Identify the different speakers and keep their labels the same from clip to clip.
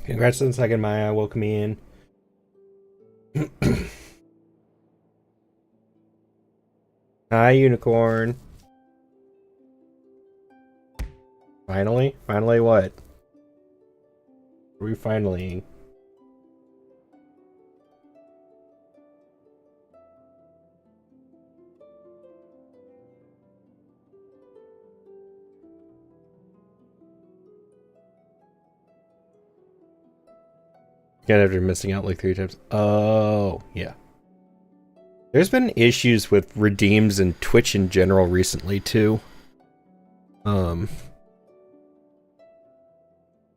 Speaker 1: Congrats on the second Maya. Welcome me in. Hi, Unicorn. Finally? Finally what? Are we finally? Again, after missing out like 3 times. Oh, yeah. There's been issues with redeems and Twitch in general recently, too.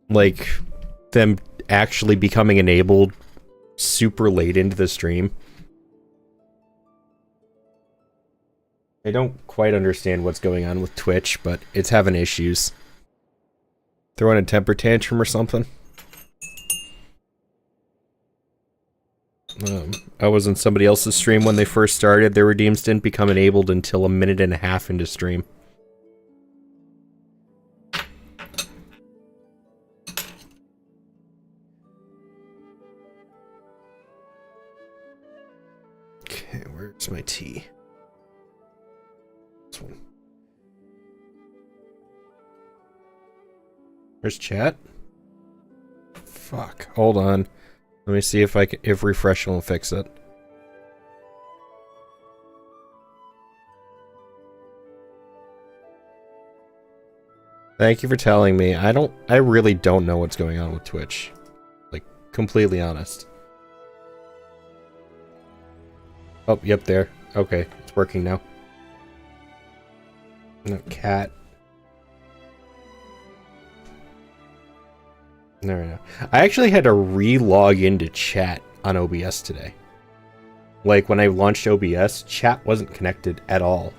Speaker 1: Like, them actually becoming enabled super late into the stream. I don't quite understand what's going on with Twitch, but it's having issues. Throwing a temper tantrum or something. I was in somebody else's stream when they first started. Their redeems didn't become enabled until a minute and a half into stream. Okay, where's my tea? This one. Where's chat? Fuck. Hold on. Let me see if if refresh will fix it. Thank you for telling me. I really don't know what's going on with Twitch. Like, completely honest. Oh, yep, there. Okay, it's working now. No, cat. There we go. I actually had to re-log into chat on OBS today. Like, when I launched OBS, chat wasn't connected at all.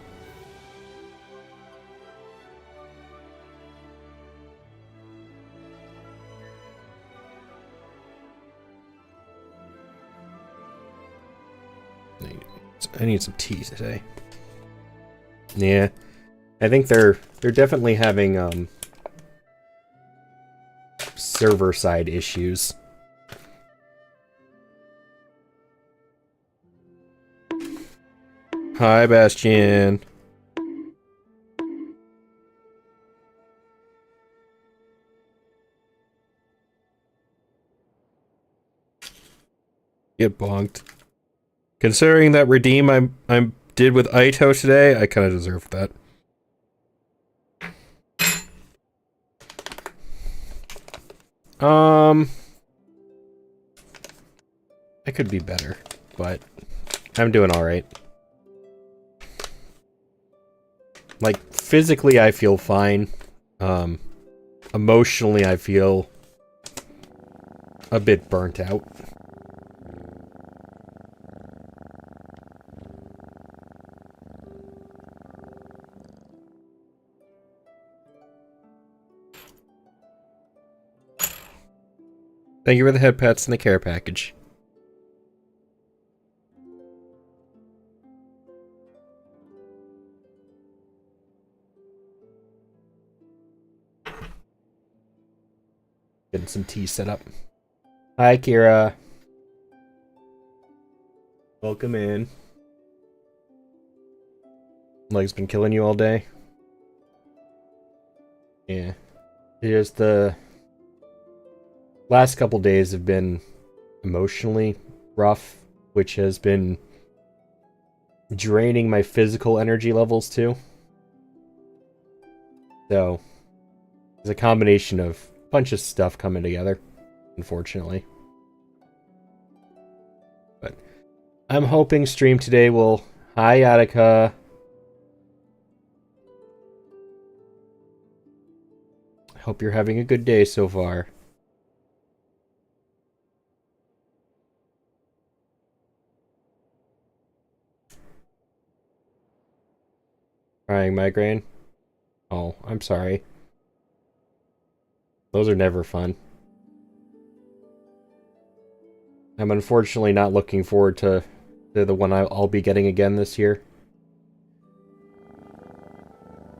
Speaker 1: I need some tea today. Yeah. I think they're definitely having, server-side issues. Hi, Bastion. Get bonked. Considering that redeem I did with Aito today, I kind of deserve that. I could be better, but I'm doing alright. Like, physically I feel fine. Emotionally I feel a bit burnt out. Thank you for the head pats and the care package. Getting some tea set up. Hi, Kira. Welcome in. Leg's been killing you all day. Yeah. Just the last couple days have been emotionally rough, which has been draining my physical energy levels too. So, it's a combination of a bunch of stuff coming together, unfortunately. But I'm hoping stream today will... Hi, Attica. Hope you're having a good day so far. Crying migraine? Oh, I'm sorry. Those are never fun. I'm unfortunately not looking forward to the one I'll be getting again this year.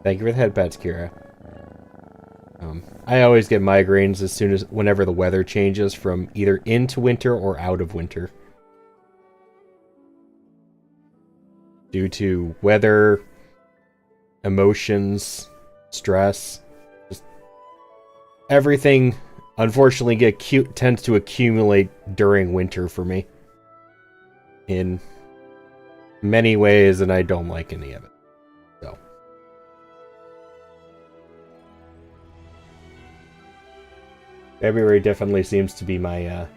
Speaker 1: Thank you for the headpats, Kira. I always get migraines whenever the weather changes from either into winter or out of winter. Due to weather, emotions, stress, just everything unfortunately tends to accumulate during winter for me. In many ways, and I don't like any of it. So. February definitely seems to be my,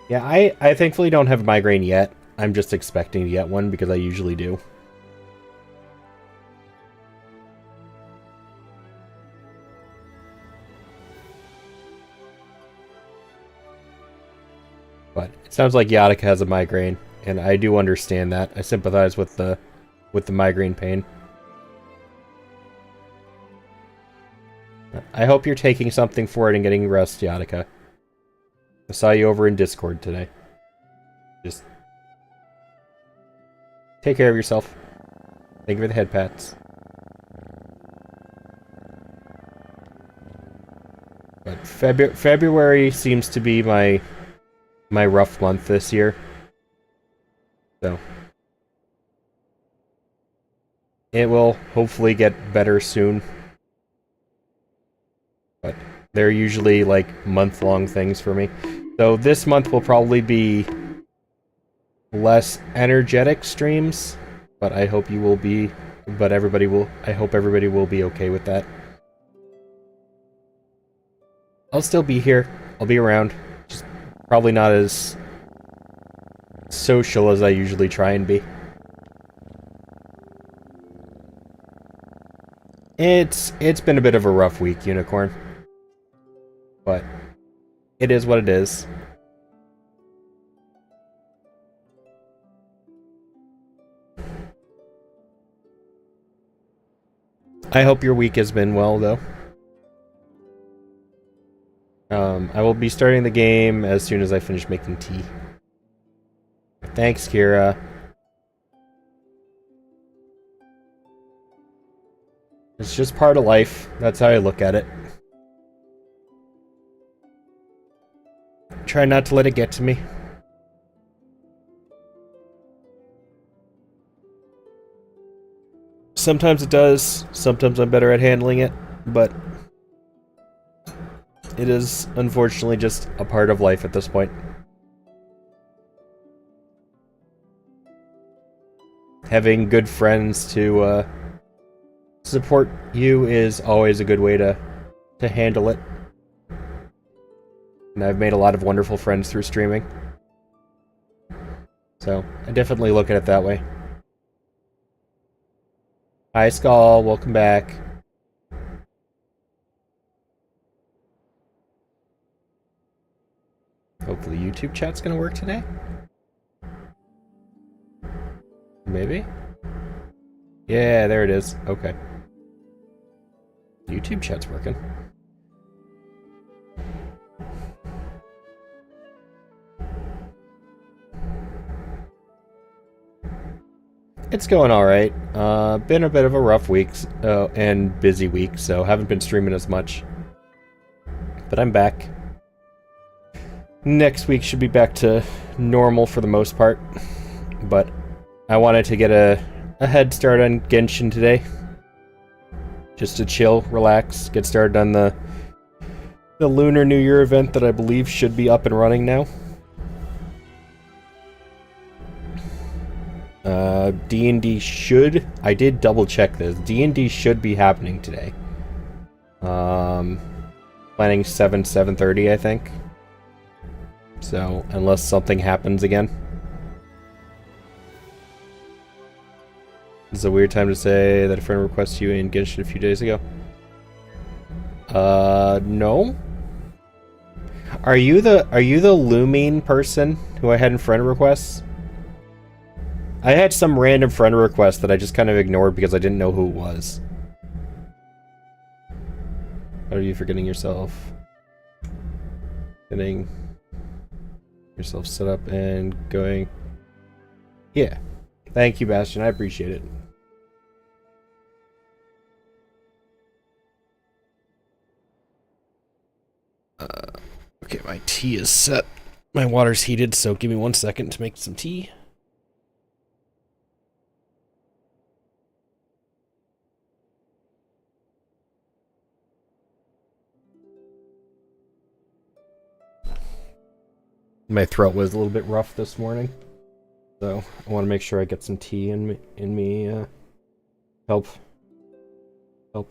Speaker 1: Yeah, I thankfully don't have a migraine yet. I'm just expecting to get one because I usually do. But it sounds like Yatika has a migraine, and I do understand that. I sympathize with the migraine pain. I hope you're taking something for it and getting rest, Yatika. I saw you over in Discord today. Just take care of yourself. Thank you for the head pats. But February seems to be my rough month this year. So it will hopefully get better soon. But they're usually like month-long things for me. So this month will probably be less energetic streams, but I hope you will be, I hope everybody will be okay with that. I'll still be here. I'll be around. Just probably not as social as I usually try and be. It's been a bit of a rough week, Unicorn. But it is what it is. I hope your week has been well, though. I will be starting the game as soon as I finish making tea. Thanks, Kira. It's just part of life. That's how I look at it. Try not to let it get to me. Sometimes it does. Sometimes I'm better at handling it, but it is unfortunately just a part of life at this point. Having good friends to support you is always a good way to handle it. And I've made a lot of wonderful friends through streaming. So, I definitely look at it that way. Hi, Skull. Welcome back. Hopefully YouTube chat's gonna work today. Maybe? Yeah, there it is. Okay. YouTube chat's working. It's going alright. Been a bit of a rough week and busy week, so haven't been streaming as much. But I'm back. Next week should be back to normal for the most part. But I wanted to get a head start on Genshin today. Just to chill, relax, get started on the Lunar New Year event that I believe should be up and running now. D&D should... I did double check this. D&D should be happening today. Planning 7:30, I think. So, unless something happens again. It's a weird time to say that a friend requested you in Genshin a few days ago. No? Are you the Lumine person who I had in friend requests? I had some random friend request that I just kind of ignored because I didn't know who it was. How are you forgetting yourself? Getting yourself set up and going. Yeah. Thank you, Bastion. I appreciate it. Okay, my tea is set. My water's heated, so give me 1 second to make some tea. My throat was a little bit rough this morning, so I want to make sure I get some tea in me help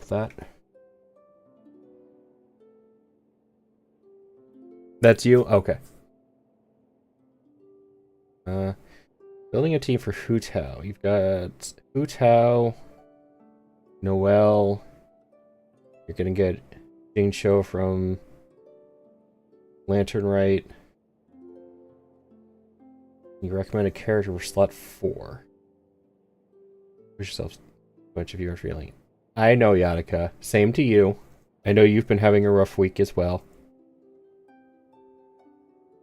Speaker 1: that. That's you? Okay. Building a team for Hu Tao. You've got Hu Tao, Noelle. You're gonna get Jing Cho from Lantern Right. You recommend a character for slot 4. Push yourself a bunch if you are feeling it. I know, Yatika. Same to you. I know you've been having a rough week as well.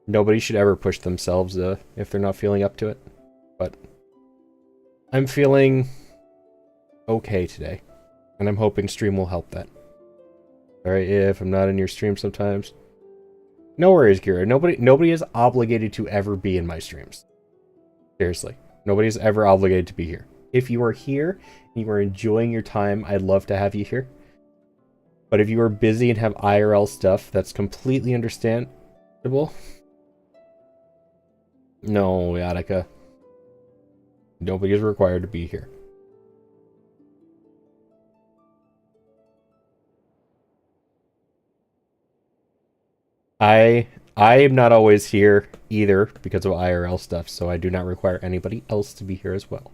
Speaker 1: Nobody should ever push themselves if they're not feeling up to it. But I'm feeling okay today. And I'm hoping stream will help that. Alright, if I'm not in your stream sometimes. No worries, Gira. Nobody is obligated to ever be in my streams. Seriously. Nobody is ever obligated to be here. If you are here and you are enjoying your time, I'd love to have you here. But if you are busy and have IRL stuff, that's completely understandable. No, Yatika. Nobody is required to be here. I am not always here either because of IRL stuff, so I do not require anybody else to be here as well.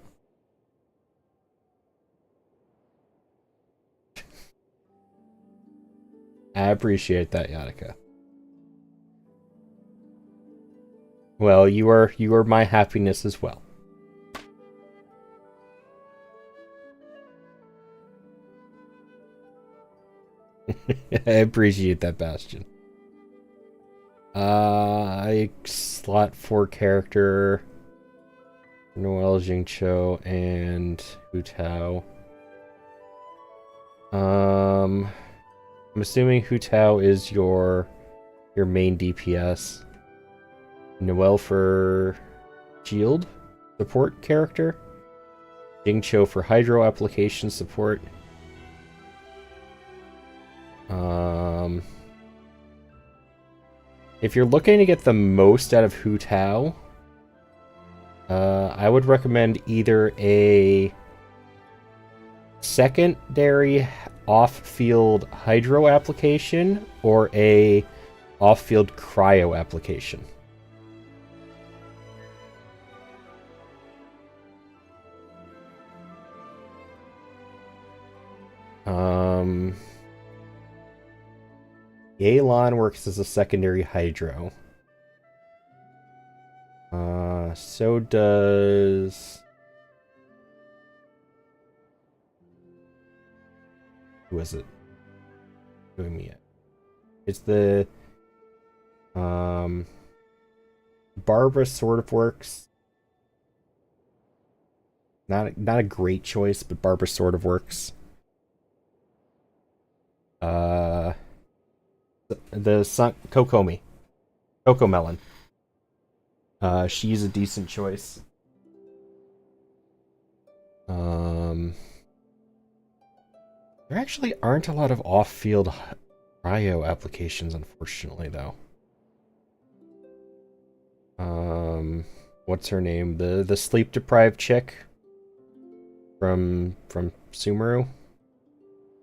Speaker 1: I appreciate that, Yatika. Well, you are my happiness as well. I appreciate that, Bastion. I slot 4 character Noelle Jingcho and Hu Tao. I'm assuming Hu Tao is your main DPS. Noelle for shield support character. Jingcho for hydro application support. If you're looking to get the most out of Hu Tao, I would recommend either a secondary off-field hydro application or a off-field cryo application. Yelan works as a secondary hydro. So does... Who is it? Doing me. It's the... Barbara sort of works. Not a great choice, but Barbara sort of works. The Kokomi. Coco Melon. She's a decent choice. There actually aren't a lot of off-field cryo applications, unfortunately, though. What's her name? The sleep-deprived chick from Sumeru.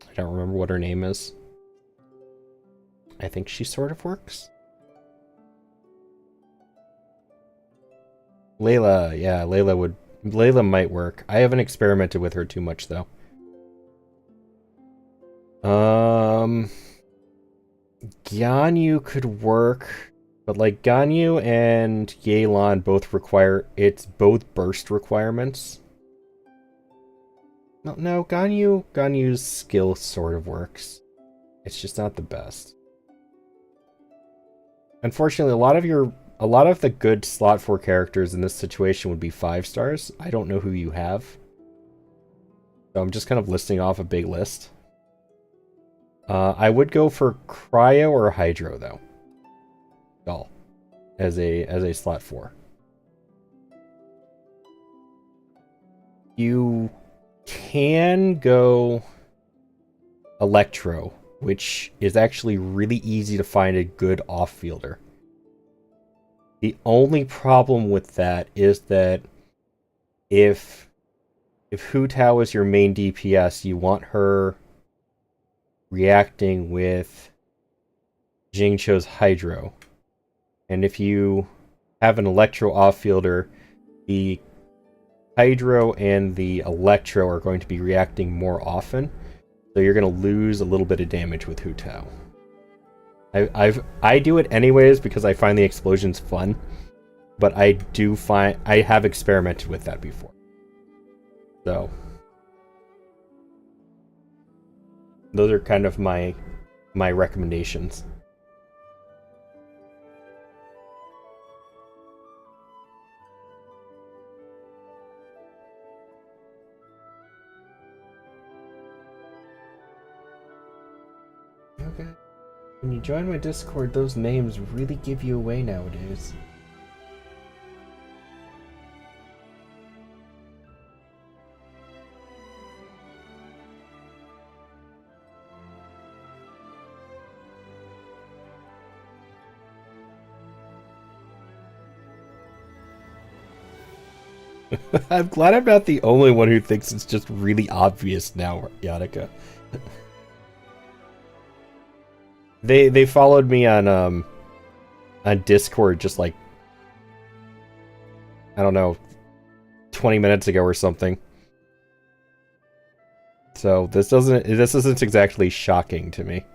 Speaker 1: I don't remember what her name is. I think she sort of works. Layla, yeah, Layla might work. I haven't experimented with her too much though. Ganyu could work, but like Ganyu and Yelan both require both burst requirements. No, Ganyu's skill sort of works. It's just not the best. Unfortunately, a lot of the good slot 4 characters in this situation would be 5 stars. I don't know who you have. So I'm just kind of listing off a big list. I would go for Cryo or Hydro, though. doll as a slot 4. You can go Electro, which is actually really easy to find a good off-fielder. The only problem with that is that if Hu Tao is your main DPS, you want her reacting with Jingcho's Hydro. And if you have an Electro off-fielder, the Hydro and the Electro are going to be reacting more often, so you're going to lose a little bit of damage with Hu Tao. I do it anyways because I find the explosions fun, but I have experimented with that before. So those are kind of my recommendations. Okay. When you join my Discord, those names really give you away nowadays. I'm glad I'm not the only one who thinks it's just really obvious now, Yannicka. They followed me on Discord just like, I don't know, 20 minutes ago or something. So this isn't exactly shocking to me.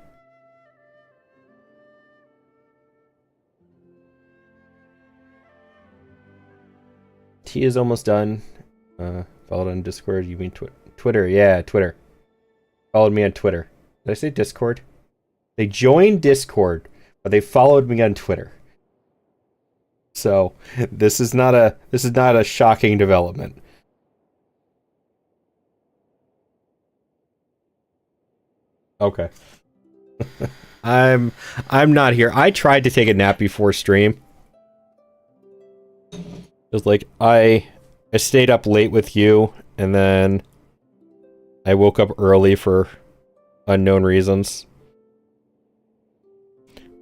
Speaker 1: Tea is almost done. Followed on Discord. You mean Twitter? Yeah, Twitter. Followed me on Twitter. Did I say Discord? They joined Discord, but they followed me on Twitter. So this is not a shocking development. Okay. I'm not here. I tried to take a nap before stream. Just like I stayed up late with you, and then I woke up early for unknown reasons.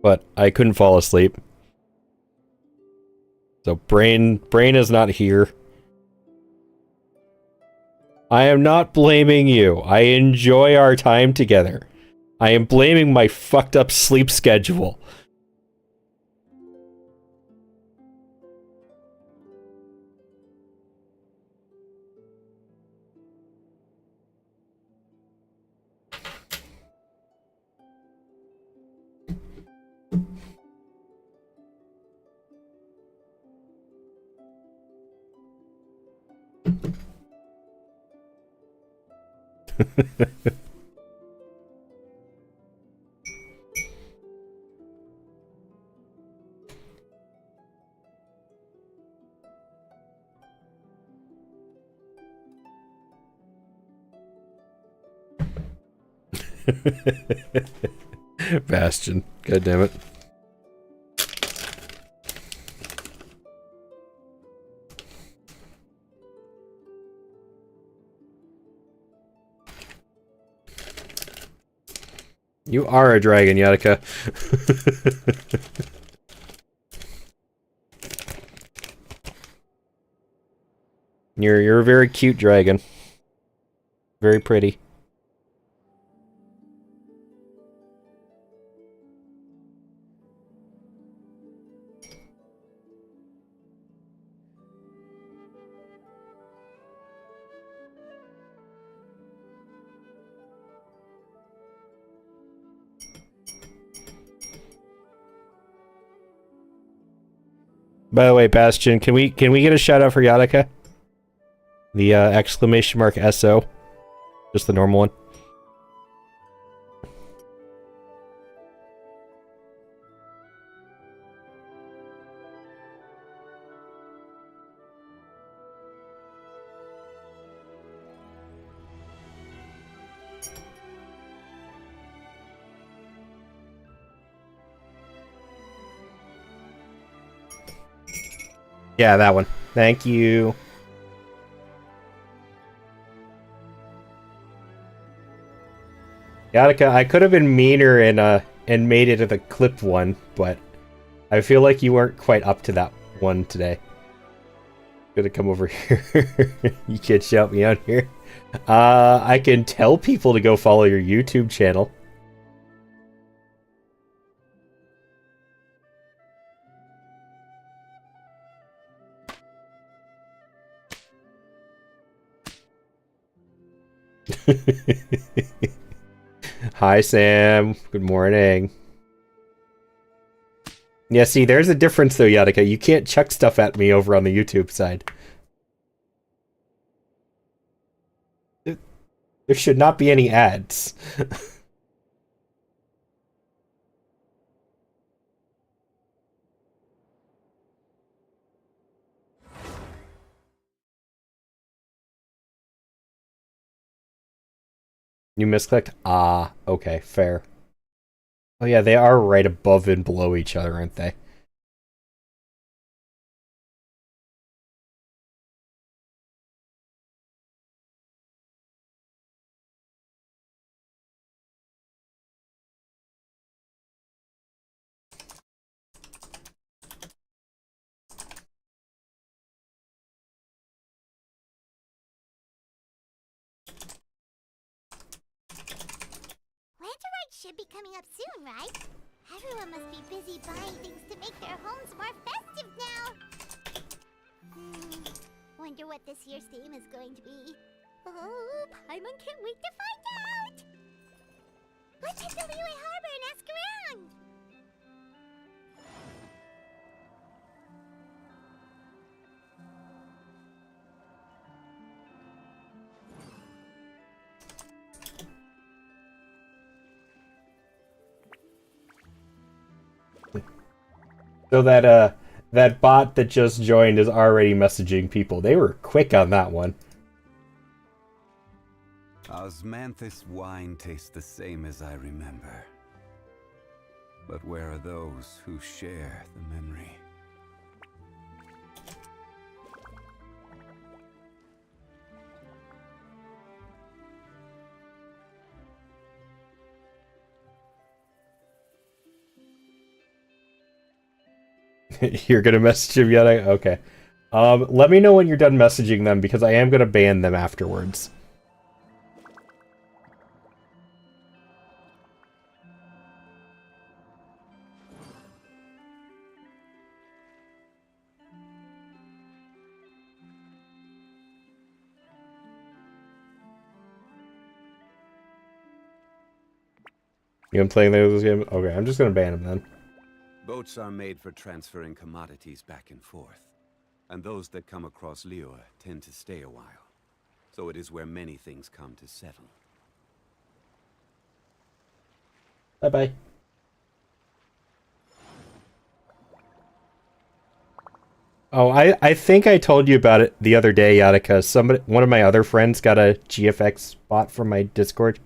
Speaker 1: But I couldn't fall asleep. So brain is not here. I am not blaming you. I enjoy our time together. I am blaming my fucked up sleep schedule. Bastion. God damn it. You are a dragon, Yannicka. You're a very cute dragon. Very pretty. By the way, Bastion, can we get a shout out for Yannicka? The exclamation mark SO. Just the normal one. Yeah, that one. Thank you. Yatika, I could have been meaner and made it a clip one, but I feel like you weren't quite up to that one today. Gonna come over here. You can't shout me out here. I can tell people to go follow your YouTube channel. Hi, Sam. Good morning. Yeah, see, there's a difference though, Yatika. You can't chuck stuff at me over on the YouTube side. There should not be any ads. You misclicked? Ah, okay, fair. Oh yeah, they are right above and below each other, aren't they?
Speaker 2: Lanterite should be coming up soon, right? Everyone must be busy buying things to make their homes more festive now. Wonder what this year's theme is going to be. Oh, Paimon can't wait to find out! Let's head to Liyue Harbor and ask around!
Speaker 1: So that bot that just joined is already messaging people. They were quick on that one.
Speaker 3: Osmanthus wine tastes the same as I remember. But where are those who share the memory?
Speaker 1: You're gonna message him yet? Okay. Let me know when you're done messaging them because I am gonna ban them afterwards. You been playing those games? Okay, I'm just gonna ban them then.
Speaker 3: Boats are made for transferring commodities back and forth, and those that come across Liyue tend to stay a while. So it is where many things come to settle.
Speaker 1: Bye-bye. Oh, I think I told you about it the other day, Yatika. One of my other friends got a GFX bot from my Discord.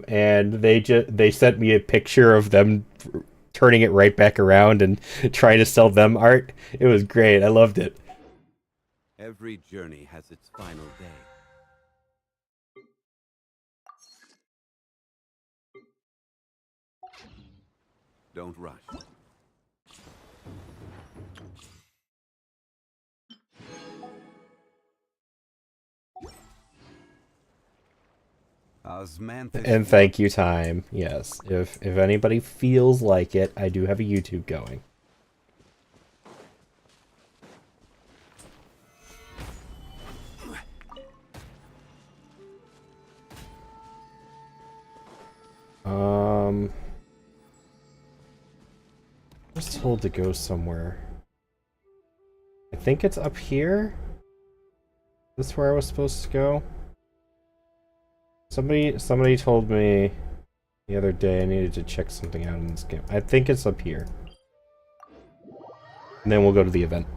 Speaker 1: And they sent me a picture of them turning it right back around and trying to sell them art. It was great. I loved it.
Speaker 3: Every journey has its final day. Don't rush. Osmanthus.
Speaker 1: And thank you, time. Yes, if anybody feels like it, I do have a YouTube going. I was told to go somewhere. I think it's up here. Is this where I was supposed to go? Somebody told me the other day I needed to check something out in this game. I think it's up here. And then we'll go to the event.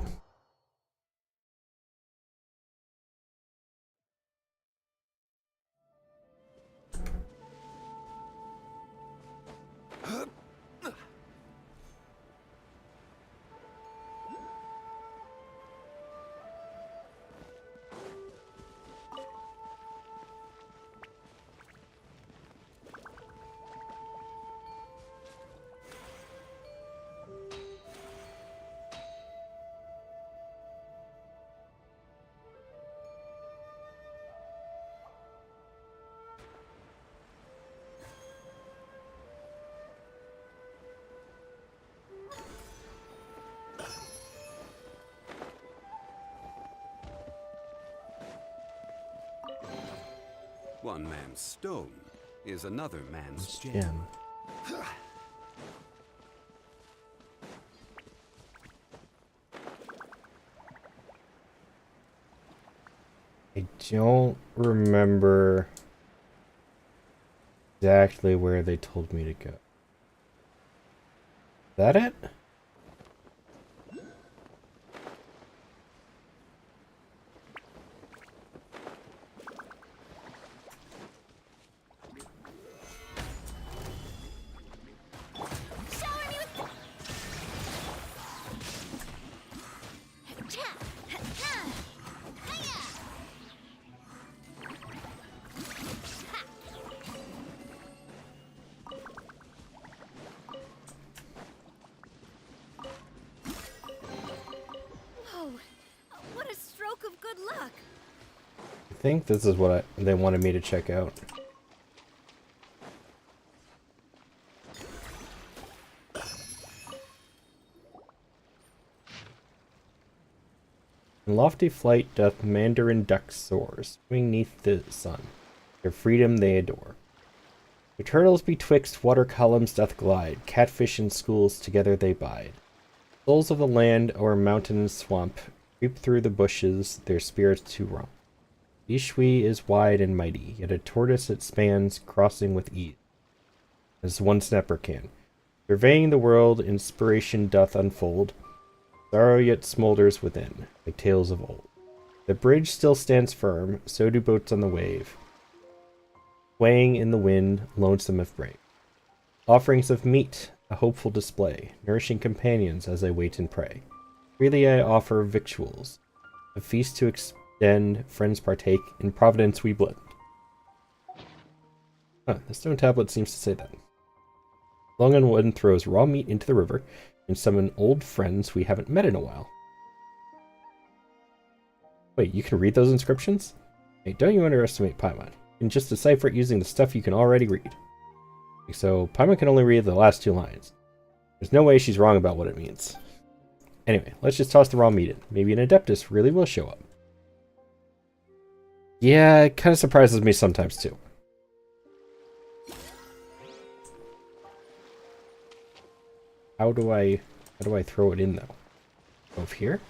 Speaker 3: One man's stone is another man's gem.
Speaker 1: Gem. I don't remember exactly where they told me to go. Is that it?
Speaker 2: Shower me with. Whoa! What a stroke of good luck!
Speaker 1: I think this is what they wanted me to check out. In lofty flight doth mandarin duck soar, swimming neath the sun. Their freedom they adore. The turtles betwixt water columns doth glide, catfish in schools together they bide. Souls of the land o'er mountain and swamp creep through the bushes, their spirits to romp. Ishui is wide and mighty, yet a tortoise it spans, crossing with ease, as one snapper can. Surveying the world, inspiration doth unfold. Sorrow yet smolders within, like tales of old. The bridge still stands firm, so do boats on the wave, swaying in the wind, lonesome if brave. Offerings of meat, a hopeful display, nourishing companions as I wait and pray. Freely I offer victuals, a feast to extend, friends partake, in providence we blend. Huh, the stone tablet seems to say that. Long and One throws raw meat into the river, and summon old friends we haven't met in a while. Wait, you can read those inscriptions? Hey, don't you underestimate Paimon. You can just decipher it using the stuff you can already read. So, Paimon can only read the last 2 lines. There's no way she's wrong about what it means. Anyway, let's just toss the raw meat in. Maybe an Adeptus really will show up. Yeah, it kind of surprises me sometimes too. How do I throw it in though? Over here?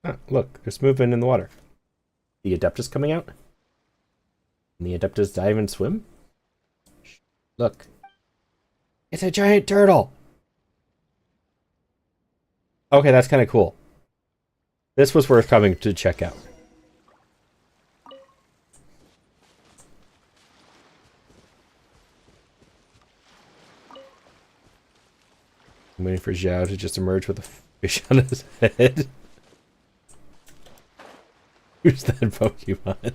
Speaker 1: Ah, look, there's movement in the water. The Adeptus coming out? Can the Adeptus dive and swim? Look. It's a giant turtle! Okay, that's kind of cool. This was worth coming to check out. I'm waiting for Zhao to just emerge with a fish on his head. Who's that Pokemon?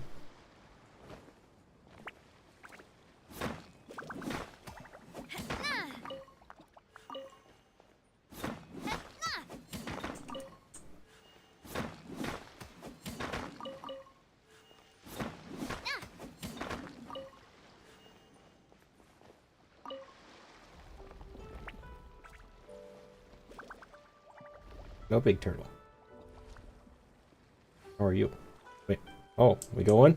Speaker 1: No big turtle. How are you? Wait. Oh, we going?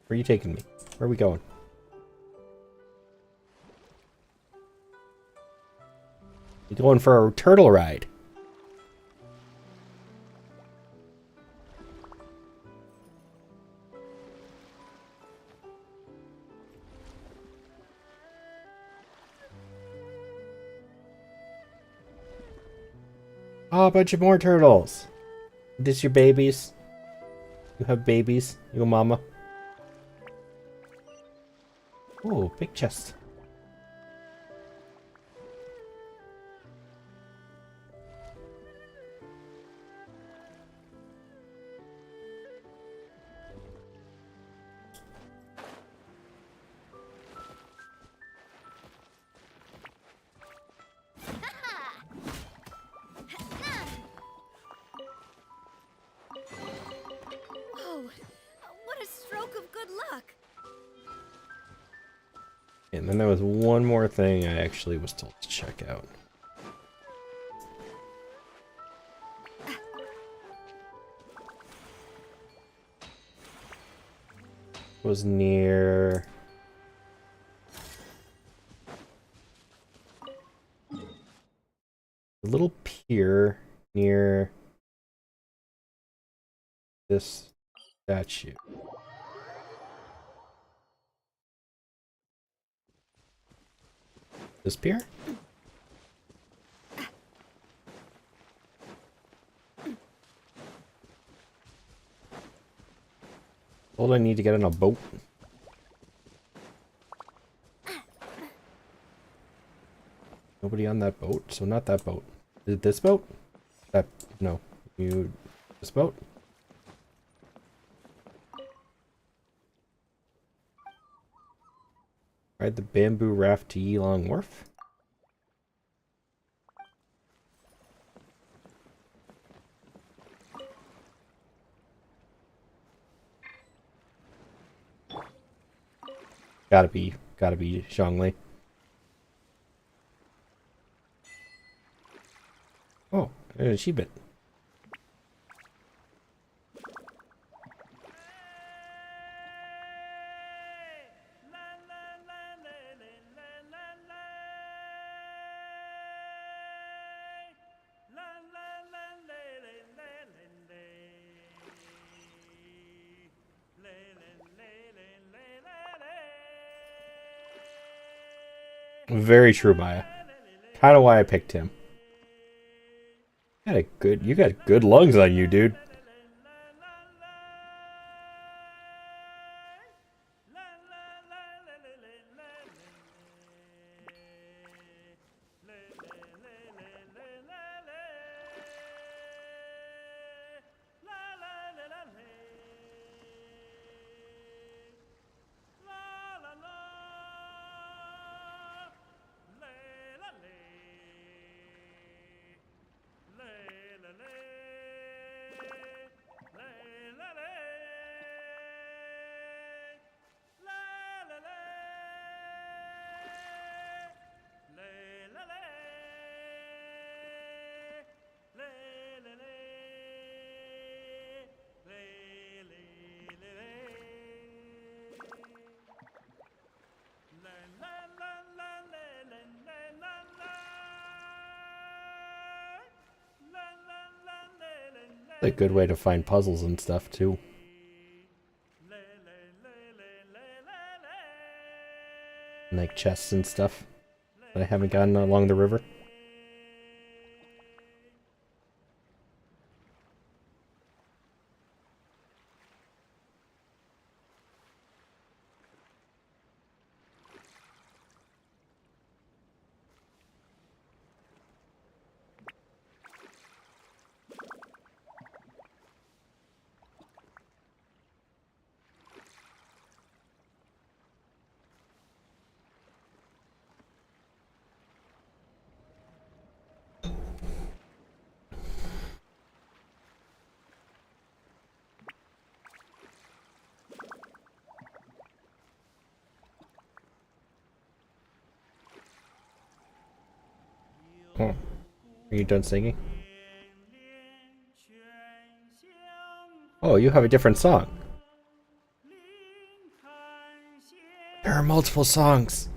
Speaker 1: Where are you taking me? Where are we going? We going for a turtle ride? Oh, a bunch of more turtles. This your babies? You have babies? You a mama? Oh, big chest.
Speaker 2: Whoa! What a stroke of good luck!
Speaker 1: And then there was one more thing I actually was told to check out. It was near a little pier near this statue. This pier? Told I need to get on a boat. Nobody on that boat, so not that boat. Is it this boat? That no. This boat? Ride the bamboo raft to Yilong Wharf. Gotta be Zhongli. Oh, there's an achievement. Very true, Maya. Kind of why I picked him. You got good lungs on you, dude. A good way to find puzzles and stuff too. And like chests and stuff that I haven't gotten along the river. Oh. Are you done singing? Oh, you have a different song. There are multiple songs.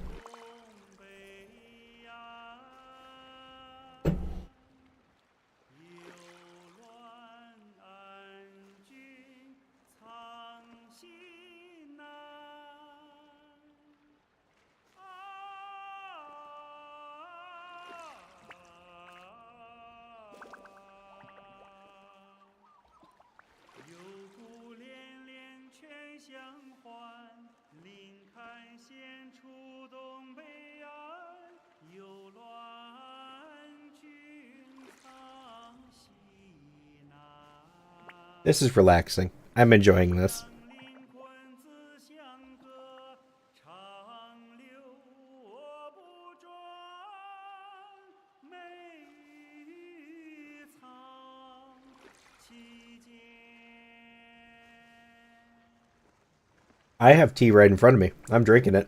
Speaker 1: This is relaxing. I'm enjoying this. I have tea right in front of me. I'm drinking it.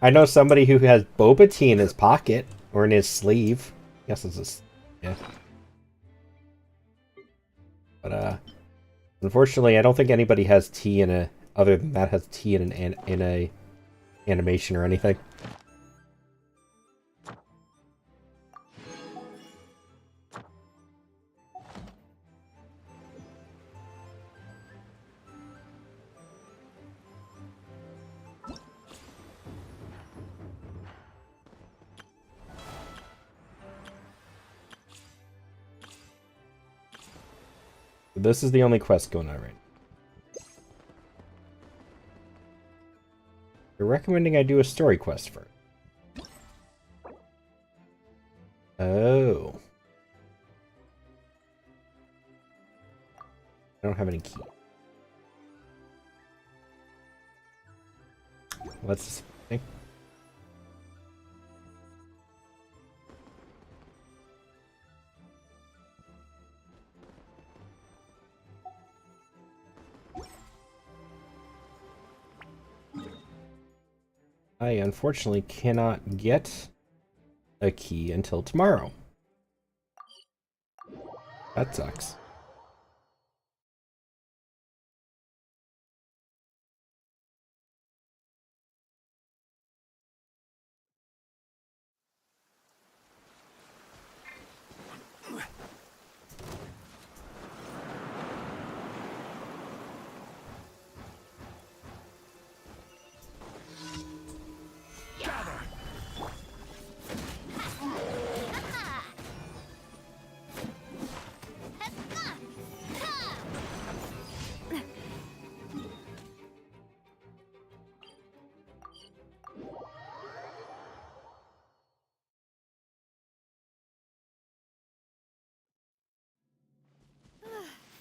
Speaker 1: I know somebody who has boba tea in his pocket or in his sleeve. I guess it's just, yeah. But unfortunately, I don't think anybody has tea in a other than that has tea in a animation or anything. This is the only quest going on right now. They're recommending I do a story quest first. Oh. I don't have any key. What's this thing? I unfortunately cannot get a key until tomorrow. That sucks.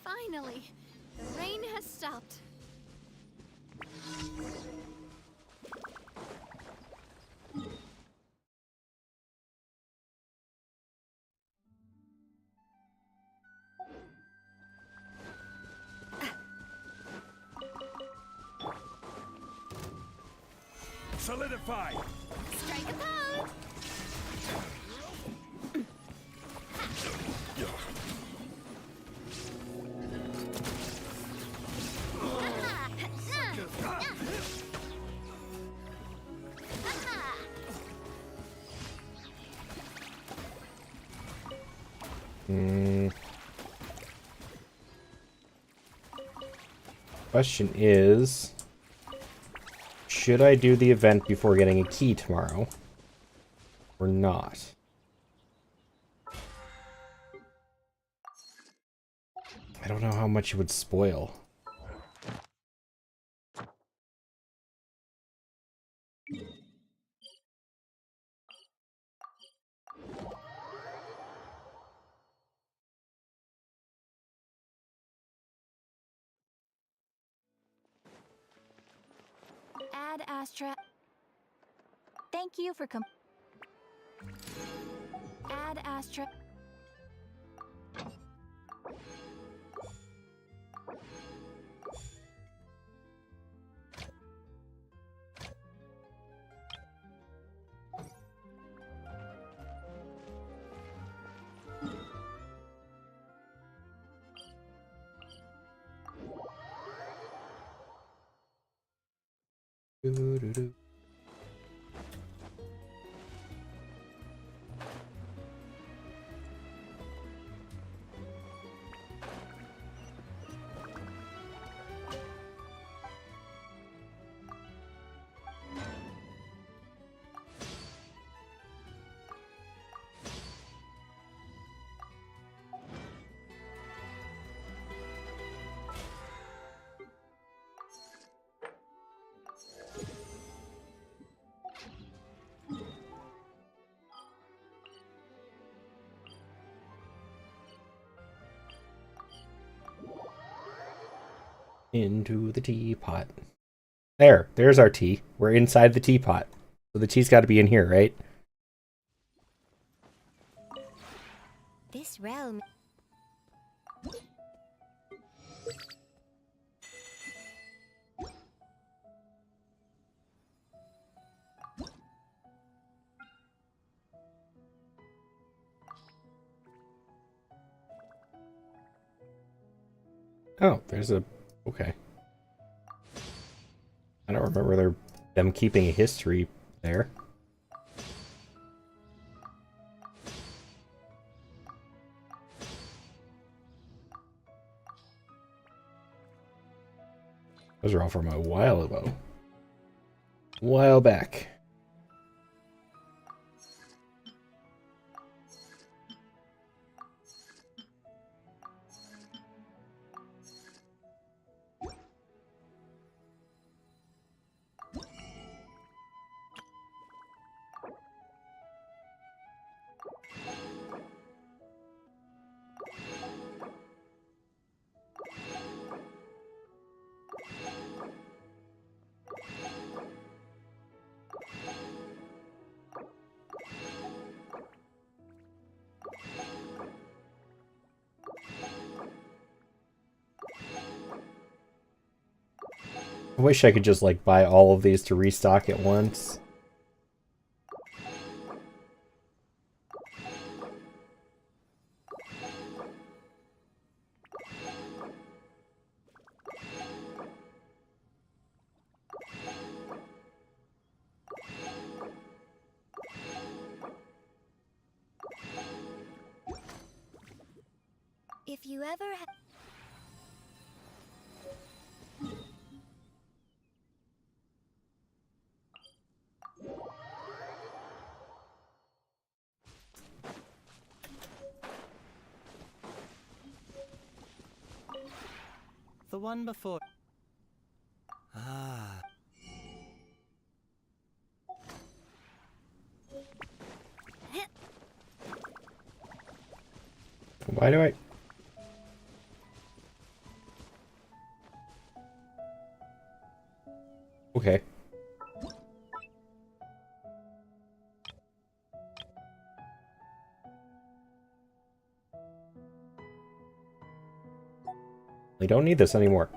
Speaker 2: Finally, the rain has stopped.
Speaker 3: Solidify!
Speaker 2: Strike a pose!
Speaker 1: Question is, should I do the event before getting a key tomorrow? Or not? I don't know how much it would spoil.
Speaker 2: Ad Astra. Thank you for Ad Astra.
Speaker 1: Doo-doo-doo. Into the teapot. There's our tea. We're inside the teapot. So the tea's got to be in here, right?
Speaker 2: This realm.
Speaker 1: Oh, there's a... Okay. I don't remember them keeping a history there. Those are all from a while ago. A while back. I wish I could just, like, buy all of these to restock at once.
Speaker 2: If you ever
Speaker 4: The one before. Ah.
Speaker 1: Why do I... Okay. We don't need this anymore.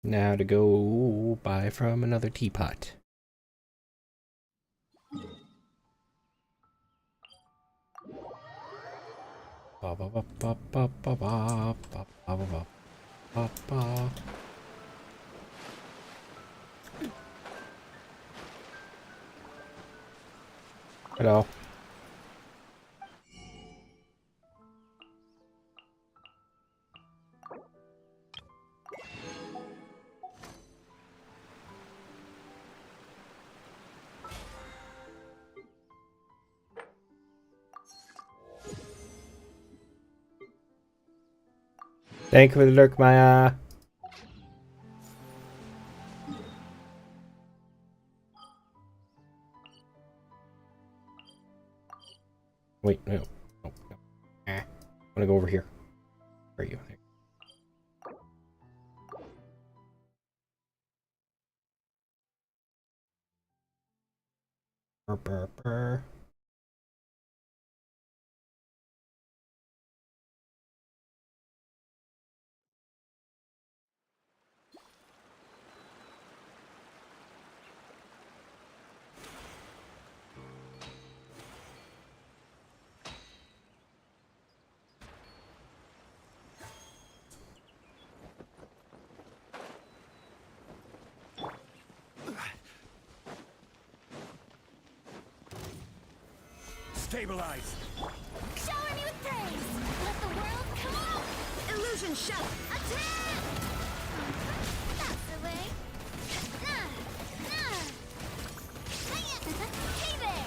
Speaker 1: Now to go buy from another teapot. Ba ba ba ba ba ba ba ba ba ba ba ba. Hello. Thank you for the lurk, Maya. Wait, no. No, no. I want to go over here. Where are you? Burr, burr, burr.
Speaker 3: Stabilize!
Speaker 2: Shower me with praise! Let the world come out! Illusion shot! Attack! That's the way! Nah! Nah! Hiya! Hey there!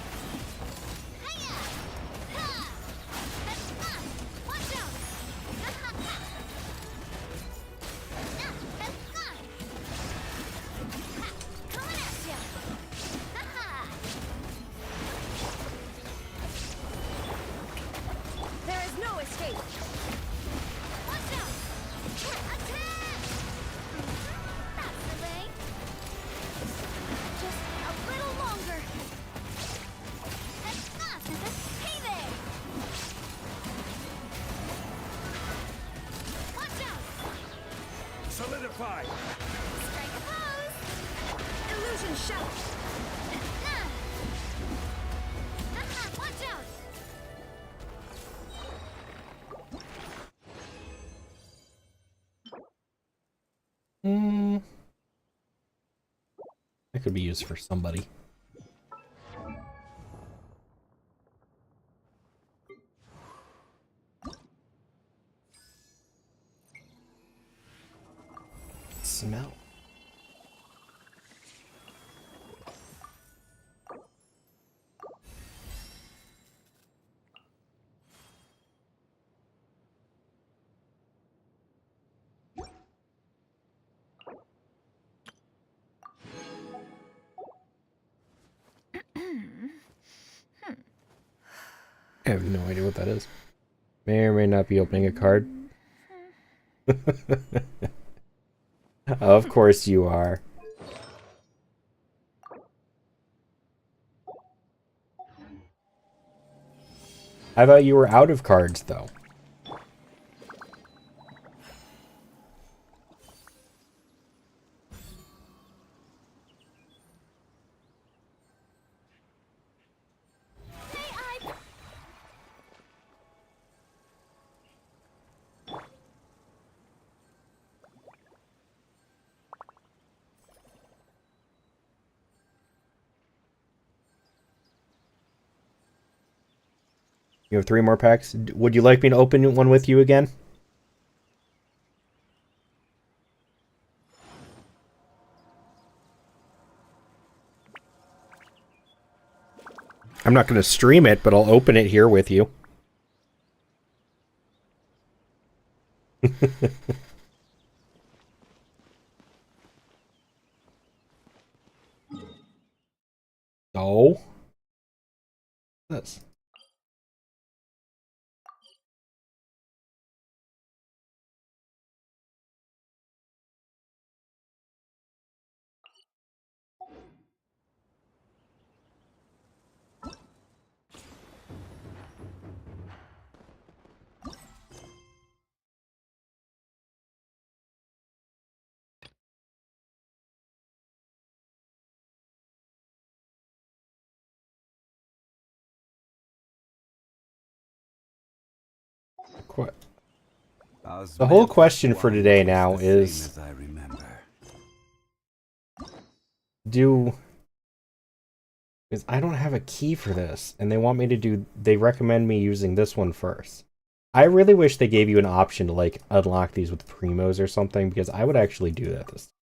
Speaker 2: Hiya! Ha! Ha! Watch out! Ha ha ha! Nah! Ha! Ha! Coming at ya! Ha ha! There is no escape! Watch out! Attack! That's the way! Just a little longer! Hey there! Watch out!
Speaker 3: Solidify!
Speaker 2: Strike a pose! Illusion shot! Watch out!
Speaker 1: That could be used for somebody. Smell. I have no idea what that is. May or may not be opening a card. Of course you are. I thought you were out of cards, though. You have 3 more packs. Would you like me to open one with you again? I'm not going to stream it, but I'll open it here with you. Oh. This. What? The whole question for today now is, because I don't have a key for this, and they recommend me using this one first. I really wish they gave you an option to, like, unlock these with primos or something, because I would actually do that this time.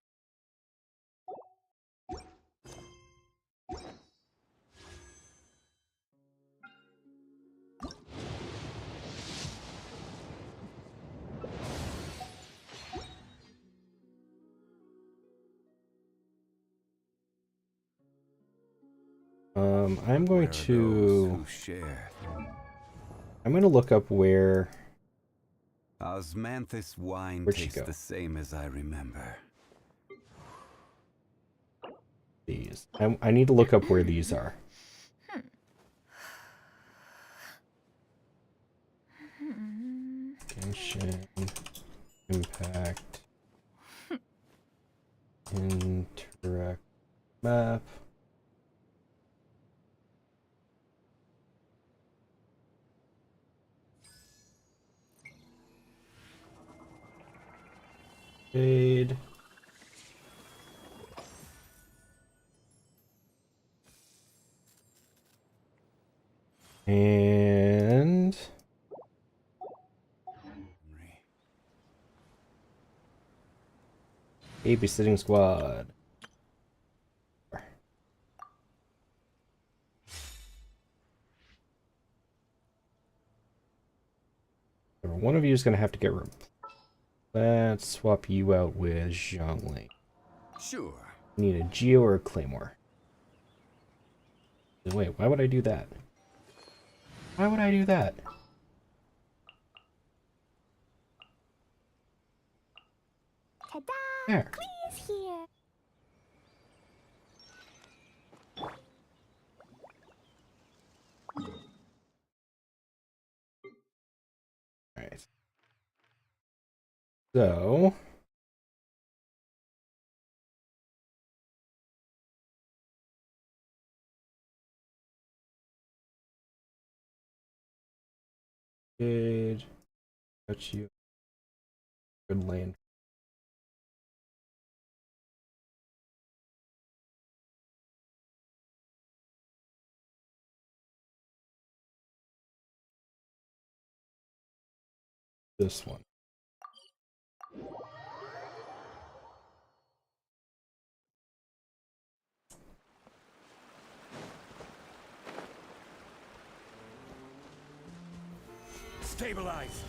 Speaker 1: I'm going to look up where
Speaker 3: Osmanthus wine
Speaker 1: Where'd she
Speaker 3: tastes
Speaker 1: go?
Speaker 3: the same as I remember.
Speaker 1: these. I need to look up where these are. Genshin Impact Interact Map. Jade. And babysitting squad. One of you is going to have to get room. Let's swap you out with Zhongli.
Speaker 3: Sure.
Speaker 1: Need a Geo or a Claymore. Wait, why would I do that? Why would I do that?
Speaker 2: Ta-da!
Speaker 1: There.
Speaker 2: Please here.
Speaker 1: Alright. So... Good. Got you. Good land. This one.
Speaker 3: Stabilize.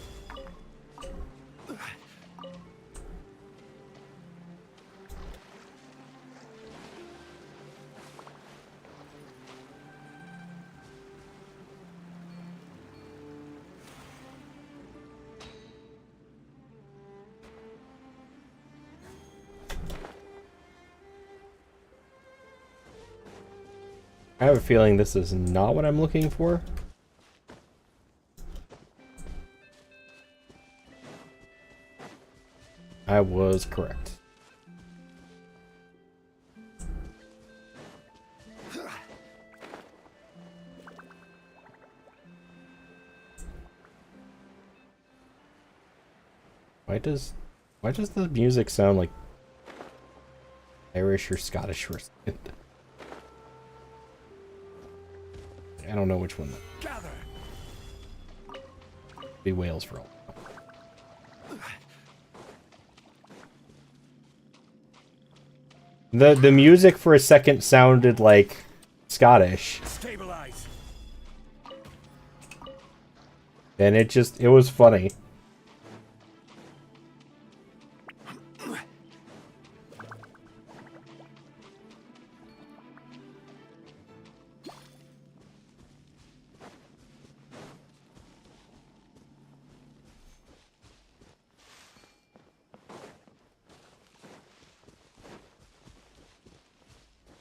Speaker 1: I have a feeling this is not what I'm looking for. I was correct. Why does the music sound like Irish or Scottish for a second? I don't know which one.
Speaker 3: Gather.
Speaker 1: Be Wales for all. The music for a second sounded like Scottish.
Speaker 3: Stabilize.
Speaker 1: And it was funny.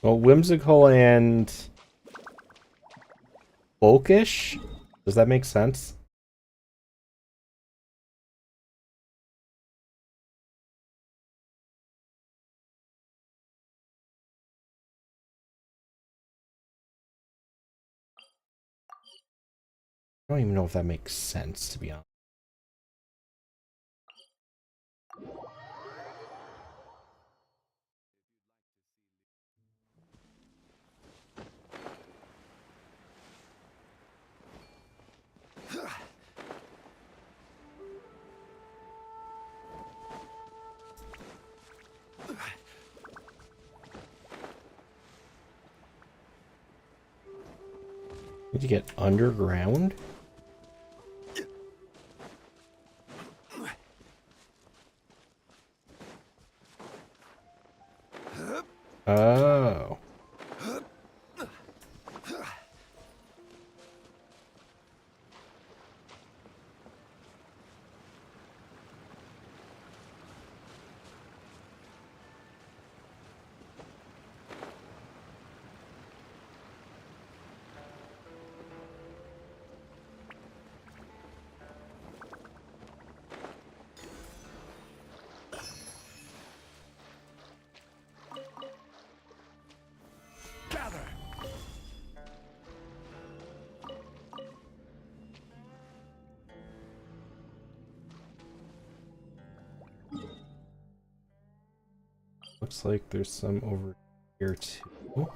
Speaker 1: Well, whimsical and folkish? Does that make sense? I don't even know if that makes sense, to be honest. Need to get underground? Oh.
Speaker 3: Gather.
Speaker 1: Looks like there's some over here too.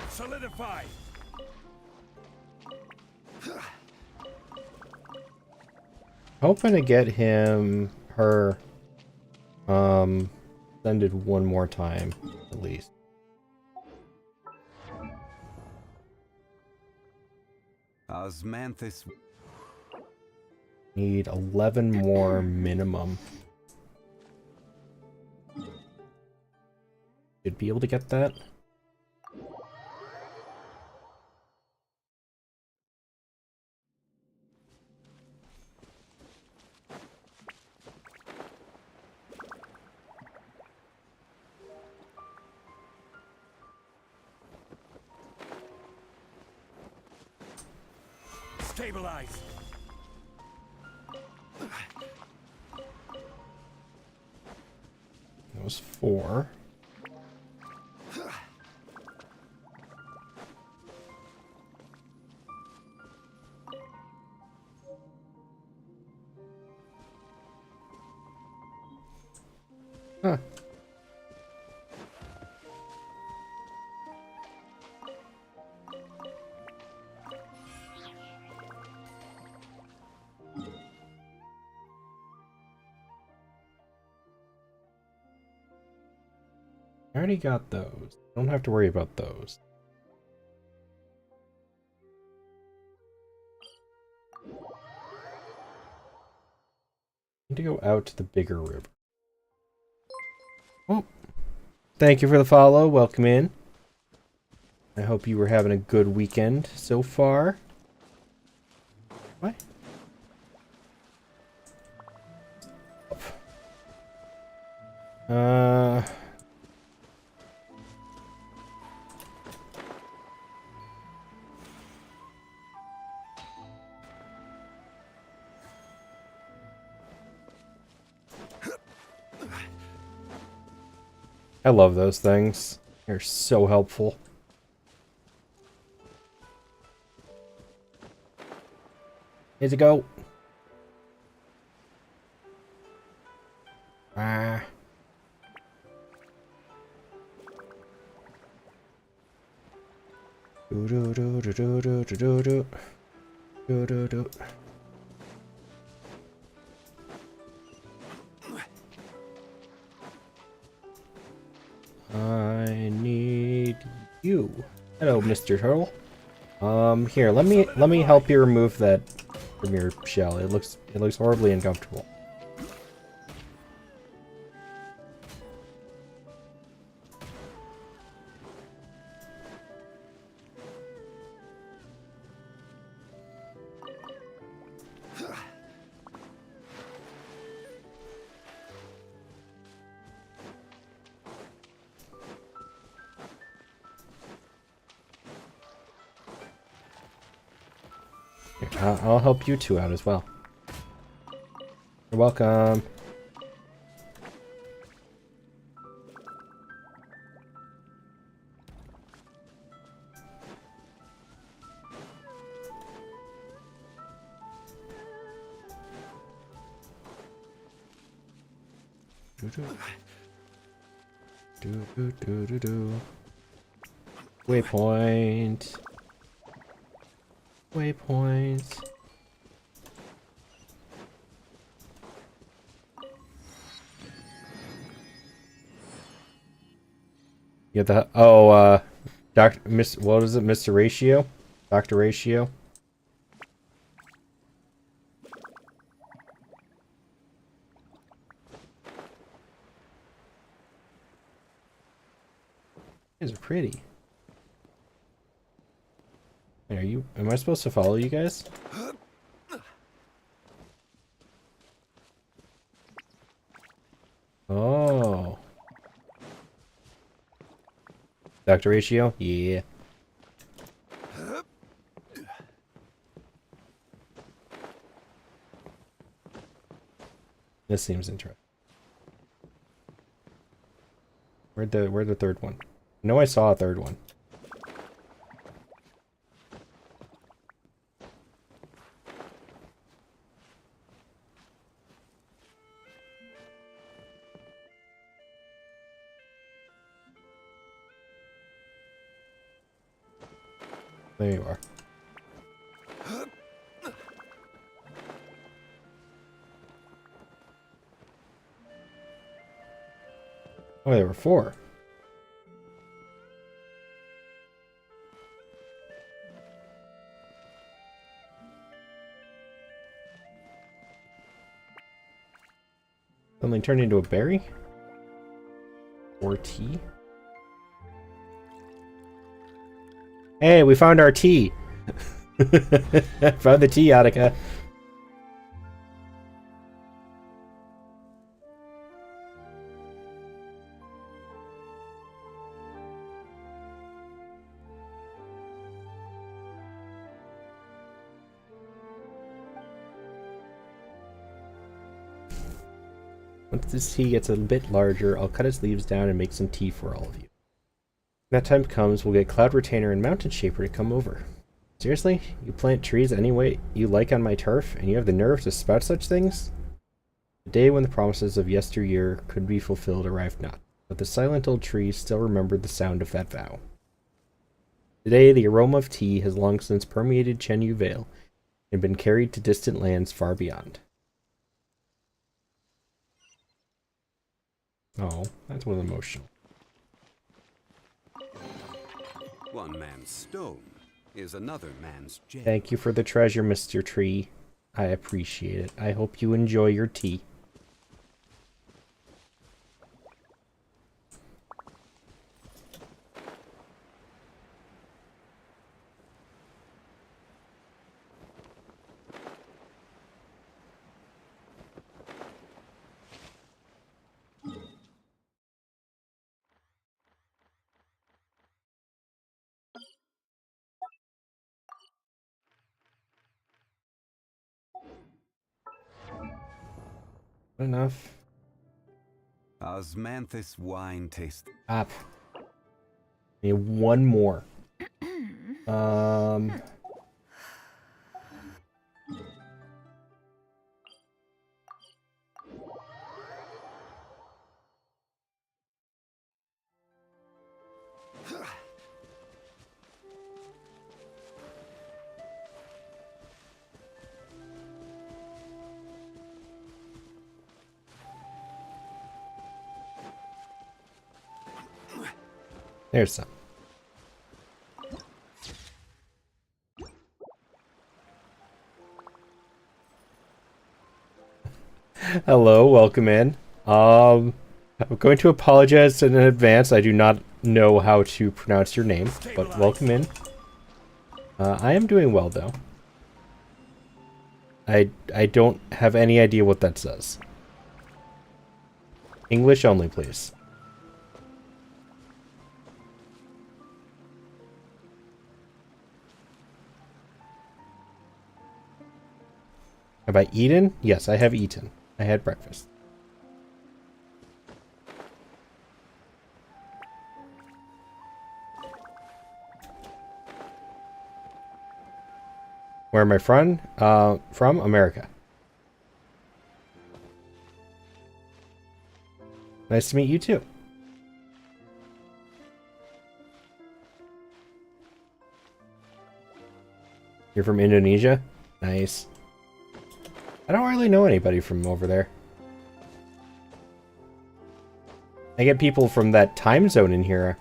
Speaker 3: Solidify!
Speaker 1: Hoping to get her extended one more time, at least.
Speaker 3: Osmanthus.
Speaker 1: Need 11 more minimum. Should be able to get that.
Speaker 3: Stabilize!
Speaker 1: That was 4. Huh. I already got those. Don't have to worry about those. Need to go out to the bigger river. Oh, thank you for the follow. Welcome in. I hope you were having a good weekend so far. What? I love those things. They're so helpful. Here's a go. Ah. Do do do do do do do do do do do. I need you. Hello, Mr. Turtle. Here, let me help you remove that from your shell. It looks horribly uncomfortable. I'll help you two out as well. You're welcome. Do. Waypoint. Waypoint. You get the what is it, Mr. Ratio? Dr. Ratio? These are pretty. Wait, am I supposed to follow you guys? Oh. Dr. Ratio? Yeah. This seems interesting. Where'd the third one? I know I saw a third one. There you are. Oh, there were 4. Suddenly turned into a berry? Or tea? Hey, we found our tea! Found the tea, Attica. Once this tea gets a bit larger, I'll cut its leaves down and make some tea for all of you. When that time comes, we'll get Cloud Retainer and Mountain Shaper to come over. Seriously? You plant trees any way you like on my turf, and you have the nerve to spout such things? The day when the promises of yesteryear could be fulfilled arrived not, but the silent old trees still remembered the sound of that vow. Today, the aroma of tea has long since permeated Chenyu Vale and been carried to distant lands far beyond. Oh, that's one emotional.
Speaker 3: One man's stone is another man's gem.
Speaker 1: Thank you for the treasure, Mr. Tree. I appreciate it. I hope you enjoy your tea. Enough.
Speaker 3: Osmanthus wine taste.
Speaker 1: Up. Need one more. There's some. Hello, welcome in. I'm going to apologize in advance. I do not know how to pronounce your name, but welcome in. I am doing well, though. I don't have any idea what that says. English only, please. Have I eaten? Yes, I have eaten. I had breakfast. Where am I from? From America. Nice to meet you too. You're from Indonesia? Nice. I don't really know anybody from over there. I get people from that time zone in here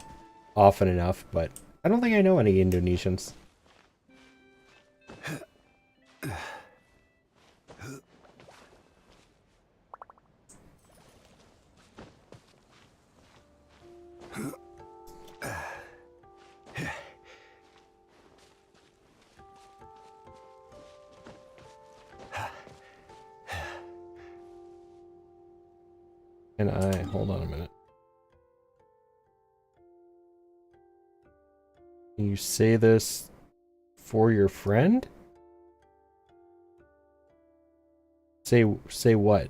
Speaker 1: often enough, but I don't think I know any Indonesians. Hold on a minute. Can you say this for your friend? Say what?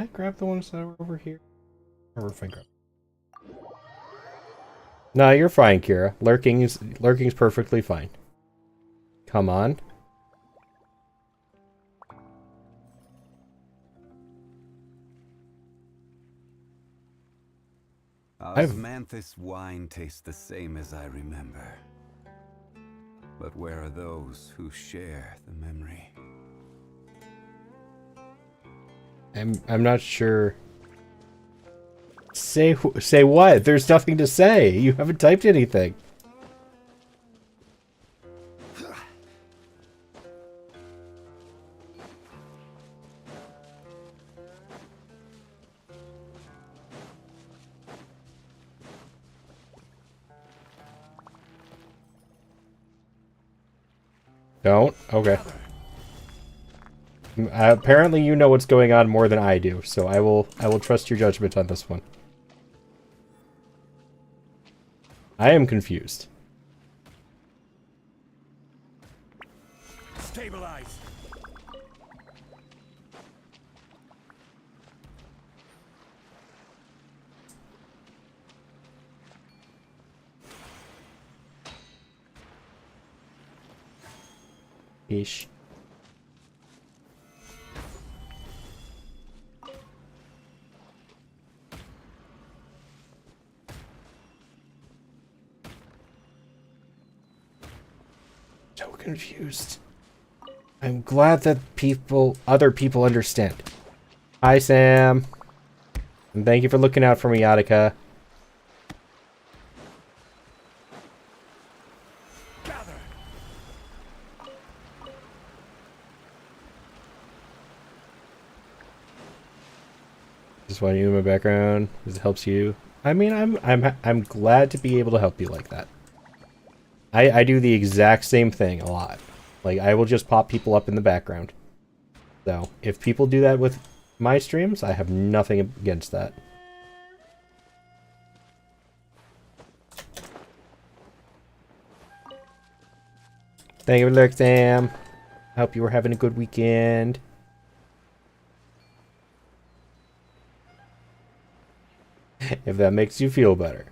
Speaker 1: I grab the ones that were over here? Or if I grab... No, you're fine, Kira. Lurking's perfectly fine. Come on.
Speaker 3: Osmanthus wine tastes the same as I remember. But where are those who share the memory?
Speaker 1: I'm not sure. Say what? There's nothing to say. You haven't typed anything. Don't? Okay. Apparently you know what's going on more than I do, so I will trust your judgment on this one. I am confused.
Speaker 3: Stabilize.
Speaker 1: Ish. So confused. I'm glad that other people understand. Hi, Sam. And thank you for looking out for me, Attica.
Speaker 3: Gather.
Speaker 1: Just want you in my background. This helps you. I mean, I'm glad to be able to help you like that. I do the exact same thing a lot. Like, I will just pop people up in the background. So, if people do that with my streams, I have nothing against that. Thank you for lurk, Sam. Hope you were having a good weekend. If that makes you feel better.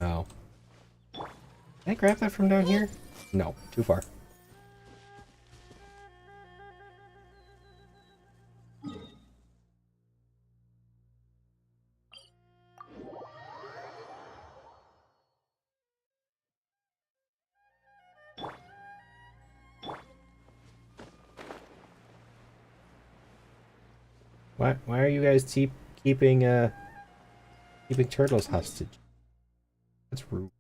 Speaker 1: Oh. Can I grab that from down here? No, too far. Why are you guys keeping turtles hostage? That's rude.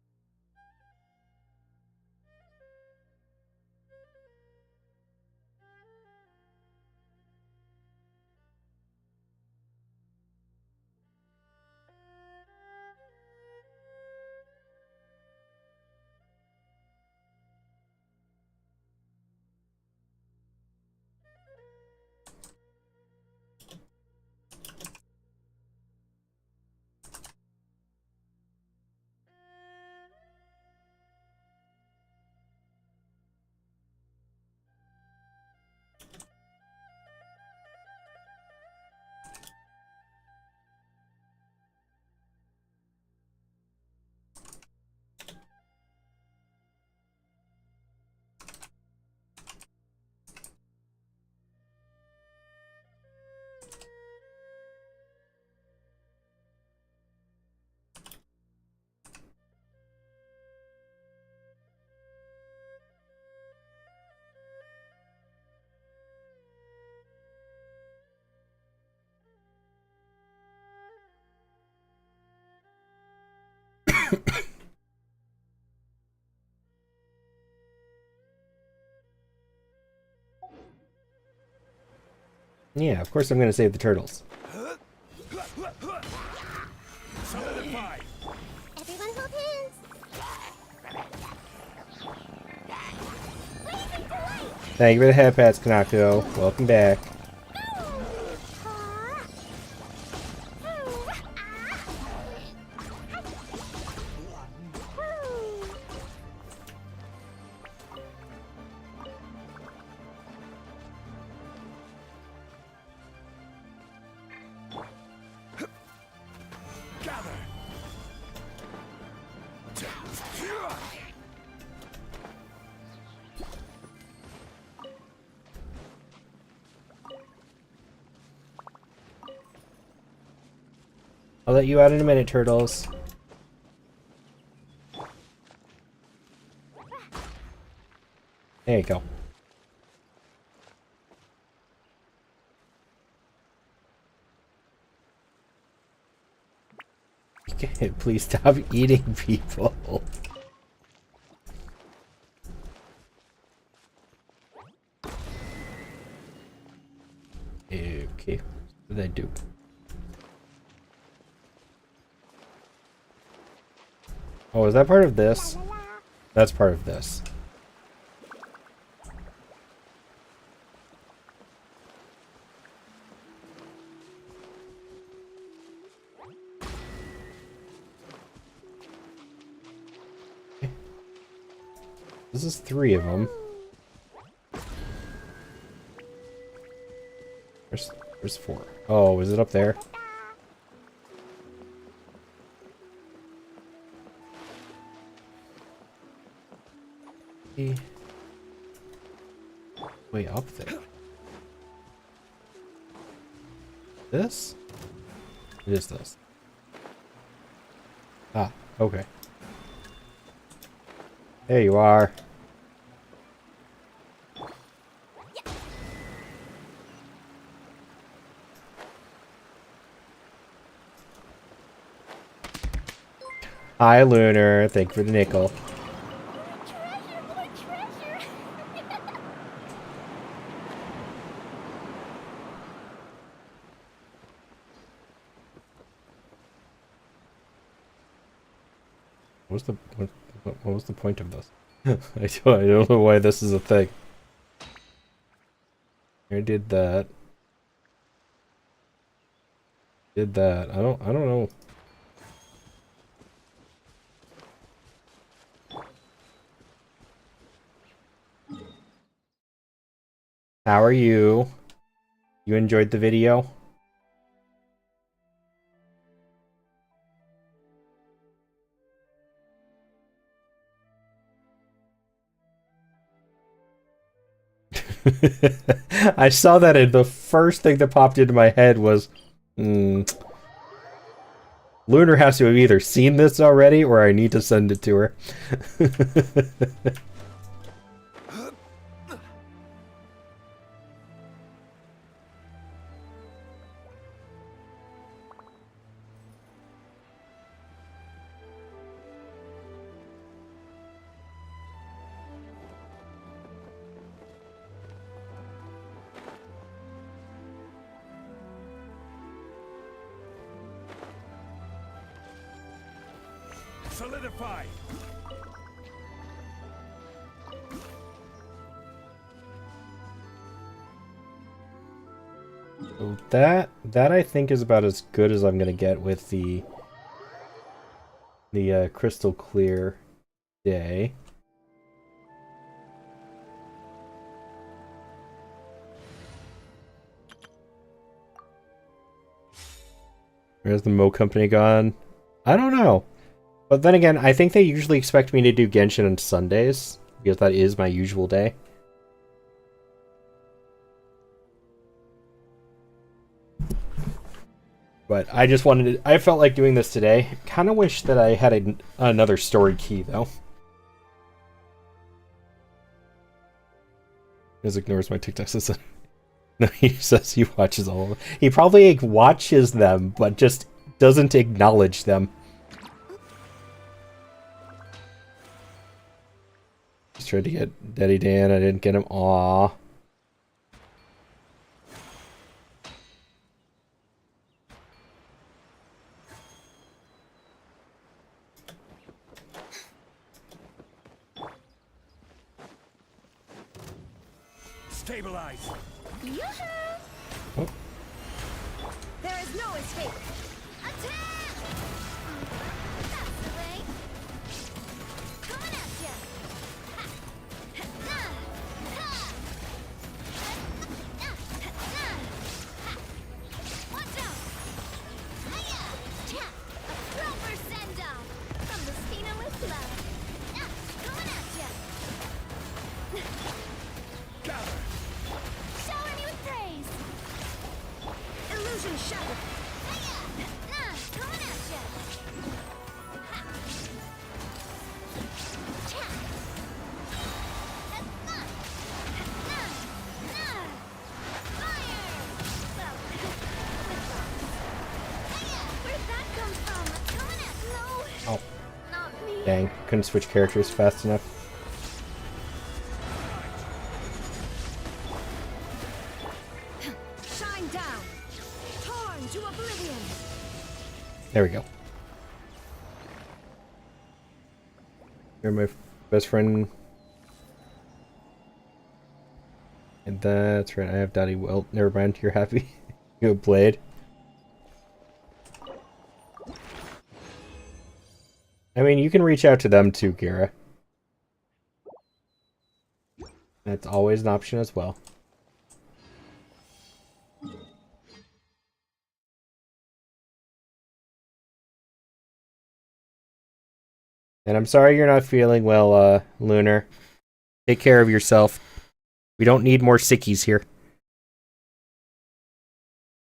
Speaker 1: Yeah, of course I'm gonna save the turtles.
Speaker 3: Solidify.
Speaker 2: Everyone hold hands. Blazing delight.
Speaker 1: Thank you for the head pats, Kanako. Welcome back. I'll let you out in a minute, turtles. There you go. Please stop eating people. Okay, what did I do? Oh, is that part of this? That's part of this. Okay. This is 3 of them. Where's 4? Oh, is it up there? Way up there. This? It is this. Ah, okay. There you are. Hi, Lunar. Thank you for the nickel. What was the point of this? I don't know why this is a thing. I did that. Did that. I don't know. How are you? You enjoyed the video? I saw that and the first thing that popped into my head was, Lunar has to have either seen this already or I need to send it to her.
Speaker 3: Solidify.
Speaker 1: So that I think is about as good as I'm gonna get with the crystal clear day. Where's the Mo company gone? I don't know. But then again, I think they usually expect me to do Genshin on Sundays, because that is my usual day. But I just wanted to, I felt like doing this today. Kind of wish that I had another story key, though. He just ignores my TikToks. No, he says he watches all of them. He probably watches them, but just doesn't acknowledge them. Just tried to get Daddy Dan. I didn't get him. Aww.
Speaker 3: Stabilize.
Speaker 2: Yoo-hoo! There is no escape. Attack! That's the way. Coming at ya. Watch out! Hiya! A proper send-off from the Spina with love. Coming at ya.
Speaker 3: Gather.
Speaker 2: Shower me with praise. Illusion shattered. Hiya! Coming
Speaker 1: Dang, couldn't switch characters fast enough.
Speaker 5: Shine down. Torn to oblivion.
Speaker 1: There we go. You're my best friend. And that's right, I have Daddy. Well, never mind, you're happy. You have Blade. I mean, you can reach out to them too, Kira. That's always an option as well. And I'm sorry you're not feeling well, Lunar. Take care of yourself. We don't need more sickies here.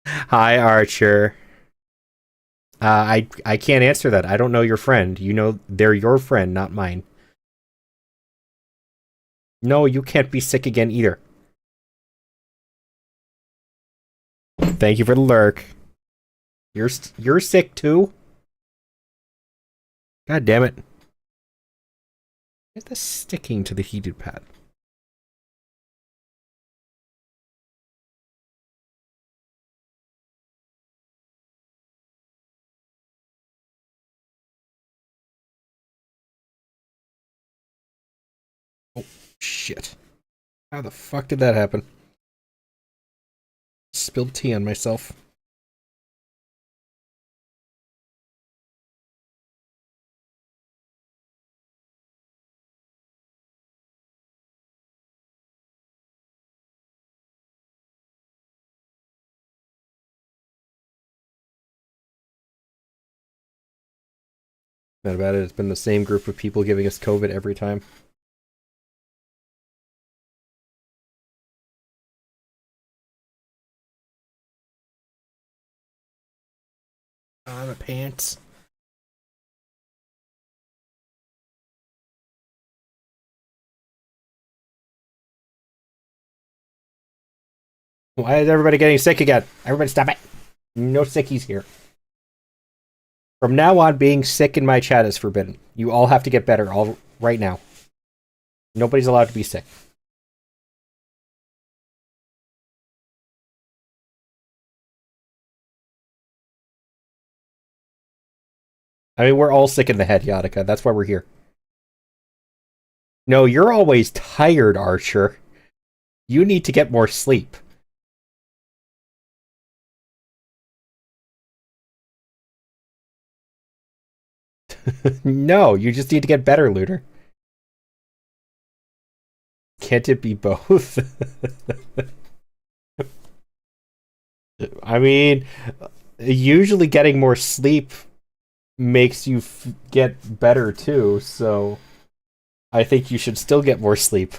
Speaker 1: Hi, Archer. I can't answer that. I don't know your friend. You know, they're your friend, not mine. No, you can't be sick again either. Thank you for the lurk. You're sick too? God damn it. Why is this sticking to the heated pad? Oh, shit. How the fuck did that happen? Spilled tea on myself. Not about it. It's been the same group of people giving us COVID every time. On my pants. Why is everybody getting sick again? Everybody stop it. No sickies here. From now on, being sick in my chat is forbidden. You all have to get better all right now. Nobody's allowed to be sick. I mean, we're all sick in the head, Yadika. That's why we're here. No, you're always tired, Archer. You need to get more sleep. No, you just need to get better, Looter. Can't it be both? I mean, usually getting more sleep makes you get better too, so I think you should still get more sleep.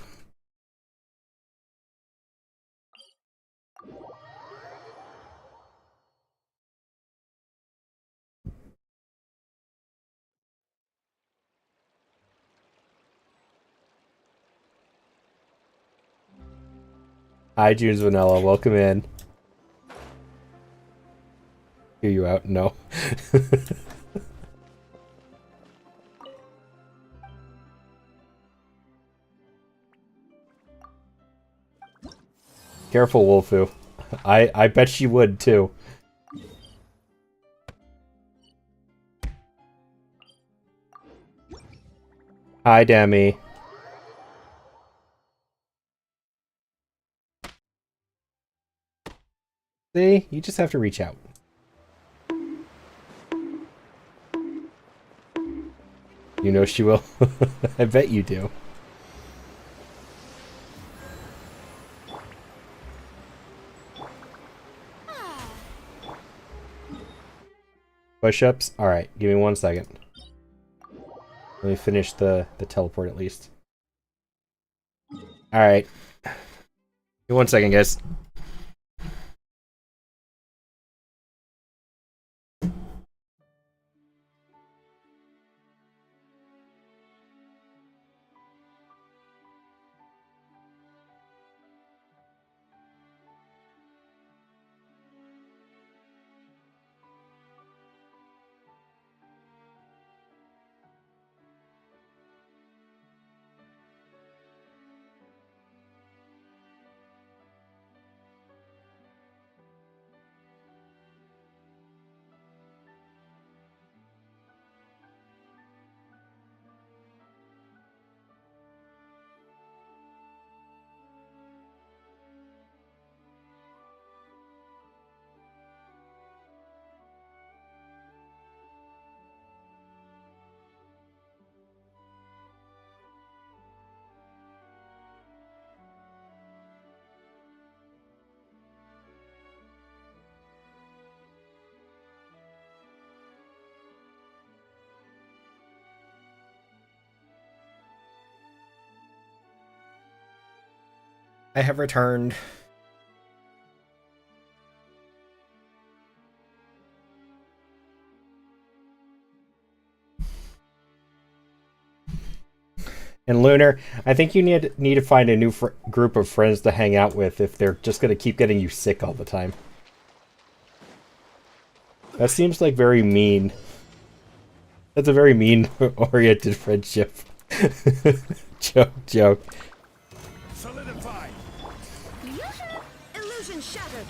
Speaker 1: Hi, June's Vanilla. Welcome in. Hear you out? No. Careful, Wolfu. I bet she would too. Hi, Demi. See? You just have to reach out. You know she will. I bet you do. Push-ups? Alright, give me 1 second. Let me finish the teleport at least. Alright. Give me 1 second, guys. I have returned. And Lunar, I think you need to find a new group of friends to hang out with if they're just going to keep getting you sick all the time. That seems like very mean. That's a very mean-oriented friendship. Joke.
Speaker 3: Solidify!
Speaker 5: Illusion shattered.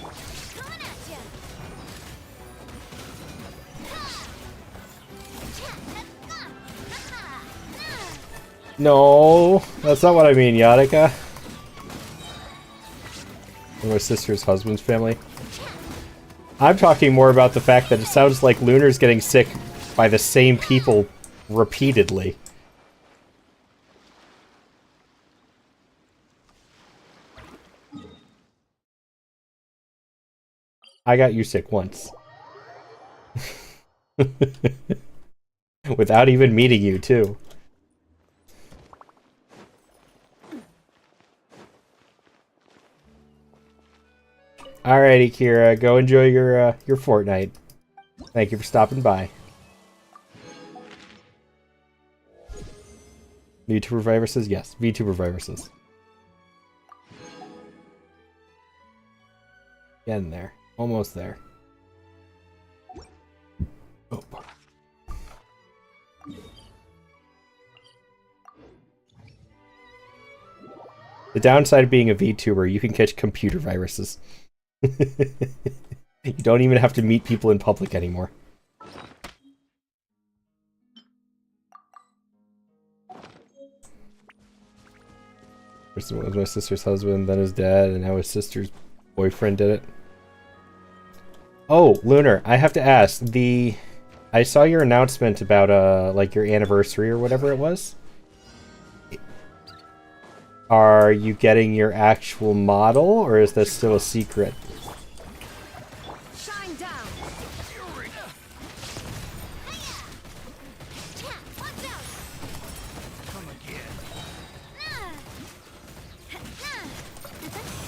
Speaker 2: Coming at ya!
Speaker 1: No, that's not what I mean, Yadika. My sister's husband's family. I'm talking more about the fact that it sounds like Lunar's getting sick by the same people repeatedly. I got you sick once. Without even meeting you, too. Alrighty, Kira, go enjoy your Fortnite. Thank you for stopping by. VTuber viruses? Yes, VTuber viruses. Getting there. Almost there. Oh. The downside of being a VTuber, you can catch computer viruses. You don't even have to meet people in public anymore. First it was my sister's husband, then his dad, and now his sister's boyfriend did it. Oh, Lunar, I have to ask, I saw your announcement about like your anniversary or whatever it was. Are you getting your actual model, or is this still a secret?
Speaker 5: Shine down. Watch out.
Speaker 3: Come again.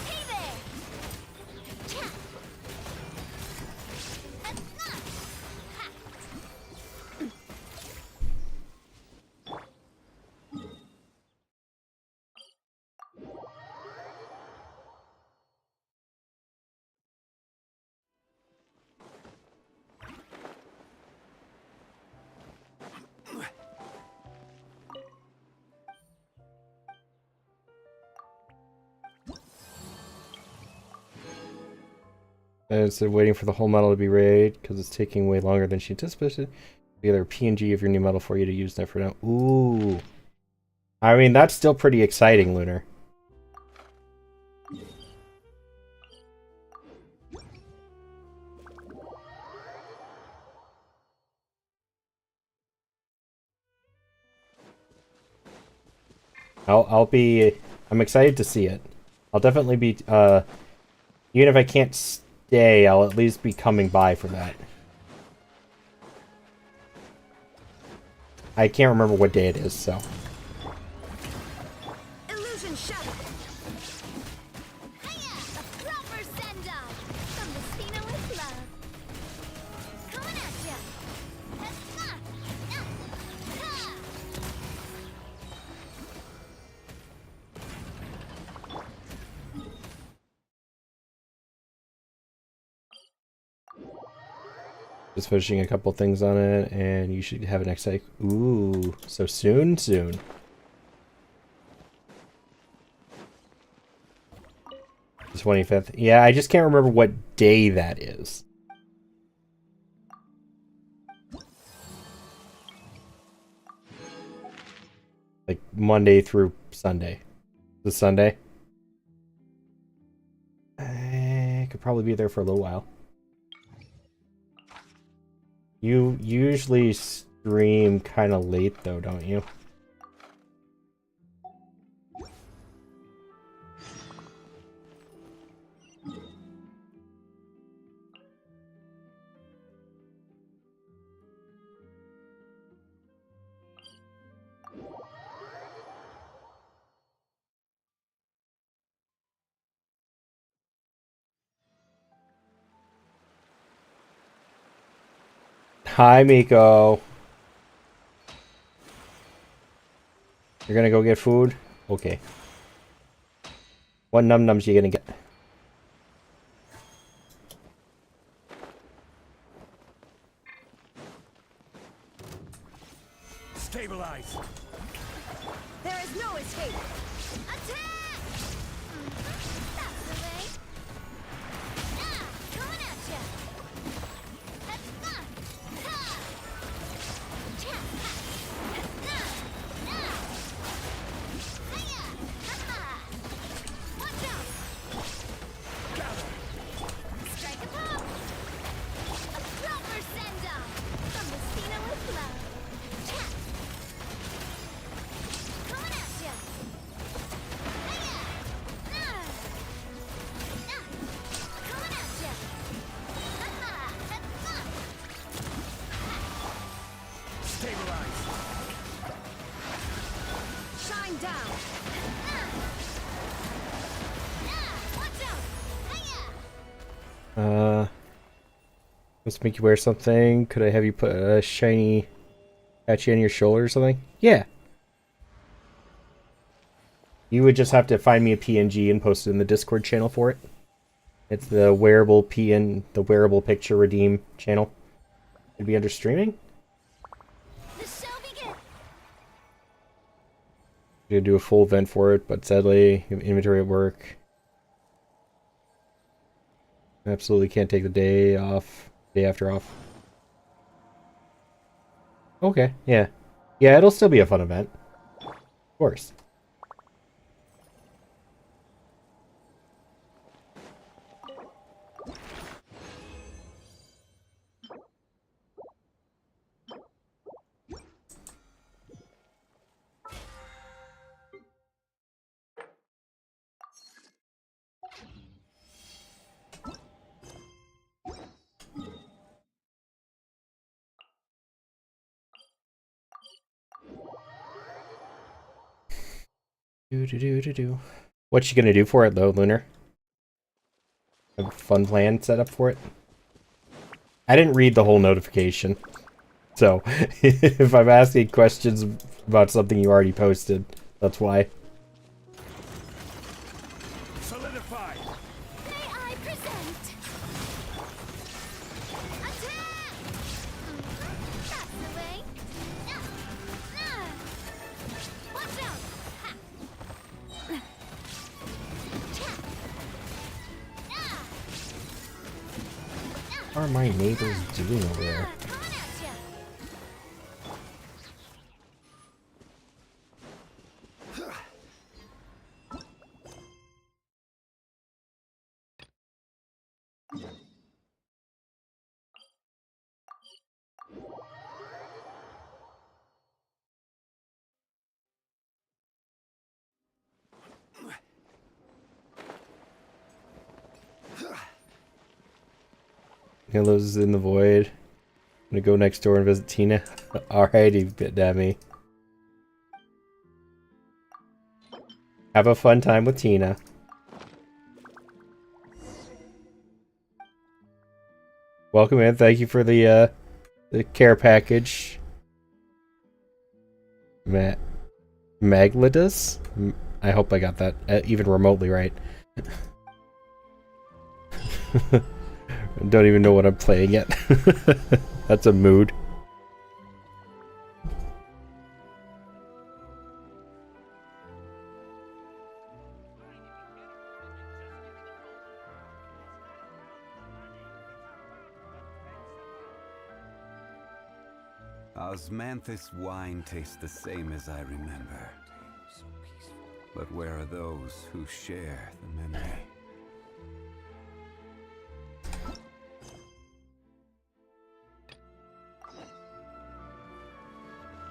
Speaker 2: Hey there!
Speaker 1: And instead of waiting for the whole medal to be raid, because it's taking way longer than she anticipated, we got a PNG of your new medal for you to use there for now. Ooh. I mean, that's still pretty exciting, Lunar. I'm excited to see it. I'll definitely be, even if I can't stay, I'll at least be coming by for that. I can't remember what day it is, so.
Speaker 5: Illusion shattered.
Speaker 2: A proper send-off from the Cena with love. Coming at ya!
Speaker 1: Just finishing a couple things on it, and you should have it next week. Ooh, so soon? Soon. The 25th. Yeah, I just can't remember what day that is. Like Monday through Sunday. The Sunday? I could probably be there for a little while. You usually stream kind of late though, don't you? Hi, Miko. You're gonna go get food? Okay. What num-nums you gonna get?
Speaker 3: Stabilize.
Speaker 5: There is no escape.
Speaker 2: Attack! That's the way. Ah, coming at ya. That's fun. Ha! Cha! Ha! Na! Hiya! Ha-ha! Watch out! Strike a pop! A proper send-off from the Cena with love. Cha! Coming at ya. Hiya! Na! Na! Coming at ya. Ha-ha! That's fun.
Speaker 3: Stabilize.
Speaker 5: Shine down.
Speaker 2: Watch out! Hiya!
Speaker 1: Let's make you wear something. Could I have you put a shiny patchy on your shoulder or something? Yeah. You would just have to find me a PNG and post it in the Discord channel for it. It's the wearable the wearable picture redeem channel. It'd be under streaming.
Speaker 2: The show begins!
Speaker 1: You could do a full event for it, but sadly, you have inventory at work. Absolutely can't take the day off. Day after off. Okay, yeah. Yeah, it'll still be a fun event. Of course. Do. What you gonna do for it though, Lunar? Have a fun plan set up for it? I didn't read the whole notification. So, if I'm asking questions about something you already posted, that's why.
Speaker 3: Solidify.
Speaker 2: May I present? Attack! That's the way. Watch out! Ha! Cha!
Speaker 1: What are my neighbors doing over there?
Speaker 2: Coming at ya!
Speaker 1: Halo's in the void. I'm gonna go next door and visit Tina. Alrighty, Dammy. Have a fun time with Tina. Welcome in. Thank you for the care package. Magladus? I hope I got that even remotely right. Don't even know what I'm playing yet. That's a mood.
Speaker 3: Osmanthus wine tastes the same as I remember. But where are those who share the memory?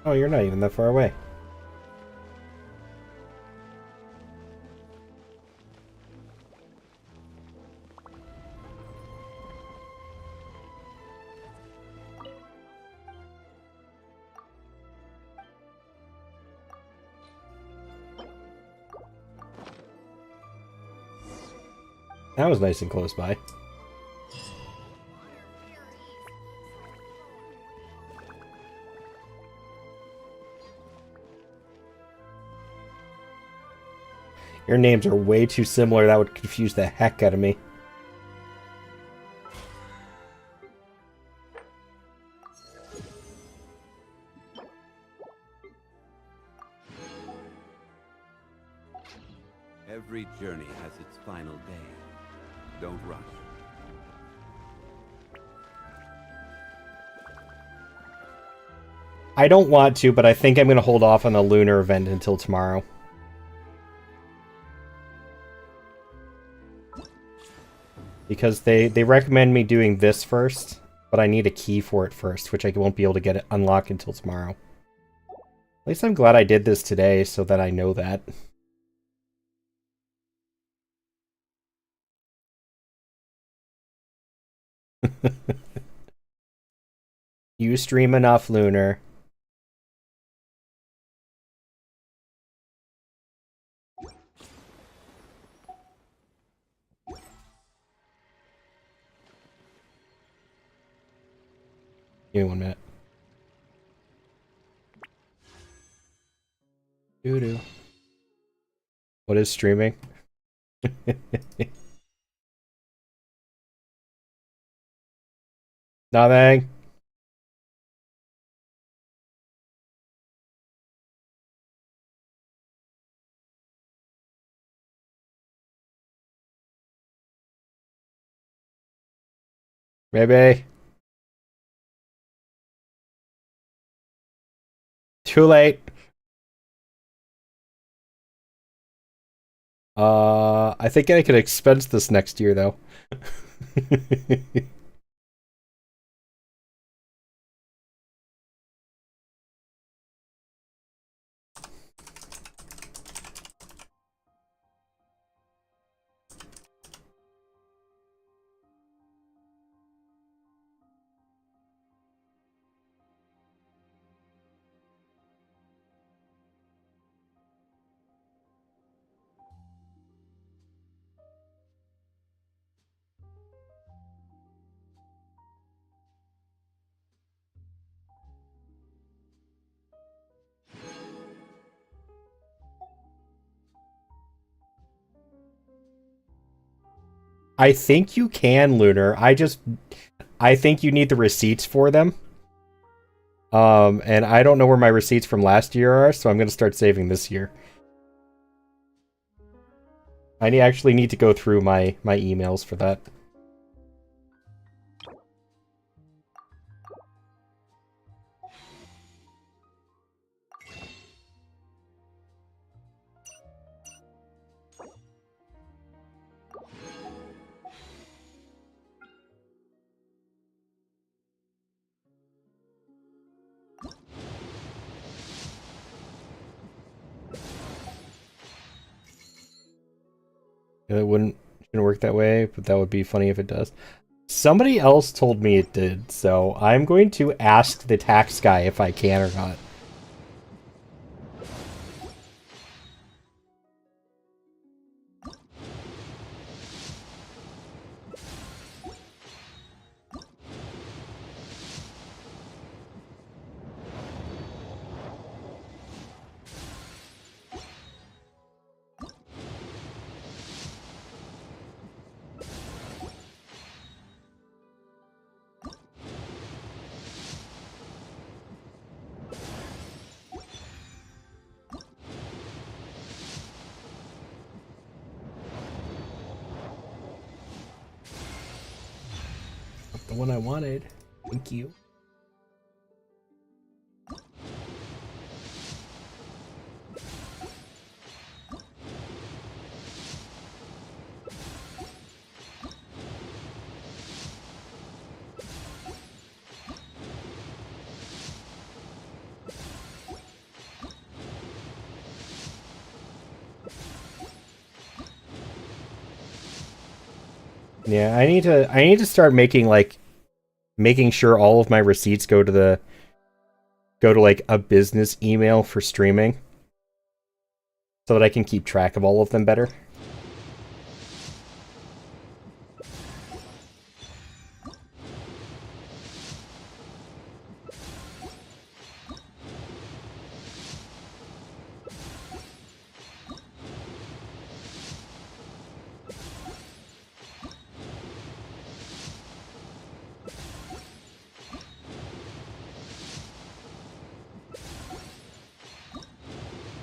Speaker 1: Oh, you're not even that far away. That was nice and close by. Your names are way too similar. That would confuse the heck out of me.
Speaker 3: Every journey has its final day. Don't rush.
Speaker 1: I don't want to, but I think I'm going to hold off on the lunar event until tomorrow. Because they recommend me doing this first, but I need a key for it first, which I won't be able to get it unlocked until tomorrow. At least I'm glad I did this today so that I know that. You stream enough, Lunar. Give me 1 minute. Doo-doo. What is streaming? Nothing. Maybe. Too late. I think I could expense this next year, though. I think you can, Lunar. I think you need the receipts for them. And I don't know where my receipts from last year are, so I'm gonna start saving this year. I actually need to go through my emails for that. It shouldn't work that way, but that would be funny if it does. Somebody else told me it did, so I'm going to ask the tax guy if I can or not. The one I wanted. Thank you. Yeah, I need to start making sure all of my receipts go to like a business email for streaming so that I can keep track of all of them better.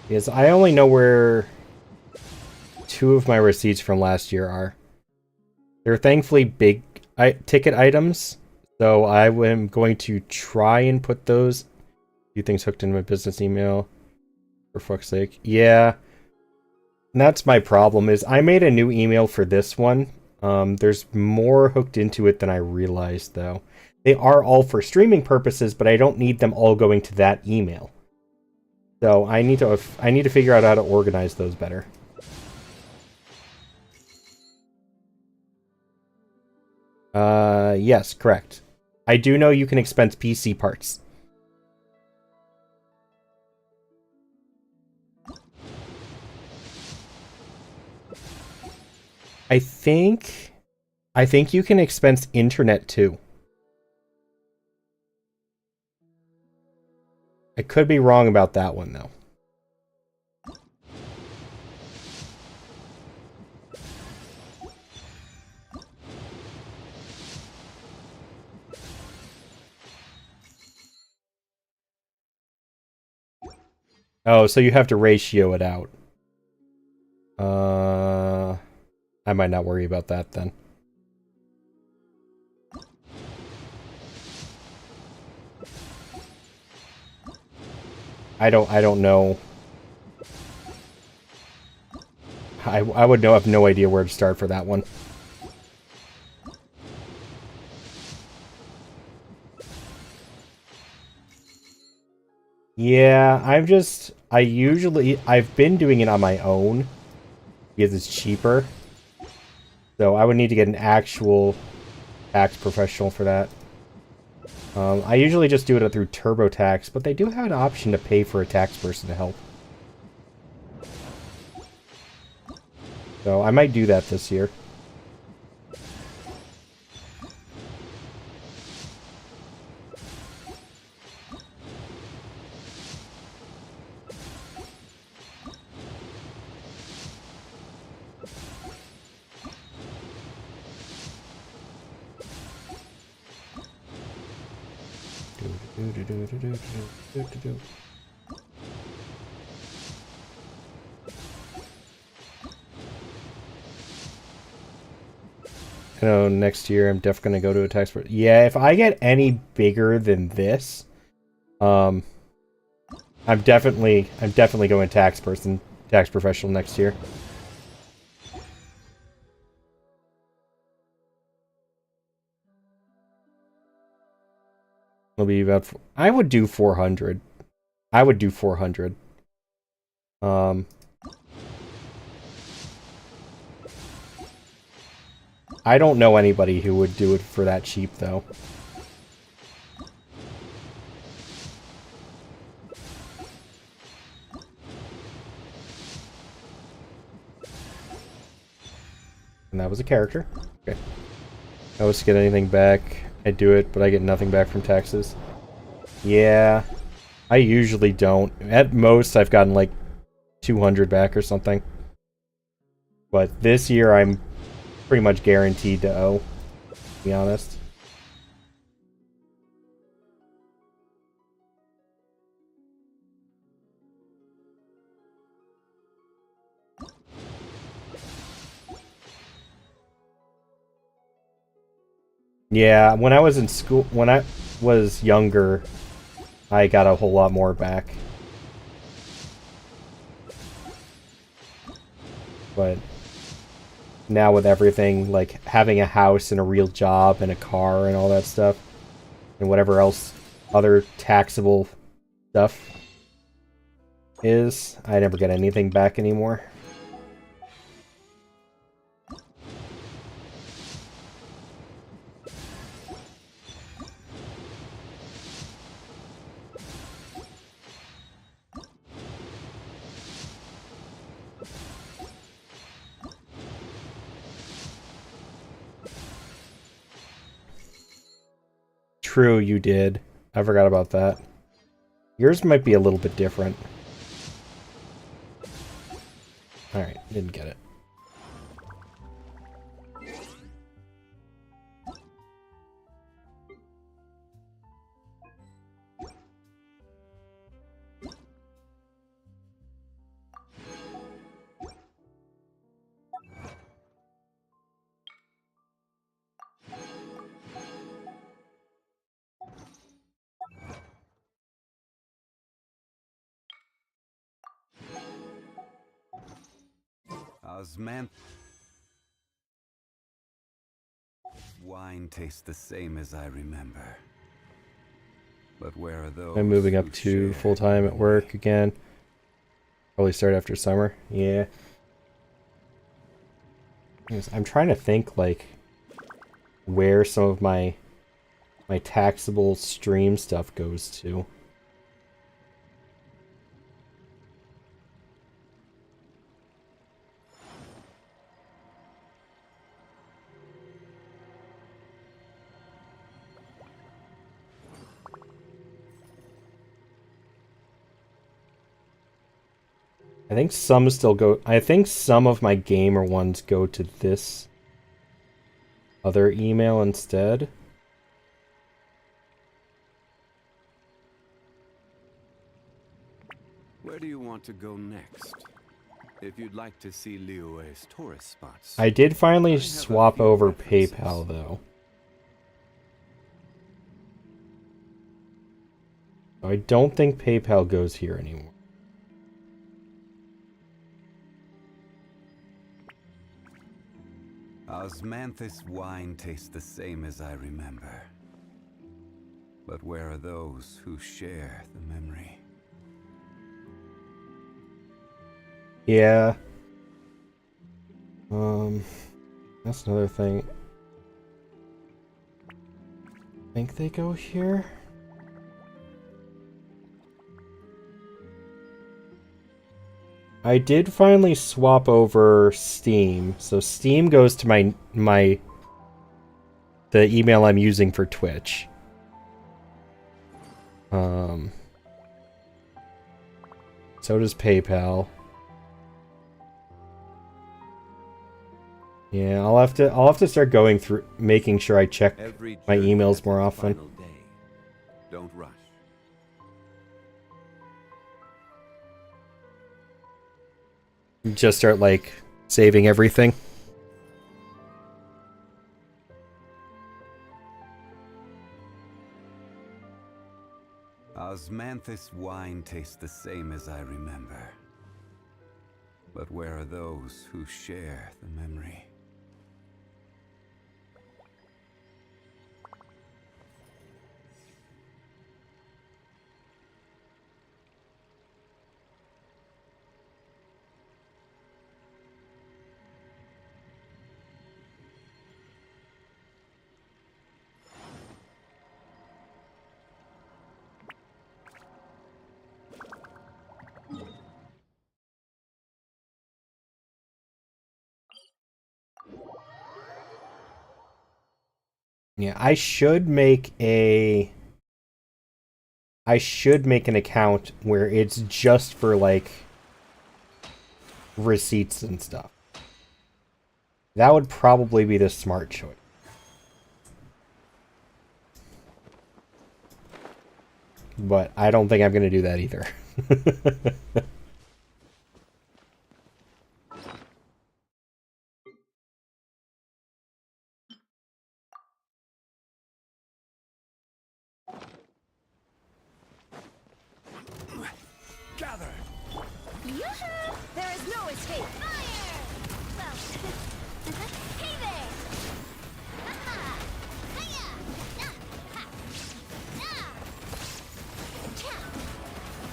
Speaker 1: Is I only know where 2 of my receipts from last year are. They're thankfully big ticket items, so I am going to try and put those few things hooked into my business email. For fuck's sake. Yeah. And that's my problem, is I made a new email for this one. There's more hooked into it than I realized, though. They are all for streaming purposes, but I don't need them all going to that email. So I need to figure out how to organize those better. Yes, correct. I do know you can expense PC parts. I think you can expense internet too. I could be wrong about that one though. Oh, so you have to ratio it out. I might not worry about that then. I don't know. I would have no idea where to start for that one. Yeah, I've been doing it on my own because it's cheaper. So I would need to get an actual tax professional for that. I usually just do it through TurboTax, but they do have an option to pay for a tax person to help. So I might do that this year. I know next year I'm definitely gonna go to a tax person. Yeah, if I get any bigger than this, I'm definitely going tax professional next year. It'll be about. I would do 400. I would do 400. I don't know anybody who would do it for that cheap though. And that was a character. Okay. I always get anything back. I do it, but I get nothing back from taxes. Yeah. I usually don't. At most, I've gotten like 200 back or something. But this year, I'm pretty much guaranteed to owe, to be honest. Yeah, when I was in school, when I was younger, I got a whole lot more back. But now with everything, like having a house and a real job and a car and all that stuff, and whatever else other taxable stuff is, I never get anything back anymore. True, you did. I forgot about that. Yours might be a little bit different. Alright, didn't get it.
Speaker 3: Osman. Wine tastes the same as I remember. But where are those?
Speaker 1: I'm moving up
Speaker 3: who
Speaker 1: to
Speaker 3: share
Speaker 1: full time
Speaker 3: the
Speaker 1: at work
Speaker 3: memory?
Speaker 1: again. Probably start after summer. Yeah. Yes, I'm trying to think like where some of my taxable stream stuff goes to. I think some still go. I think some of my gamer ones go to this other email instead.
Speaker 3: Where do you want to go next? If you'd like to see Liyue's tourist spots.
Speaker 1: I did finally
Speaker 3: I have a
Speaker 1: swap
Speaker 3: few
Speaker 1: over
Speaker 3: preferences.
Speaker 1: PayPal though. I don't think PayPal goes here anymore.
Speaker 3: Osmanthus wine tastes the same as I remember. But where are those who share the memory?
Speaker 1: Yeah. That's another thing. I think they go here. I did finally swap over Steam, so Steam goes to the email I'm using for Twitch. So does PayPal. Yeah, I'll have to start going through making sure I check
Speaker 3: Every
Speaker 1: my
Speaker 3: journey
Speaker 1: emails
Speaker 3: has
Speaker 1: more
Speaker 3: its
Speaker 1: often.
Speaker 3: final day. Don't rush.
Speaker 1: Just start like saving everything.
Speaker 3: Osmanthus wine tastes the same as I remember. But where are those who share the memory?
Speaker 1: Yeah, I should make an account where it's just for like receipts and stuff. That would probably be the smart choice. But I don't think I'm going to do that either.
Speaker 3: Gather!
Speaker 5: Yoo-hoo! There is no escape.
Speaker 2: Fire! Well, hey there! Ha-ha! Hiya! Nah! Ha! Nah! Cha!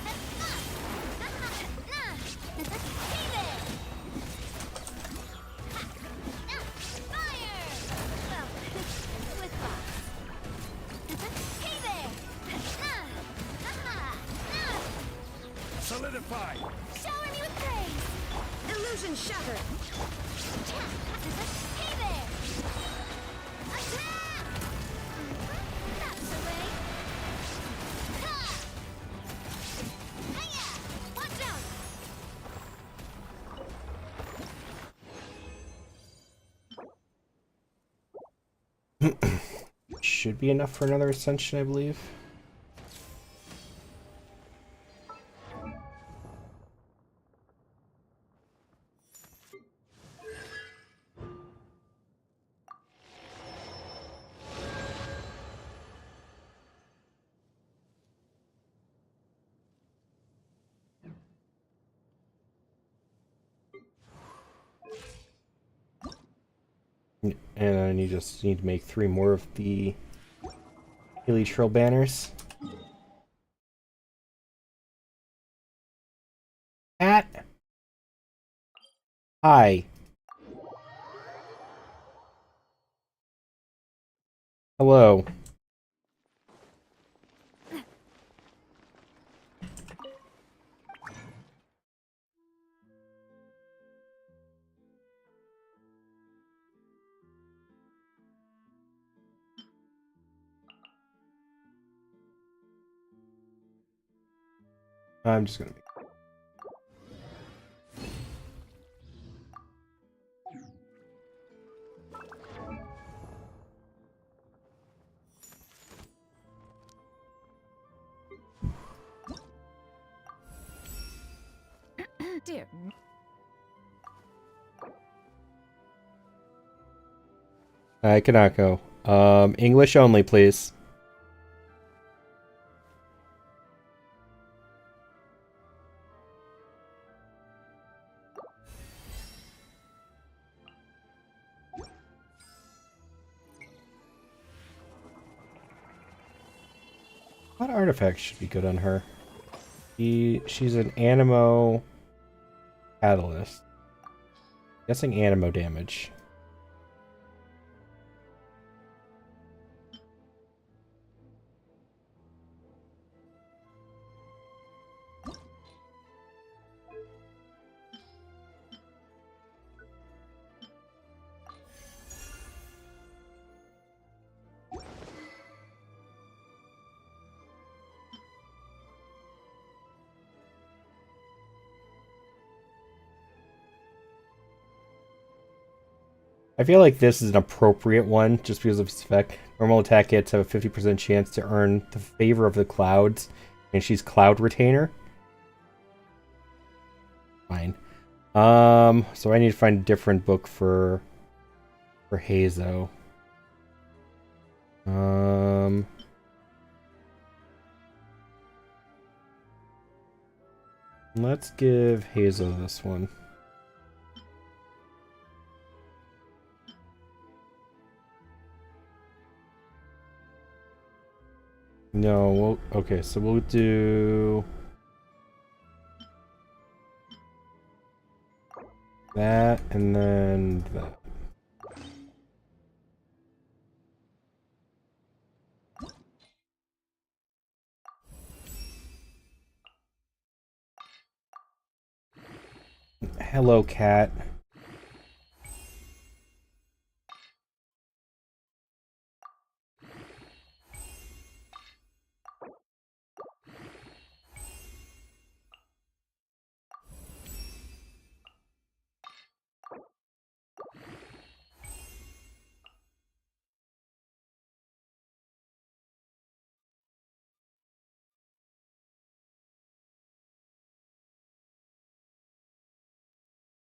Speaker 2: Ha-ha! Ha-ha! Nah! Hey there! Ha! Nah! Fire! Well, with boss. Hey there! Nah! Ha-ha! Nah!
Speaker 3: Solidify!
Speaker 2: Shower me with praise!
Speaker 5: Illusion shattered.
Speaker 2: Hey there! Attack! That's the way! Ha! Hiya! Watch out!
Speaker 1: Should be enough for another ascension, I believe. And I just need to make 3 more of the Haley Trill banners. Cat! Hi. Hello. I'm just gonna...
Speaker 5: Dear.
Speaker 1: Hi, Kanako. English only, please. What artifact should be good on her? She's an Animo Catalyst. Guessing Animo damage. I feel like this is an appropriate one just because of its effect. Normal attack hits have a 50% chance to earn the favor of the clouds, and she's Cloud Retainer. Fine. So I need to find a different book for Hazo. Let's give Hazo this one. No, okay, so we'll do that and then that. Hello, cat.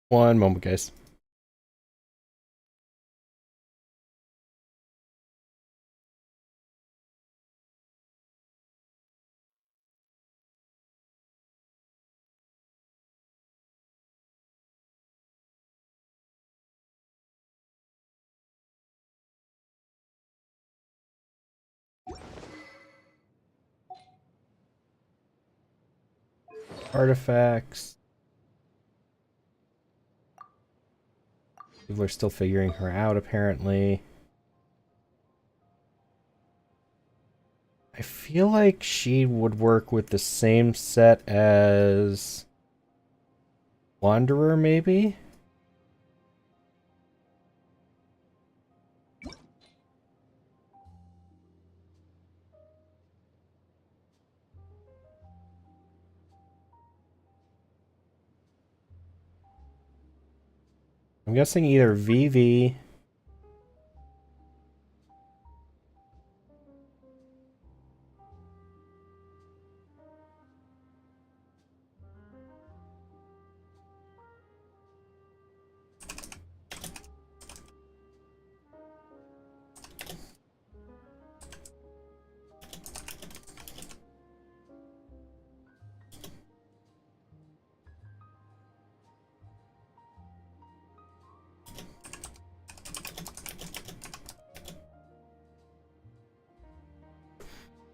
Speaker 1: One moment, guys. Artifacts. People are still figuring her out, apparently. I feel like she would work with the same set as Wanderer, maybe? I'm guessing either VV.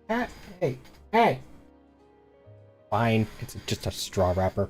Speaker 1: Ah, hey, hey. Fine, it's just a straw wrapper.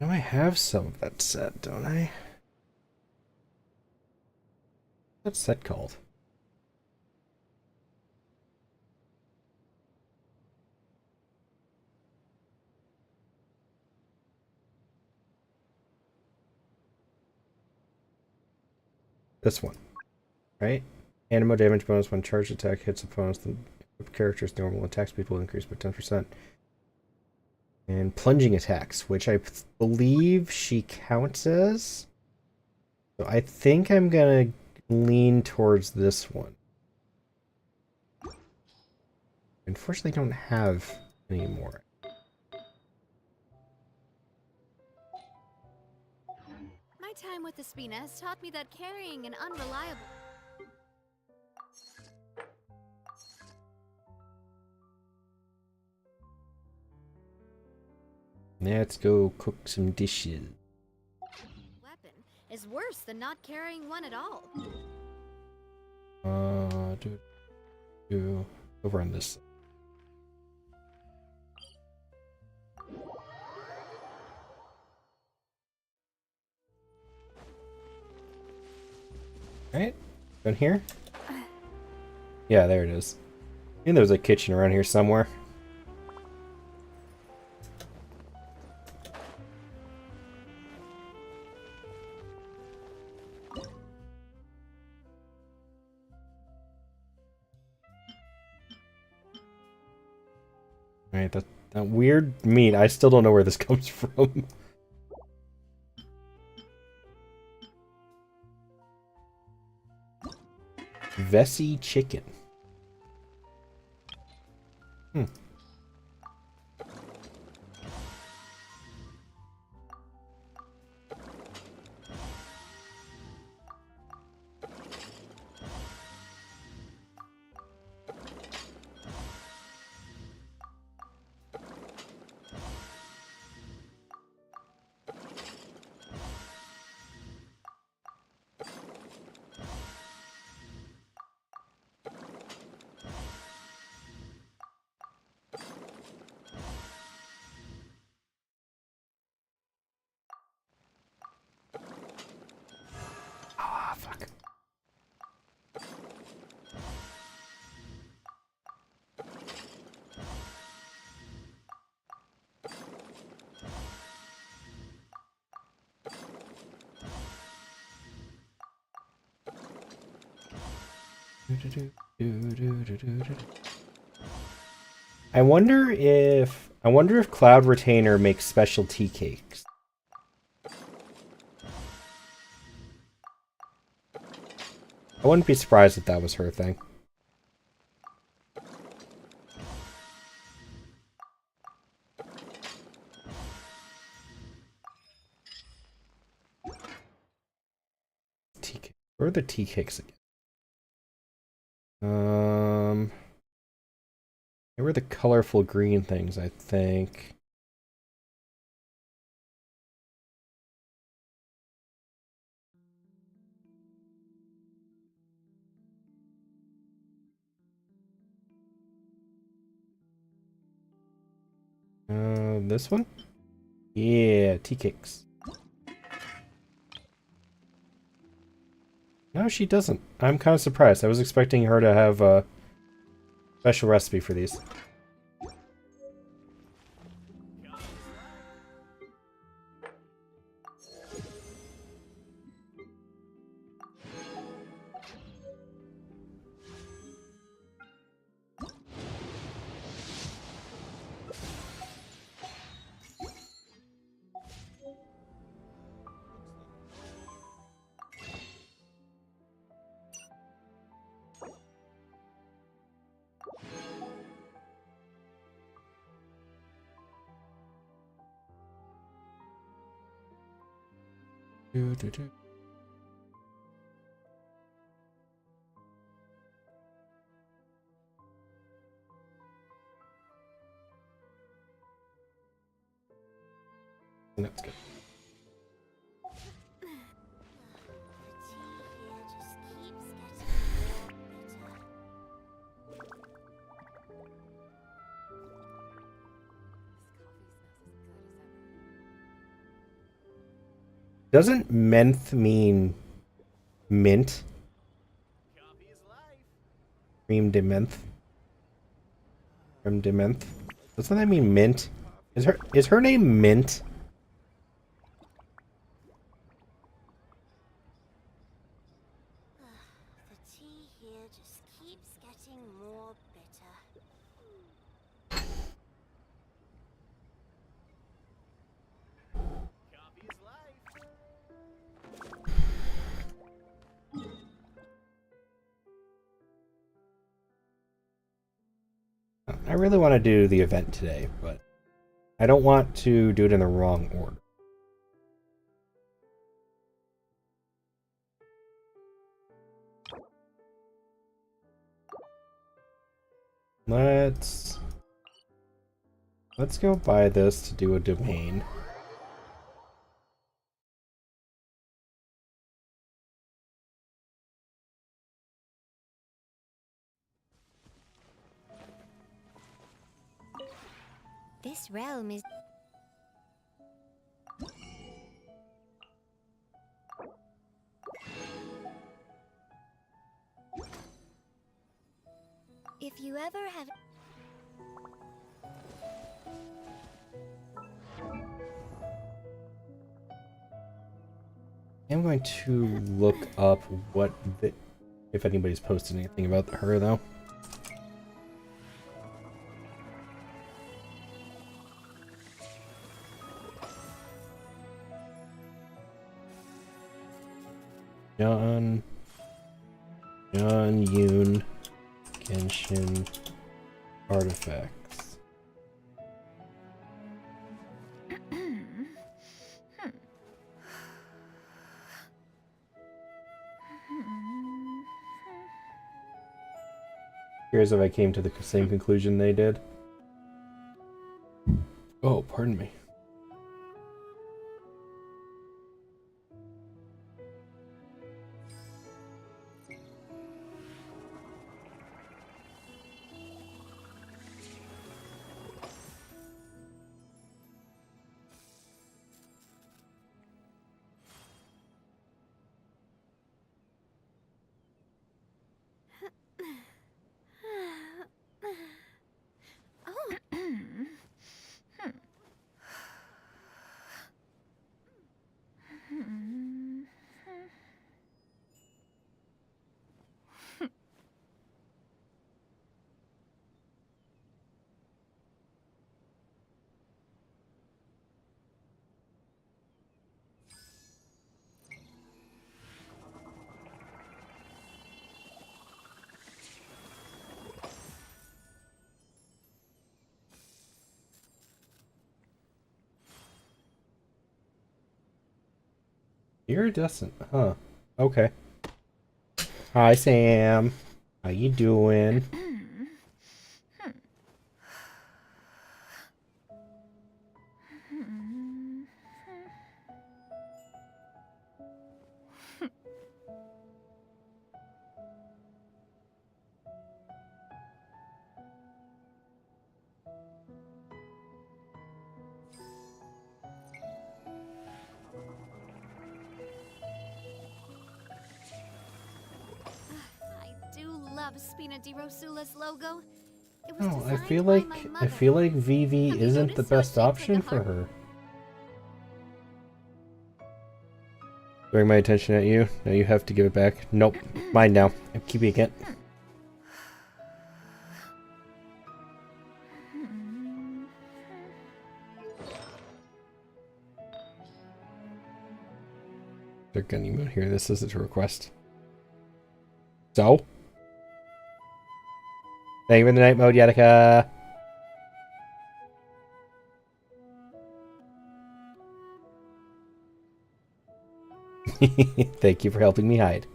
Speaker 1: Now I have some of that set, don't I? What's that called? This one, right? Animo damage bonus when charged attack hits opponents. The character's normal attacks people increase by 10%. And plunging attacks, which I believe she counts as. So I think I'm gonna lean towards this one. Unfortunately, don't have any more.
Speaker 5: My time with the Spina has taught me that carrying an unreliable...
Speaker 1: Let's go cook some dishes.
Speaker 5: weapon is worse than not carrying one at all.
Speaker 1: Over on this side. Right? Down here? Yeah, there it is. And there's a kitchen around here somewhere. Alright, that weird meat, I still don't know where this comes from. Vessi chicken. Hmm. Ah, fuck. I wonder if Cloud Retainer makes special tea cakes. I wouldn't be surprised if that was her thing. Tea cake. Where are the tea cakes again? They were the colorful green things, I think. This one? Yeah, tea cakes. No, she doesn't. I'm kind of surprised. I was expecting her to have a special recipe for these. Do. That's good. Doesn't menthe mean mint? Cream de menthe. Creme de menthe. Doesn't that mean mint? Is her name Mint?
Speaker 2: The tea here just keeps getting more bitter.
Speaker 1: I really want to do the event today, but I don't want to do it in the wrong order. Let's go buy this to do a domain.
Speaker 2: This realm is... If you ever have...
Speaker 1: I'm going to look up if anybody's posted anything about her, though. John Yoon Genshin artifacts. Curious if I came to the same conclusion they did. Oh, pardon me. Iridescent, huh? Okay. Hi, Sam. How you doing?
Speaker 5: love Spina di Rosula's logo. It was
Speaker 1: No, I
Speaker 5: designed
Speaker 1: feel
Speaker 5: by
Speaker 1: like
Speaker 5: my
Speaker 1: I
Speaker 5: mother.
Speaker 1: feel like VV
Speaker 5: Have you
Speaker 1: isn't the
Speaker 5: noticed how it
Speaker 1: best
Speaker 5: shapes like a
Speaker 1: option for
Speaker 5: heart?
Speaker 1: her. Throwing my attention at you. Now you have to give it back. Nope. Mine now. I'm keeping it. They're gonna email here. This isn't a request. So? Thank you for the night mode, Yatika. Thank you for helping me hide.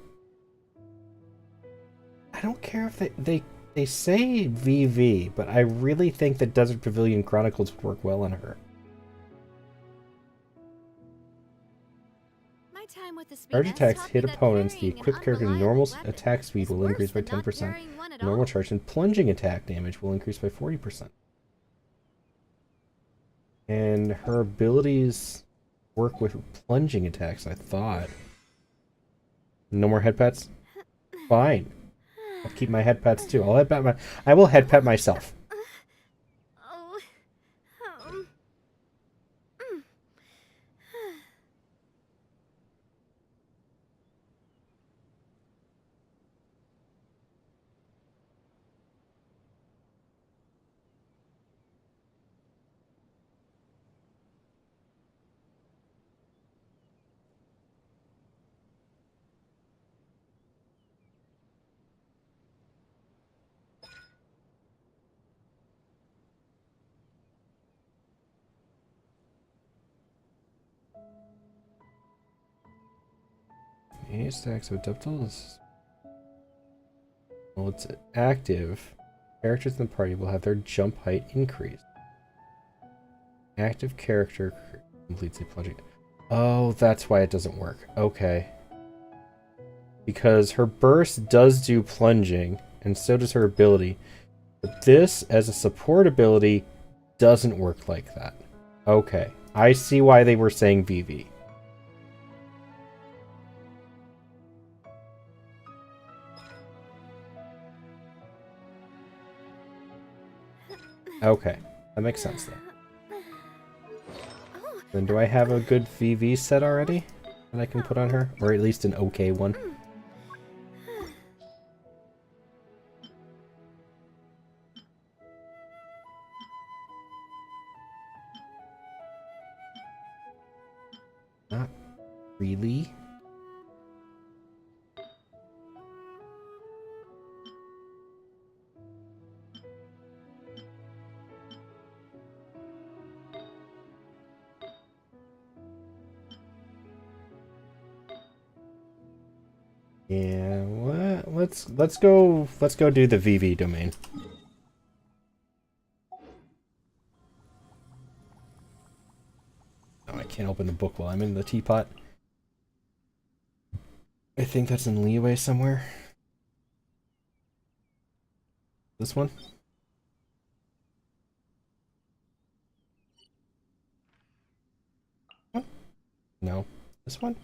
Speaker 1: I don't care if they say VV, but I really think that Desert Pavilion Chronicles would work well on her.
Speaker 5: My time with the
Speaker 1: Charge
Speaker 5: Spina
Speaker 1: attacks
Speaker 5: taught
Speaker 1: hit
Speaker 5: me that
Speaker 1: opponents. The
Speaker 5: carrying an
Speaker 1: equipped character's
Speaker 5: unreliable
Speaker 1: normal
Speaker 5: weapon
Speaker 1: attack speed
Speaker 5: is
Speaker 1: will
Speaker 5: worse
Speaker 1: increase by
Speaker 5: than not
Speaker 1: 10%.
Speaker 5: carrying one at
Speaker 1: Normal
Speaker 5: all.
Speaker 1: charge and plunging attack damage will increase by 40%. And her abilities work with plunging attacks, I thought. No more head pets? Fine. I'll keep my head pets too. I will head pet myself.
Speaker 5: Oh.
Speaker 1: Any stacks of deptals. Well, it's active. Characters in the party will have their jump height increased. Active character completes a plunging. Oh, that's why it doesn't work. Okay. Because her burst does do plunging, and so does her ability. But this, as a support ability, doesn't work like that. Okay. I see why they were saying VV. Okay. That makes sense then. Then do I have a good VV set already that I can put on her? Or at least an okay one? Not really. Yeah, what? Let's go do the VV domain. Oh, I can't open the book while I'm in the teapot. I think that's in leeway somewhere. This one? No. This one?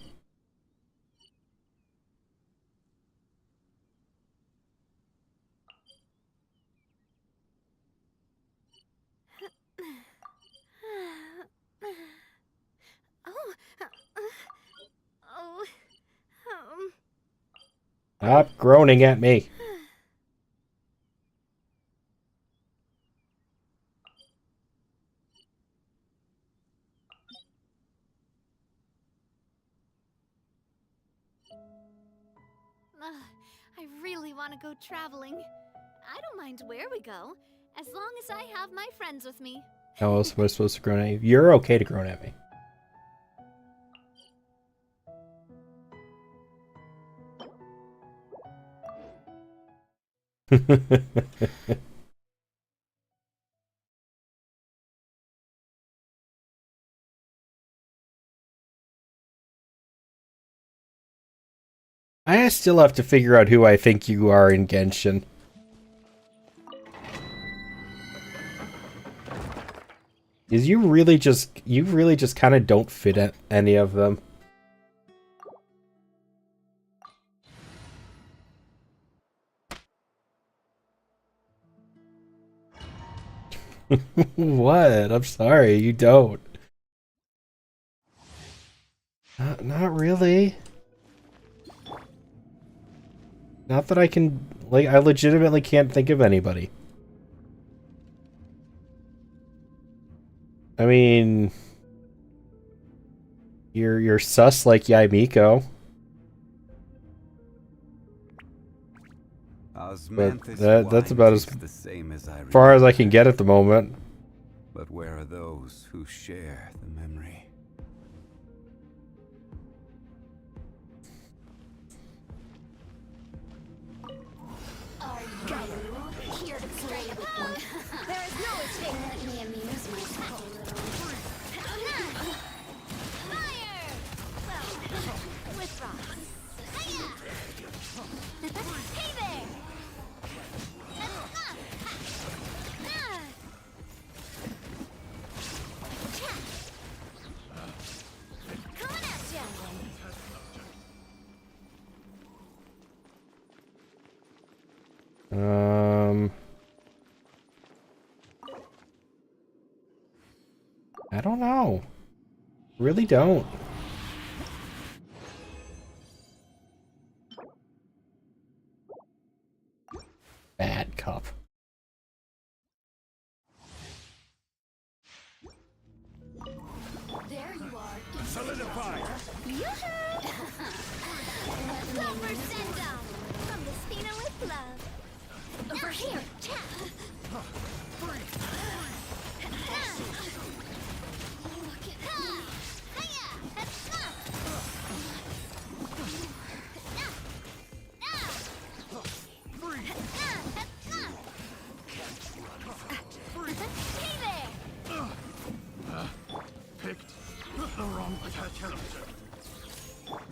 Speaker 5: Oh. Oh.
Speaker 1: Stop groaning at me.
Speaker 5: I really want to go traveling. I don't mind where we go, as long as I have my friends with me.
Speaker 1: How else am I supposed to groan at you? You're okay to groan at me. I still have to figure out who I think you are in Genshin. Is you really just kind of don't fit at any of them. What? I'm sorry, you don't. Not really. Not that I can, like, I legitimately can't think of anybody. I mean, you're sus like Yaimiko, but that's about as
Speaker 3: The same as I
Speaker 1: far as I
Speaker 3: remember.
Speaker 1: can get at the moment.
Speaker 3: But where are those who share the memory?
Speaker 2: Are you here to play with me? There is no escape. Let me amuse myself a little.
Speaker 5: Fire! With rocks. Hiya! Hey there! Coming at ya!
Speaker 1: I don't know. Really don't. Bad cup.
Speaker 2: There you are.
Speaker 3: Solidify!
Speaker 5: Copper send down from the Stina with love.
Speaker 2: Over here.
Speaker 6: Picked the wrong character.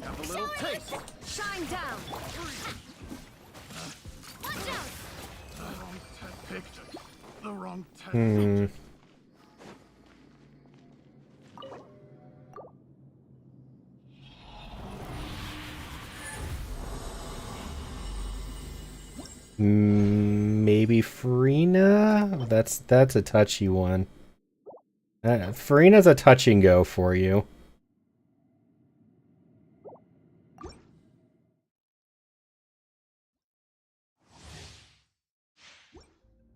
Speaker 6: Have a little taste.
Speaker 2: Shine down.
Speaker 5: Watch out!
Speaker 6: Picked the wrong
Speaker 1: Hmm. Maybe Farina? That's a touchy one. Farina's a touch and go for you.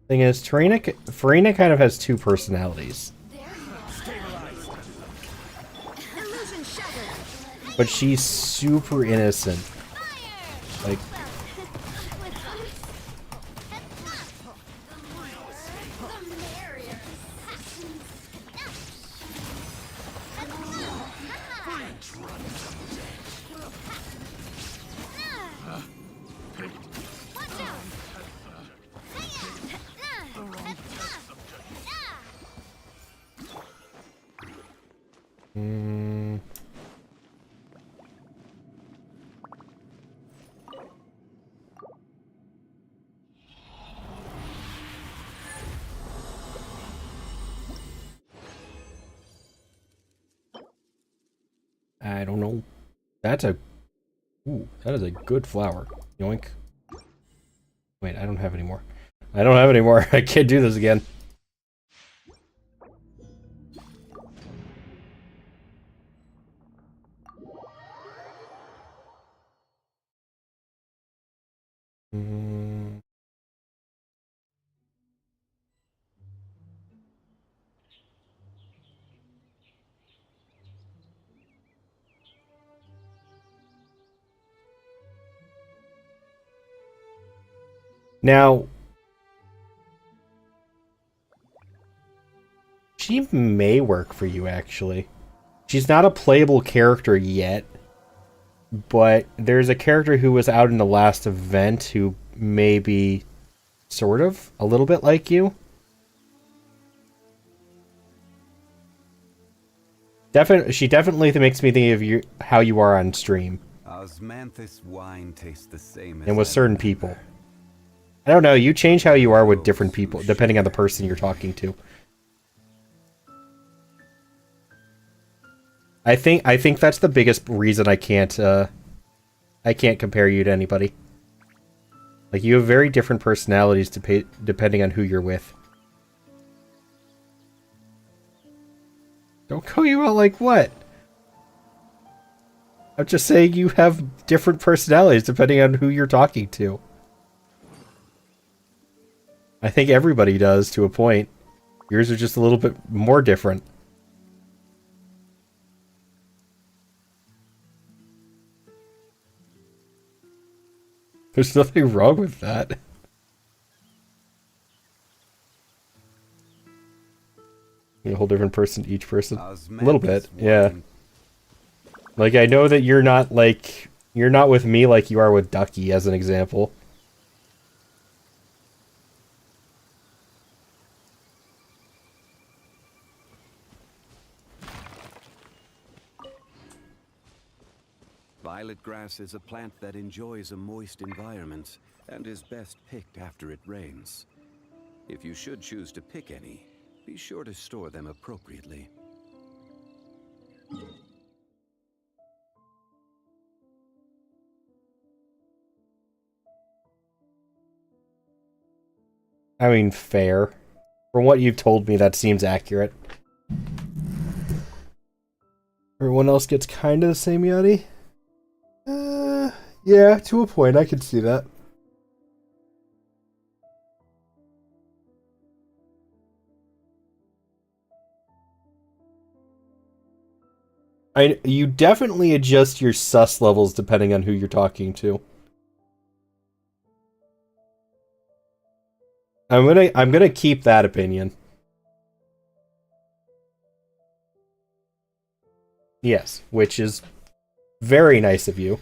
Speaker 1: Thing is, Farina kind of has two personalities.
Speaker 2: Illusion shattered.
Speaker 1: But she's super innocent. Like, mm, I don't know. That's a... Ooh, that is a good flower. Yoink. Wait, I don't have any more. I don't have any more. I can't do this again. Mm. Now, she may work for you, actually. She's not a playable character yet, but there's a character who was out in the last event who may be sort of a little bit like you. She definitely makes me think of you, how you are on stream
Speaker 3: Osmanthus wine tastes the same as
Speaker 1: and with
Speaker 3: I
Speaker 1: certain
Speaker 3: remember.
Speaker 1: people. I don't know, you change how you are with different people, depending on the person you're talking to. I think that's the biggest reason I can't compare you to anybody. Like, you have very different personalities depending on who you're with. Don't call you out like what? I'm just saying you have different personalities depending on who you're talking to. I think everybody does to a point. Yours are just a little bit more different. There's nothing wrong with that. A whole different person, each person. A little bit, yeah. Like, I know that you're not with me like you are with Ducky, as an example.
Speaker 3: Violet grass is a plant that enjoys a moist environment and is best picked after it rains. If you should choose to pick any, be sure to store them appropriately.
Speaker 1: I mean, fair. From what you've told me, that seems accurate. Everyone else gets kind of the same yachty? Yeah, to a point, I could see that. You definitely adjust your sus levels depending on who you're talking to. I'm gonna keep that opinion. Yes, which is very nice of you.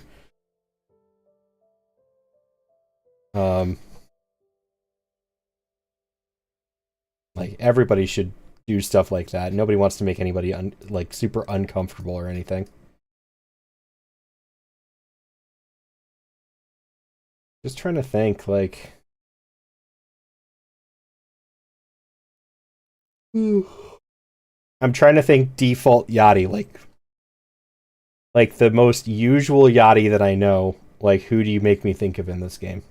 Speaker 1: Like, everybody should do stuff like that. Nobody wants to make anybody like super uncomfortable or anything. Just trying to think, like, I'm trying to think default yachty, like the most usual yachty that I know. Like, who do you make me think of in this game?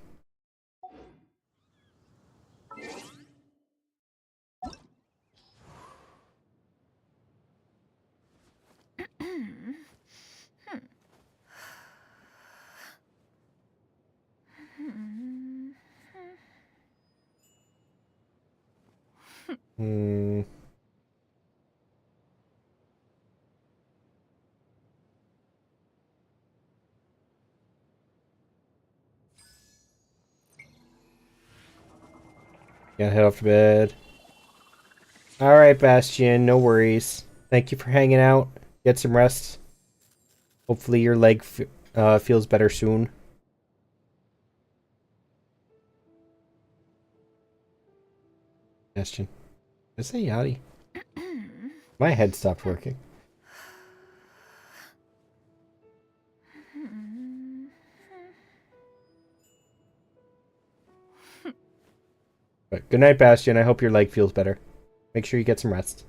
Speaker 1: Gotta head off to bed. Alright, Bastion, no worries. Thank you for hanging out. Get some rest. Hopefully your leg feels better soon. Bastion. Is it Yachty? My head stopped working. But good night, Bastion. I hope your leg feels better. Make sure you get some rest.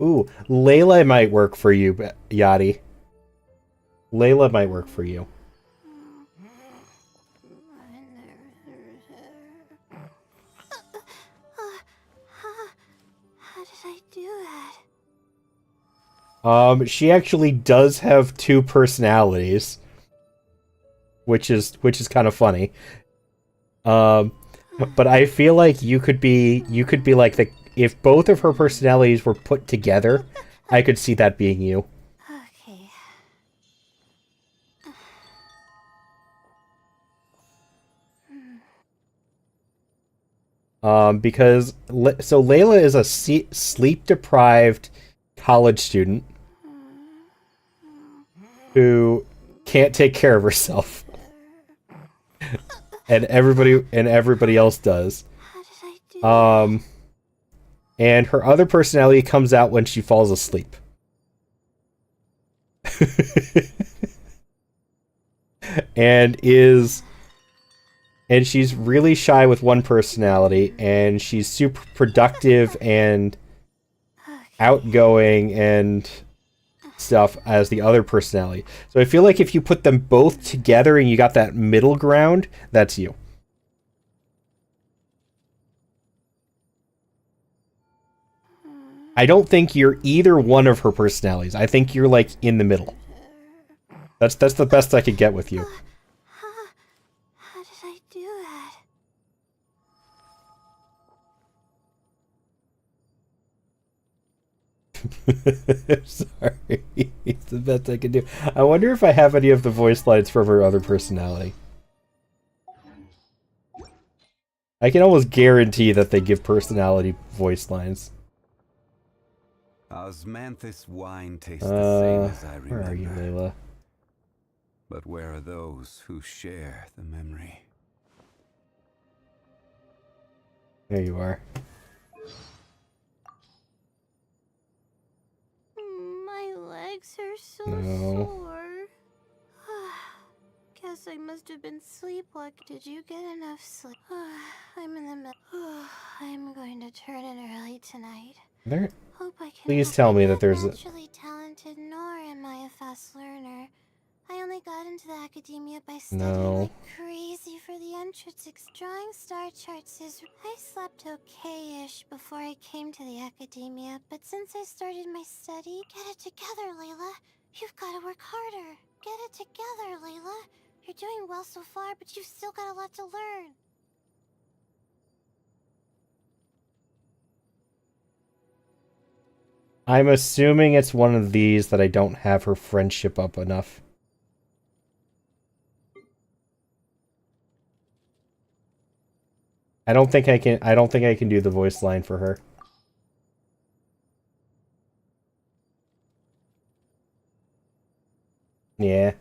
Speaker 1: Ooh, Layla might work for you, Yachty. Layla might work for you.
Speaker 2: How did I do that?
Speaker 1: She actually does have two personalities, which is kind of funny. But I feel like you could be like if both of her personalities were put together, I could see that being you.
Speaker 2: Okay.
Speaker 1: Because Layla is a sleep-deprived college student who can't take care of herself, and everybody else does.
Speaker 2: How did I do that?
Speaker 1: And her other personality comes out when she falls asleep. and she's really shy with one personality, and she's super productive and outgoing and stuff as the other personality. So I feel like if you put them both together and you got that middle ground, that's you. I don't think you're either one of her personalities. I think you're like in the middle. That's the best I could get with you.
Speaker 2: How did I do that?
Speaker 1: Sorry. It's the best I can do. I wonder if I have any of the voice lines from her other personality. I can almost guarantee that they give personality voice lines.
Speaker 3: Osmanthus wine tastes the same as I remember.
Speaker 1: Where are you, Layla?
Speaker 3: But where are those who share the memory?
Speaker 1: There you are.
Speaker 2: My legs are so
Speaker 1: No.
Speaker 2: sore. Guess I must have been sleepwalking. Did you get enough sleep? I'm in the middle. I'm going to turn in early tonight.
Speaker 1: There.
Speaker 2: Hope I can.
Speaker 1: Please tell me that there's a...
Speaker 2: naturally talented, nor am I a fast learner. I only got into the academia by studying like crazy for the entrance. Drawing star charts is... I slept okay-ish before I came to the academia, but since I started my study... Get it together, Layla. You've got to work harder. Get it together, Layla. You're doing well so far, but you've still got a lot to learn.
Speaker 1: I'm assuming it's one of these that I don't have her friendship up enough. I don't think I can do the voice line for her. Yeah.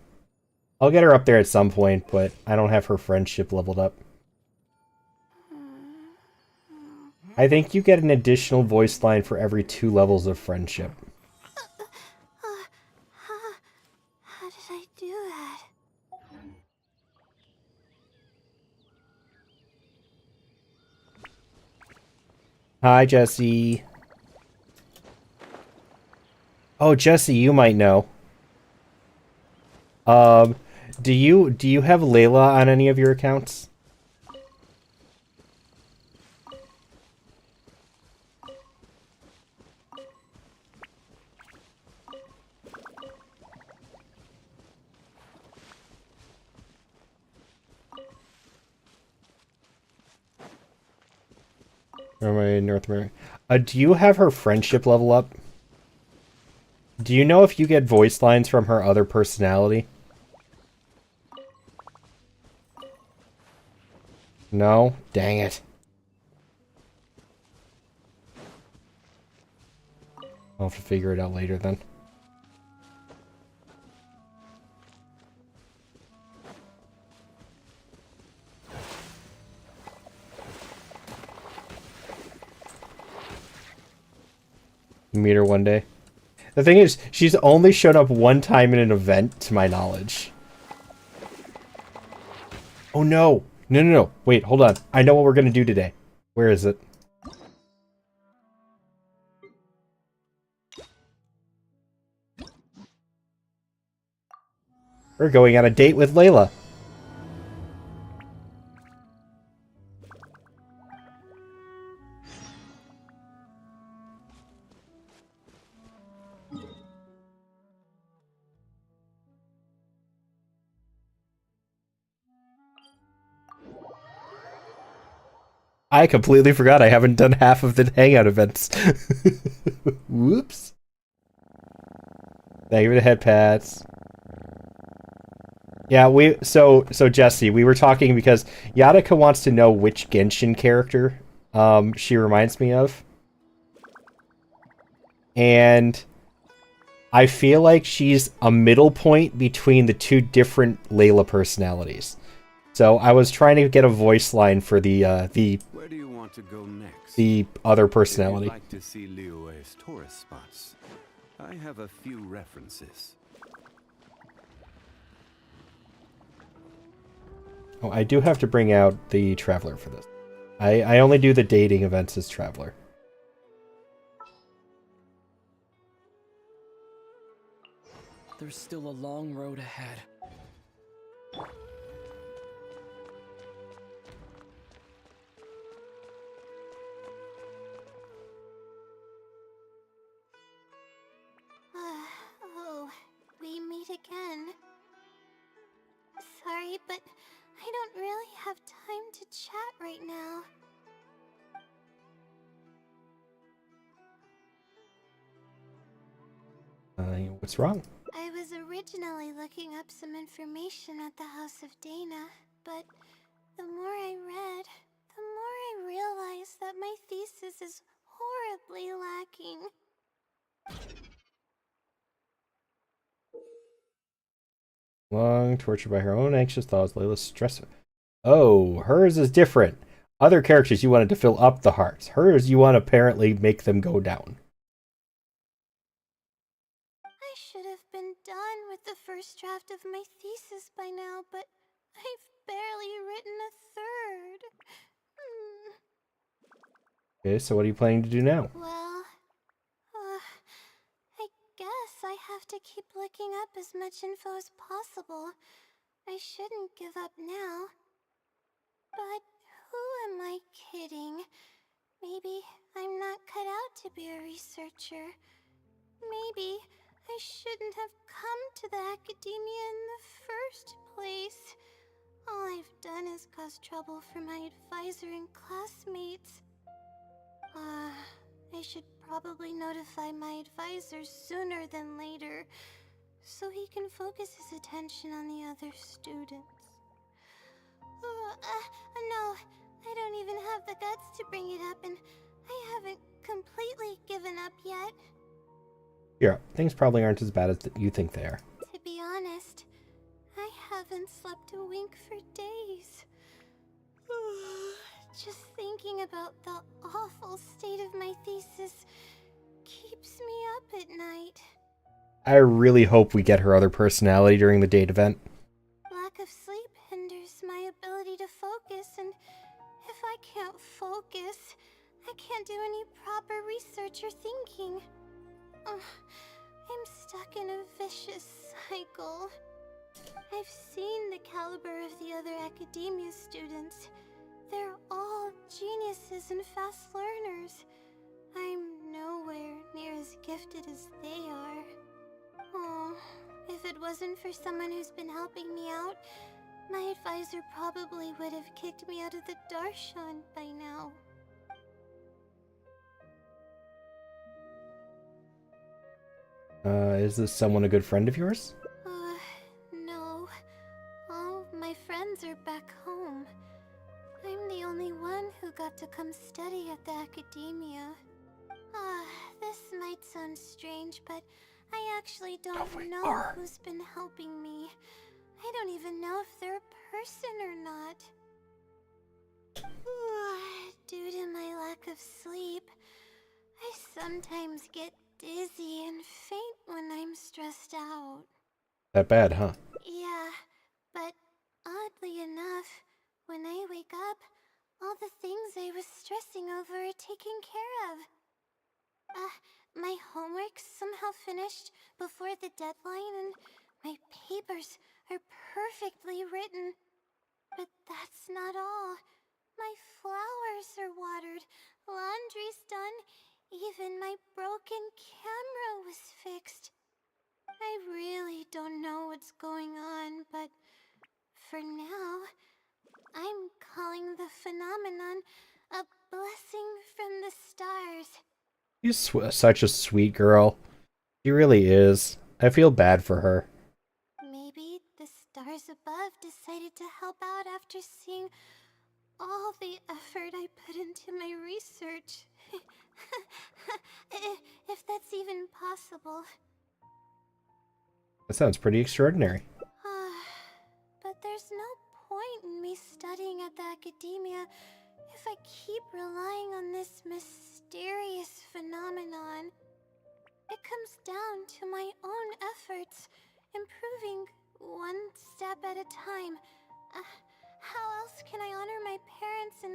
Speaker 1: I'll get her up there at some point, but I don't have her friendship leveled up. I think you get an additional voice line for every 2 levels of friendship.
Speaker 2: How did I do that?
Speaker 1: Hi, Jesse. Oh, Jesse, you might know. Do you have Layla on any of your accounts? Or am I in North America? Do you have her friendship level up? Do you know if you get voice lines from her other personality? No? Dang it. I'll have to figure it out later then. Meet her one day. The thing is, she's only shown up one time in an event, to my knowledge. Oh no! No. Wait, hold on. I know what we're gonna do today. Where is it? We're going on a date with Layla. I completely forgot I haven't done half of the hangout events. Whoops. Thank you for the head pats. Yeah, so Jesse, we were talking because Yadika wants to know which Genshin character she reminds me of. And I feel like she's a middle point between the 2 different Layla personalities. So I was trying to get a voice line for the
Speaker 3: Where do you want to go next?
Speaker 1: the other personality.
Speaker 3: If you'd like to see Liyue's tourist spots, I have a few references.
Speaker 1: Oh, I do have to bring out the Traveler for this. I only do the dating events as Traveler.
Speaker 7: there's still a long road ahead.
Speaker 2: Oh, we meet again. Sorry, but I don't really have time to chat right now.
Speaker 1: What's wrong?
Speaker 2: I was originally looking up some information at the House of Dana, but the more I read, the more I realized that my thesis is horribly lacking.
Speaker 1: Long, tortured by her own anxious thoughts, Layla's stress. Oh, hers is different. Other characters you wanted to fill up the hearts. Hers you want to apparently make them go down.
Speaker 2: I should have been done with the first draft of my thesis by now, but I've barely written a third.
Speaker 1: Okay, so what are you planning to do now?
Speaker 2: Well, I guess I have to keep looking up as much info as possible. I shouldn't give up now. But who am I kidding? Maybe I'm not cut out to be a researcher. Maybe I shouldn't have come to the academia in the first place. All I've done is cause trouble for my advisor and classmates. I should probably notify my advisor sooner than later, so he can focus his attention on the other students. No, I don't even have the guts to bring it up, and I haven't completely given up yet.
Speaker 1: Yeah, things probably aren't as bad as you think they are.
Speaker 2: To be honest, I haven't slept a wink for days. Just thinking about the awful state of my thesis keeps me up at night.
Speaker 1: I really hope we get her other personality during the date event.
Speaker 2: Lack of sleep hinders my ability to focus, and if I can't focus, I can't do any proper research or thinking. I'm stuck in a vicious cycle. I've seen the caliber of the other academia students. They're all geniuses and fast learners. I'm nowhere near as gifted as they are. Oh, if it wasn't for someone who's been helping me out, my advisor probably would have kicked me out of the Darshan by now.
Speaker 1: Is this someone a good friend of yours?
Speaker 2: No. All my friends are back home. I'm the only one who got to come study at the academia. This might sound strange, but I actually don't know who's been helping me. I don't even know if they're a person or not. Due to my lack of sleep, I sometimes get dizzy and faint when I'm stressed out.
Speaker 1: That bad, huh?
Speaker 2: Yeah, but oddly enough, when I wake up, all the things I was stressing over are taken care of. My homework's somehow finished before the deadline, and my papers are perfectly written. But that's not all. My flowers are watered, laundry's done, even my broken camera was fixed. I really don't know what's going on, but for now, I'm calling the phenomenon a blessing from the stars.
Speaker 1: She's such a sweet girl. She really is. I feel bad for her.
Speaker 2: Maybe the stars above decided to help out after seeing all the effort I put into my research. If that's even possible.
Speaker 1: That sounds pretty extraordinary.
Speaker 2: But there's no point in me studying at the academia if I keep relying on this mysterious phenomenon. It comes down to my own efforts, improving one step at a time. How else can I honor my parents and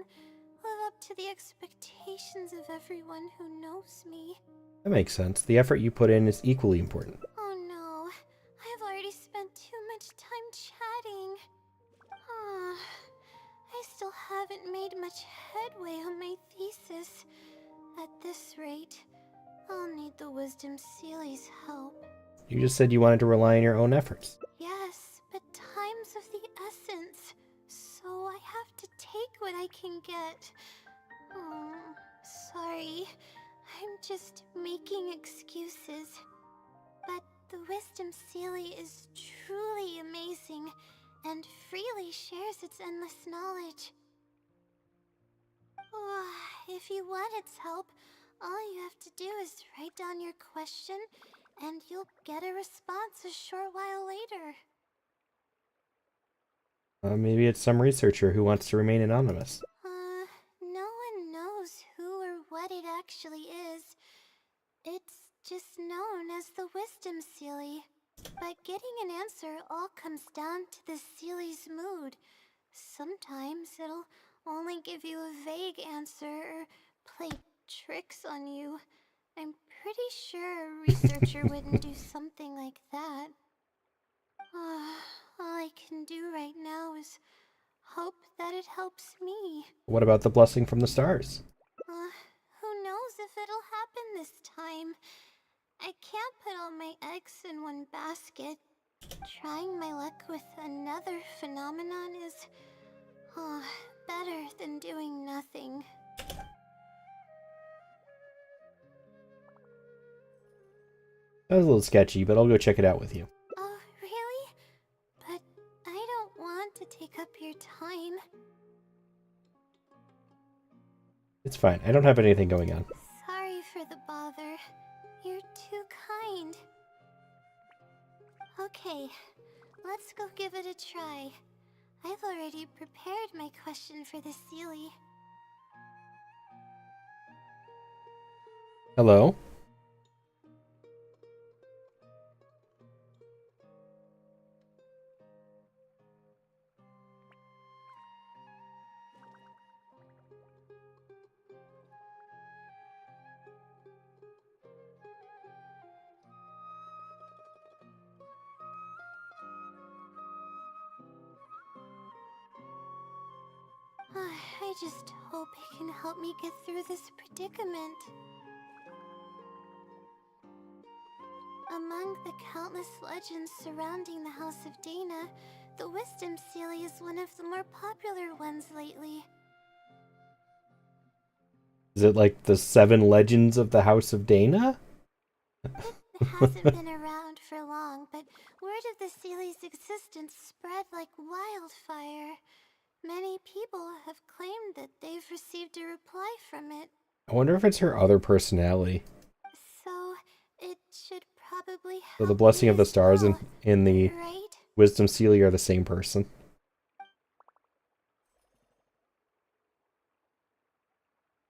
Speaker 2: live up to the expectations of everyone who knows me?
Speaker 1: That makes sense. The effort you put in is equally important.
Speaker 2: Oh no, spent too much time chatting. I still haven't made much headway on my thesis. At this rate, I'll need the Wisdom Sealy's help.
Speaker 1: You just said you wanted to rely on your own efforts.
Speaker 2: Yes, but time's of the essence, so I have to take what I can get. Oh, sorry. I'm just making excuses. But the Wisdom Sealy is truly amazing and freely shares its endless knowledge. If you want its help, all you have to do is write down your question, and you'll get a response a short while later.
Speaker 1: Maybe it's some researcher who wants to remain anonymous.
Speaker 2: No one knows who or what it actually is. It's just known as the Wisdom Sealy. But getting an answer all comes down to the Sealy's mood. Sometimes it'll only give you a vague answer or play tricks on you. I'm pretty sure a researcher wouldn't do something like that. All I can do right now is hope that it helps me.
Speaker 1: What about the blessing from the stars?
Speaker 2: Who knows if it'll happen this time? I can't put all my eggs in one basket. Trying my luck with another phenomenon is better than doing nothing.
Speaker 1: That was a little sketchy, but I'll go check it out with you.
Speaker 2: Oh, really? But I don't want to take up your time.
Speaker 1: It's fine. I don't have anything going on.
Speaker 2: Sorry for the bother. You're too kind. Okay, let's go give it a try. I've already prepared my question for the Sealy.
Speaker 1: Hello?
Speaker 2: I just hope it can help me get through this predicament. Among the countless legends surrounding the House of Dana, the Wisdom Sealy is one of the more popular ones lately.
Speaker 1: Is it like the 7 legends of the House of Dana?
Speaker 2: It hasn't been around for long, but word of the Sealy's existence spread like wildfire. Many people have claimed that they've received a reply from it.
Speaker 1: I wonder if it's her other personality.
Speaker 2: So, it should probably help.
Speaker 1: So the blessing
Speaker 2: me
Speaker 1: of the
Speaker 2: as
Speaker 1: stars
Speaker 2: well,
Speaker 1: and the
Speaker 2: right?
Speaker 1: Wisdom Sealy are the same person.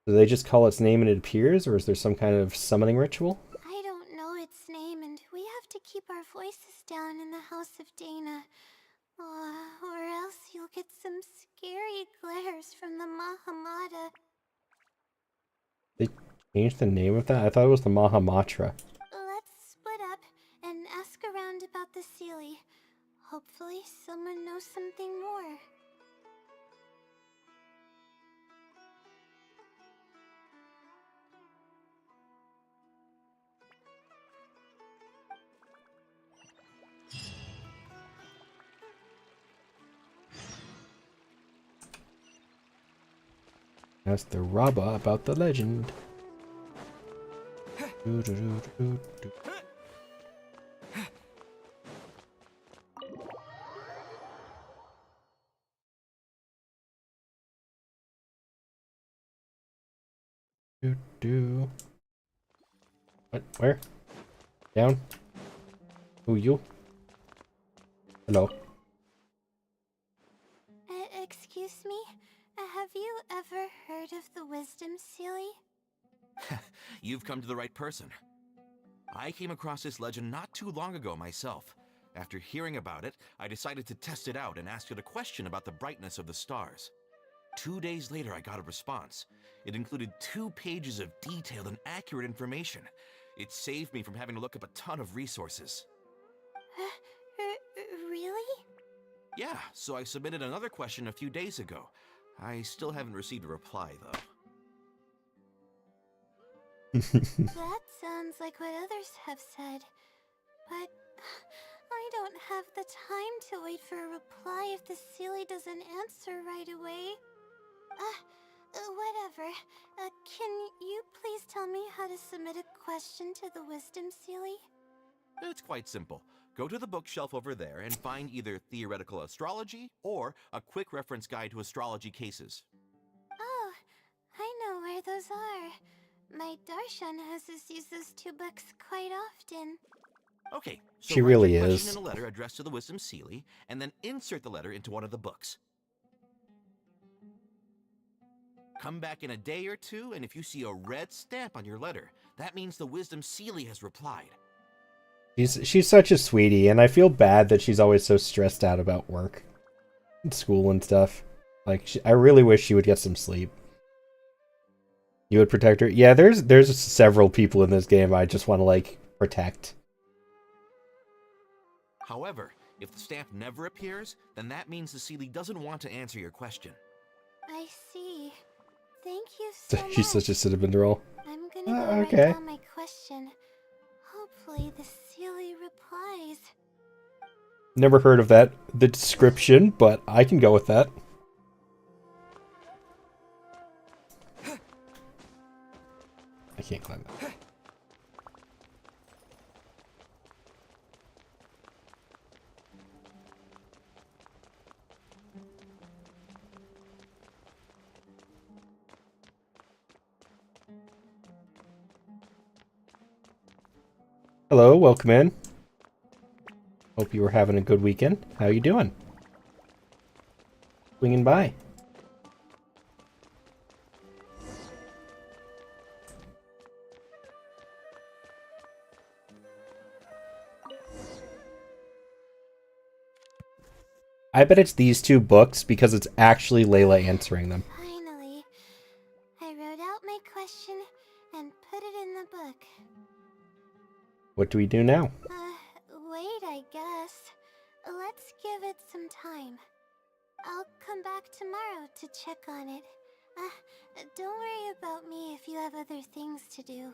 Speaker 1: Do they just call its name and it appears, or is there some kind of summoning ritual?
Speaker 2: I don't know its name, and we have to keep our voices down in the House of Dana. Or else you'll get some scary glares from the Mahamata.
Speaker 1: They changed the name of that? I thought it was the Mahamatra.
Speaker 2: Let's split up and ask around about the Sealy. Hopefully someone knows something more.
Speaker 1: Ask the Rabba about the legend. What? Where? Down? Who, you? Hello.
Speaker 2: Excuse me? Have you ever heard of the Wisdom Sealy?
Speaker 8: You've come to the right person. I came across this legend not too long ago myself. After hearing about it, I decided to test it out and asked it a question about the brightness of the stars. 2 days later, I got a response. It included 2 pages of detailed and accurate information. It saved me from having to look up a ton of resources. Yeah, so I submitted another question a few days ago. I still haven't received a reply, though.
Speaker 2: That sounds like what others have said. But I don't have the time to wait for a reply if the Sealy doesn't answer right away. Whatever. Can you please tell me how to submit a question to the Wisdom Sealy?
Speaker 8: It's quite simple. Go to the bookshelf over there and find either Theoretical Astrology or a quick reference guide to astrology cases.
Speaker 2: Oh, I know where those are. My Darshan has us use those two books quite often.
Speaker 8: Okay, so
Speaker 1: She
Speaker 8: write
Speaker 1: really
Speaker 8: your question
Speaker 1: is.
Speaker 8: in a letter addressed to the Wisdom Sealy, and then insert the letter into one of the books. Come back in a day or two, and if you see a red stamp on your letter, that means the Wisdom Sealy has replied.
Speaker 1: She's such a sweetie, and I feel bad that she's always so stressed out about work and school and stuff. Like, I really wish she would get some sleep. You would protect her? Yeah, there's several people in this game I just want to, like, protect.
Speaker 8: However, if the stamp never appears, then that means the Sealy doesn't want to answer your question.
Speaker 2: I see. Thank you so much.
Speaker 1: She's such a cinnamon roll.
Speaker 2: I'm gonna go write
Speaker 1: Okay.
Speaker 2: down my question. Hopefully the Sealy replies.
Speaker 1: Never heard of that, the description, but I can go with that. I can't climb that. Hello, welcome in. Hope you were having a good weekend. How you doing? Swinging by. I bet it's these two books because it's actually Layla answering them.
Speaker 2: Finally, I wrote out my question and put it in the book.
Speaker 1: What do we do now?
Speaker 2: Wait, I guess. Let's give it some time. I'll come back tomorrow to check on it. Don't worry about me if you have other things to do.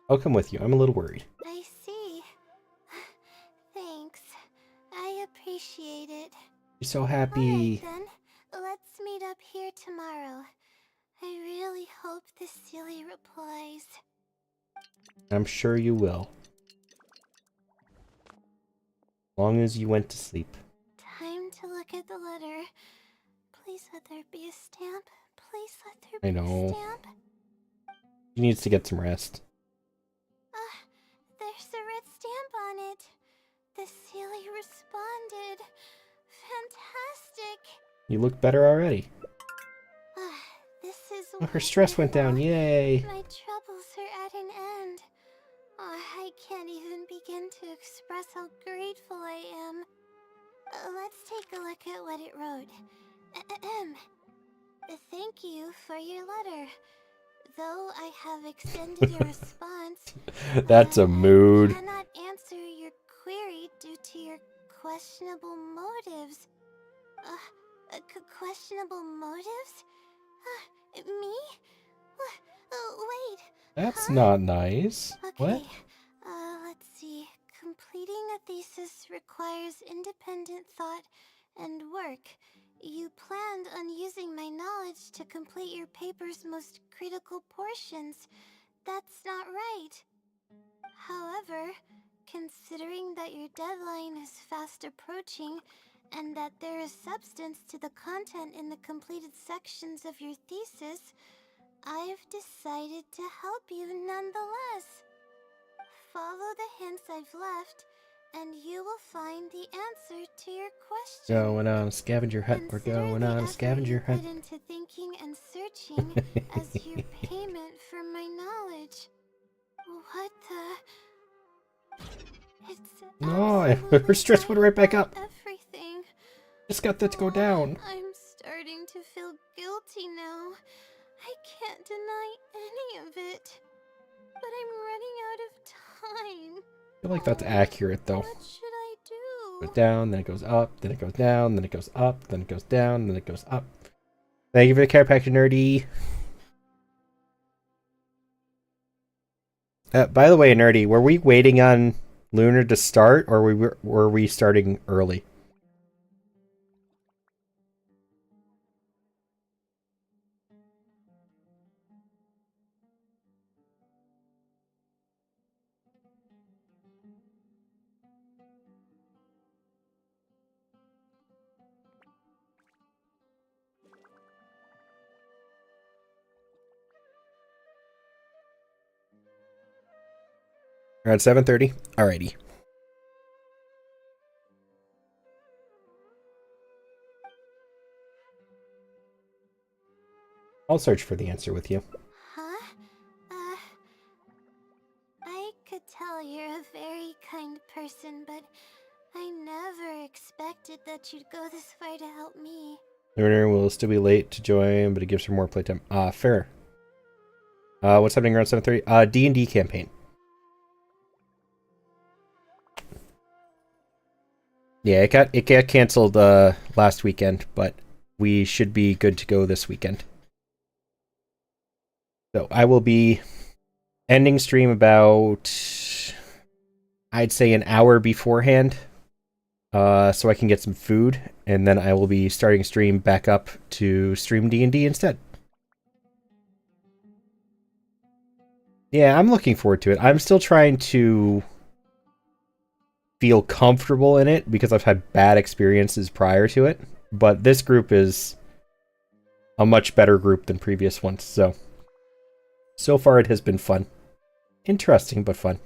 Speaker 1: I'll come with you. I'm a little worried.
Speaker 2: I see. Thanks. I appreciate it.
Speaker 1: You're so happy.
Speaker 2: Alright then, let's meet up here tomorrow. I really hope the Sealy replies.
Speaker 1: I'm sure you will. As long as you went to sleep.
Speaker 2: Time to look at the letter. Please let there be a stamp. Please let there be
Speaker 1: I know.
Speaker 2: a stamp.
Speaker 1: She needs to get some rest.
Speaker 2: There's a red stamp on it. The Sealy responded. Fantastic.
Speaker 1: You look better already.
Speaker 2: This is
Speaker 1: Oh, her stress went down. Yay.
Speaker 2: My troubles are at an end. I can't even begin to express how grateful I am. Let's take a look at what it wrote. Thank you for your letter. Though I have extended your response,
Speaker 1: That's a mood.
Speaker 2: I cannot answer your query due to your questionable motives. Questionable motives? Me? Wait.
Speaker 1: That's not nice.
Speaker 2: Okay.
Speaker 1: What?
Speaker 2: Let's see. Completing a thesis requires independent thought and work. You planned on using my knowledge to complete your paper's most critical portions. That's not right. However, considering that your deadline is fast approaching, and that there is substance to the content in the completed sections of your thesis, I've decided to help you nonetheless. Follow the hints I've left, and you will find the answer to your question.
Speaker 1: Going on a scavenger hunt. We're
Speaker 2: Consider
Speaker 1: going
Speaker 2: the
Speaker 1: on a
Speaker 2: effort
Speaker 1: scavenger
Speaker 2: you
Speaker 1: hunt.
Speaker 2: put into thinking and searching as your payment for my knowledge. What the? It's
Speaker 1: No,
Speaker 2: absolutely
Speaker 1: her stress went right back up.
Speaker 2: everything.
Speaker 1: Just got that to go down.
Speaker 2: I'm starting to feel guilty now. I can't deny any of it. But I'm running out of time.
Speaker 1: I feel like that's accurate, though.
Speaker 2: What should I do?
Speaker 1: goes down, then it goes up, then it goes down, then it goes up, then it goes down, then it goes up. Thank you for the care package, Nerdy. By the way, Nerdy, were we waiting on Lunar to start, or were we starting early? We're at 7:30. Alrighty. I'll search for the answer with you.
Speaker 2: Huh? I could tell you're a very kind person, but I never expected that you'd go this far to help me.
Speaker 1: Lunar will still be late to join, but it gives her more playtime. Fair. What's happening around 7:30? D&D campaign. Yeah, it got canceled last weekend, but we should be good to go this weekend. So I will be ending stream about, I'd say, an hour beforehand, so I can get some food, and then I will be starting stream back up to stream D&D instead. Yeah, I'm looking forward to it. I'm still trying to feel comfortable in it because I've had bad experiences prior to it, but this group is a much better group than previous ones, so far it has been fun. Interesting, but fun.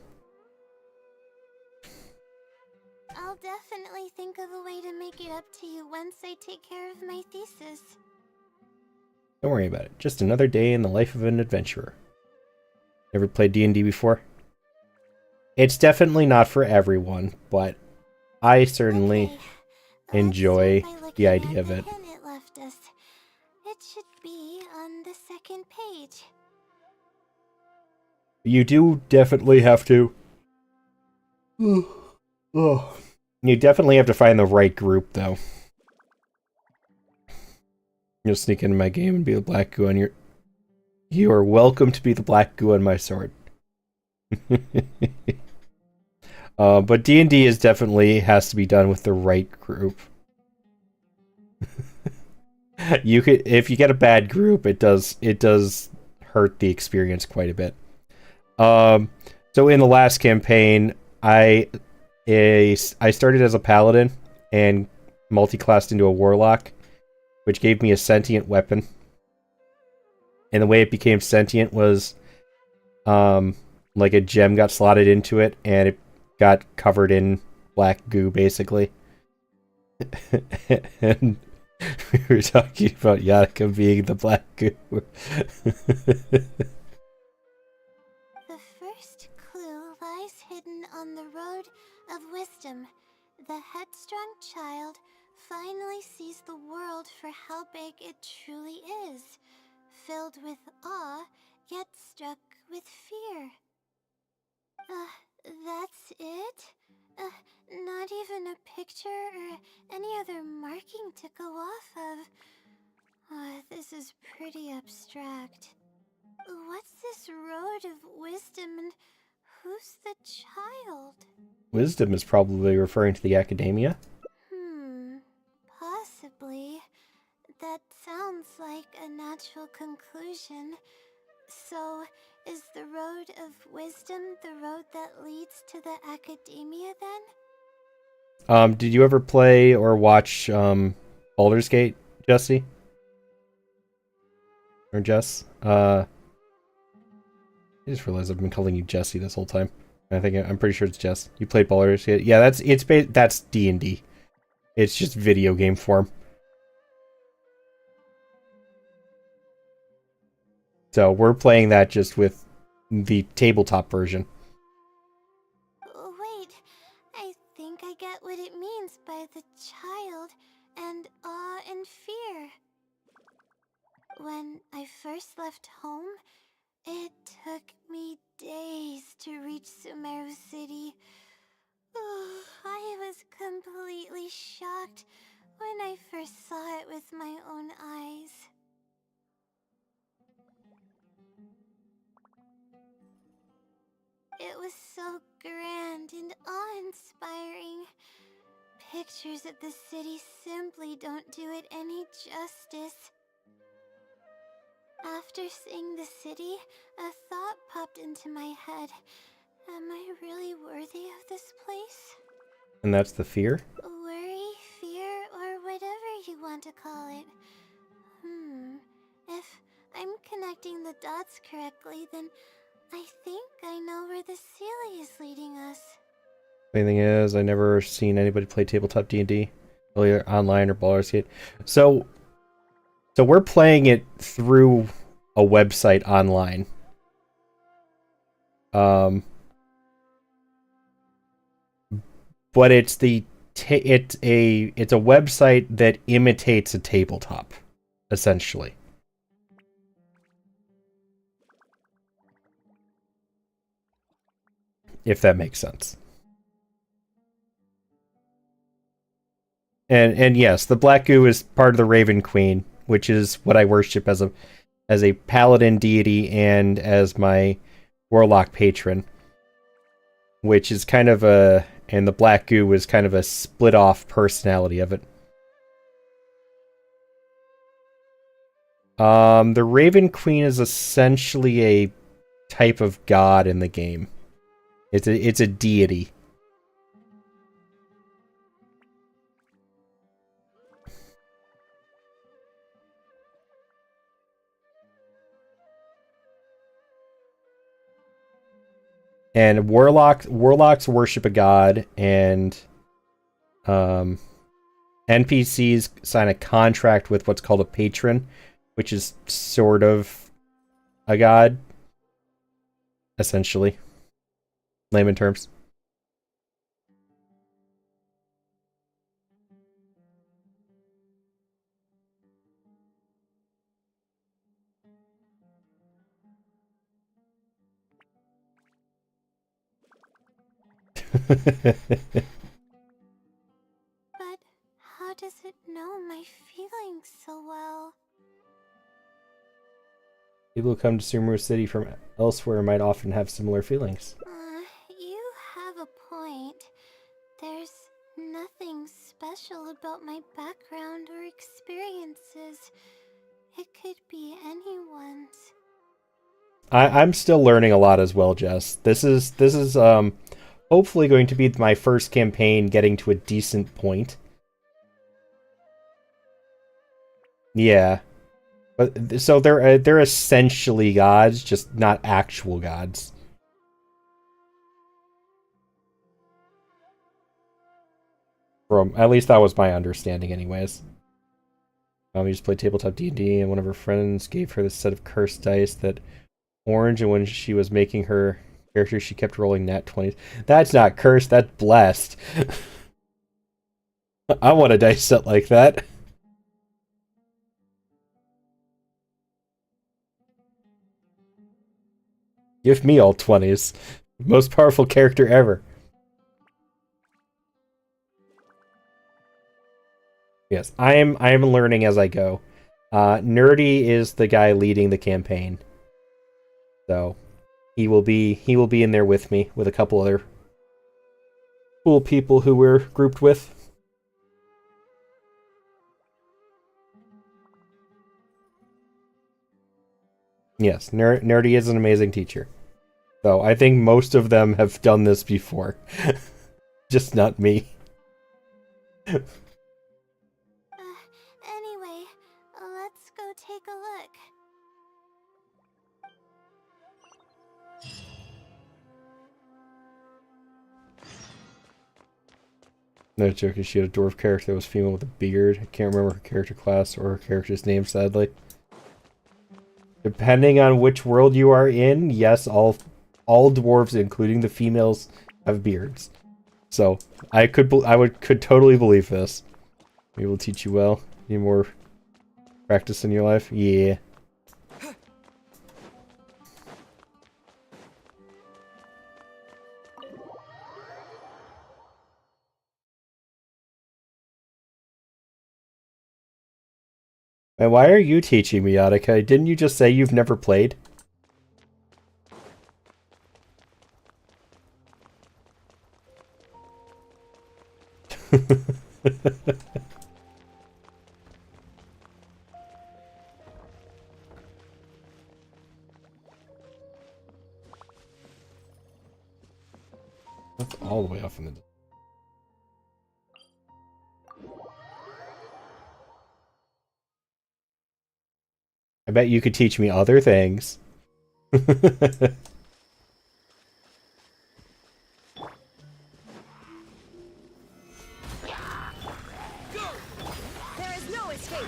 Speaker 2: I'll definitely think of a way to make it up to you once I take care of my thesis.
Speaker 1: Don't worry about it. Just another day in the life of an adventurer. Never played D&D before? It's definitely not for everyone, but I certainly enjoy the idea of it.
Speaker 2: It left us. It should be on the second page.
Speaker 1: You do definitely have to... Oh. You definitely have to find the right group, though. You'll sneak into my game and be the black goo on your... You are welcome to be the black goo on my sword. But D&D is definitely has to be done with the right group. You could, if you get a bad group, it does hurt the experience quite a bit. So in the last campaign, I started as a paladin and multi-classed into a warlock, which gave me a sentient weapon. And the way it became sentient was, like a gem got slotted into it, and it got covered in black goo, basically. And we were talking about Yanika being the black goo.
Speaker 2: The first clue lies hidden on the road of wisdom. The headstrong child finally sees the world for how big it truly is, filled with awe, yet struck with fear. That's it? Not even a picture or any other marking to go off of. This is pretty abstract. What's this road of wisdom and who's the child?
Speaker 1: Wisdom is probably referring to the academia.
Speaker 2: Possibly. That sounds like a natural conclusion. So, is the road of wisdom the road that leads to the academia then?
Speaker 1: Did you ever play or watch Baldur's Gate, Jesse? Or Jess? I just realized I've been calling you Jesse this whole time. I'm pretty sure it's Jess. You played Baldur's Gate? Yeah, that's D&D. It's just video game form. So we're playing that just with the tabletop version.
Speaker 2: Wait, I think I get what it means by the child and awe and fear. When I first left home, it took me days to reach Sumeru City. I was completely shocked when I first saw it with my own eyes. It was so grand and awe-inspiring. Pictures of the city simply don't do it any justice. After seeing the city, a thought popped into my head. Am I really worthy of this place?
Speaker 1: And that's the fear?
Speaker 2: Worry, fear, or whatever you want to call it. If I'm connecting the dots correctly, then I think I know where the Sealy is leading us.
Speaker 1: The thing is, I never seen anybody play tabletop D&D, either online or Baldur's Gate. So we're playing it through a website online. But it's it's a website that imitates a tabletop, essentially. If that makes sense. And yes, the Black Goo is part of the Raven Queen, which is what I worship as a paladin deity and as my warlock patron, which is kind of and the Black Goo is kind of a split off personality of it. The Raven Queen is essentially a type of god in the game. It's a deity. And warlocks worship a god, and NPCs sign a contract with what's called a patron, which is sort of a god, essentially, layman terms.
Speaker 2: But how does it know my feelings so well?
Speaker 1: People who come to Sumeru City from elsewhere might often have similar feelings.
Speaker 2: You have a point. There's nothing special about my background or experiences. It could be anyone's.
Speaker 1: I'm still learning a lot as well, Jess. This is hopefully going to be my first campaign getting to a decent point. Yeah. But so they're essentially gods, just not actual gods. From at least that was my understanding, anyways. We just played tabletop D&D, and one of her friends gave her this set of cursed dice that orange, and when she was making her character, she kept rolling nat 20s. That's not cursed, that's blessed. I want a dice set like that. Give me all 20s. Most powerful character ever. Yes, I am learning as I go. Nerdy is the guy leading the campaign. So he will be in there with me, with a couple other cool people who we're grouped with. Yes, Nerdy is an amazing teacher. Though I think most of them have done this before. Just not me.
Speaker 2: Anyway, let's go take a look.
Speaker 1: No joke, she had a dwarf character that was female with a beard. I can't remember her character class or her character's name, sadly. Depending on which world you are in, yes, all dwarves, including the females, have beards. So I could totally believe this. Maybe we'll teach you well. Need more practice in your life? Yeah. And why are you teaching me, Attica? Didn't you just say you've never played? That's all the way off in the... I bet you could teach me other things.
Speaker 5: There is no escape.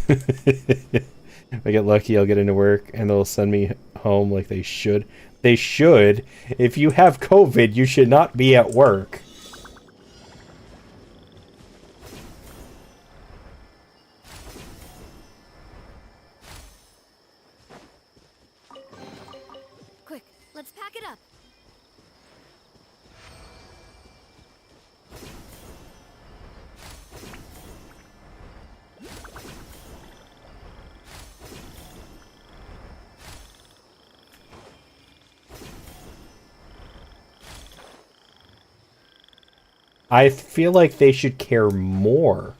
Speaker 1: If I get lucky, I'll get into work, and they'll send me home like they should. They should. If you have COVID, you should not be at work.
Speaker 5: Quick, let's pack it up.
Speaker 1: I feel like they should care more,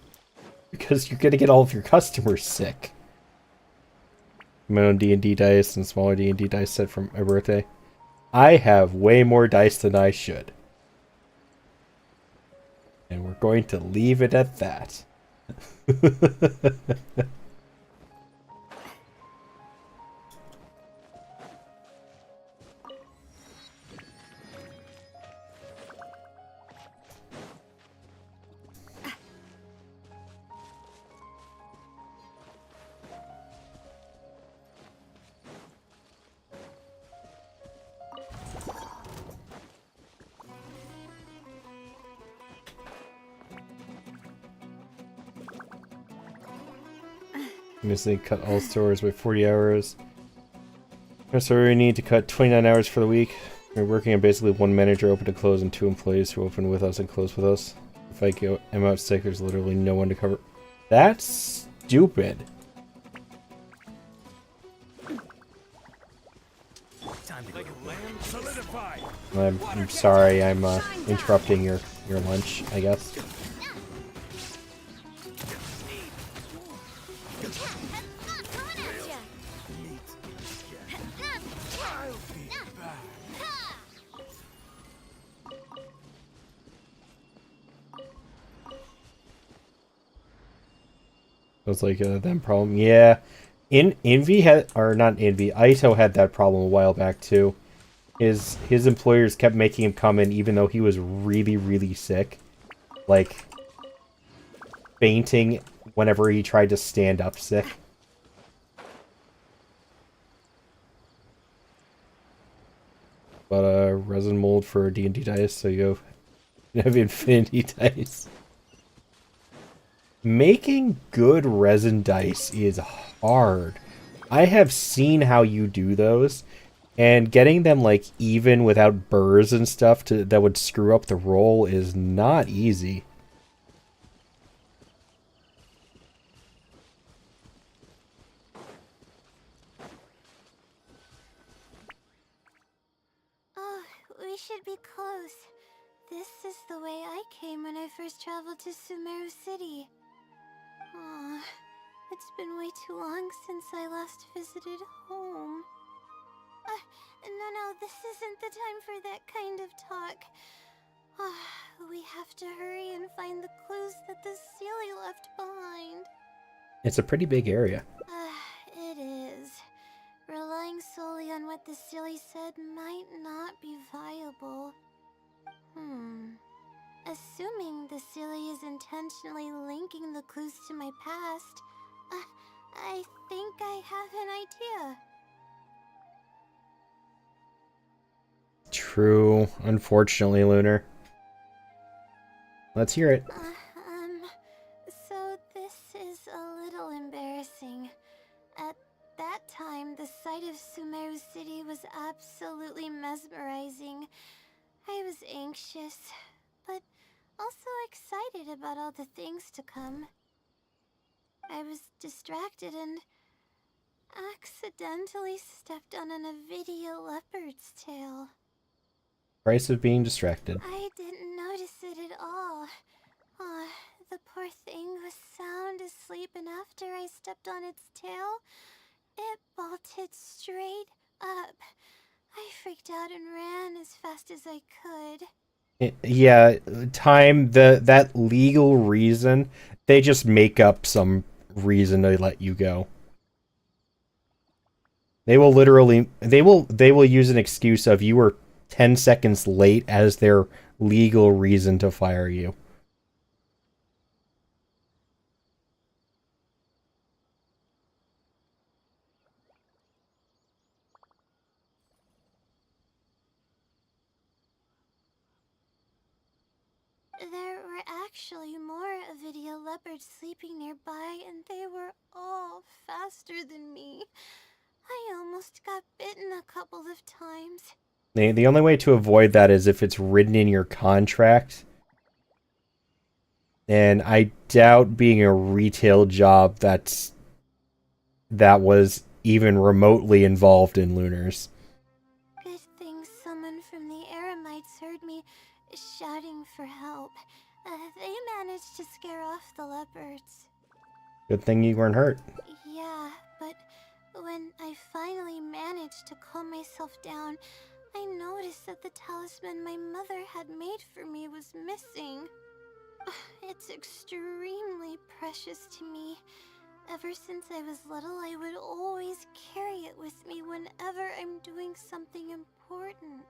Speaker 1: because you're gonna get all of your customers sick. My own D&D dice and smaller D&D dice set from my birthday. I have way more dice than I should. And we're going to leave it at that. Missing cut all stores by 40 hours. So we need to cut 29 hours for the week. We're working on basically one manager open to close and 2 employees who open with us and close with us. If I am out sick, there's literally no one to cover. That's stupid. I'm sorry, I'm interrupting your lunch, I guess. It was like them problem. Yeah. Envy had, or not Envy, Ito had that problem a while back too. His employers kept making him come in even though he was really, really sick. Like fainting whenever he tried to stand up sick. But resin mold for D&D dice, so you have infinity dice. Making good resin dice is hard. I have seen how you do those, and getting them like even without burrs and stuff that would screw up the roll is not easy.
Speaker 2: Oh, we should be close. This is the way I came when I first traveled to Sumeru City. Aw, it's been way too long since I last visited home. No, this isn't the time for that kind of talk. We have to hurry and find the clues that the Sealy left behind.
Speaker 1: It's a pretty big area.
Speaker 2: It is. Relying solely on what the Sealy said might not be viable. Assuming the Sealy is intentionally linking the clues to my past, I think I have an idea.
Speaker 1: True. Unfortunately, Lunar. Let's hear it.
Speaker 2: So this is a little embarrassing. At that time, the sight of Sumeru City absolutely mesmerizing. I was anxious, but also excited about all the things to come. I was distracted and accidentally stepped on an Avidia leopard's tail.
Speaker 1: Price of being distracted.
Speaker 2: I didn't notice it at all. Ah, the poor thing was sound asleep, and after I stepped on its tail, it bolted straight up. I freaked out and ran as fast as I could.
Speaker 1: Yeah, that legal reason, they just make up some reason to let you go. They will literally they will use an excuse of you were 10 seconds late as their legal reason to fire you.
Speaker 2: There were actually more Avidia leopards sleeping nearby, and they were all faster than me. I almost got bitten a couple of times.
Speaker 1: The only way to avoid that is if it's written in your contract. And I doubt being a retail job that was even remotely involved in Lunars.
Speaker 2: Good thing someone from the Eremites heard me shouting for help. They managed to scare off the leopards.
Speaker 1: Good thing you weren't hurt.
Speaker 2: Yeah, but when I finally managed to calm myself down, I noticed that the talisman my mother had made for me was missing. It's extremely precious to me. Ever since I was little, I would always carry it with me whenever I'm doing something important.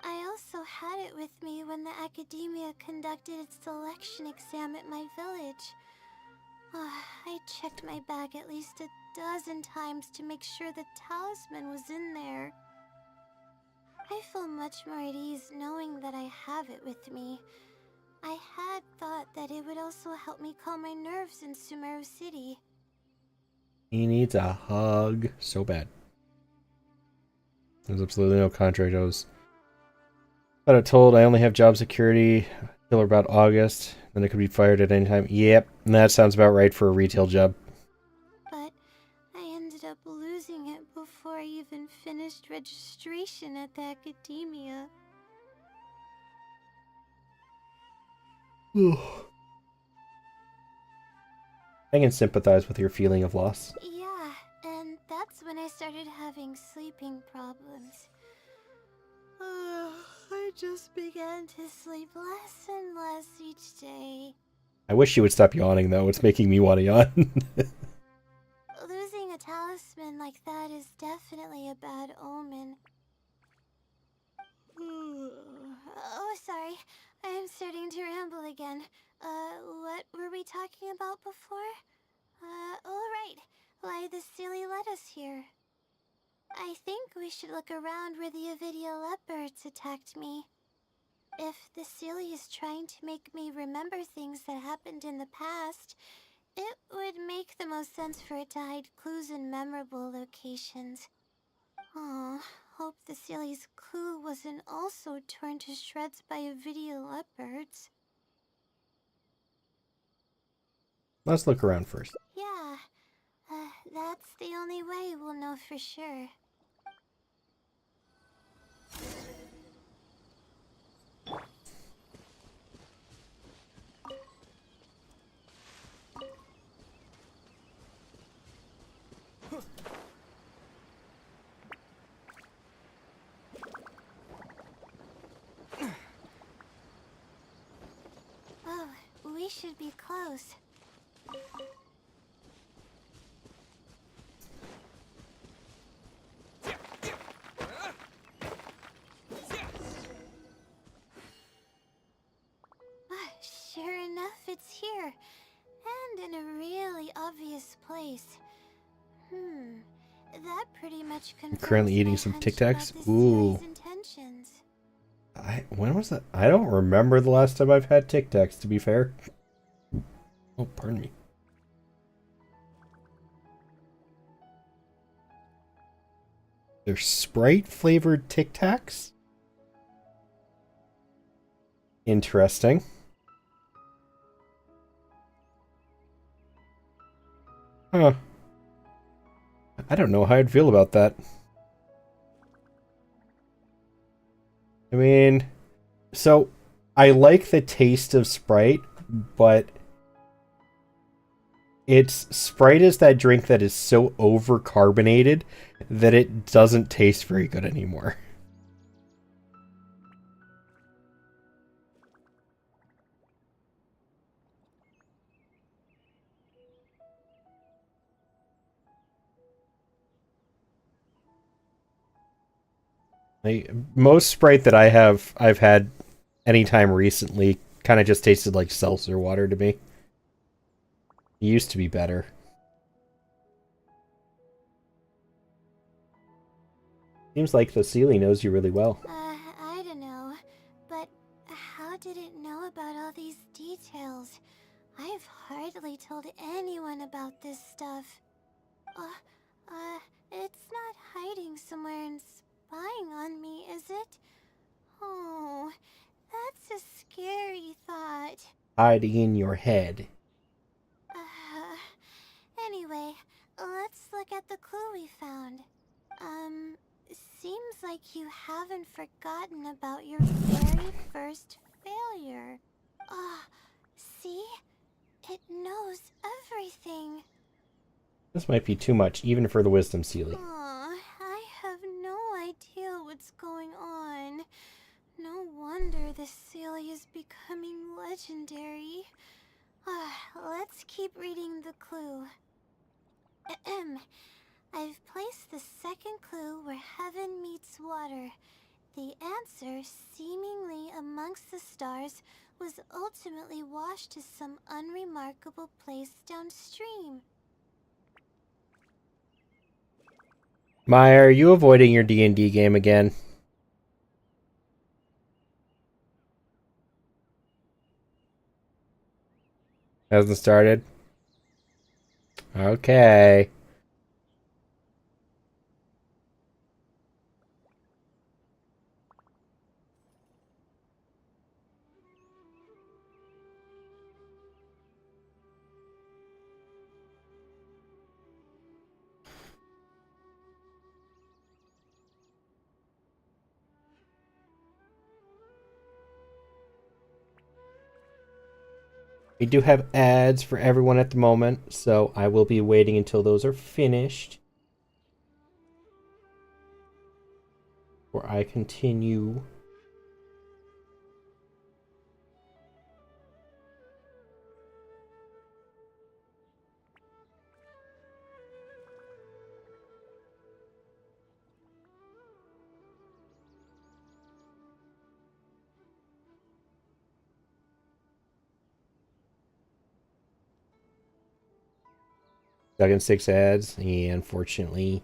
Speaker 2: I also had it with me when the academia conducted its selection exam at my village. I checked my bag at least a dozen times to make sure the talisman was in there. I feel much more at ease knowing that I have it with me. I had thought that it would also help me calm my nerves in Sumeru City.
Speaker 1: He needs a hug so bad. There's absolutely no contract. I was told I only have job security till about August. Then I could be fired at any time. Yep, that sounds about right for a retail job.
Speaker 2: But I ended up losing it before I even finished registration at the academia.
Speaker 1: I can sympathize with your feeling of loss.
Speaker 2: Yeah, and that's when I started having sleeping problems. I just began to sleep less and less each day.
Speaker 1: I wish you would stop yawning, though. It's making me want to yawn.
Speaker 2: Losing a talisman like that is definitely a bad omen. Oh, sorry. I'm starting to ramble again. What were we talking about before? Oh, right. Why the silly led us here. I think we should look around where the Avidia leopards attacked me. If the Sealy is trying to make me remember things that happened in the past, it would make the most sense for it to hide clues in memorable locations. Aw, hope the Sealy's clue wasn't also torn to shreds by Avidia leopards.
Speaker 1: Let's look around first.
Speaker 2: Yeah, that's the only way we'll know for sure. Oh, we should be close. Sure enough, it's here. And in a really obvious place. That pretty much confirms
Speaker 1: Currently eating
Speaker 2: my
Speaker 1: some
Speaker 2: hunch
Speaker 1: Tic
Speaker 2: about
Speaker 1: Tacs?
Speaker 2: the
Speaker 1: Ooh.
Speaker 2: Sealy's intentions.
Speaker 1: When was that? I don't remember the last time I've had Tic Tacs, to be fair. Oh, pardon me. They're Sprite-flavored Tic Tacs? Interesting. Huh. I don't know how I'd feel about that. I mean, so I like the taste of Sprite, but Sprite is that drink that is so overcarbonated that it doesn't taste very good anymore. Most Sprite that I've had anytime recently kind of just tasted like seltzer water to me. It used to be better. Seems like the Sealy knows you really well.
Speaker 2: I don't know, but how did it know about all these details? I've hardly told anyone about this stuff. It's not hiding somewhere and spying on me, is it? Oh, that's a scary thought.
Speaker 1: Hiding in your head.
Speaker 2: Anyway, let's look at the clue we found. Seems like you haven't forgotten about your very first failure. See? It knows everything.
Speaker 1: This might be too much, even for the Wisdom Sealy.
Speaker 2: I have no idea what's going on. No wonder the Sealy is becoming legendary. Let's keep reading the clue. I've placed the second clue where heaven meets water. The answer, seemingly amongst the stars, was ultimately washed to some unremarkable place downstream.
Speaker 1: Maya, are you avoiding your D&D game again? Hasn't started? Okay. We do have ads for everyone at the moment, so I will be waiting until those are finished before I continue. Stuck in 6 ads, yeah, unfortunately.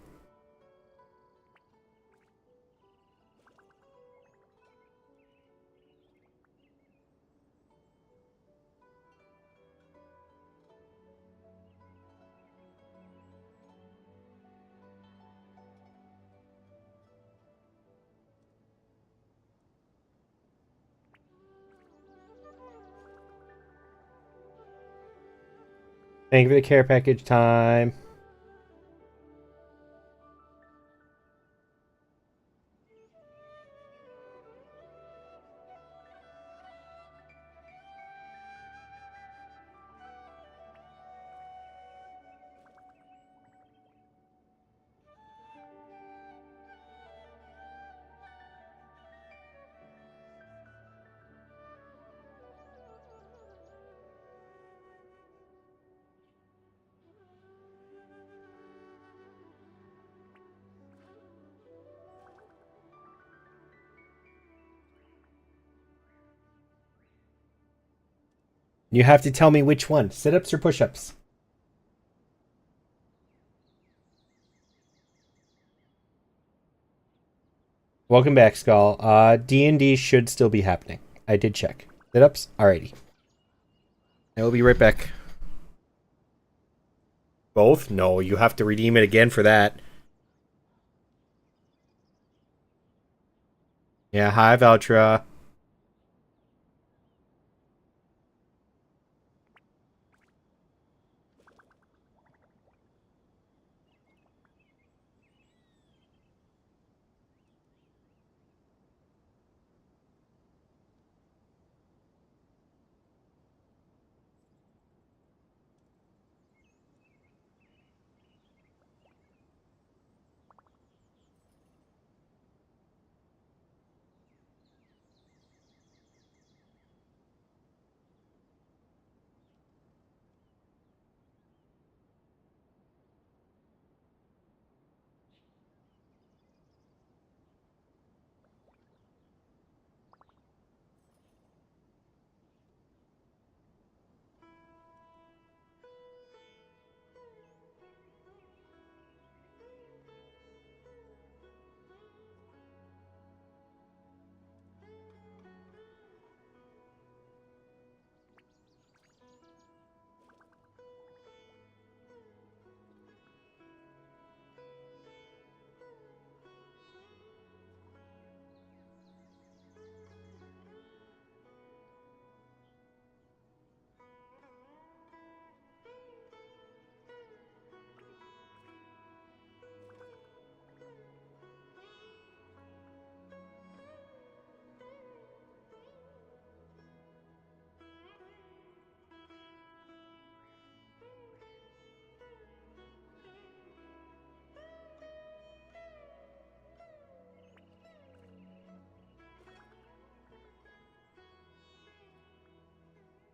Speaker 1: Thank you for the care package time. You have to tell me which one, sit-ups or push-ups. Welcome back, Skull. D&D should still be happening. I did check. Sit-ups? Alrighty. I will be right back. Both? No, you have to redeem it again for that. Yeah, hi, Valtra.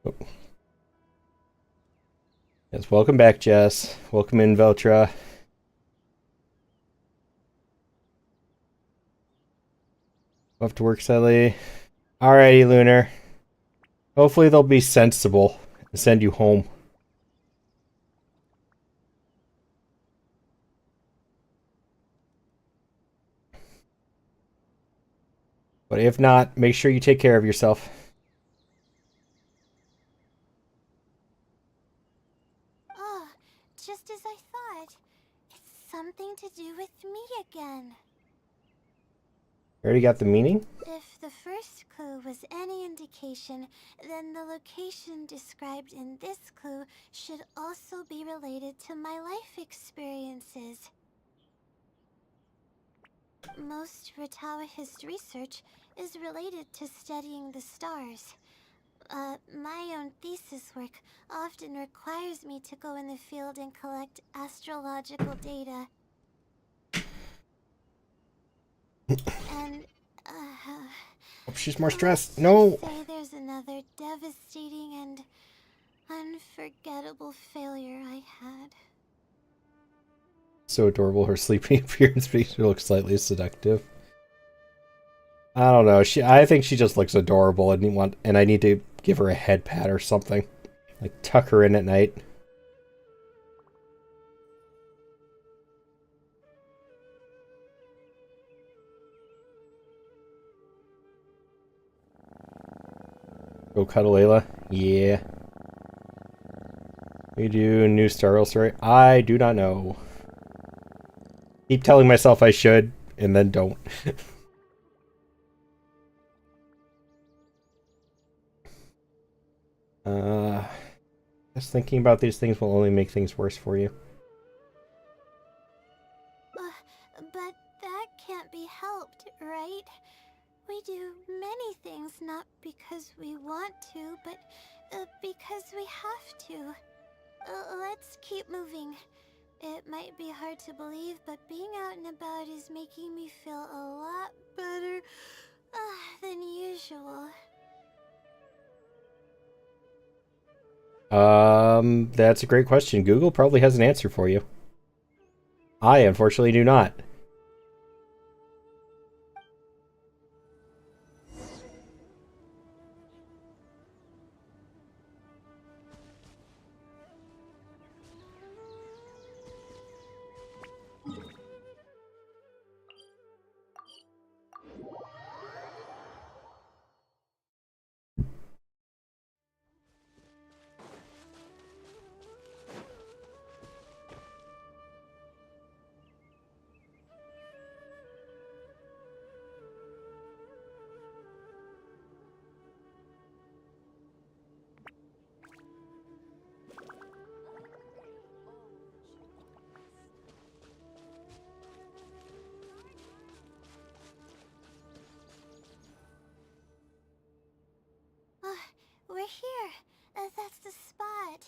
Speaker 1: Oh. Yes, welcome back, Jess. Welcome in, Veltra. Off to work, Sally. Alrighty, Lunar. Hopefully they'll be sensible and send you home. But if not, make sure you take care of yourself.
Speaker 2: Oh, just as I thought. It's something to do with me again.
Speaker 1: Already got the meaning?
Speaker 2: If the first clue was any indication, then the location described in this clue should also be related to my life experiences. Most Ratawahist research is related to studying the stars. My own thesis work often requires me to go in the field and collect astrological data. And,
Speaker 1: Hope she's more
Speaker 2: let's
Speaker 1: stressed.
Speaker 2: just
Speaker 1: No!
Speaker 2: say there's another devastating and unforgettable failure I had.
Speaker 1: So adorable, her sleeping appearance makes her look slightly seductive. I don't know. I think she just looks adorable, and I need to give her a head pat or something. Like tuck her in at night. Go cuddle Layla. Yeah. We do a new Star Rail story. I do not know. Keep telling myself I should, and then don't. Just thinking about these things will only make things worse for you.
Speaker 2: But that can't be helped, right? We do many things not because we want to, but because we have to. Let's keep moving. It might be hard to believe, but being out and about is making me feel a lot better than usual.
Speaker 1: That's a great question. Google probably has an answer for you. I unfortunately do not.
Speaker 2: that's the spot.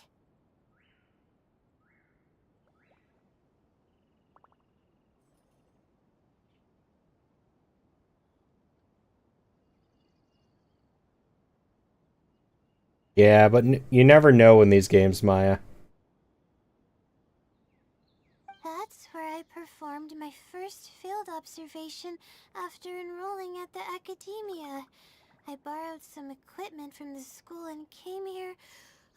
Speaker 1: Yeah, but you never know in these games, Maya.
Speaker 2: That's where I performed my first field observation after enrolling at the academia. I borrowed some equipment from the school and came here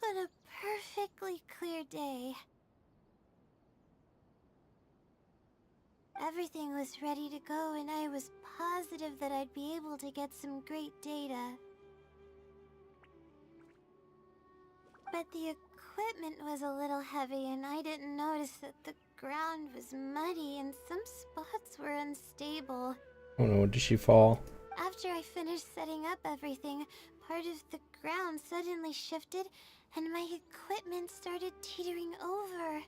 Speaker 2: on a perfectly clear day. Everything was ready to go and I was positive that I'd be able to get some great data. But the equipment was a little heavy and I didn't notice that the ground was muddy and some spots were unstable.
Speaker 1: Oh no, did she fall?
Speaker 2: After I finished setting up everything, part of the ground suddenly shifted and my equipment started teetering over.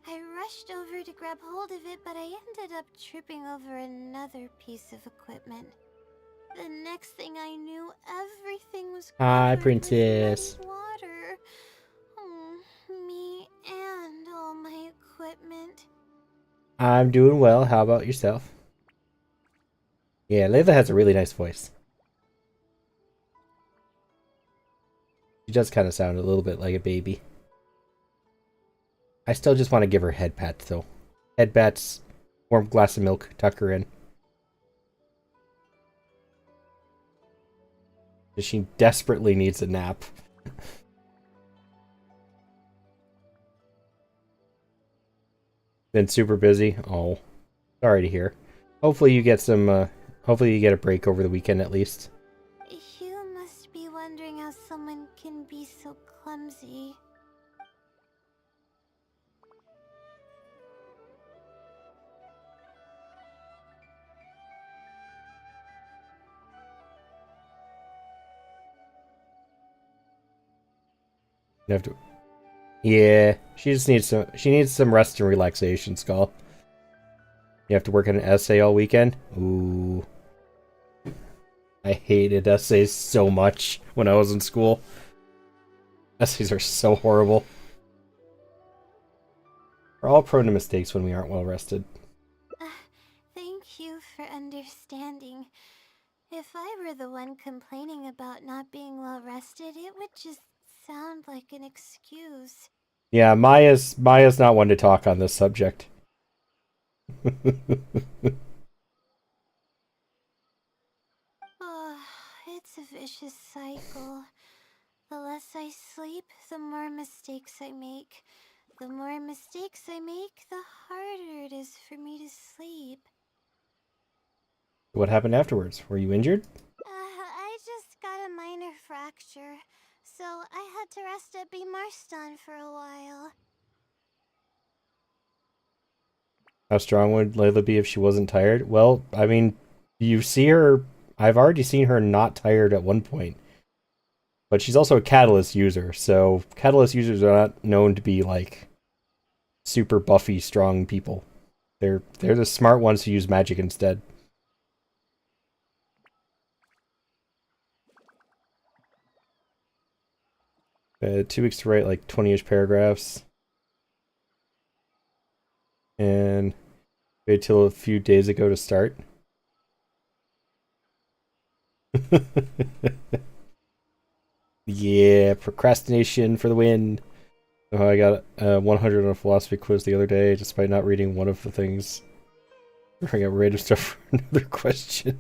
Speaker 2: I rushed over to grab hold of it, but I ended up tripping over another piece of equipment. The next thing I knew, everything was
Speaker 1: Hi,
Speaker 2: covered
Speaker 1: princess.
Speaker 2: with muddy water. Oh, me and all my equipment.
Speaker 1: I'm doing well. How about yourself? Yeah, Layla has a really nice voice. She does kind of sound a little bit like a baby. I still just want to give her head pats, though. Head pats, warm glass of milk, tuck her in. She desperately needs a nap. Been super busy. Oh, sorry to hear. Hopefully you get some, hopefully you get a break over the weekend at least.
Speaker 2: You must be wondering how someone can be so clumsy.
Speaker 1: You have to. Yeah, she just needs some. She needs some rest and relaxation, Skull. You have to work on an essay all weekend. Ooh, I hated essays so much when I was in school. Essays are so horrible. We're all prone to mistakes when we aren't well rested.
Speaker 2: Thank you for understanding. If I were the one complaining about not being well rested, it would just sound like an excuse.
Speaker 1: Yeah, Maya's not one to talk on this subject.
Speaker 2: Oh, it's a vicious cycle. The less I sleep, the more mistakes I make. The more mistakes I make, the harder it is for me to sleep.
Speaker 1: What happened afterwards? Were you injured?
Speaker 2: I just got a minor fracture, so I had to rest at B. Marston for a while.
Speaker 1: How strong would Layla be if she wasn't tired? Well, I mean, you see her. I've already seen her not tired at one point. But she's also a Catalyst user, so Catalyst users are not known to be like super buffy, strong people. They're the smart ones who use magic instead. 2 weeks to write like 20-ish paragraphs. And wait till a few days ago to start. Yeah, procrastination for the win. Oh, I got 100 on a philosophy quiz the other day, despite not reading one of the things. I got random stuff for another question.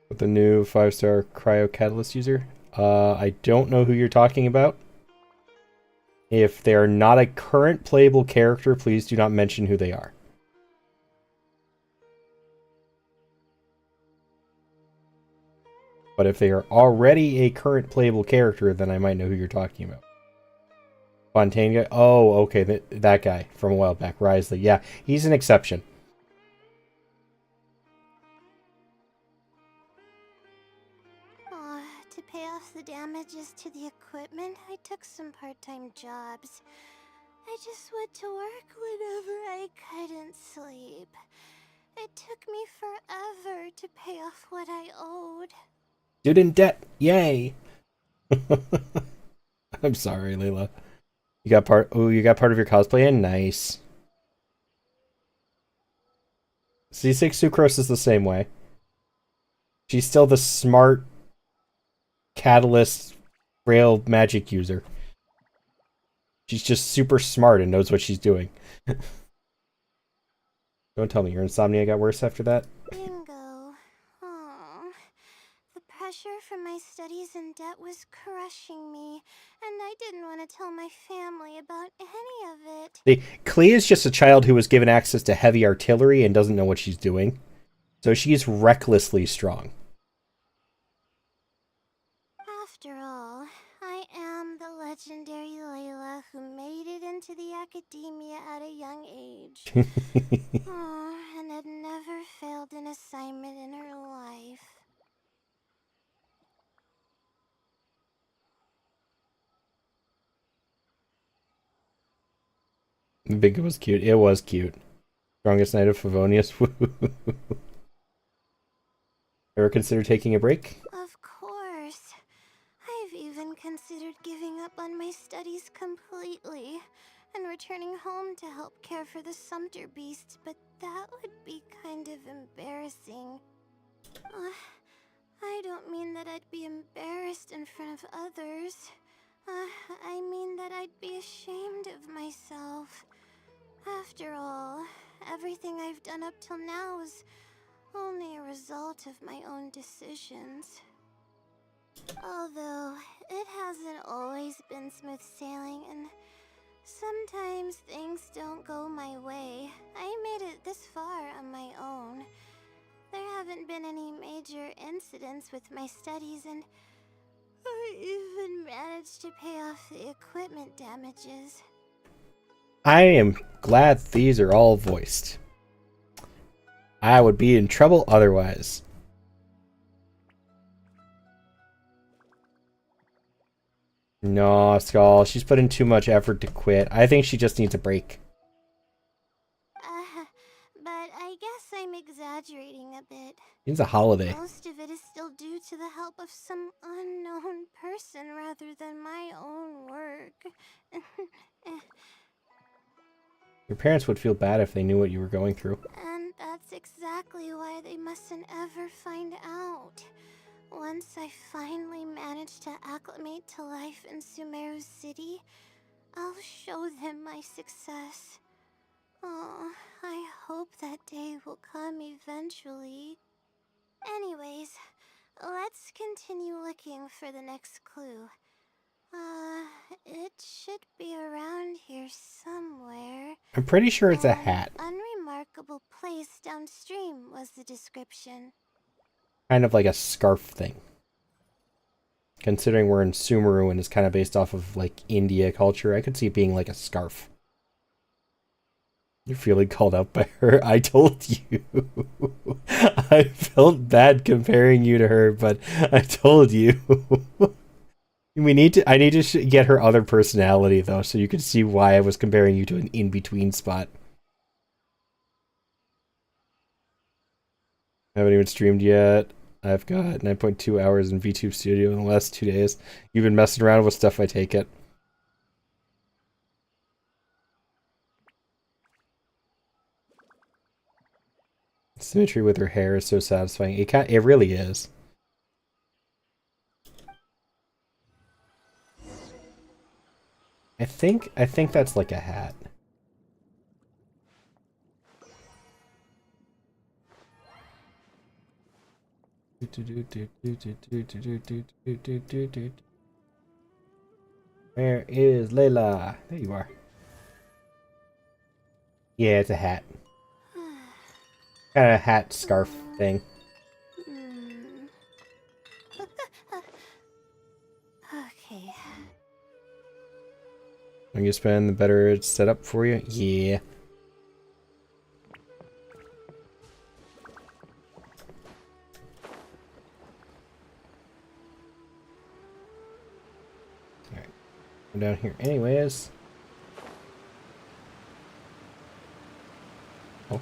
Speaker 1: With the new 5-star cryo catalyst user. I don't know who you're talking about. If they are not a current playable character, please do not mention who they are. But if they are already a current playable character, then I might know who you're talking about. Fontaine guy? Oh, okay, that guy from a while back, Risley. Yeah, he's an exception.
Speaker 2: To pay off the damages to the equipment, I took some part-time jobs. I just went to work whenever I couldn't sleep. It took me forever to pay off what I owed.
Speaker 1: Student debt, yay! I'm sorry, Layla. You got part. Oh, you got part of your cosplay in. Nice. C6 Sucrose is the same way. She's still the smart catalyst rail magic user. She's just super smart and knows what she's doing. Don't tell me your insomnia got worse after that.
Speaker 2: Bingo. Oh, the pressure from my studies and debt was crushing me, and I didn't want to tell my family about any of it.
Speaker 1: Klee is just a child who was given access to heavy artillery and doesn't know what she's doing. So she's recklessly strong.
Speaker 2: After all, I am the legendary Layla who made it into the academia at a young age. Oh, and had never failed an assignment in her life.
Speaker 1: Big was cute. It was cute. Strongest knight of Favonius. Ever consider taking a break?
Speaker 2: Of course. I've even considered giving up on my studies completely and returning home to help care for the Sumter beasts, but that would be kind of embarrassing. I don't mean that I'd be embarrassed in front of others. I mean that I'd be ashamed of myself. After all, everything I've done up till now is only a result of my own decisions. Although, it hasn't always been smooth sailing, and sometimes things don't go my way. I made it this far on my own. There haven't been any major incidents with my studies, and I even managed to pay off the equipment damages.
Speaker 1: I am glad these are all voiced. I would be in trouble otherwise. No, Skull. She's put in too much effort to quit. I think she just needs a break.
Speaker 2: But I guess I'm exaggerating a bit.
Speaker 1: It's a holiday.
Speaker 2: Most of it is still due to the help of some unknown person rather than my own work.
Speaker 1: Your parents would feel bad if they knew what you were going through.
Speaker 2: And that's exactly why they mustn't ever find out. Once I finally manage to acclimate to life in Sumeru City, I'll show them my success. Oh, I hope that day will come eventually. Anyways, let's continue looking for the next clue. It should be around here somewhere.
Speaker 1: I'm pretty sure it's a hat.
Speaker 2: An unremarkable place downstream was the description.
Speaker 1: Kind of like a scarf thing. Considering we're in Sumeru and it's kind of based off of like India culture, I could see it being like a scarf. You're feeling called out by her. I told you. I felt bad comparing you to her, but I told you. I need to get her other personality though, so you can see why I was comparing you to an in-between spot. I haven't even streamed yet. I've got 9.2 hours in VTube Studio in the last 2 days. You've been messing around with stuff, I take it. Symmetry with her hair is so satisfying. It really is. I think that's like a hat. Where is Layla? There you are. Yeah, it's a hat. Kind of hat scarf thing.
Speaker 2: Okay.
Speaker 1: When you spend, the better it's set up for you. Yeah. Alright. I'm down here anyways. Oh.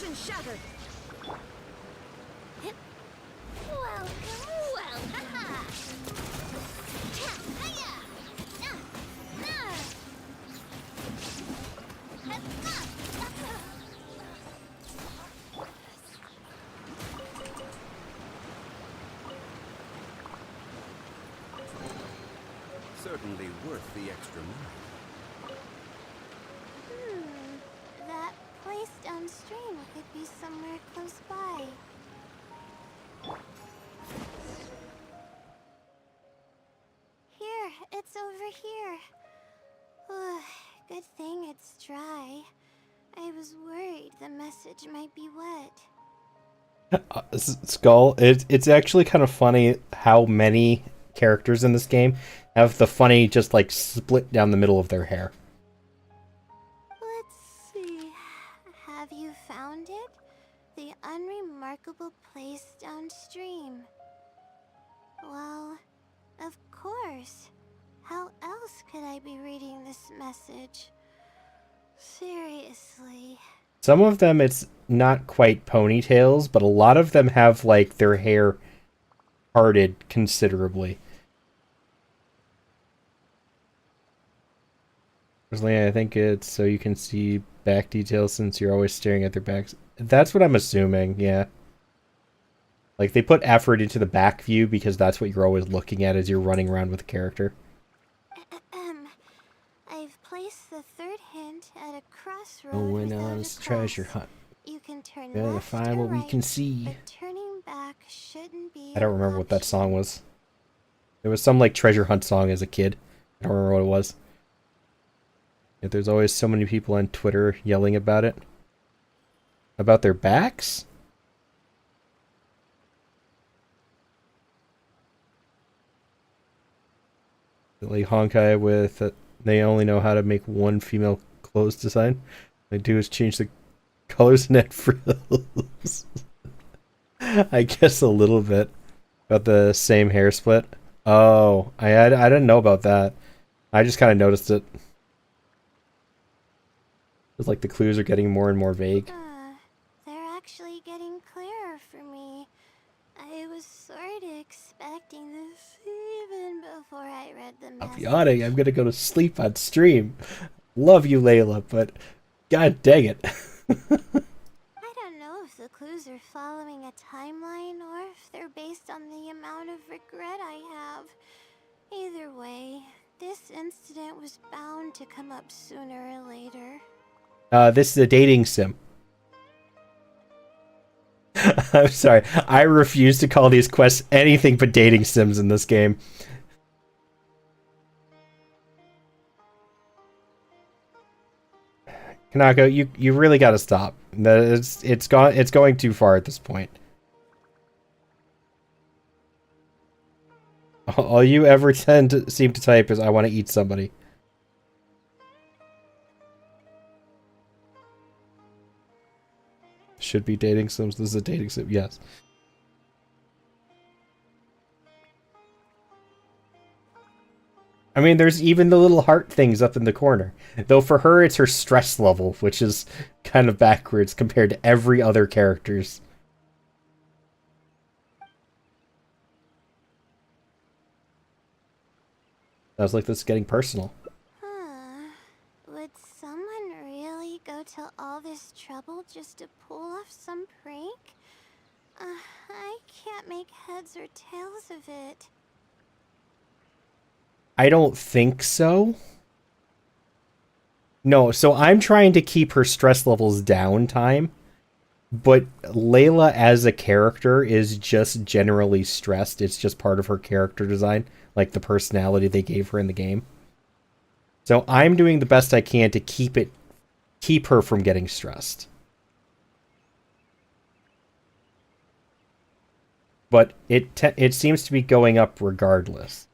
Speaker 5: Illusion shattered. Welcome, haha. Hiya.
Speaker 3: Certainly worth the extra mile.
Speaker 2: That place downstream could be somewhere close by. Here, it's over here. Good thing it's dry. I was worried the message might be wet.
Speaker 1: Skull, it's actually kind of funny how many characters in this game have the funny just like split down the middle of their hair.
Speaker 2: Let's see. Have you found it? The unremarkable place downstream. Well, of course. How else could I be reading this message? Seriously.
Speaker 1: Some of them it's not quite ponytails, but a lot of them have like their hair parted considerably. Personally, I think it's so you can see back details since you're always staring at their backs. That's what I'm assuming, yeah. Like, they put effort into the back view because that's what you're always looking at as you're running around with the character.
Speaker 2: I've placed the third hint at a crossroad.
Speaker 1: Oh, we're now on this treasure hunt.
Speaker 2: You can turn
Speaker 1: Gotta
Speaker 2: left
Speaker 1: find
Speaker 2: or
Speaker 1: what we
Speaker 2: right,
Speaker 1: can see.
Speaker 2: but turning back shouldn't be
Speaker 1: I don't remember
Speaker 2: an
Speaker 1: what that
Speaker 2: option.
Speaker 1: song was. There was some, like, treasure hunt song as a kid. I don't remember what it was. Yet there's always so many people on Twitter yelling about it. About their backs? Like Honkai with they only know how to make one female clothes design. They do is change the colors and add frills. I guess a little bit about the same hair split. Oh, I didn't know about that. I just kind of noticed it. It's like the clues are getting more and more vague.
Speaker 2: They're actually getting clearer for me. I was sort of expecting this even before I read the
Speaker 1: I'll
Speaker 2: message.
Speaker 1: be honest, I'm gonna go to sleep on stream. Love you, Layla, but god dang it.
Speaker 2: I don't know if the clues are following a timeline or if they're based on the amount of regret I have. Either way, this incident was bound to come up sooner or later.
Speaker 1: This is a dating sim. I'm sorry. I refuse to call these quests anything but dating sims in this game. Kanako, you really gotta stop. It's going too far at this point. All you ever seem to type is I want to eat somebody. Should be dating sims. This is a dating sim. Yes. I mean, there's even the little heart things up in the corner. Though for her, it's her stress level, which is kind of backwards compared to every other character's. Sounds like this is getting personal.
Speaker 2: Would someone really go to all this trouble just to pull off some prank? I can't make heads or tails of it.
Speaker 1: I don't think so. No, so I'm trying to keep her stress levels down time. But Layla as a character is just generally stressed. It's just part of her character design, like the personality they gave her in the game. So I'm doing the best I can to keep her from getting stressed. But it seems to be going up regardless.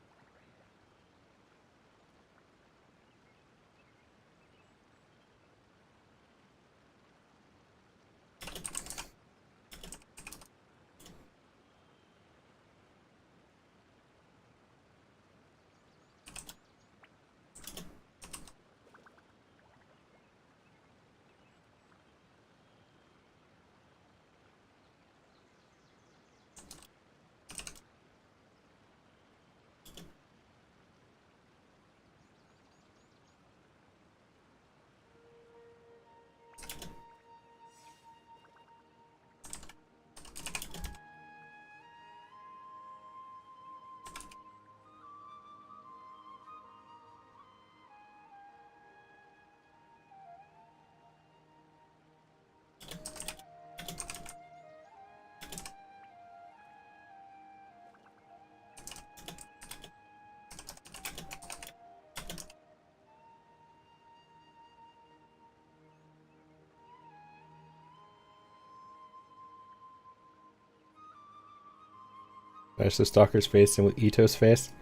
Speaker 1: Smash the stalker's face in with Ito's face.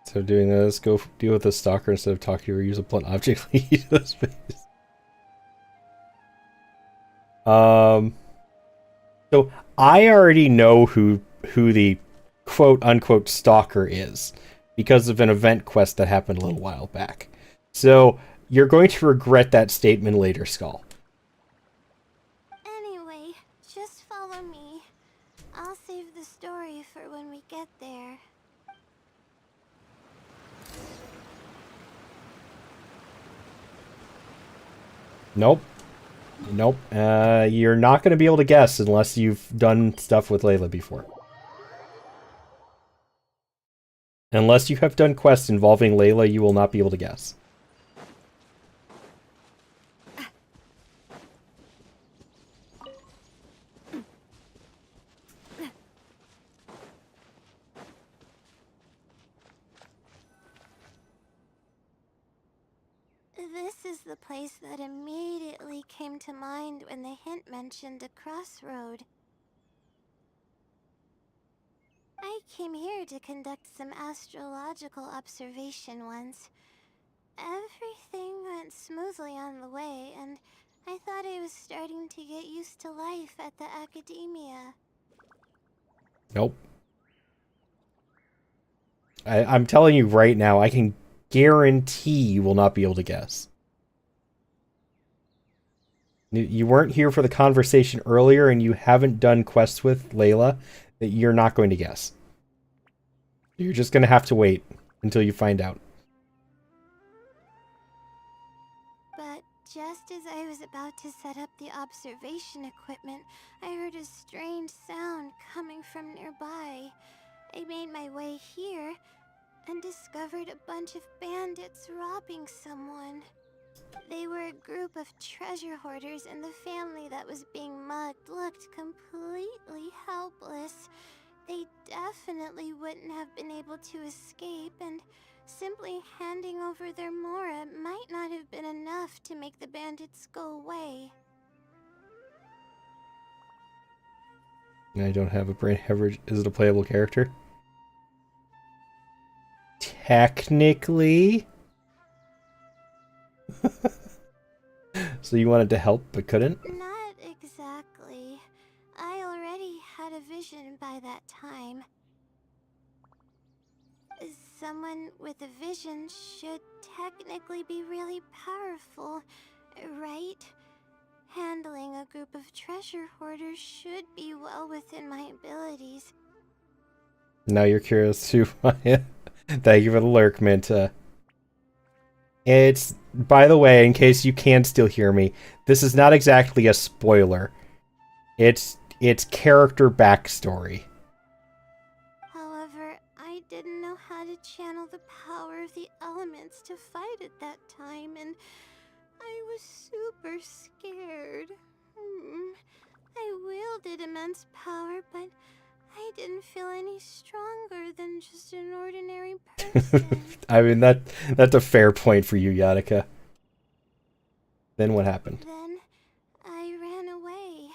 Speaker 1: So doing this, go deal with the stalker instead of talking to her. Use a blunt object like Ito's face. So I already know who the quote unquote stalker is because of an event quest that happened a little while back. So you're going to regret that statement later, Skull.
Speaker 2: Anyway, just follow me. I'll save the story for when we get there.
Speaker 1: Nope. Nope. You're not going to be able to guess unless you've done stuff with Layla before. Unless you have done quests involving Layla, you will not be able to guess.
Speaker 2: This is the place that immediately came to mind when the hint mentioned a crossroad. I came here to conduct some astrological observation once. Everything went smoothly on the way, and I thought I was starting to get used to life at the academia.
Speaker 1: Nope. I'm telling you right now, I can guarantee you will not be able to guess. You weren't here for the conversation earlier, and you haven't done quests with Layla, that you're not going to guess. You're just going to have to wait until you find out.
Speaker 2: But just as I was about to set up the observation equipment, I heard a strange sound coming from nearby. I made my way here and discovered a bunch of bandits robbing someone. They were a group of treasure hoarders, and the family that was being mugged looked completely helpless. They definitely wouldn't have been able to escape, and simply handing over their Mora might not have been enough to make the bandits go away.
Speaker 1: I don't have a brain hemorrhage. Is it a playable character? Technically. So you wanted to help but couldn't?
Speaker 2: Not exactly. I already had a vision by that time. Someone with a vision should technically be really powerful, right? Handling a group of treasure hoarders should be well within my abilities.
Speaker 1: Now you're curious too. Thank you for the lurk, Minta. It's, by the way, in case you can still hear me, this is not exactly a spoiler. It's character backstory.
Speaker 2: However, I didn't know how to channel the power of the elements to fight at that time, and I was super scared. I wielded immense power, but I didn't feel any stronger than just an ordinary person.
Speaker 1: I mean, that's a fair point for you, Yadika. Then what happened?
Speaker 2: Then I ran away.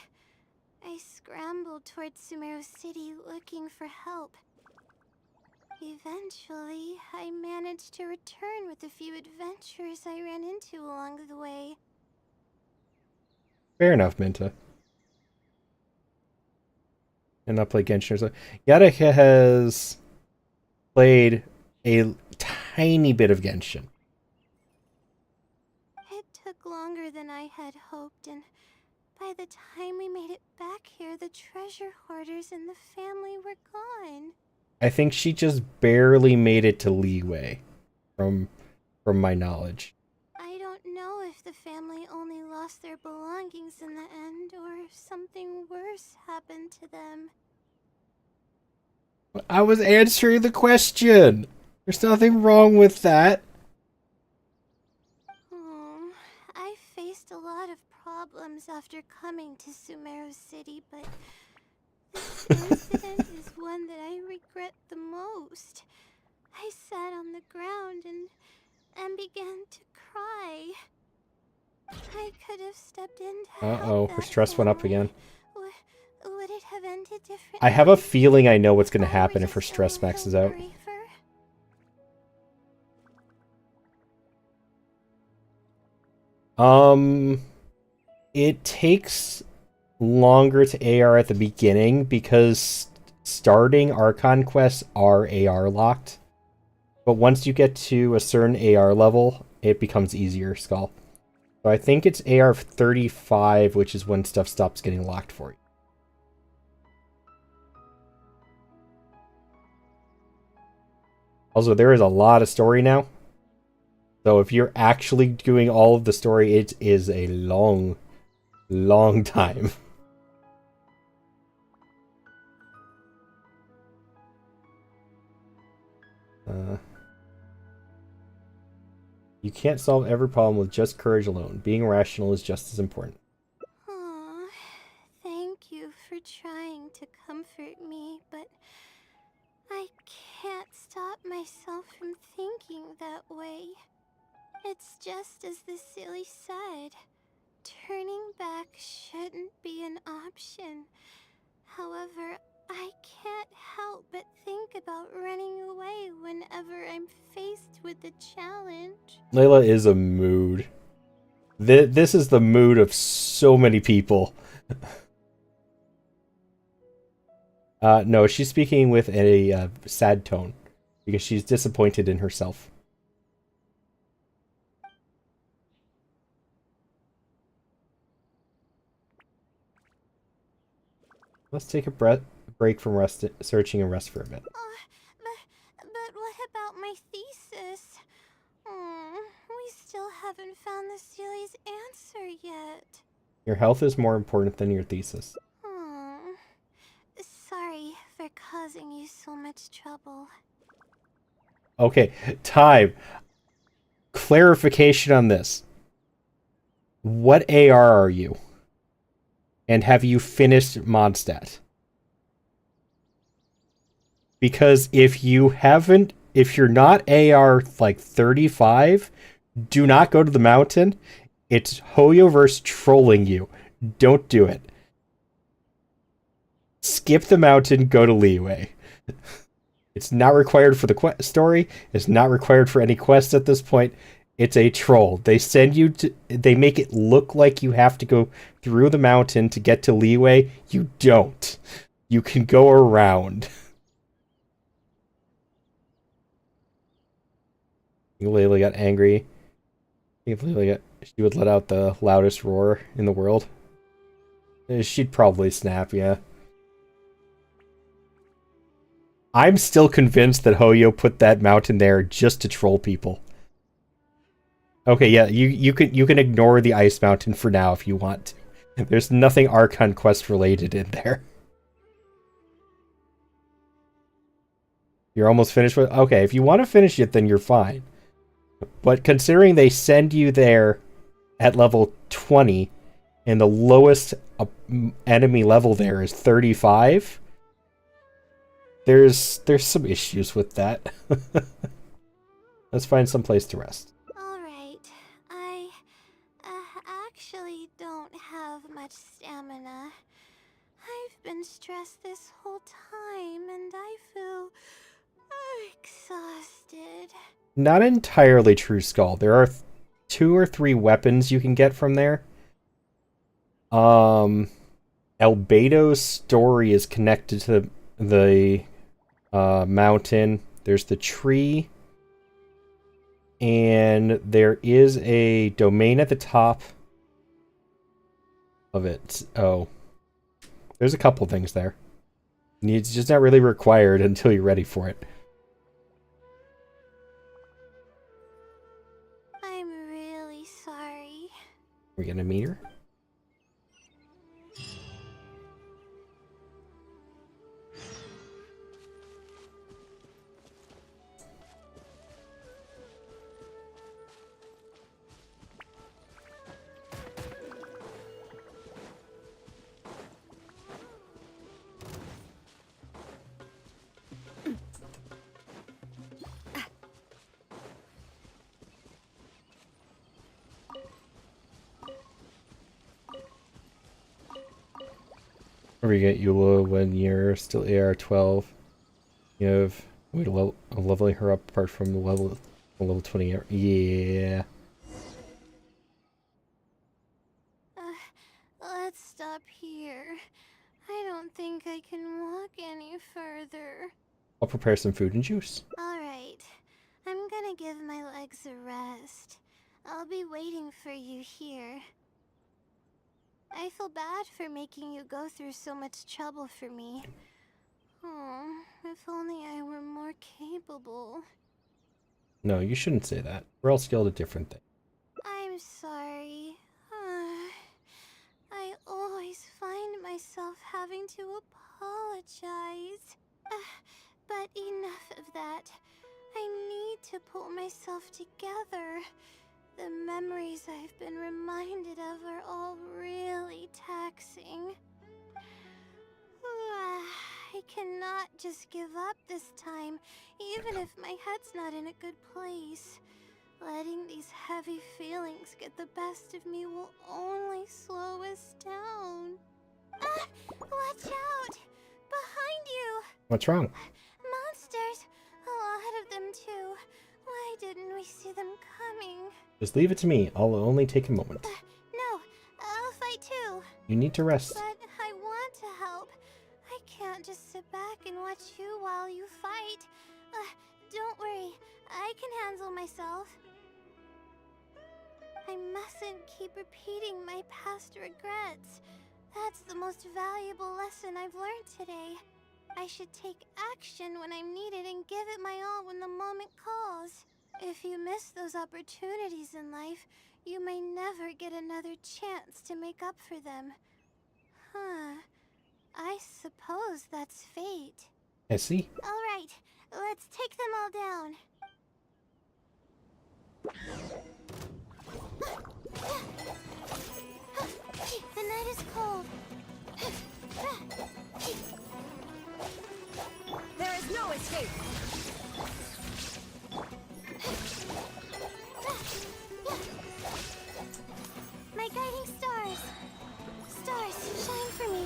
Speaker 2: I scrambled towards Sumeru City looking for help. Eventually, I managed to return with a few adventurers I ran into along the way.
Speaker 1: Fair enough, Minta. And not play Genshin or something. Yadika has played a tiny bit of Genshin.
Speaker 2: It took longer than I had hoped, and by the time we made it back here, the treasure hoarders and the family were gone.
Speaker 1: I think she just barely made it to Leeway, from my knowledge.
Speaker 2: I don't know if the family only lost their belongings in the end, or if something worse happened to them.
Speaker 1: I was answering the question. There's nothing wrong with that.
Speaker 2: I faced a lot of problems after coming to Sumeru City, but this incident is one that I regret the most. I sat on the ground and began to cry. I could have stepped in to help
Speaker 1: Her
Speaker 2: that
Speaker 1: stress went up
Speaker 2: family
Speaker 1: again.
Speaker 2: Would it have ended differently?
Speaker 1: I have a feeling I know what's going to
Speaker 2: if I were
Speaker 1: happen if her
Speaker 2: just a
Speaker 1: stress max is
Speaker 2: little
Speaker 1: out.
Speaker 2: braver?
Speaker 1: It takes longer to AR at the beginning because starting Archon quests are AR locked. But once you get to a certain AR level, it becomes easier, Skull. So I think it's AR 35, which is when stuff stops getting locked for you. Also, there is a lot of story now. So if you're actually doing all of the story, it is a long, long time. You can't solve every problem with just courage alone. Being rational is just as important.
Speaker 2: Aw, thank you for trying to comfort me, but I can't stop myself from thinking that way. It's just as the silly said. Turning back shouldn't be an option. However, I can't help but think about running away whenever I'm faced with a challenge.
Speaker 1: Layla is a mood. This is the mood of so many people. No, she's speaking with a sad tone because she's disappointed in herself. Let's take a break from searching and rest for a bit.
Speaker 2: But what about my thesis? We still haven't found the Sealy's answer yet.
Speaker 1: Your health is more important than your thesis.
Speaker 2: Sorry for causing you so much trouble.
Speaker 1: Okay, time. Clarification on this. What AR are you? And have you finished Mondstadt? Because if you're not AR like 35, do not go to the mountain. It's Hoyoverse trolling you. Don't do it. Skip the mountain, go to Leeway. It's not required for the story. It's not required for any quests at this point. It's a troll. They send you to... They make it look like you have to go through the mountain to get to Leeway. You don't. You can go around. Layla got angry. I think Layla she would let out the loudest roar in the world. She'd probably snap, yeah. I'm still convinced that Hoyo put that mountain there just to troll people. Okay, yeah, you can ignore the ice mountain for now if you want to. There's nothing Archon quest related in there. You're almost finished with... Okay, if you want to finish it, then you're fine. But considering they send you there at level 20, and the lowest enemy level there is 35, there's some issues with that. Let's find some place to rest.
Speaker 2: Alright, I actually don't have much stamina. I've been stressed this whole time and I feel exhausted.
Speaker 1: Not entirely true, Skull. There are 2 or 3 weapons you can get from there. Albedo's story is connected to the mountain. There's the tree. And there is a domain at the top of it. Oh. There's a couple things there. It's just not really required until you're ready for it.
Speaker 2: I'm really sorry.
Speaker 1: We're gonna meet her? never get Eula when you're still AR-12. You have a way to leveling her up apart from the level 20. Yeah.
Speaker 2: Let's stop here. I don't think I can walk any further.
Speaker 1: I'll prepare some food and juice.
Speaker 2: Alright, I'm gonna give my legs a rest. I'll be waiting for you here. I feel bad for making you go through so much trouble for me. Oh, if only I were more capable.
Speaker 1: No, you shouldn't say that. We're all skilled at different things.
Speaker 2: I'm sorry. I always find myself having to apologize. But enough of that. I need to pull myself together. The memories I've been reminded of are all really taxing. I cannot just give up this time, even if my head's not in a good place. Letting these heavy feelings get the best of me will only slow us down. Watch out! Behind you!
Speaker 1: What's wrong?
Speaker 2: Monsters! A lot of them too. Why didn't we see them coming?
Speaker 1: Just leave it to me. I'll only take a moment.
Speaker 2: No, I'll fight too.
Speaker 1: You need to rest.
Speaker 2: But I want to help. I can't just sit back and watch you while you fight. Don't worry, I can handle myself. I mustn't keep repeating my past regrets. That's the most valuable lesson I've learned today. I should take action when I'm needed and give it my all when the moment calls. If you miss those opportunities in life, you may never get another chance to make up for them. I suppose that's fate.
Speaker 1: I see.
Speaker 2: All right, let's take them all down. The night is cold.
Speaker 5: There is no escape.
Speaker 2: My guiding stars. Stars, shine for me.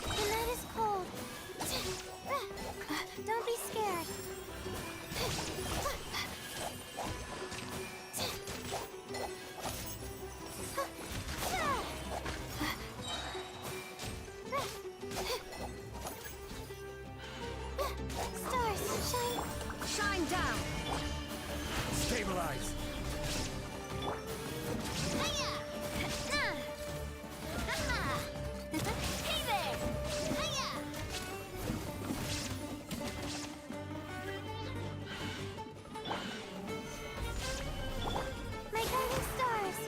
Speaker 2: The night is cold. Don't be scared. Stars, shine.
Speaker 5: Shine down.
Speaker 6: Stabilize.
Speaker 2: Hiya! Hey there! Hiya! My guiding stars!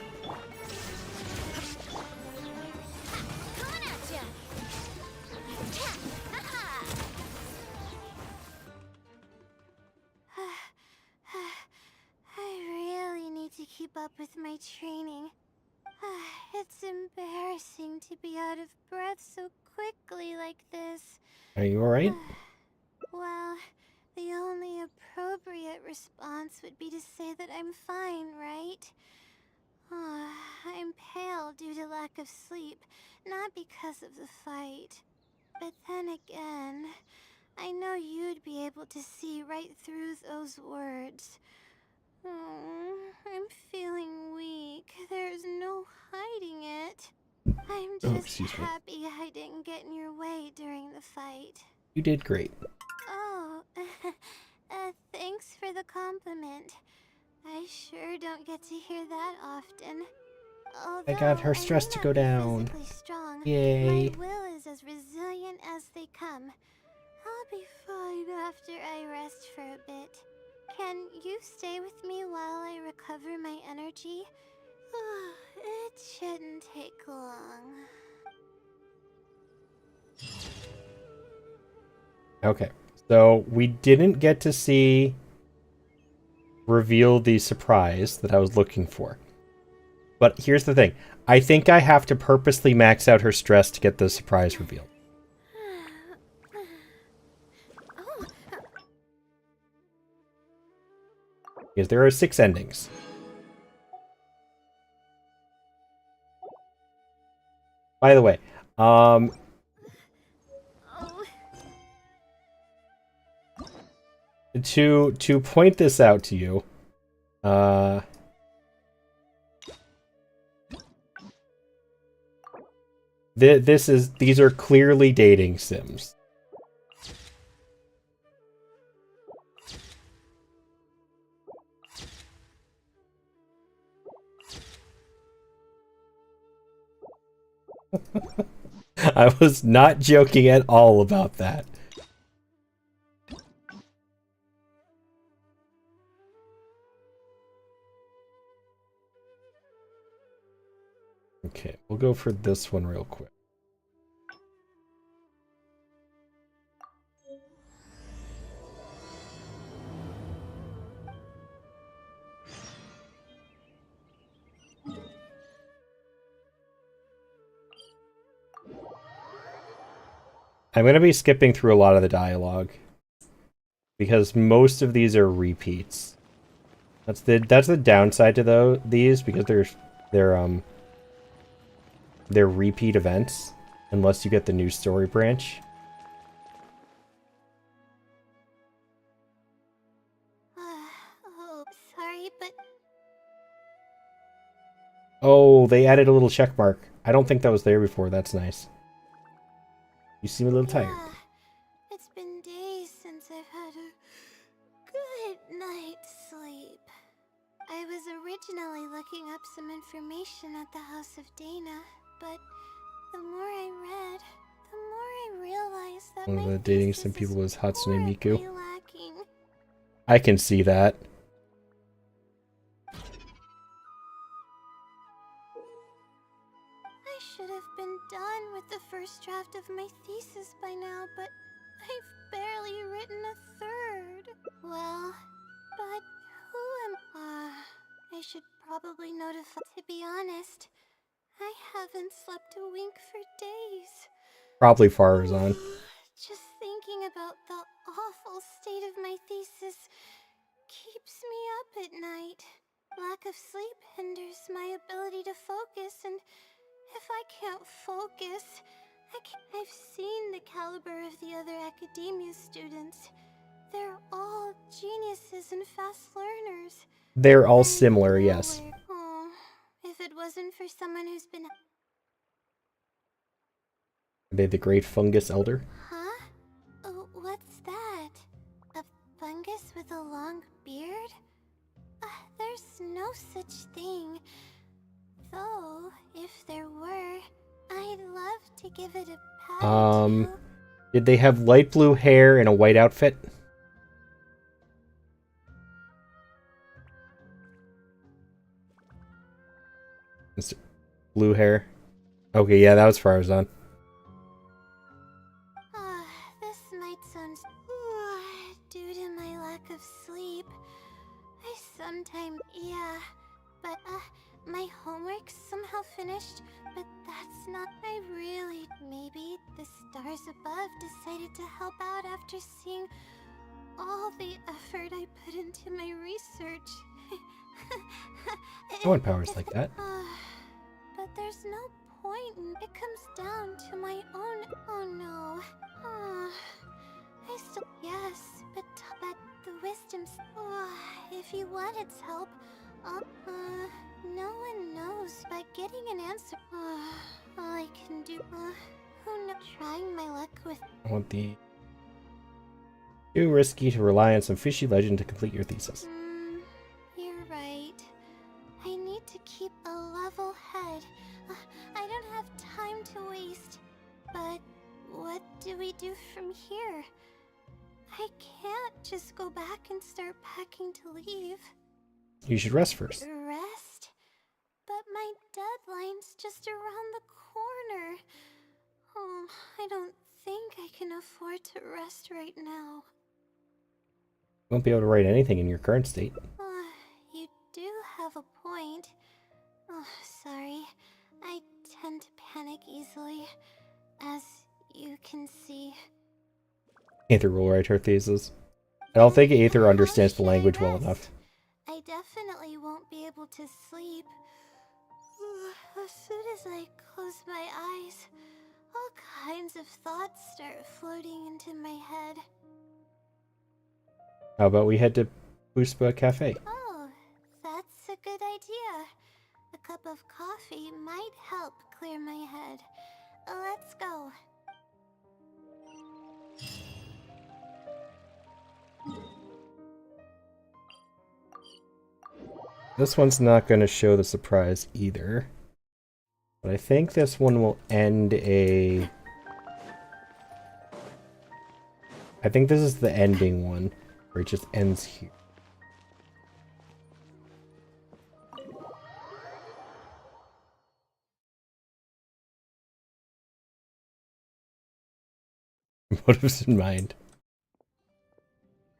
Speaker 2: Coming at ya! I really need to keep up with my training. It's embarrassing to be out of breath so quickly like this.
Speaker 1: Are you alright?
Speaker 2: Well, the only appropriate response would be to say that I'm fine, right? I'm pale due to lack of sleep, not because of the fight. But then again, I know you'd be able to see right through those words. I'm feeling weak. There's no hiding it. I'm just
Speaker 1: excuse me.
Speaker 2: happy I didn't get in your way during the fight.
Speaker 1: You did great.
Speaker 2: Oh, thanks for the compliment. I sure don't get to hear that often.
Speaker 1: I got her
Speaker 2: Although
Speaker 1: stress
Speaker 2: may
Speaker 1: to
Speaker 2: not
Speaker 1: go
Speaker 2: be
Speaker 1: down.
Speaker 2: physically strong,
Speaker 1: Yay.
Speaker 2: my will is as resilient as they come. I'll be fine after I rest for a bit. Can you stay with me while I recover my energy? It shouldn't take long.
Speaker 1: Okay. So we didn't get to see reveal the surprise that I was looking for. But here's the thing. I think I have to purposely max out her stress to get the surprise revealed. Because there are 6 endings. By the way,
Speaker 5: Oh,
Speaker 1: to point this out to you, these are clearly dating sims. I was not joking at all about that. Okay, we'll go for this one real quick. I'm going to be skipping through a lot of the dialogue because most of these are repeats. That's the downside to these, because they're repeat events unless you get the new story branch.
Speaker 2: Oh, sorry, but
Speaker 1: Oh, they added a little check mark. I don't think that was there before. That's nice. You seem a little tired.
Speaker 2: yeah, it's been days since I've had a good night's sleep. I was originally looking up some information at the House of Dana, but the more I read, the more I realized that
Speaker 1: One of
Speaker 2: my
Speaker 1: the dating
Speaker 2: thesis
Speaker 1: sim people
Speaker 2: is
Speaker 1: was Hatsune Miku.
Speaker 2: horribly lacking.
Speaker 1: I can see that.
Speaker 2: I should have been done with the first draft of my thesis by now, but I've barely written a third. Well, but who am I should probably notify. To be honest, I haven't slept a wink for days.
Speaker 1: Probably Farazan.
Speaker 2: Just thinking about the awful state of my thesis keeps me up at night. Lack of sleep hinders my ability to focus, and if I can't focus, I've seen the caliber of the other academia students. They're all geniuses and fast learners.
Speaker 1: They're all
Speaker 2: I'm
Speaker 1: similar, yes.
Speaker 2: nowhere. Oh, if it wasn't for someone who's been...
Speaker 1: Are they the Great Fungus Elder?
Speaker 2: Huh? Oh, what's that? A fungus with a long beard? There's no such thing. Though, if there were, I'd love to give it a pat or two.
Speaker 1: Did they have light blue hair and a white outfit? Blue hair. Okay, yeah, that was Farazan.
Speaker 2: This might sound due to my lack of sleep. I sometimes, yeah, but my homework's somehow finished, but that's not, I really, maybe the stars above decided to help out after seeing all the effort I put into my research.
Speaker 1: I want powers like that.
Speaker 2: But there's no point, and it comes down to my own, oh no. I still, yes, but the wisdom's, if you want its help, no one knows. By getting an answer, all I can do, who knows, trying my luck with...
Speaker 1: I want the... Too risky to rely on some fishy legend to complete your thesis.
Speaker 2: You're right. I need to keep a level head. I don't have time to waste. But what do we do from here? I can't just go back and start packing to leave.
Speaker 1: You should rest first.
Speaker 2: Rest? But my deadline's just around the corner. Oh, I don't think I can afford to rest right now.
Speaker 1: You won't be able to write anything in your current state.
Speaker 2: You do have a point. Oh, sorry. I tend to panic easily, as you can see.
Speaker 1: Aether will write her thesis. I don't think Aether understands the language well enough.
Speaker 2: I definitely won't be able to sleep. As soon as I close my eyes, all kinds of thoughts start floating into my head.
Speaker 1: How about we head to Puspa Cafe?
Speaker 2: Oh, that's a good idea. A cup of coffee might help clear my head. Let's go.
Speaker 1: This one's not going to show the surprise either. But I think this one will end a... I think this is the ending one, where it just ends here. Motives in mind.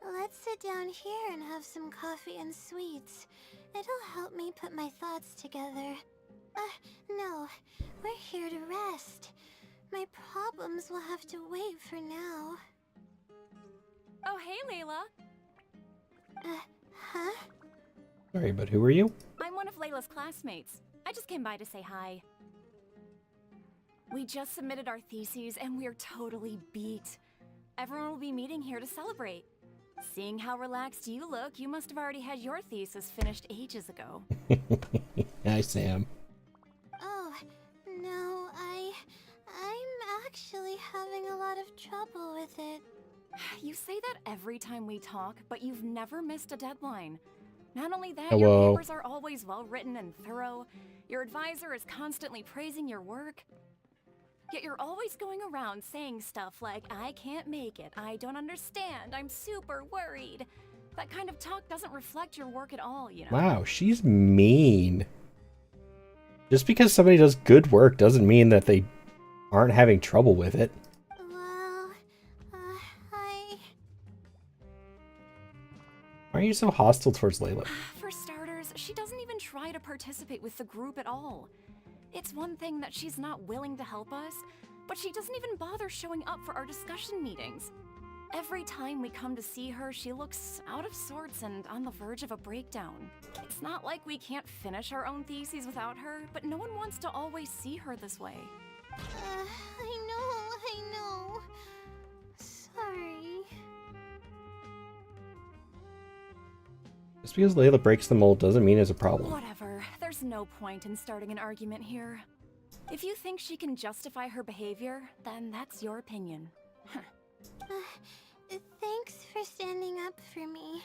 Speaker 2: Let's sit down here and have some coffee and sweets. It'll help me put my thoughts together. No. We're here to rest. My problems will have to wait for now.
Speaker 9: Oh, hey, Layla.
Speaker 2: Huh?
Speaker 1: Sorry, but who are you?
Speaker 9: I'm one of Layla's classmates. I just came by to say hi. We just submitted our theses and we're totally beat. Everyone will be meeting here to celebrate. Seeing how relaxed you look, you must have already had your thesis finished ages ago.
Speaker 1: Hi, Sam.
Speaker 2: Oh, no, I'm actually having a lot of trouble with it.
Speaker 9: You say that every time we talk, but you've never missed a deadline. Not only that,
Speaker 1: Hello.
Speaker 9: your papers are always well written and thorough. Your advisor is constantly praising your work. Yet you're always going around saying stuff like, I can't make it, I don't understand, I'm super worried. That kind of talk doesn't reflect your work at all, you know?
Speaker 1: Wow, she's mean. Just because somebody does good work doesn't mean that they aren't having trouble with it.
Speaker 2: Well,
Speaker 1: Why are you so hostile towards Layla?
Speaker 9: For starters, she doesn't even try to participate with the group at all. It's one thing that she's not willing to help us, but she doesn't even bother showing up for our discussion meetings. Every time we come to see her, she looks out of sorts and on the verge of a breakdown. It's not like we can't finish our own theses without her, but no one wants to always see her this way.
Speaker 2: I know. Sorry.
Speaker 1: Just because Layla breaks the mold doesn't mean it's a problem.
Speaker 9: Whatever. There's no point in starting an argument here. If you think she can justify her behavior, then that's your opinion.
Speaker 2: Thanks for standing up for me.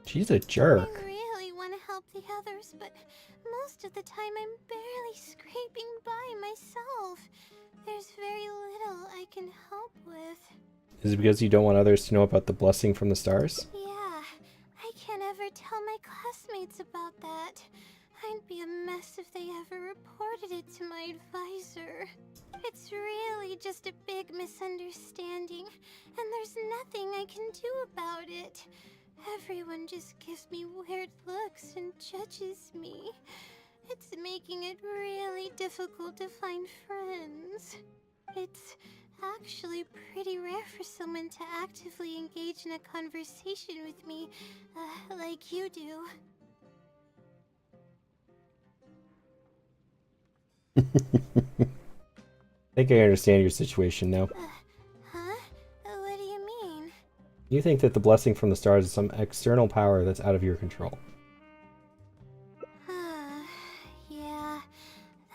Speaker 1: She's a jerk.
Speaker 2: I really want to help the others, but most of the time I'm barely scraping by myself. There's very little I can help with.
Speaker 1: Is it because you don't want others to know about the blessing from the stars?
Speaker 2: Yeah, I can't ever tell my classmates about that. I'd be a mess if they ever reported it to my advisor. It's really just a big misunderstanding, and there's nothing I can do about it. Everyone just gives me weird looks and judges me. It's making it really difficult to find friends. It's actually pretty rare for someone to actively engage in a conversation with me, like you do.
Speaker 1: I think I understand your situation now.
Speaker 2: Huh? What do you mean?
Speaker 1: You think that the blessing from the stars is some external power that's out of your control.
Speaker 2: Yeah,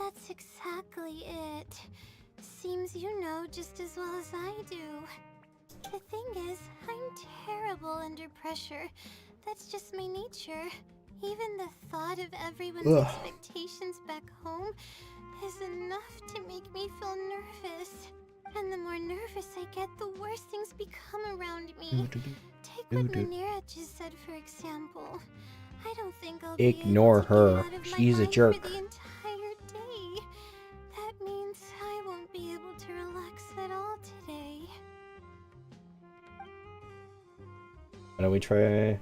Speaker 2: that's exactly it. Seems you know just as well as I do. The thing is, I'm terrible under pressure. That's just my nature. Even the thought of everyone's expectations back home is enough to make me feel nervous. And the more nervous I get, the worse things become around me. Take what Manira just said, for example. I don't think I'll
Speaker 1: Ignore
Speaker 2: be able to
Speaker 1: her.
Speaker 2: get out of my
Speaker 1: She's a
Speaker 2: mind
Speaker 1: jerk.
Speaker 2: for the entire day. That means I won't be able to relax at all today.
Speaker 1: Why don't we try...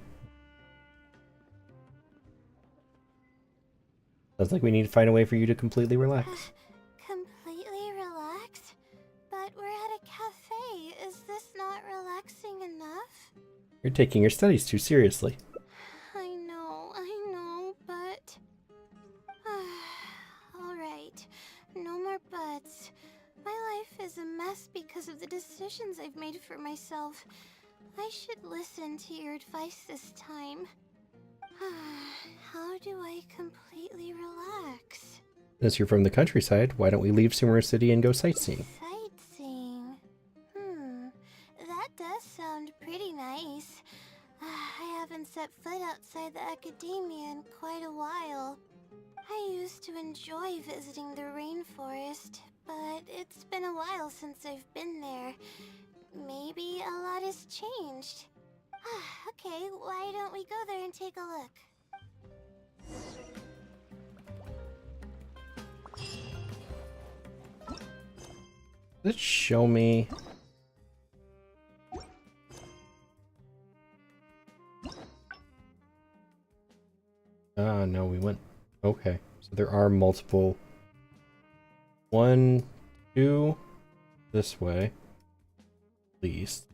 Speaker 1: Sounds like we need to find a way for you to completely relax.
Speaker 2: Completely relaxed? But we're at a cafe. Is this not relaxing enough?
Speaker 1: You're taking your studies too seriously.
Speaker 2: I stressed because of the decisions I've made for myself. I should listen to your advice this time. How do I completely relax?
Speaker 1: Since you're from the countryside, why don't we leave Sumer City and go sightseeing?
Speaker 2: Sightseeing? That does sound pretty nice. I haven't set foot outside the academia in quite a while. I used to enjoy visiting the rainforest, but it's been a while since I've been there. Maybe a lot has changed. Okay, why don't we go there and take a look?
Speaker 1: Let's show me. Ah, no, we went. Okay, so there are multiple. 1, 2, this way. At least.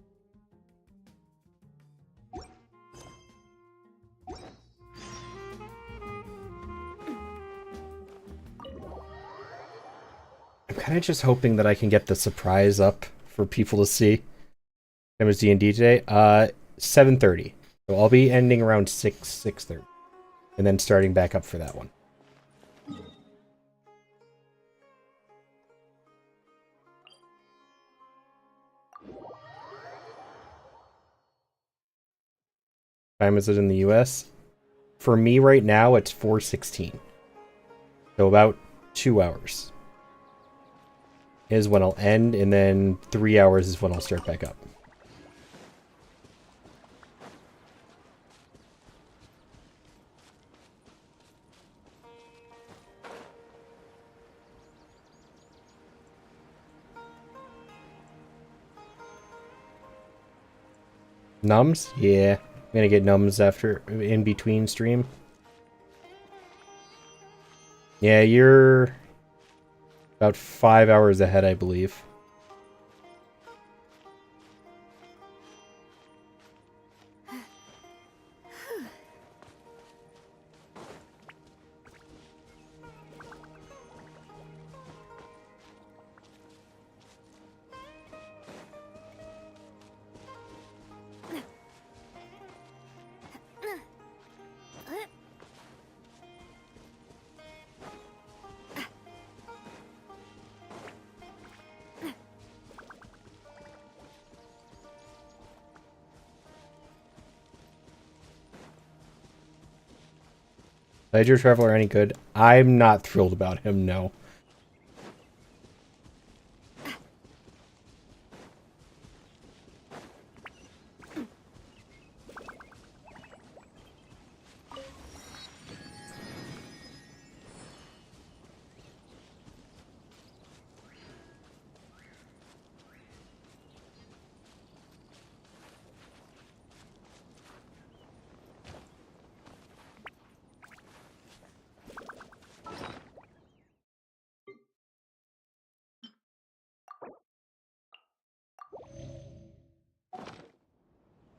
Speaker 1: I'm kind of just hoping that I can get the surprise up for people to see. Time is D&D today? 7:30. So I'll be ending around 6:30. And then starting back up for that one. Time is it in the US? For me right now, it's 4:16. So about 2 hours is when I'll end, and then 3 hours is when I'll start back up. Nums? Yeah. I'm gonna get nums after, in between stream. Yeah, you're about 5 hours ahead, I believe. Ledger Traveler any good? I'm not thrilled about him, no.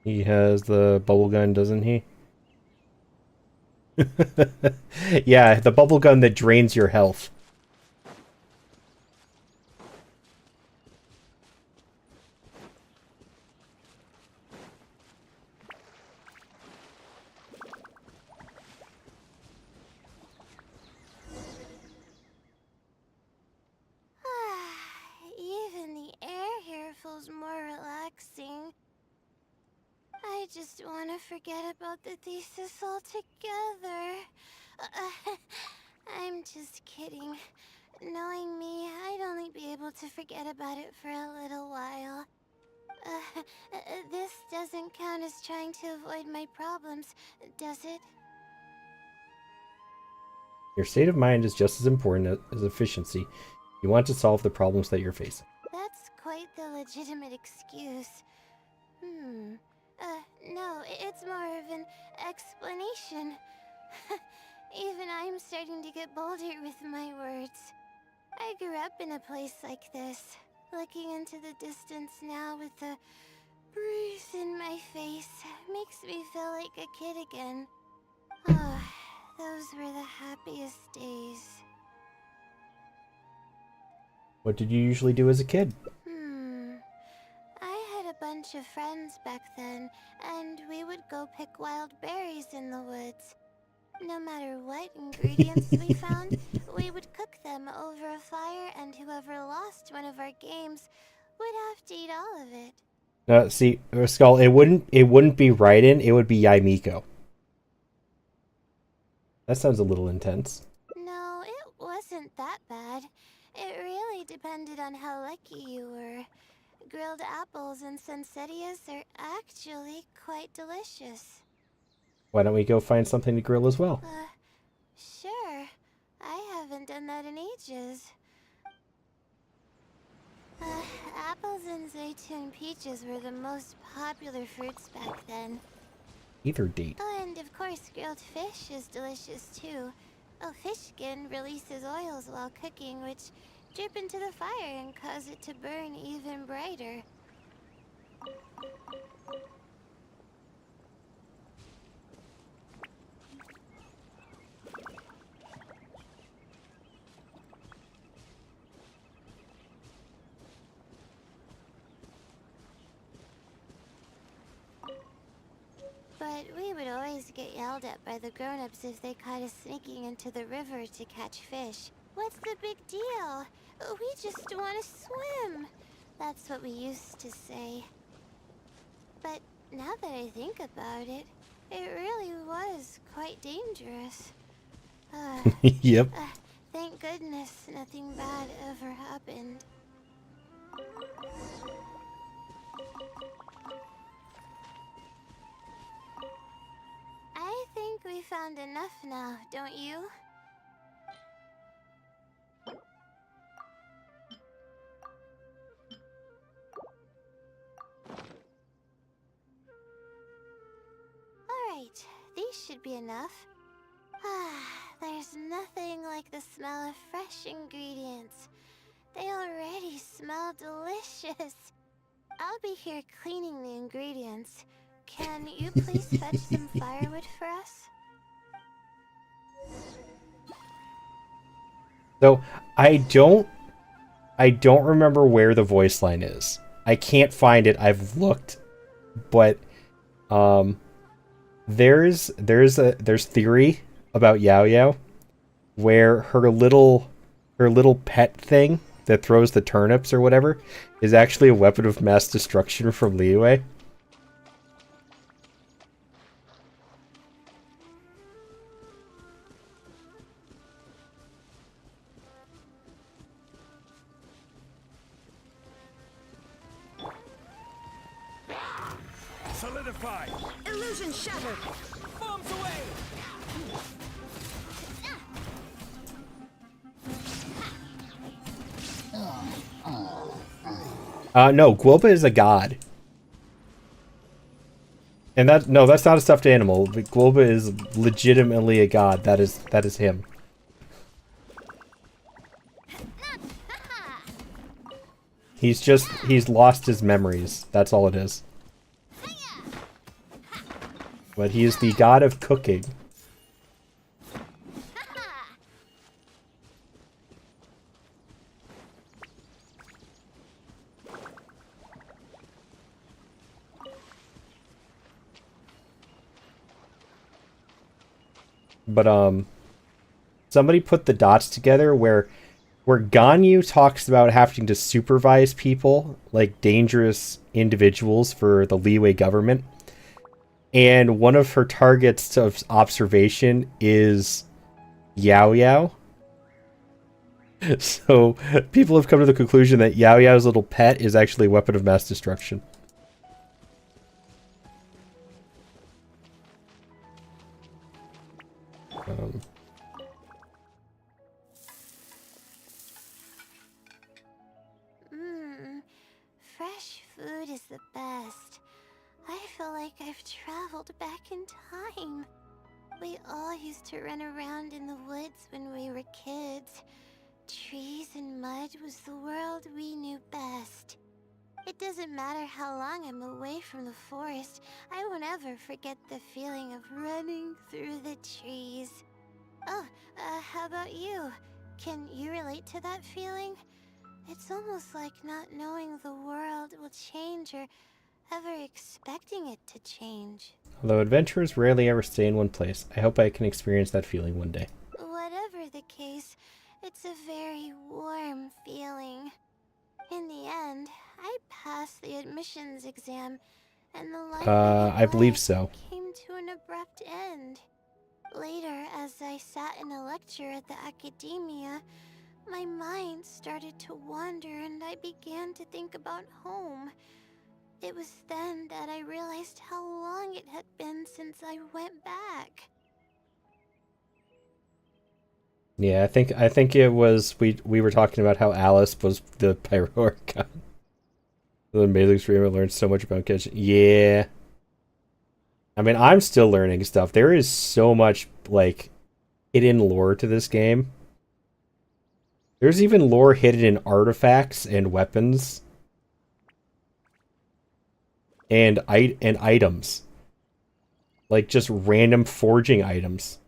Speaker 1: He has the bubble gun, doesn't he? Yeah, the bubble gun that drains your health.
Speaker 2: Even the air here feels more relaxing. I just want to forget about the thesis altogether. I'm just kidding. Knowing me, I'd only be able to forget about it for a little while. This doesn't count as trying to avoid my problems, does it?
Speaker 1: Your state of mind is just as important as efficiency. You want to solve the problems that you're facing.
Speaker 2: That's quite the legitimate excuse. No, it's more of an explanation. Even I'm starting to get bolder with my words. I grew up in a place like this, looking into the distance now with the breeze in my face makes me feel like a kid again. Oh, those were the happiest days.
Speaker 1: What did you usually do as a kid?
Speaker 2: back then, and we would go pick wild berries in the woods. No matter what ingredients we found, we would cook them over a fire, and whoever lost one of our games would have to eat all of it.
Speaker 1: See, Skull, it wouldn't be Raiden, it would be Yaimiko. That sounds a little intense.
Speaker 2: No, it wasn't that bad. It really depended on how lucky you were. Grilled apples and sunsettias are actually quite delicious.
Speaker 1: Why don't we go find something to grill as well?
Speaker 2: Sure. I haven't done that in ages. Apples and Zaytun peaches were the most popular fruits back then.
Speaker 1: Either date.
Speaker 2: Oh, and of course grilled fish is delicious too. Oh, fish skin releases oils while cooking, which drip into the fire and cause it to burn even brighter. But we would always get yelled at by the grown-ups if they caught us sneaking into the river to catch fish. What's the big deal? We just want to swim. That's what we used to say. But now that I think about it, it really was quite dangerous.
Speaker 1: Yep.
Speaker 2: Thank goodness nothing bad ever happened. I think we found enough now, don't you? Alright, these should be enough. There's nothing like the smell of fresh ingredients. They already smell delicious. I'll be here cleaning the ingredients. Can you please fetch some firewood for us?
Speaker 1: So, I don't remember where the voice line is. I can't find it. I've looked, but there's theory about Yao Yao where her little pet thing that throws the turnips or whatever is actually a weapon of mass destruction from Liyue.
Speaker 6: Solidify!
Speaker 4: Illusion shattered!
Speaker 6: Bombs away!
Speaker 1: No, Guoba is a god. And that's not a stuffed animal. Guoba is legitimately a god. That is him. He's lost his memories. That's all it is. But he is the god of cooking. But somebody put the dots together where Ganyu talks about having to supervise people, like dangerous individuals for the Liyue government. And one of her targets of observation is Yao Yao. So people have come to the conclusion that Yao Yao's little pet is actually a weapon of mass destruction.
Speaker 2: Fresh food is the best. I feel like I've traveled back in time. We all used to run around in the woods when we were kids. Trees and mud was the world we knew best. It doesn't matter how long I'm away from the forest, I won't ever forget the feeling of running through the trees. Oh, how about you? Can you relate to that feeling? It's almost like not knowing the world will change or ever expecting it to change.
Speaker 1: Although adventurers rarely ever stay in one place, I hope I can experience that feeling one day.
Speaker 2: Whatever the case, it's a very warm feeling. In the end, I passed the admissions exam, and the life
Speaker 1: I believe
Speaker 2: led
Speaker 1: so.
Speaker 2: came to an abrupt end. Later, as I sat in a lecture at the academia, my mind started to wander and I began to think about home. It was then that I realized how long it had been since I went back.
Speaker 1: Yeah, I think it was we were talking about how Alice was the pyro icon. The amazing streamer learned so much about Genshin. Yeah. I mean, I'm still learning stuff. There is so much, like, hidden lore to this game. There's even lore hidden in artifacts and weapons. And items. Like, just random forging items.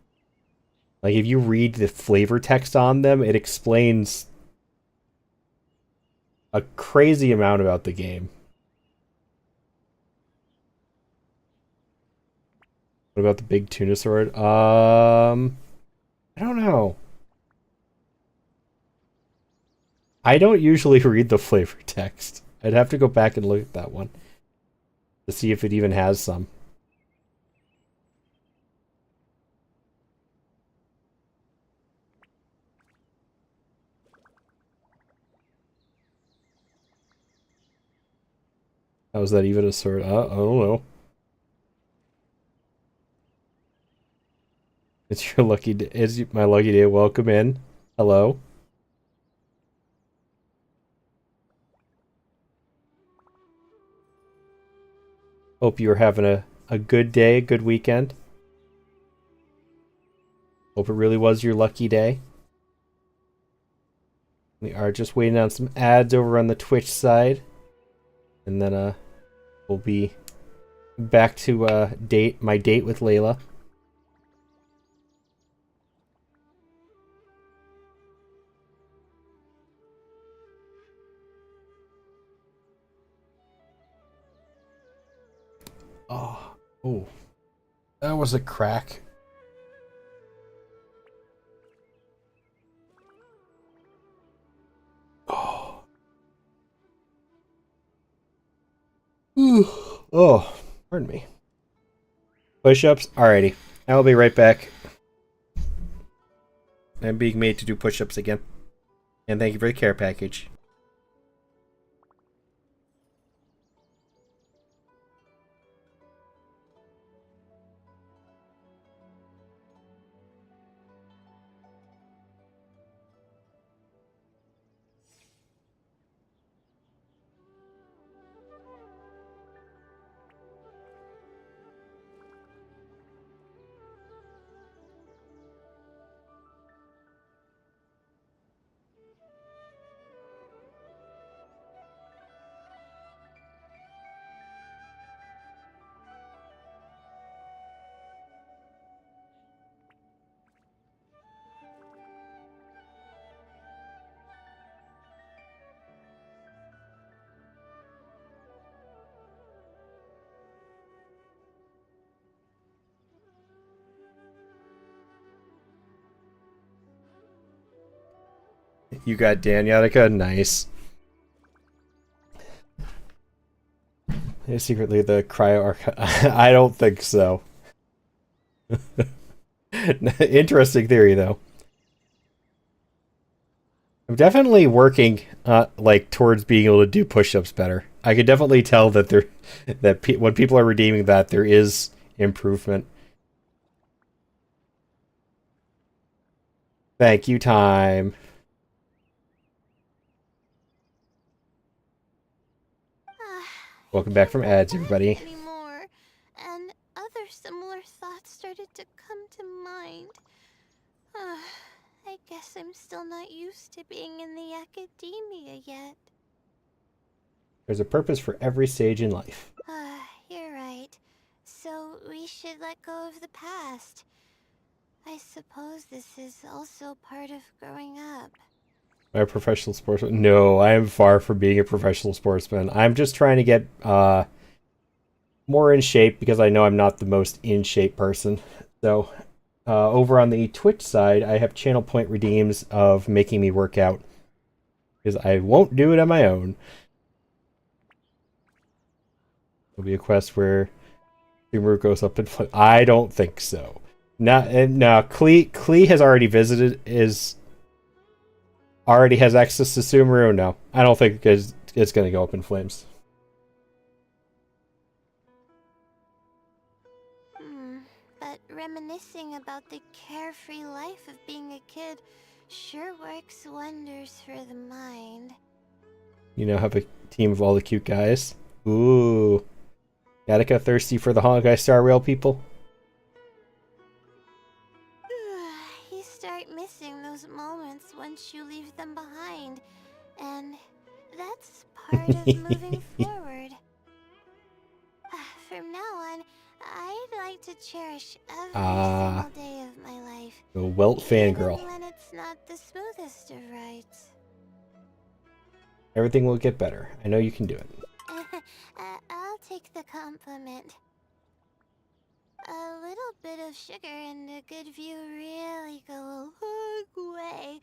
Speaker 1: Like, if you read the flavor text on them, it explains a crazy amount about the game. What about the big tuna sword? I don't know. I don't usually read the flavor text. I'd have to go back and look at that one to see if it even has some. How is that even a sword? I don't know. It's your lucky day. It's my lucky day. Welcome in. Hello. Hope you're having a good day, a good weekend. Hope it really was your lucky day. We are just waiting on some ads over on the Twitch side. And then we'll be back to my date with Layla. Oh, that was a crack. Oh, oh, pardon me. Push-ups. Alrighty, I'll be right back. I'm being made to do push-ups again. And thank you for the care package. You got Danyatica? Nice. Is secretly the cryo archive? I don't think so. Interesting theory, though. I'm definitely working, like, towards being able to do push-ups better. I can definitely tell that when people are redeeming that, there is improvement. Thank you, time. Welcome back from ads, everybody.
Speaker 2: Anymore, and other similar thoughts started to come to mind. I guess I'm still not used to being in the academia yet.
Speaker 1: There's a purpose for every stage in life.
Speaker 2: You're right. So we should let go of the past. I suppose this is also part of growing up.
Speaker 1: Am I a professional sportsman? No, I am far from being a professional sportsman. I'm just trying to get more in shape because I know I'm not the most in shape person. So over on the Twitch side, I have channel point redeems of making me work out because I won't do it on my own. There'll be a quest where Sumeru goes up in flames. I don't think so. No, Klee has already visited. Already has access to Sumeru. No, I don't think it's going to go up in flames.
Speaker 2: But reminiscing about the carefree life of being a kid sure works wonders for the mind.
Speaker 1: You know, have a team of all the cute guys. Ooh. Gattaca thirsty for the Honkai Star Rail people?
Speaker 2: You start missing those moments once you leave them behind. And that's part of moving forward. From now on, I'd like to cherish every single day of my life.
Speaker 1: The Welt fangirl.
Speaker 2: Even when it's not the smoothest of rides.
Speaker 1: Everything will get better. I know you can do it.
Speaker 2: I'll take the compliment. A little bit of sugar and a good view really go a long way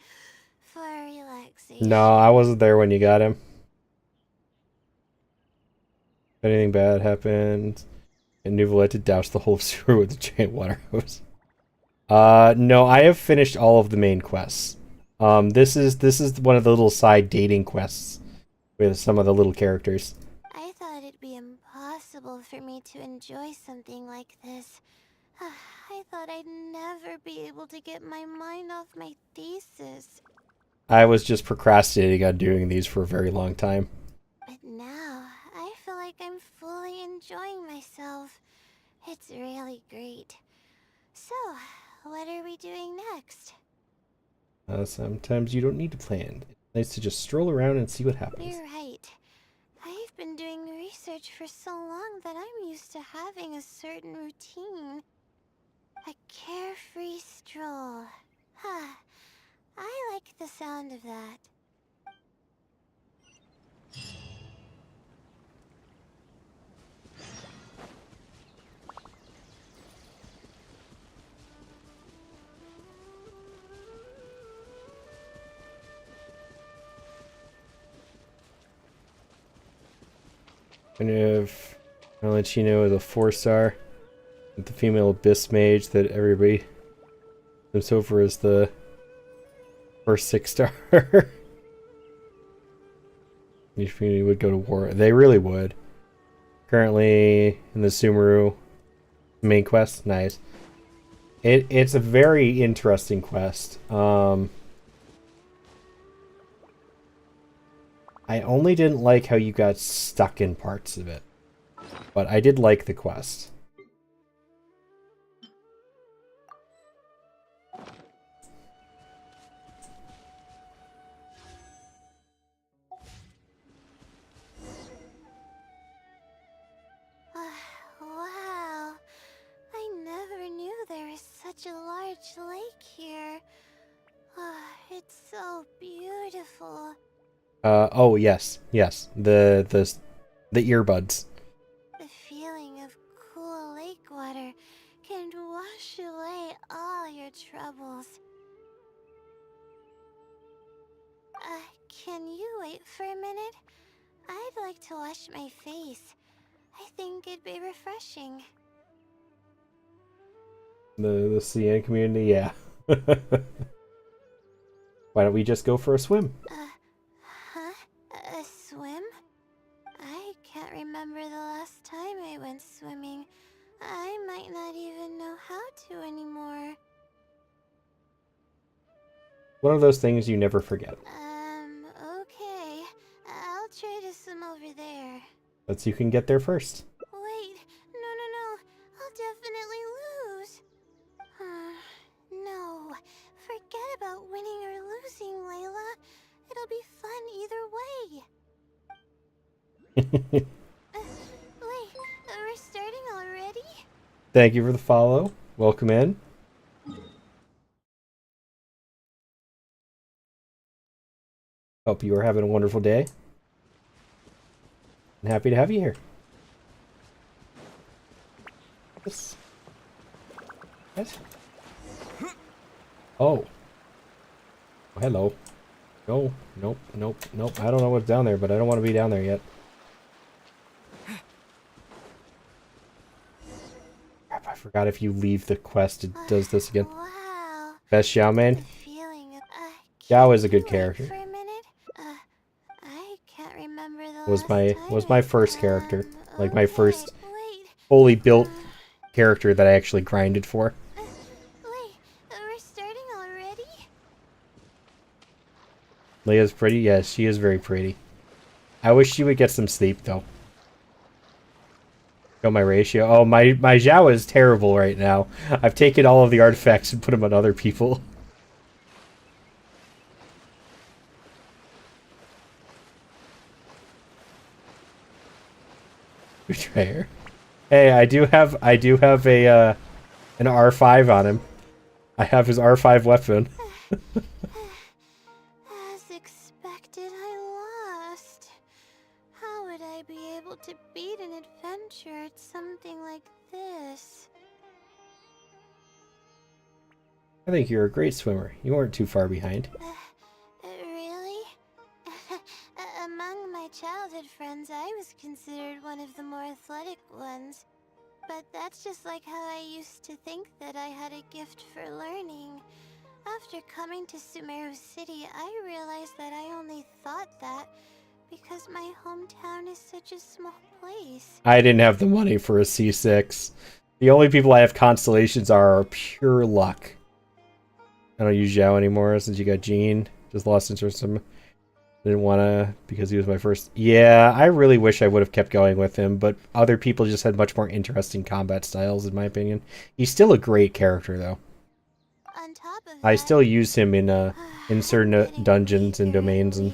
Speaker 2: for relaxation.
Speaker 1: No, I wasn't there when you got him. If anything bad happened, and Nuvolette to douse the whole sewer with a giant water hose. No, I have finished all of the main quests. This is one of the little side dating quests with some of the little characters.
Speaker 2: I thought it'd be impossible for me to enjoy something like this. I thought I'd never be able to get my mind off my thesis.
Speaker 1: I was just procrastinating on doing these for a very long time.
Speaker 2: But now, I feel like I'm fully enjoying myself. It's really great. So, what are we doing next?
Speaker 1: Sometimes you don't need to plan. It's nice to just stroll around and see what happens.
Speaker 2: You're right. I've been doing research for so long that I'm used to having a certain routine. A carefree stroll. I like the sound of that.
Speaker 1: I'll let you know, is a 4-star with the female abyss mage that everybody looks over as the first 6-star. Each community would go to war. They really would. Currently in the Sumeru main quest, nice. It's a very interesting quest. I only didn't like how you got stuck in parts of it, but I did like the quest.
Speaker 2: Wow, I never knew there was such a large lake here. It's so beautiful.
Speaker 1: Oh yes, the earbuds.
Speaker 2: The feeling of cool lake water can wash away all your troubles. Can you wait for a minute? I'd like to wash my face. I think it'd be refreshing.
Speaker 1: The CN community, yeah. Why don't we just go for a swim?
Speaker 2: A swim? I can't remember the last time I went swimming. I might not even know how to anymore.
Speaker 1: One of those things you never forget.
Speaker 2: Okay. I'll try to swim over there.
Speaker 1: But you can get there first.
Speaker 2: Wait, no. I'll definitely lose. No. Forget about winning or losing, Layla. It'll be fun either way. Wait, we're starting already?
Speaker 1: Thank you for the follow. Welcome in. Hope you are having a wonderful day. I'm happy to have you here. This. What? Oh. Hello. No, nope, nope, nope. I don't know what's down there, but I don't want to be down there yet. Crap, I forgot if you leave the quest, it does this again.
Speaker 2: Wow.
Speaker 1: Best Xiao main?
Speaker 2: The feeling of,
Speaker 1: Xiao is a
Speaker 2: can
Speaker 1: good
Speaker 2: you wait
Speaker 1: character.
Speaker 2: for a minute? I can't remember the
Speaker 1: Was
Speaker 2: last
Speaker 1: my
Speaker 2: time
Speaker 1: first character. Like my
Speaker 2: okay,
Speaker 1: first
Speaker 2: wait.
Speaker 1: fully built character that I actually grinded for.
Speaker 2: Wait, we're starting already?
Speaker 1: Leia's pretty? Yes, she is very pretty. I wish she would get some sleep, though. Show my ratio. Oh, my Zhao is terrible right now. I've taken all of the artifacts and put them on other people. Betrayer. Hey, I do have a an R5 on him. I have his R5 weapon.
Speaker 2: As expected, I lost. How would I be able to beat an adventure at something like this?
Speaker 1: I think you're a great swimmer. You weren't too far behind.
Speaker 2: Really? Among my childhood friends, I was considered one of the more athletic ones. But that's just like how I used to think that I had a gift for learning. After coming to Sumeru City, I realized that I only thought that because my hometown is such a small place.
Speaker 1: I didn't have the money for a C6. The only people I have constellations are pure luck. I don't use Zhao anymore since you got Jean. Just lost interest in him. Didn't want to because he was my first. Yeah, I really wish I would have kept going with him, but other people just had much more interesting combat styles, in my opinion. He's still a great character, though.
Speaker 2: On top of
Speaker 1: I
Speaker 2: that,
Speaker 1: still use him in certain dungeons and domains and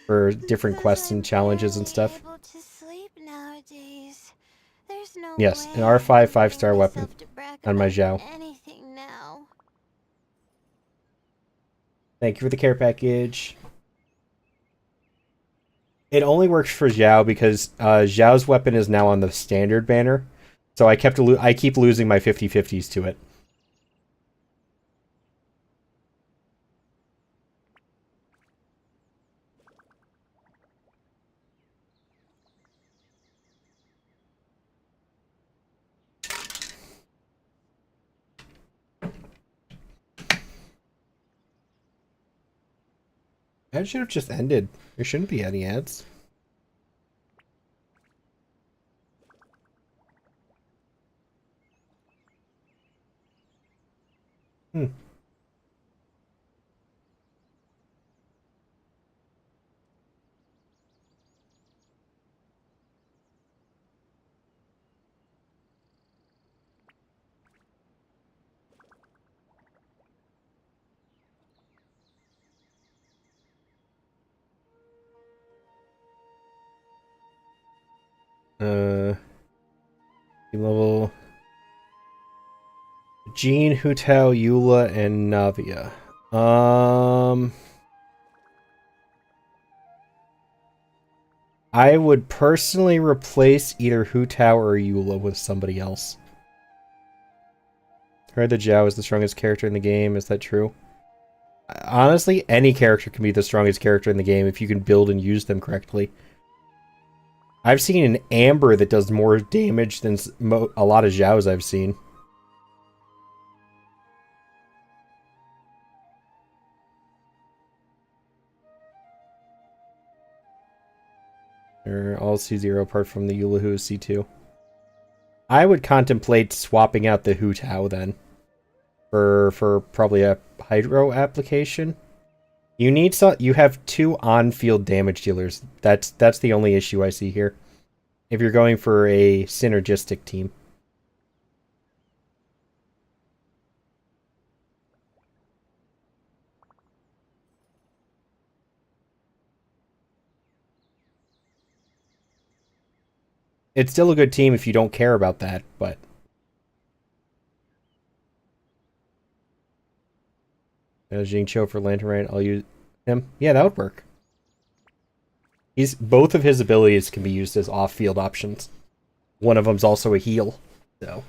Speaker 1: for different quests and challenges and stuff.
Speaker 2: Able to sleep nowadays. There's no
Speaker 1: Yes,
Speaker 2: way
Speaker 1: an R5
Speaker 2: I'm
Speaker 1: 5-star
Speaker 2: allowing
Speaker 1: weapon
Speaker 2: myself to brag
Speaker 1: on my
Speaker 2: about
Speaker 1: Zhao.
Speaker 2: anything now.
Speaker 1: Thank you for the care package. It only works for Zhao because Zhao's weapon is now on the standard banner, so I keep losing my 50/50s to it. That should have just ended. There shouldn't be any ads. Hmm. Level Jean, Hu Tao, Eula, and Navia. I would personally replace either Hu Tao or Eula with somebody else. Heard that Zhao is the strongest character in the game. Is that true? Honestly, any character can be the strongest character in the game if you can build and use them correctly. I've seen an Amber that does more damage than a lot of Zhaos I've seen. They're all C0 apart from the Eula who is C2. I would contemplate swapping out the Hu Tao then. For probably a Hydro application. You have 2 on-field damage dealers. That's the only issue I see here. If you're going for a synergistic team. It's still a good team if you don't care about that, but... Jingqiu for Lantern Rain, I'll use him. Yeah, that would work. Both of his abilities can be used as off-field options. One of them's also a heal. So,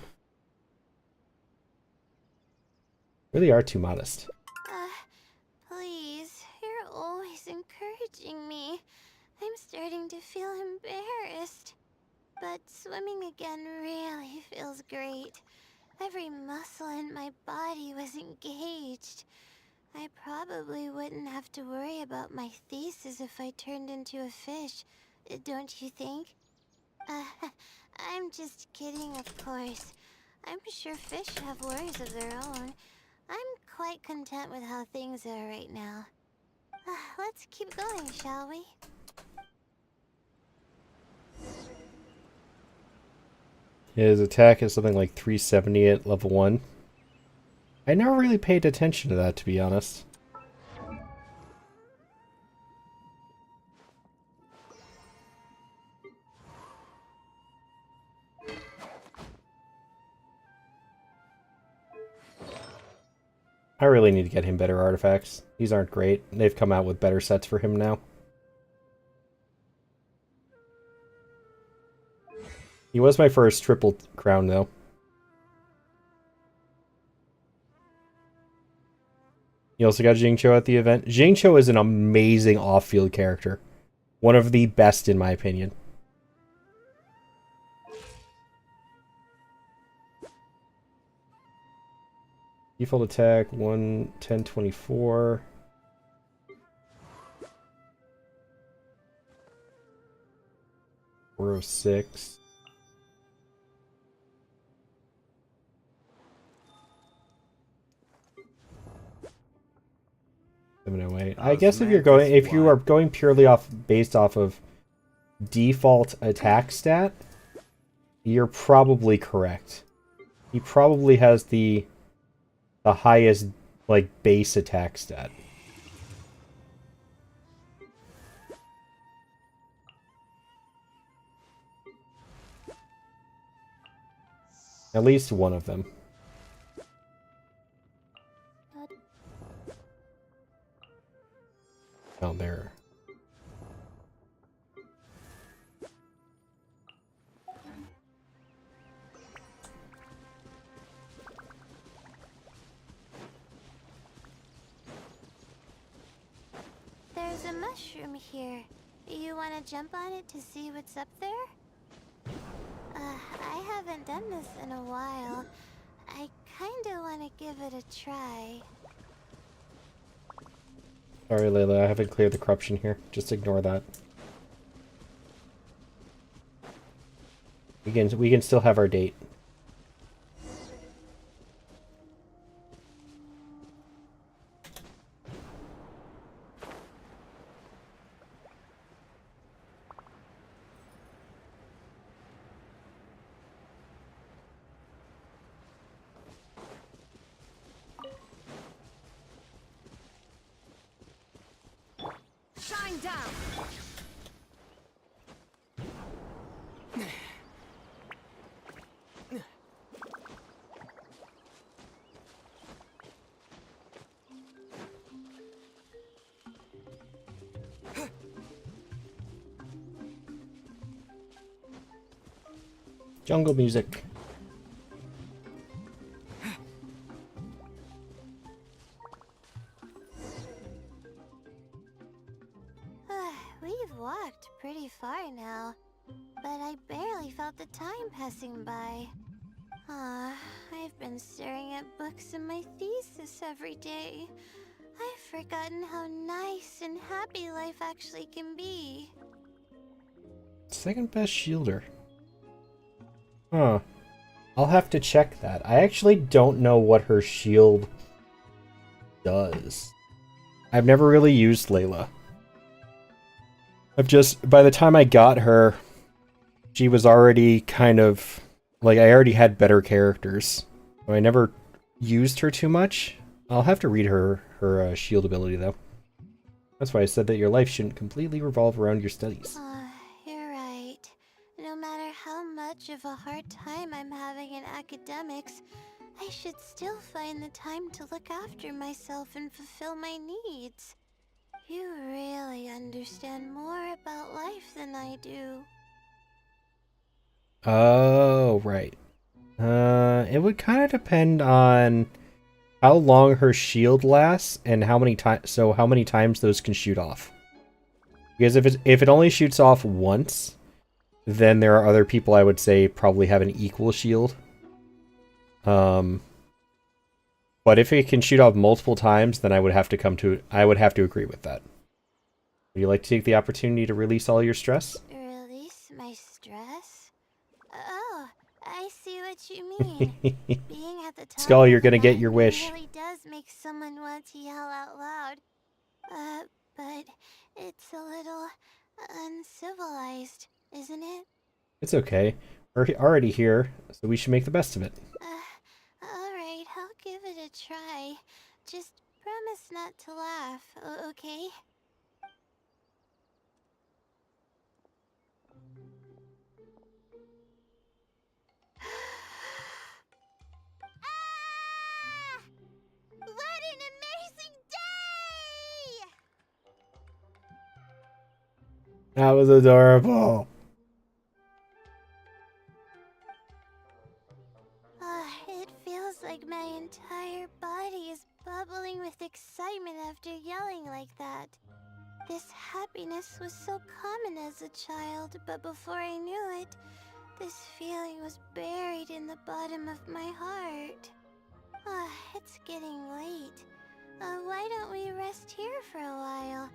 Speaker 1: really are too modest.
Speaker 2: Please, you're always encouraging me. I'm starting to feel embarrassed. But swimming again really feels great. Every muscle in my body was engaged. I probably wouldn't have to worry about my thesis if I turned into a fish, don't you think? I'm just kidding, of course. I'm sure fish have worries of their own. I'm quite content with how things are right now. Let's keep going, shall we?
Speaker 1: His attack is something like 370 at level 1. I never really paid attention to that, to be honest. I really need to get him better artifacts. These aren't great. They've come out with better sets for him now. He was my first triple crown, though. You also got Jingcho at the event. Jingcho is an amazing off-field character. One of the best, in my opinion. Default attack, 11024. Four oh six. I guess if you are going purely based off of default attack stat, you're probably correct. He probably has the highest like base attack stat. At least one of them. Oh, there.
Speaker 2: There's a mushroom here. You want to jump on it to see what's up there? I haven't done this in a while. I kinda want to give it a try.
Speaker 1: Sorry, Layla, I haven't cleared the corruption here. Just ignore that. We can still have our date.
Speaker 9: Shine down!
Speaker 1: Jungle music.
Speaker 2: We've walked pretty far now, but I barely felt the time passing by. I've been staring at books in my thesis every day. I've forgotten how nice and happy life actually can be.
Speaker 1: Second best shielder. Huh. I'll have to check that. I actually don't know what her shield does. I've never really used Layla. By the time I got her, she was already kind of, like, I already had better characters. So I never used her too much. I'll have to read her shield ability, though. That's why I said that your life shouldn't completely revolve around your studies.
Speaker 2: You're right. No matter how much of a hard time I'm having in academics, I should still find the time to look after myself and fulfill my needs. You really understand more about life than I do.
Speaker 1: Oh, right. It would kind of depend on how long her shield lasts and how many times those can shoot off. Because if it only shoots off once, then there are other people I would say probably have an equal shield. But if it can shoot off multiple times, then I would have to agree with that. Would you like to take the opportunity to release all your stress?
Speaker 2: Release my stress? Oh, I see what you mean. Being at the top
Speaker 1: Skull, you're
Speaker 2: of the
Speaker 1: gonna get your
Speaker 2: mountain
Speaker 1: wish.
Speaker 2: really does make someone want to yell out loud. But it's a little uncivilized, isn't it?
Speaker 1: It's okay. We're already here, so we should make the best of it.
Speaker 2: Alright, I'll give it a try. Just promise not to laugh, okay? Ah! What an amazing day!
Speaker 1: That was adorable.
Speaker 2: It feels like my entire body is bubbling with excitement after yelling like that. This happiness was so common as a child, but before I knew it, this feeling was buried in the bottom of my heart. It's getting late. Why don't we rest here for a while?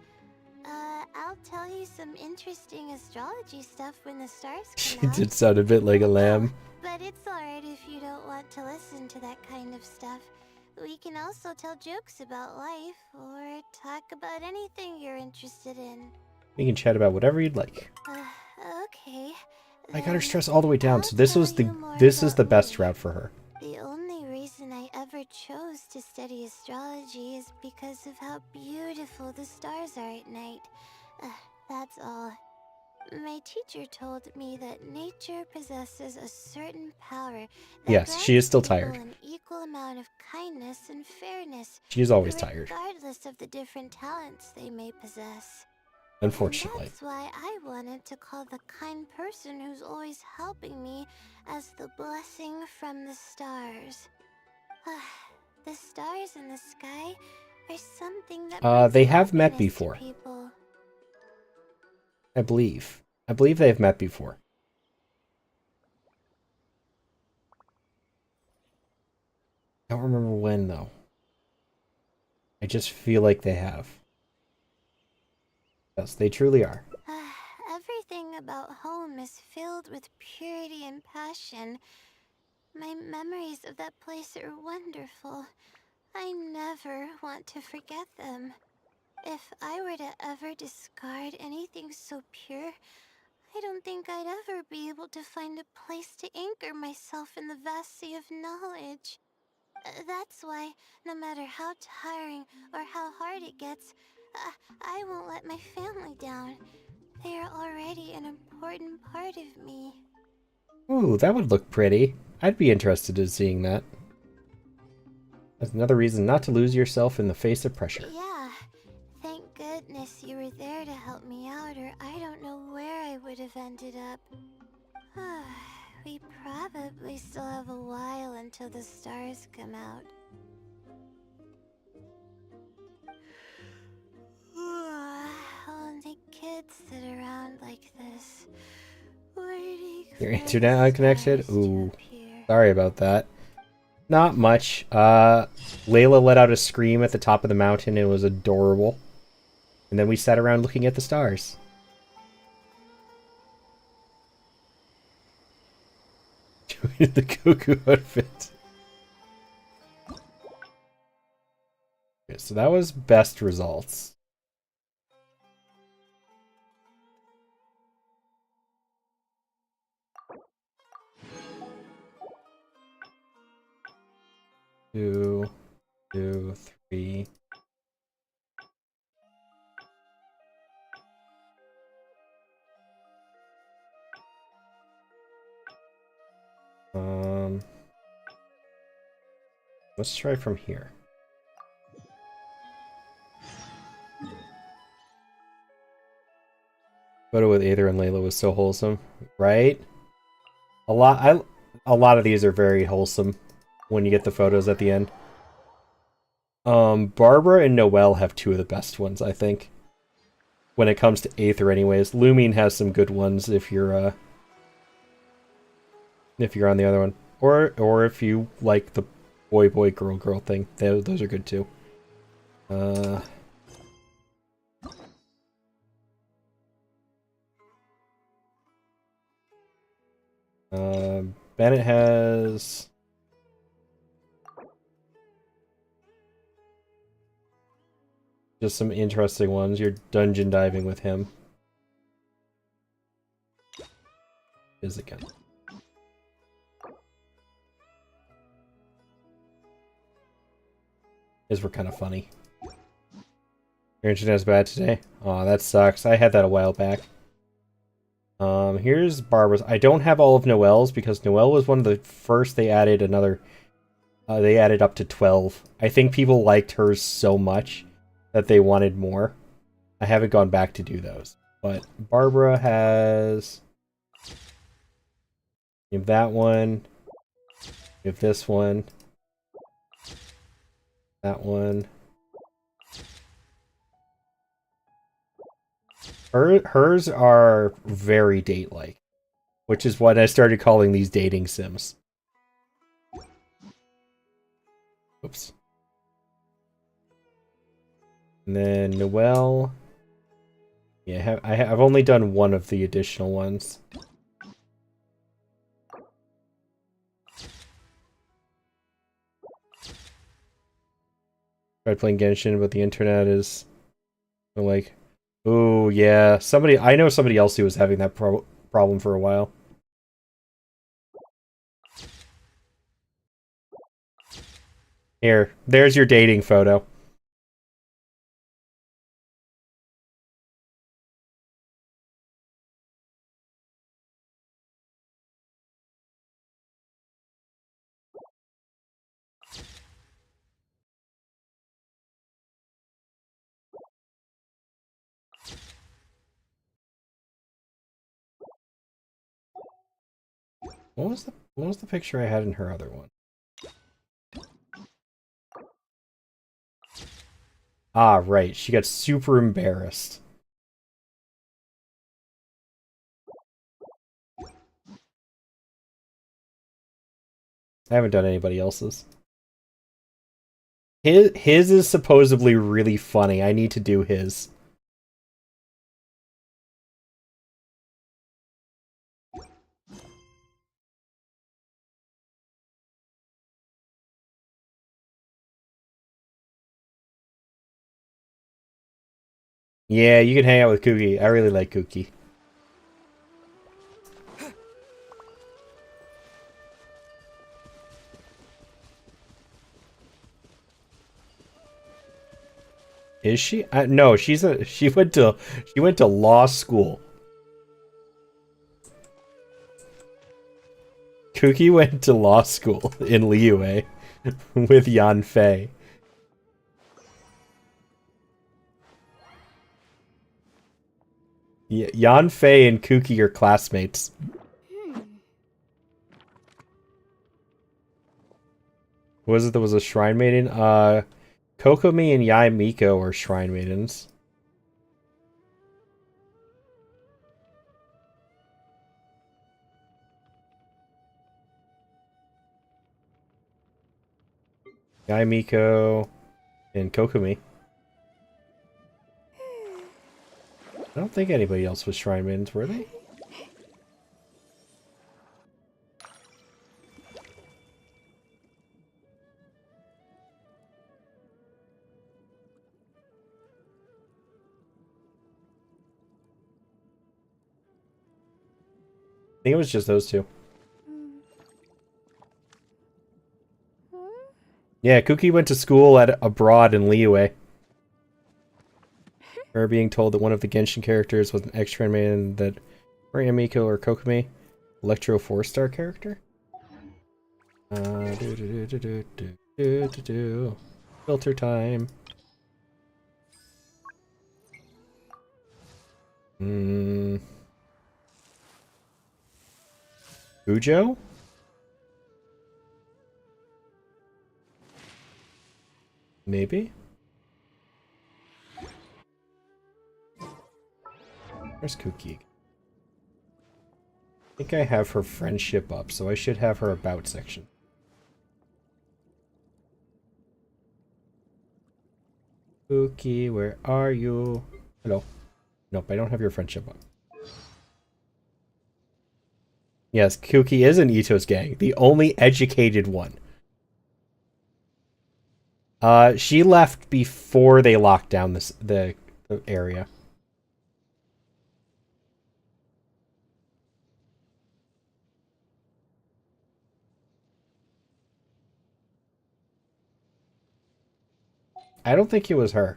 Speaker 2: I'll tell you some interesting astrology stuff when the stars
Speaker 1: She
Speaker 2: come out.
Speaker 1: did sound a bit like a lamb.
Speaker 2: But it's alright if you don't want to listen to that kind of stuff. We can also tell jokes about life, or talk about anything you're interested in.
Speaker 1: We can chat about whatever you'd like.
Speaker 2: Okay.
Speaker 1: I got her stress all the way down, so this is the best route for her.
Speaker 2: The only reason I ever chose to study astrology is because of how beautiful the stars are at night. That's all. My teacher told me that nature possesses a certain power that
Speaker 1: Yes, she is still
Speaker 2: grants
Speaker 1: tired.
Speaker 2: people an equal amount of kindness and fairness.
Speaker 1: She is always tired,
Speaker 2: regardless of the different talents they may possess.
Speaker 1: unfortunately.
Speaker 2: And that's why I wanted to call the kind person who's always helping me as the blessing from the stars. The stars in the sky are something that
Speaker 1: They
Speaker 2: brings
Speaker 1: have met
Speaker 2: happiness to
Speaker 1: before.
Speaker 2: people.
Speaker 1: I believe they've met before. I don't remember when, though. I just feel like they have. Yes, they truly are.
Speaker 2: Everything about home is filled with purity and passion. My memories of that place are wonderful. I never want to forget them. If I were to ever discard anything so pure, I don't think I'd ever be able to find a place to anchor myself in the vast sea of knowledge. That's why, no matter how tiring or how hard it gets, I won't let my family down. They are already an important part of me.
Speaker 1: Ooh, that would look pretty. I'd be interested in seeing that. That's another reason not to lose yourself in the face of pressure.
Speaker 2: Yeah, thank goodness you were there to help me out, or I don't know where I would have ended up. We probably still have a while until the stars come out. Only kids sit around like this, waiting
Speaker 1: Your
Speaker 2: for
Speaker 1: internet
Speaker 2: the
Speaker 1: unconnected?
Speaker 2: stars to
Speaker 1: Ooh,
Speaker 2: appear.
Speaker 1: sorry about that. Not much. Layla let out a scream at the top of the mountain. It was adorable. And then we sat around looking at the stars. The Goku outfit. Okay, so that was best results. Two, 3. Let's try from here. Photo with Aether and Layla was so wholesome, right? a lot of these are very wholesome when you get the photos at the end. Barbara and Noelle have two of the best ones, I think. When it comes to Aether anyways. Lumine has some good ones if you're on the other one. Or if you like the boy girl thing. Those are good too. Bennett has just some interesting ones. You're dungeon diving with him. Is again. His were kind of funny. Your internet's bad today? Aw, that sucks. I had that a while back. Here's Barbara's. I don't have all of Noelle's because Noelle was one of the first they added another. They added up to 12. I think people liked hers so much that they wanted more. I haven't gone back to do those. But Barbara has... You have that one. You have this one. That one. Hers are very date-like, which is what I started calling these dating sims. Oops. And then Noelle. Yeah, I've only done one of the additional ones. Tried playing Genshin, but the internet is like, oh yeah, I know somebody else who was having that problem for a while. Here, there's your dating photo. What was the picture I had in her other one? Ah, right. She got super embarrassed. I haven't done anybody else's. His is supposedly really funny. I need to do his. Yeah, you can hang out with Kooky. I really like Kooky. Is she? No, she went to law school. Kooky went to law school in Liyue with Yan Fei. Yeah, Yan Fei and Kooky are classmates. Was it there was a shrine maiden? Kokomi and Yai Miko are shrine maidens. Yai Miko and Kokomi. I don't think anybody else was shrine maidens, were they? I think it was just those two. Yeah, Kooky went to school abroad in Liyue. Her being told that one of the Genshin characters was an ex-shrine maiden that Maria Miko or Kokomi. Electro 4-star character? Filter time. Ujo? Maybe? Where's Cookie? I think I have her friendship up, so I should have her about section. Cookie, where are you? Hello. Nope, I don't have your friendship up. Yes, Cookie is in Ito's gang, the only educated one. She left before they locked down the area. I don't think it was her.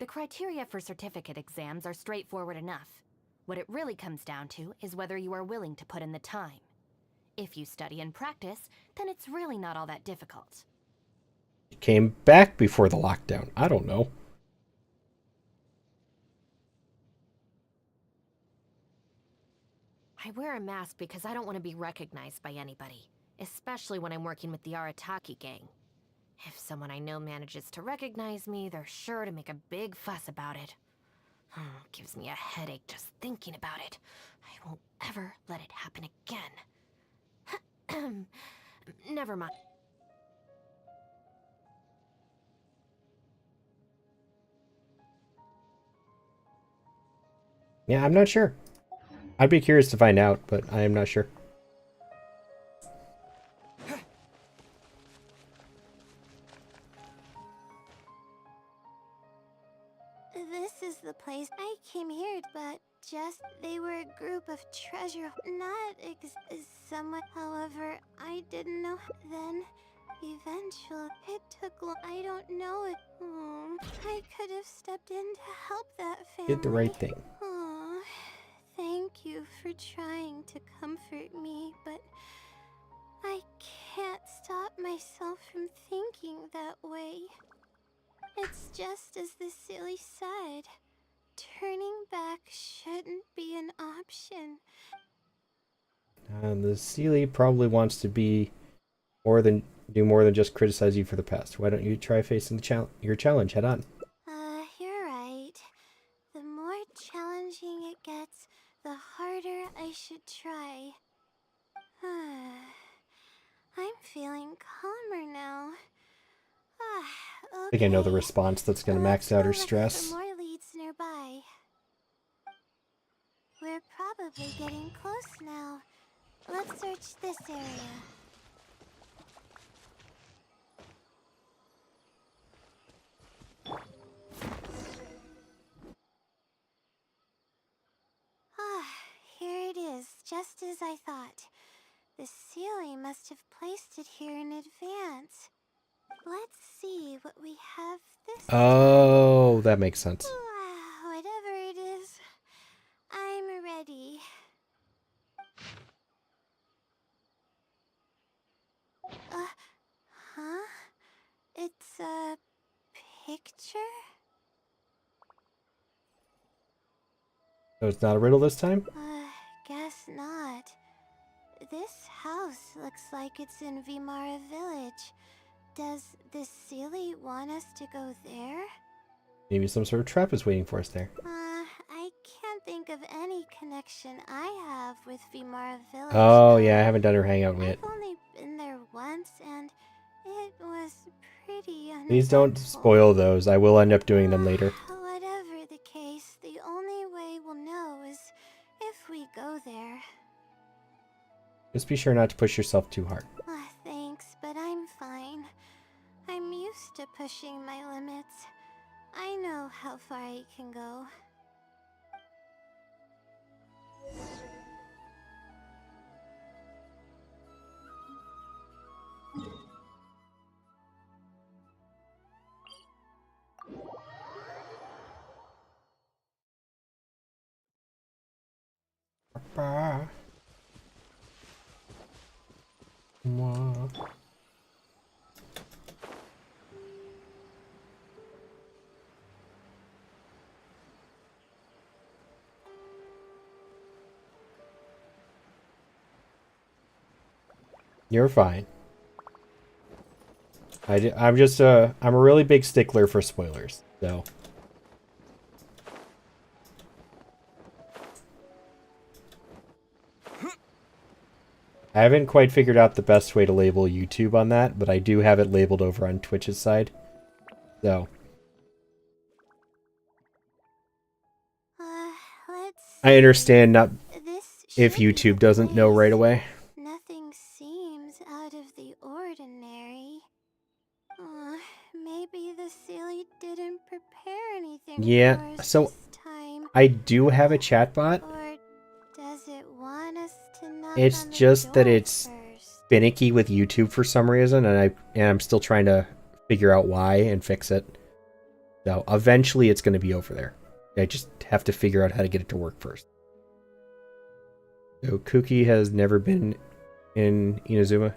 Speaker 10: The criteria for certificate exams are straightforward enough. What it really comes down to is whether you are willing to put in the time. If you study and practice, then it's really not all that difficult.
Speaker 1: She came back before the lockdown. I don't know.
Speaker 10: I wear a mask because I don't want to be recognized by anybody, especially when I'm working with the Arataki gang. If someone I know manages to recognize me, they're sure to make a big fuss about it. Gives me a headache just thinking about it. I won't ever let it happen again. Never mind.
Speaker 1: Yeah, I'm not sure. I'd be curious to find out, but I am not sure.
Speaker 2: This is the place I came here, but they were a group of treasure, not someone. However, I didn't know. Then, eventually, it took I don't know it. I could have stepped in to help that family.
Speaker 1: Did the right thing.
Speaker 2: Aw, thank you for trying to comfort me, but I can't stop myself from thinking that way. It's just as the silly said. Turning back shouldn't be an option.
Speaker 1: The Sealy probably wants to be do more than just criticize you for the past. Why don't you try facing your challenge head on?
Speaker 2: You're right. The more challenging it gets, the harder I should try. I'm feeling calmer now. Okay.
Speaker 1: I think I know the response that's going to max out her stress.
Speaker 2: Some more leads nearby. We're probably getting close now. Let's search this area. Here it is, just as I thought. The ceiling must have placed it here in advance. Let's see what we have this
Speaker 1: Oh, that makes sense.
Speaker 2: Whatever it is, I'm ready. Huh? It's a picture?
Speaker 1: So it's not a riddle this time?
Speaker 2: Guess not. This house looks like it's in Vimara Village. Does the Sealy want us to go there?
Speaker 1: Maybe some sort of trap is waiting for us there.
Speaker 2: I can't think of any connection I have with Vimara Village.
Speaker 1: Oh, yeah, I haven't done her hangout yet.
Speaker 2: I've only been there once, and it was pretty uneventful.
Speaker 1: Please don't spoil those. I will end up doing them later.
Speaker 2: Whatever the case, the only way we'll know is if we go there.
Speaker 1: Just be sure not to push yourself too hard.
Speaker 2: Thanks, but I'm fine. I'm used to pushing my limits. I know how far I can go.
Speaker 1: Papa. Mwah. You're fine. I'm just I'm a really big stickler for spoilers, so. I haven't quite figured out the best way to label YouTube on that, but I do have it labeled over on Twitch's side. So.
Speaker 2: Let's
Speaker 1: I understand not
Speaker 2: this
Speaker 1: if
Speaker 2: should be
Speaker 1: YouTube
Speaker 2: the
Speaker 1: doesn't know right
Speaker 2: place.
Speaker 1: away.
Speaker 2: Nothing seems out of the ordinary. Maybe the Silly didn't prepare anything
Speaker 1: Yeah,
Speaker 2: for us
Speaker 1: so
Speaker 2: this time.
Speaker 1: I do have a chatbot.
Speaker 2: Or does it want us to knock
Speaker 1: It's
Speaker 2: on the
Speaker 1: just that
Speaker 2: door
Speaker 1: it's
Speaker 2: first?
Speaker 1: finicky with YouTube for some reason, and I'm still trying to figure out why and fix it. So eventually it's going to be over there. I just have to figure out how to get it to work first. So Kuki has never been in Inazuma.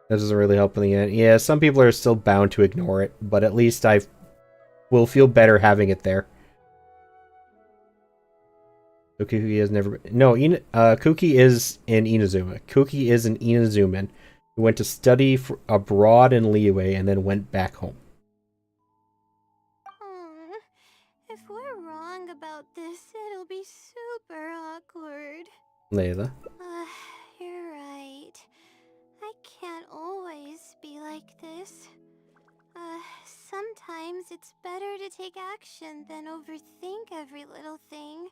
Speaker 1: That doesn't really help in the end. Yeah, some people are still bound to ignore it, but at least I will feel better having it there. So Kuki has never been... No, Kuki is in Inazuma. Kuki is an Inazuman who went to study abroad in Liyue and then went back home.
Speaker 2: If we're wrong about this, it'll be super awkward.
Speaker 1: Layla.
Speaker 2: You're right. I can't always be like this. Sometimes it's better to take action than overthink every little thing.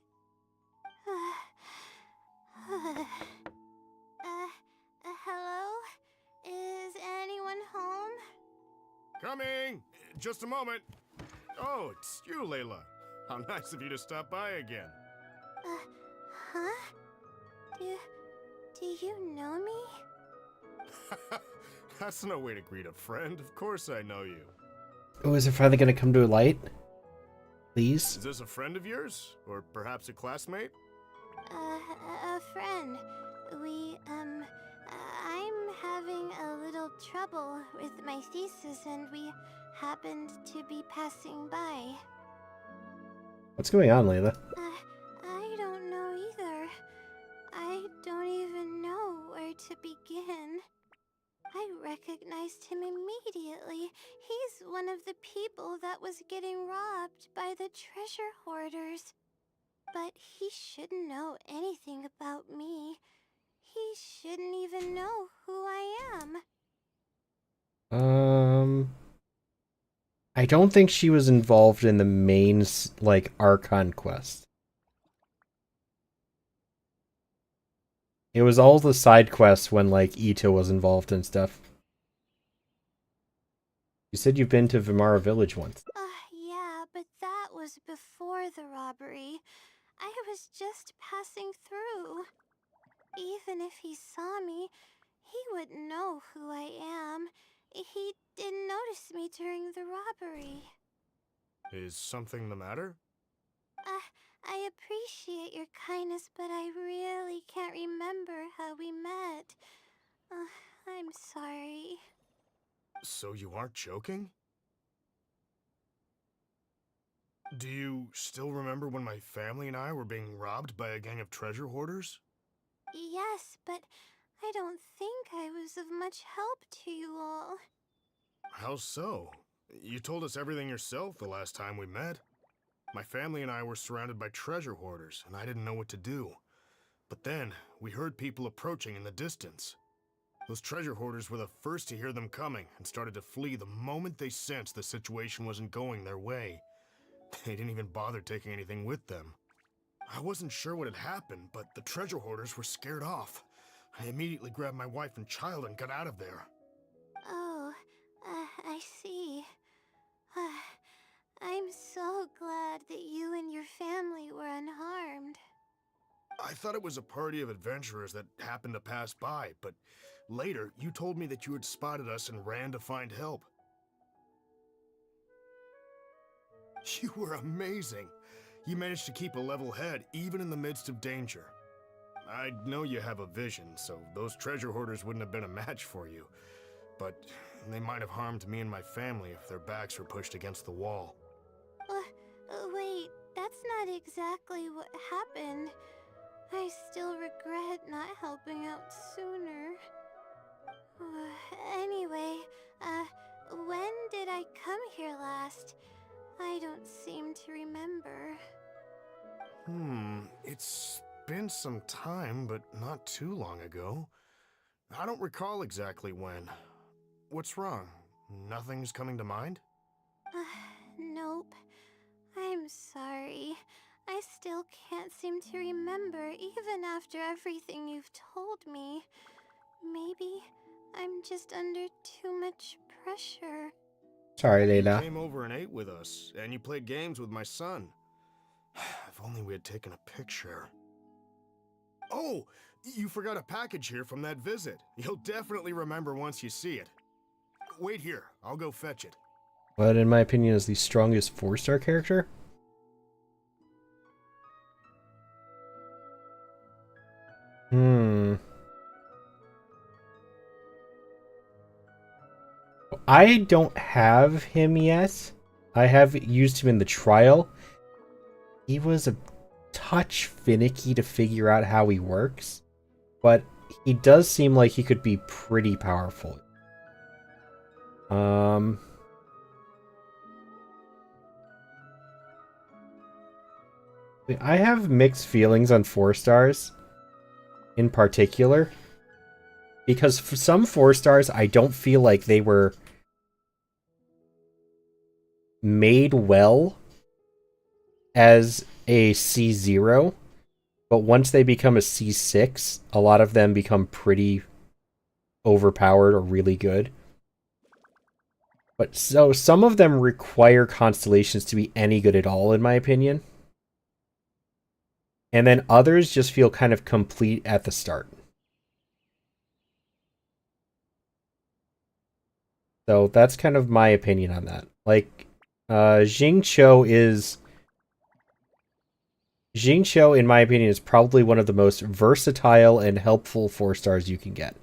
Speaker 2: Hello? Is anyone home?
Speaker 6: Coming! Just a moment. Oh, it's you, Layla. How nice of you to stop by again.
Speaker 2: Huh? Do you know me?
Speaker 6: That's no way to greet a friend. Of course I know you.
Speaker 1: Oh, is it finally going to come to a light? Please?
Speaker 6: Is this a friend of yours? Or perhaps a classmate?
Speaker 2: A friend. I'm having a little trouble with my thesis and we happened to be passing by.
Speaker 1: What's going on, Layla?
Speaker 2: I don't know either. I don't even know where to begin. I recognized him immediately. He's one of the people that was getting robbed by the treasure hoarders. But he shouldn't know anything about me. He shouldn't even know who I am.
Speaker 1: I don't think she was involved in the main, like, Archon quest. It was all the side quests when, like, Ito was involved and stuff. You said you've been to Vimara Village once.
Speaker 2: Yeah, but that was before the robbery. I was just passing through. Even if he saw me, he wouldn't know who I am. He didn't notice me during the robbery.
Speaker 6: Is something the matter?
Speaker 2: I appreciate your kindness, but I really can't remember how we met. I'm sorry.
Speaker 6: So you aren't joking? Do you still remember when my family and I were being robbed by a gang of treasure hoarders?
Speaker 2: Yes, but I don't think I was of much help to you all.
Speaker 6: How so? You told us everything yourself the last time we met. My family and I were surrounded by treasure hoarders, and I didn't know what to do. But then, we heard people approaching in the distance. Those treasure hoarders were the first to hear them coming, and started to flee the moment they sensed the situation wasn't going their way. They didn't even bother taking anything with them. I wasn't sure what had happened, but the treasure hoarders were scared off. I immediately grabbed my wife and child and got out of there.
Speaker 2: Oh, I see. I'm so glad that you and your family were unharmed.
Speaker 6: I thought it was a party of adventurers that happened to pass by, but later you told me that you had spotted us and ran to find help. You were amazing. You managed to keep a level head even in the midst of danger. I know you have a vision, so those treasure hoarders wouldn't have been a match for you. But they might have harmed me and my family if their backs were pushed against the wall.
Speaker 2: Wait, that's not exactly what happened. I still regret not helping out sooner. Anyway, when did I come here last? I don't seem to remember.
Speaker 6: It's been some time, but not too long ago. I don't recall exactly when. What's wrong? Nothing's coming to mind?
Speaker 2: Nope. I'm sorry. I still can't seem to remember even after everything you've told me. Maybe I'm just under too much pressure.
Speaker 1: Sorry,
Speaker 6: You
Speaker 1: Layla.
Speaker 6: came over and ate with us, and you played games with my son. If only we had taken a picture. Oh, you forgot a package here from that visit. You'll definitely remember once you see it. Wait here, I'll go fetch it.
Speaker 1: What, in my opinion, is the strongest 4-star character? I don't have him yet. I have used him in the trial. He was a touch finicky to figure out how he works, but he does seem like he could be pretty powerful. I have mixed feelings on 4 stars in particular, because for some 4 stars I don't feel like they were made well as a C0, but once they become a C6, a lot of them become pretty overpowered or really good. But so some of them require constellations to be any good at all, in my opinion. And then others just feel kind of complete at the start. So that's kind of my opinion on that. Like, Xingqiu, in my opinion, is probably one of the most versatile and helpful 4 stars you can get.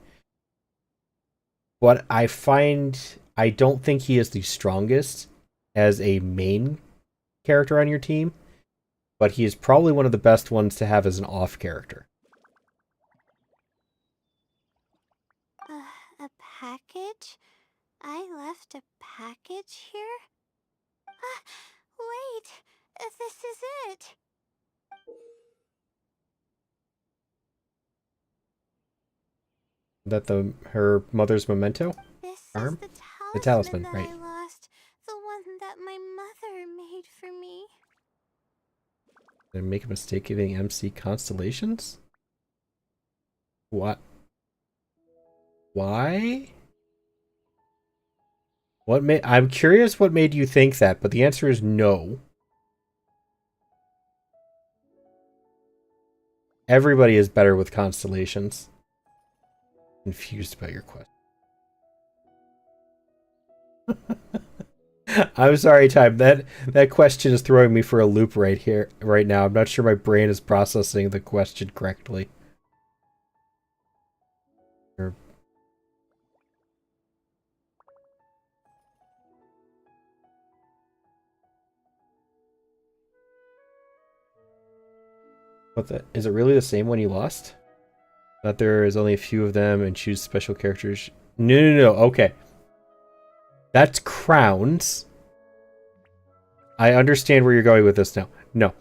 Speaker 1: But I don't think he is the strongest as a main character on your team, but he is probably one of the best ones to have as an off character.
Speaker 2: A package? I left a package here? Wait! This is it!
Speaker 1: That her mother's memento?
Speaker 2: This
Speaker 1: Arm?
Speaker 2: is
Speaker 1: The
Speaker 2: the
Speaker 1: talisman,
Speaker 2: talisman that
Speaker 1: right.
Speaker 2: I lost. The one that my mother made for me.
Speaker 1: Did I make a mistake giving MC constellations? What? Why? I'm curious what made you think that, but the answer is no. Everybody is better with constellations. Confused about your question. I'm sorry, Time. That question is throwing me for a loop right now. I'm not sure my brain is processing the question correctly. Is it really the same one you lost? That there is only a few of them and choose special characters. No. Okay. That's crowns. I understand where you're going with this now. No.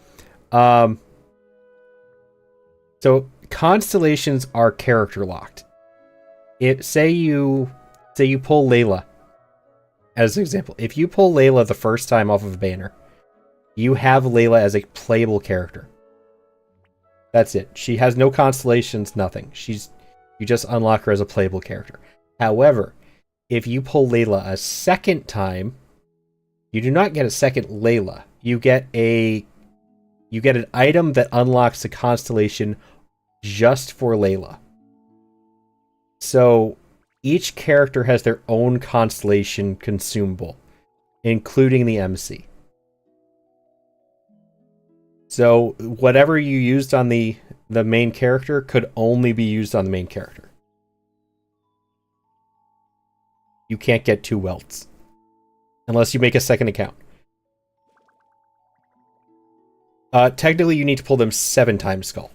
Speaker 1: So constellations are character locked. Say you pull Layla as an example. If you pull Layla the first time off of a banner, you have Layla as a playable character. That's it. She has no constellations, nothing. You just unlock her as a playable character. However, if you pull Layla a second time, you do not get a second Layla. You get an item that unlocks a constellation just for Layla. So each character has their own constellation consumable, including the MC. So whatever you used on the main character could only be used on the main character. You can't get 2 welts. Unless you make a second account. Technically, you need to pull them 7 times skull.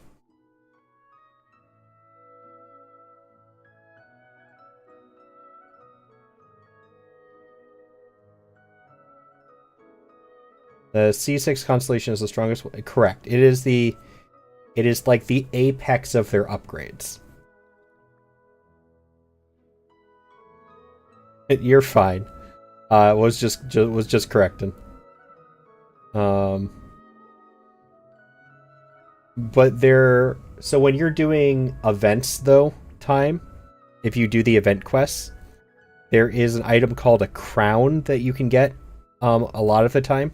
Speaker 1: The C6 constellation is the strongest one. Correct. It is like the apex of their upgrades. You're fine. Was just correcting. But so when you're doing events though, if you do the event quests, there is an item called a crown that you can get a lot of the time.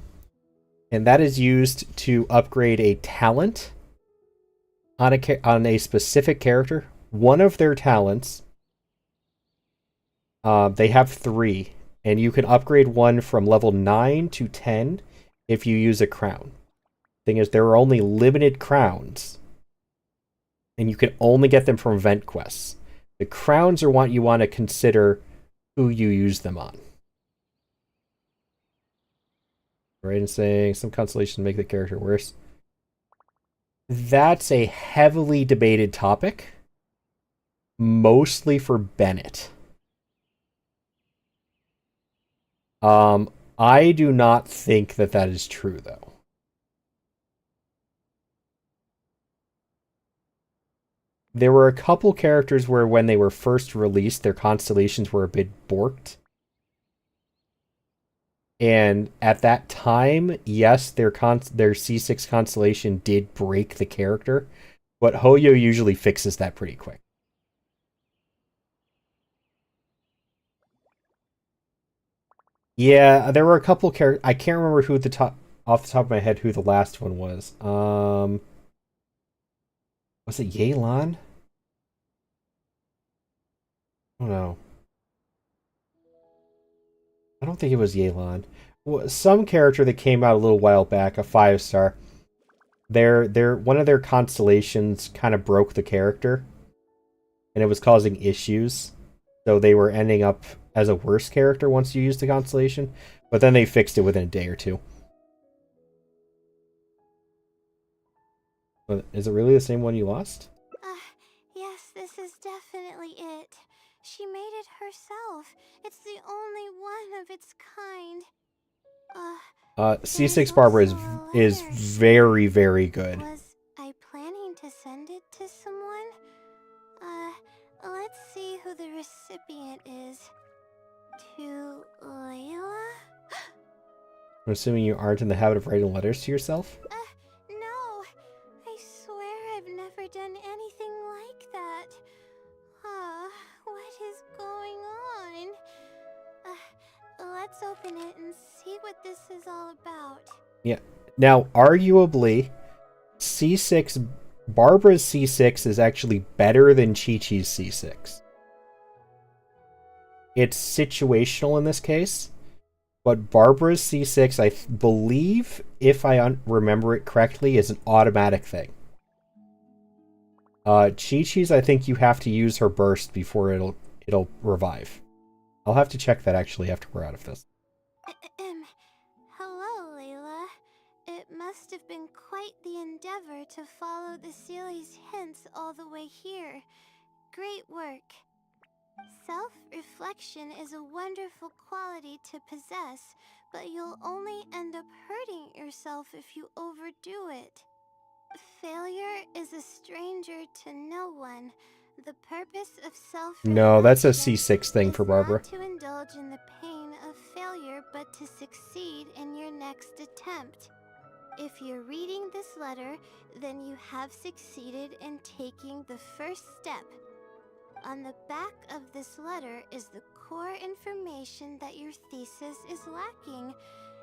Speaker 1: And that is used to upgrade a talent on a specific character. One of their talents, they have 3, and you can upgrade one from level 9 to 10 if you use a crown. Thing is, there are only limited crowns, and you can only get them from event quests. The crowns are what you want to consider who you use them on. Right, and saying some constellations make the character worse. That's a heavily debated topic, mostly for Bennett. I do not think that is true, though. There were a couple characters where when they were first released, their constellations were a bit borked. And at that time, yes, their C6 constellation did break the character, but Hoyo usually fixes that pretty quick. Yeah, there were a couple characters. I can't remember off the top of my head who the last one was. Was it Yelan? I don't know. I don't think it was Yelan. Some character that came out a little while back, a 5-star. One of their constellations kind of broke the character, and it was causing issues. So they were ending up as a worse character once you used the constellation, but then they fixed it within a day or 2. Is it really the same one you lost?
Speaker 2: Yes, this is definitely it. She made it herself. It's the only one of its kind.
Speaker 1: C6 Barbara is very, very good.
Speaker 2: Was I planning to send it to someone? Let's see who the recipient is. To Layla?
Speaker 1: I'm assuming you aren't in the habit of writing letters to yourself?
Speaker 2: No. I swear I've never done anything like that. What is going on? Let's open it and see what this is all about.
Speaker 1: Yeah. Now, arguably, Barbara's C6 is actually better than Chi-Chi's C6. It's situational in this case, but Barbara's C6, I believe, if I remember it correctly, is an automatic thing. Chi-Chi's, I think you have to use her burst before it'll revive. I'll have to check that actually after we're out of this.
Speaker 2: Hello, Layla. It must have been quite the endeavor to follow the Sealy's hints all the way here. Great work. Self-reflection is a wonderful quality to possess, but you'll only end up hurting yourself if you overdo it. Failure is a stranger to no one. The purpose of self-reflection
Speaker 1: No, that's a C6 thing for Barbara.
Speaker 2: is not to indulge in the pain of failure, but to succeed in your next attempt. If you're reading this letter, then you have succeeded in taking the first step. On the back of this letter is the core information that your thesis is lacking.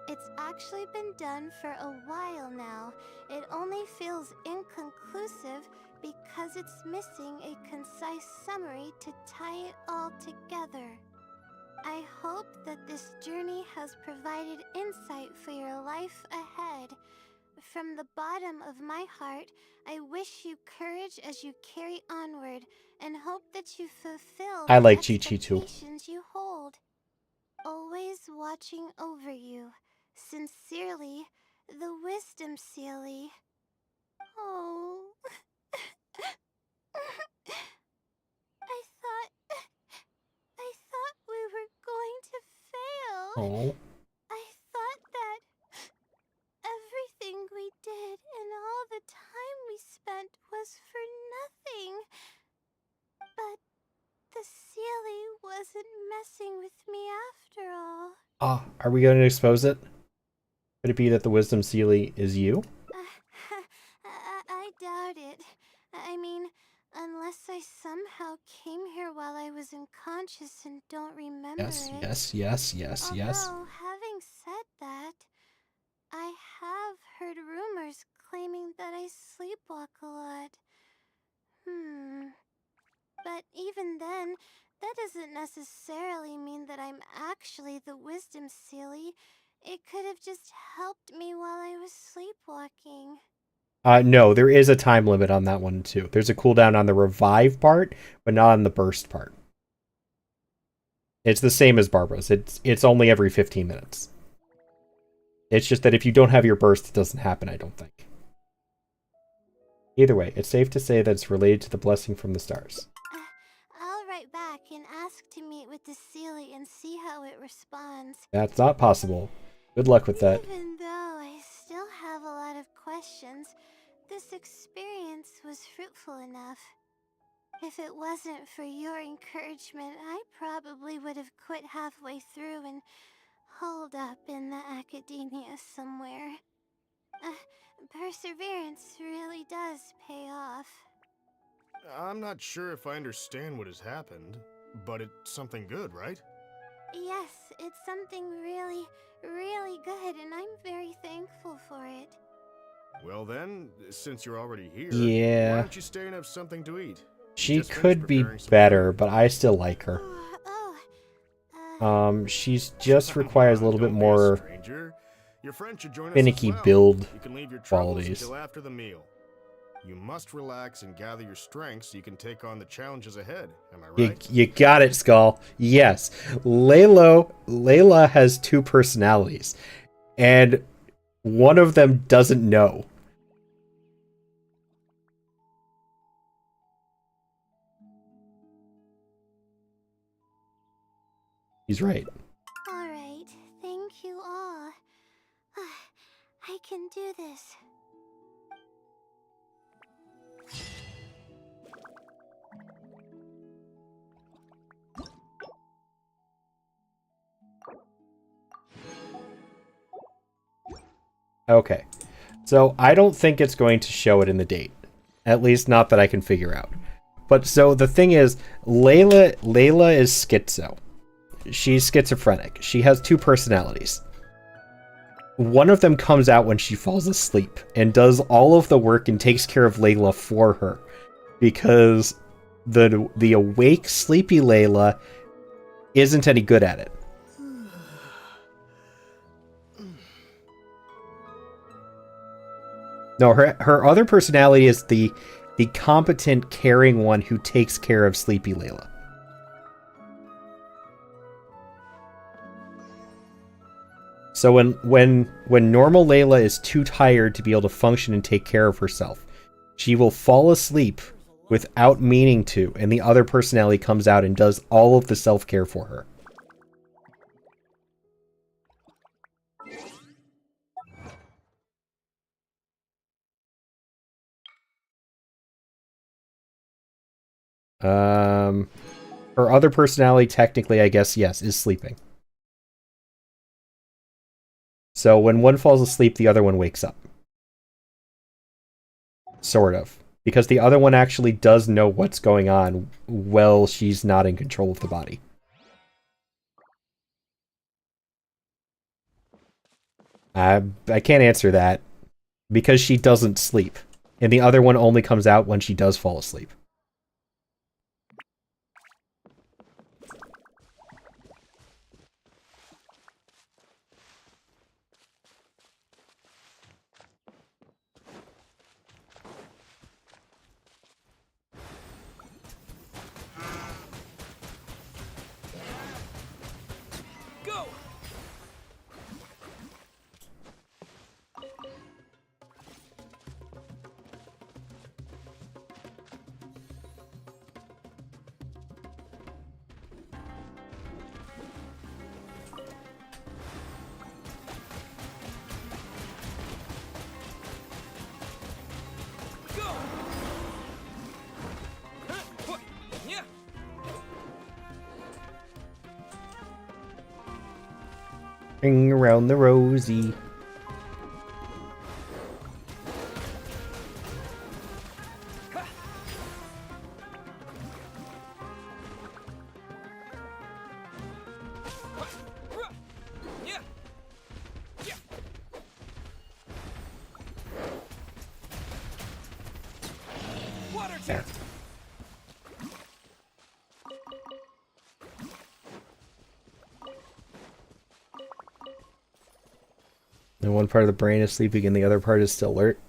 Speaker 2: It's actually been done for a while now. It only feels inconclusive because it's missing a concise summary to tie it all together. I hope that this journey has provided insight for your life ahead. From the bottom of my heart, I wish you courage as you carry onward, and hope that you fulfill
Speaker 1: I
Speaker 2: the
Speaker 1: like Chi-Chi too.
Speaker 2: expectations you hold. Always watching over you. Sincerely, the wisdom Sealy. Oh. I thought we were going to fail.
Speaker 1: Oh.
Speaker 2: I thought that everything we did and all the time we spent was for nothing. But the Sealy wasn't messing with me after all.
Speaker 1: Ah, are we going to expose it? Could it be that the Wisdom Sealy is you?
Speaker 2: I doubt it. I mean, unless I somehow came here while I was unconscious and don't remember
Speaker 1: Yes,
Speaker 2: it.
Speaker 1: yes.
Speaker 2: Although, having said that, I have heard rumors claiming that I sleepwalk a lot. But even then, that doesn't necessarily mean that I'm actually the Wisdom Sealy. It could have just helped me while I was sleepwalking.
Speaker 1: No, there is a time limit on that one too. There's a cooldown on the revive part, but not on the burst part. It's the same as Barbara's. It's only every 15 minutes. It's just that if you don't have your burst, it doesn't happen, I don't think. Either way, it's safe to say that it's related to the blessing from the stars.
Speaker 2: I'll write back and ask to meet with the Sealy and see how it responds.
Speaker 1: That's not possible. Good luck with that.
Speaker 2: Even though I still have a lot of questions, this experience was fruitful enough. If it wasn't for your encouragement, I probably would have quit halfway through and holed up in the academia somewhere. Perseverance really does pay off.
Speaker 6: I'm not sure if I understand what has happened, but it's something good, right?
Speaker 2: Yes, it's something really, really good, and I'm very thankful for it.
Speaker 6: Well then, since you're already here,
Speaker 1: Yeah.
Speaker 6: why don't you stay and have something to eat?
Speaker 1: She could be better, but I still like her. She's just requires a little bit more finicky build qualities.
Speaker 6: Until after the meal. You must relax and gather your strength so you can take on the challenges ahead. Am I right?
Speaker 1: You got it, Skull. Yes. Layla has two personalities, and one of them doesn't know. He's right.
Speaker 2: Alright, thank you all. I can do this.
Speaker 1: Okay. So I don't think it's going to show it in the date. At least not that I can figure out. But so the thing is, Layla is schizo. She's schizophrenic. She has two personalities. One of them comes out when she falls asleep and does all of the work and takes care of Layla for her. Because the awake, sleepy Layla isn't any good at it. No, her other personality is the competent, caring one who takes care of sleepy Layla. So when normal Layla is too tired to be able to function and take care of herself, she will fall asleep without meaning to, and the other personality comes out and does all of the self-care for her. Her other personality, technically, I guess, yes, is sleeping. So when one falls asleep, the other one wakes up. Sort of. Because the other one actually does know what's going on while she's not in control of the body. I can't answer that. Because she doesn't sleep. And the other one only comes out when she does fall asleep. Ring around the rosy. There. And one part of the brain is sleeping and the other part is still alert.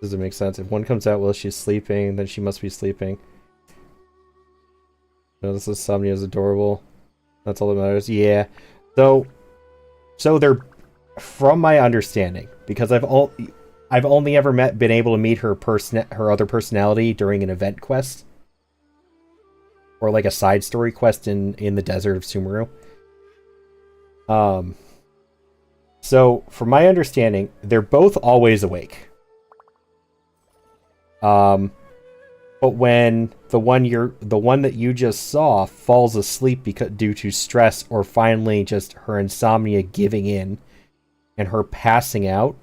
Speaker 1: Does it make sense? If one comes out while she's sleeping, then she must be sleeping. No, this insomnia is adorable. That's all that matters. Yeah. So they're, from my understanding, because I've only ever been able to meet her other personality during an event quest. Or like a side story quest in the desert of Sumeru. So from my understanding, they're both always awake. But when the one that you just saw falls asleep due to stress or finally just her insomnia giving in and her passing out,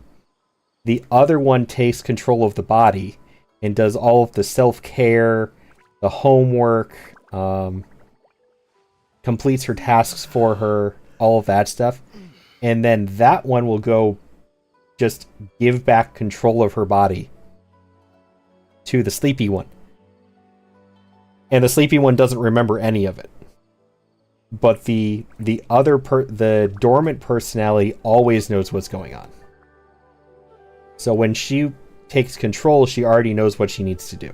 Speaker 1: the other one takes control of the body and does all of the self-care, the homework, completes her tasks for her, all of that stuff. And then that one will go just give back control of her body to the sleepy one. And the sleepy one doesn't remember any of it. But the dormant personality always knows what's going on. So when she takes control, she already knows what she needs to do.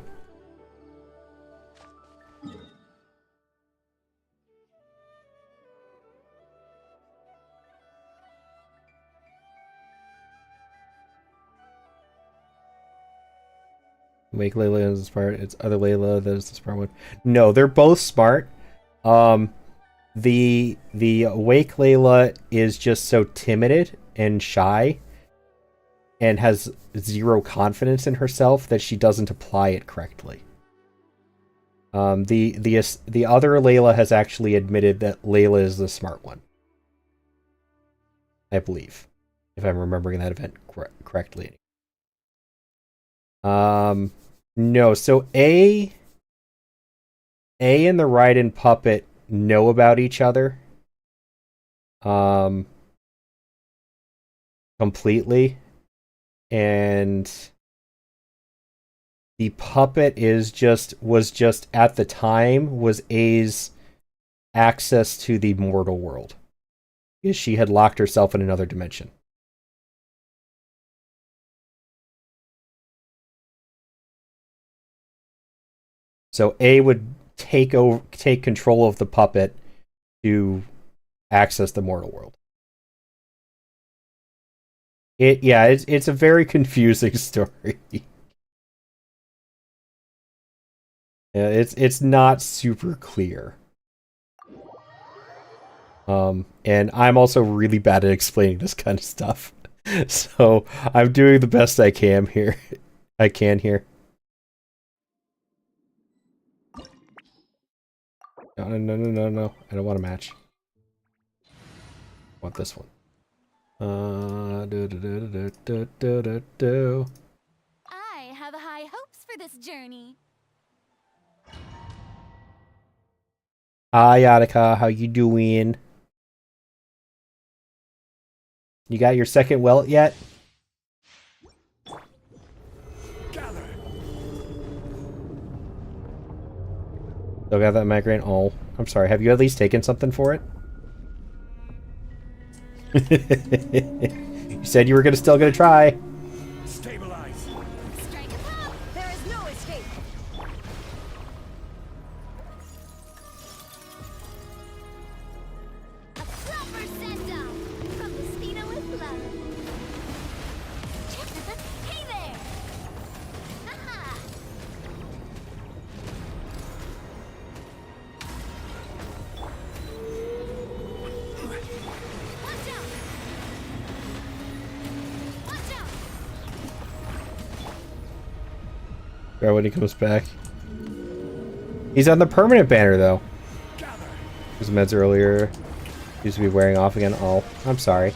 Speaker 1: Wake Layla is smart. It's other Layla that is the smart one. No, they're both smart. The Wake Layla is just so timid and shy and has zero confidence in herself that she doesn't apply it correctly. The other Layla has actually admitted that Layla is the smart one. I believe, if I'm remembering that event correctly. No, so A and the Raiden puppet know about each other. Completely. And the puppet was just at the time was A's access to the mortal world. Because she had locked herself in another dimension. So A would take control of the puppet to access the mortal world. It's a very confusing story. It's not super clear. And I'm also really bad at explaining this kind of stuff. So I'm doing the best I can here. No. I don't want a match. I want this one.
Speaker 5: I have high hopes for this journey.
Speaker 1: Hi, Attica. How you doing? You got your second welt yet? Still got that migraine? Oh, I'm sorry. Have you at least taken something for it? You said you were still gonna try.
Speaker 5: Stabilize. Strike a pop. There is no escape. A proper send down from the Spina with love. Hey there. Aha.
Speaker 1: When he comes back. He's on the permanent banner, though. His meds earlier. Used to be wearing off again. Oh, I'm sorry.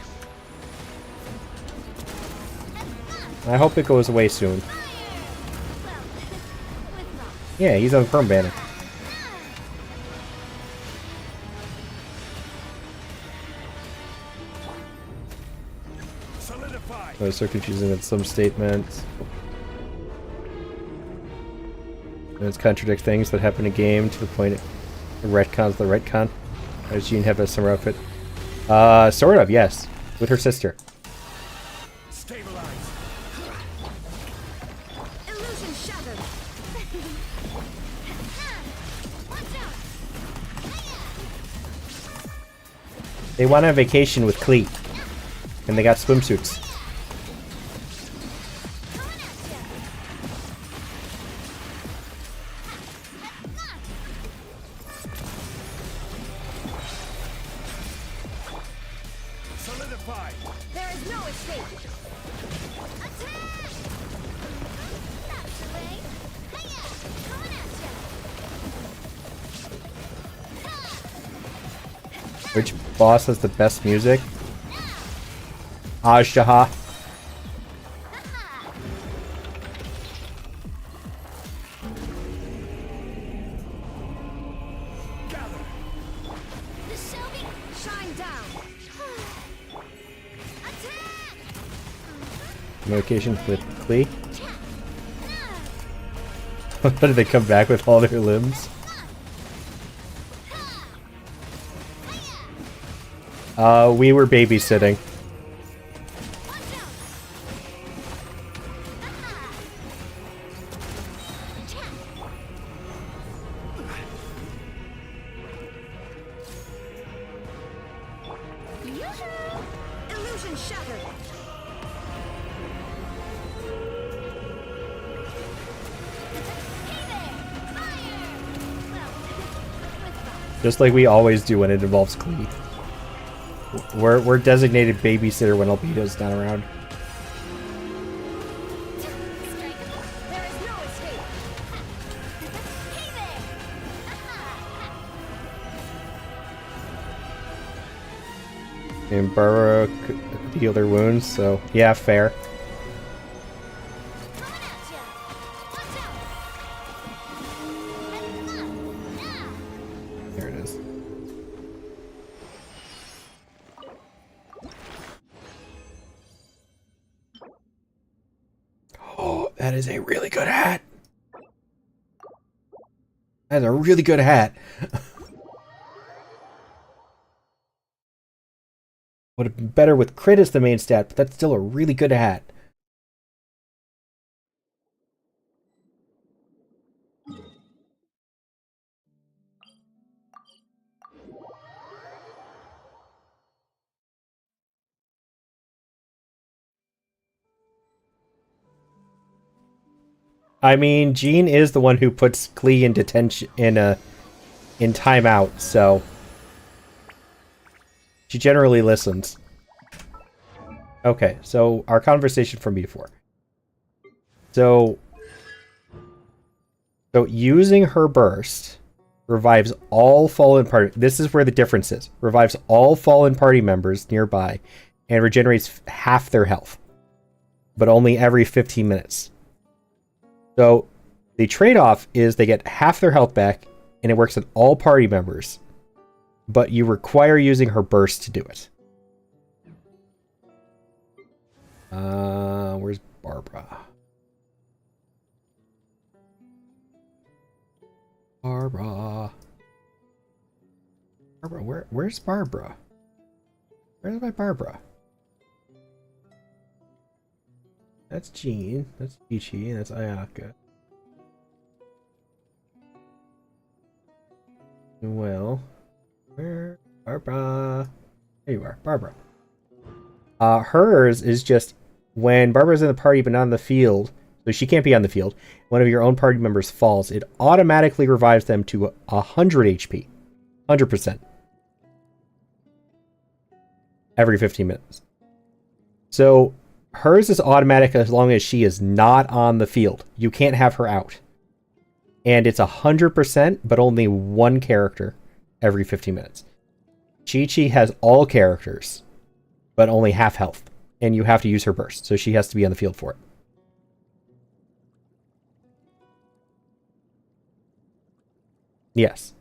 Speaker 1: I hope it goes away soon. Yeah, he's on the perm banner. Oh, it's so confusing with some statements. And it's contradict things that happen in game to the point it retcons the retcon. Does Jean have a summer outfit? Sort of, yes. With her sister.
Speaker 5: Stabilize. Illusion shattered. Watch out.
Speaker 1: They went on vacation with Clee. And they got swimsuits.
Speaker 5: Solidify. There is no escape. Attack! That's the way. Hiya! Coming at ya.
Speaker 1: Which boss has the best music? Ajdaha.
Speaker 5: The Shelby, shine down. Attack!
Speaker 1: Location with Clee. How did they come back with all their limbs? We were babysitting.
Speaker 5: Illusion shattered.
Speaker 1: Just like we always do when it involves Clee. We're designated babysitter when Albedo's not around.
Speaker 5: There is no escape.
Speaker 1: And Barbara could heal their wounds, so yeah, fair. There it is. Oh, that is a really good hat. That is a really good hat. Would have been better with crit as the main stat, but that's still a really good hat. I mean, Jean is the one who puts Clee in detention in timeout, so she generally listens. Okay, so our conversation from before. So using her burst revives all fallen party. This is where the difference is. Revives all fallen party members nearby and regenerates half their health, but only every 15 minutes. So the trade-off is they get half their health back, and it works on all party members, but you require using her burst to do it. Where's Barbara? Barbara, where's Barbara? Where's my Barbara? That's Jean, that's Ichi, and that's Ayaka. Well, where? Barbara. There you are, Barbara. Hers is just when Barbara's in the party but not in the field, so she can't be on the field, one of your own party members falls, it automatically revives them to 100 HP. 100%. Every 15 minutes. So hers is automatic as long as she is not on the field. You can't have her out. And it's 100%, but only one character. every 15 minutes. Chi-Chi has all characters, but only half health. And you have to use her burst, so she has to be on the field for it. Yes.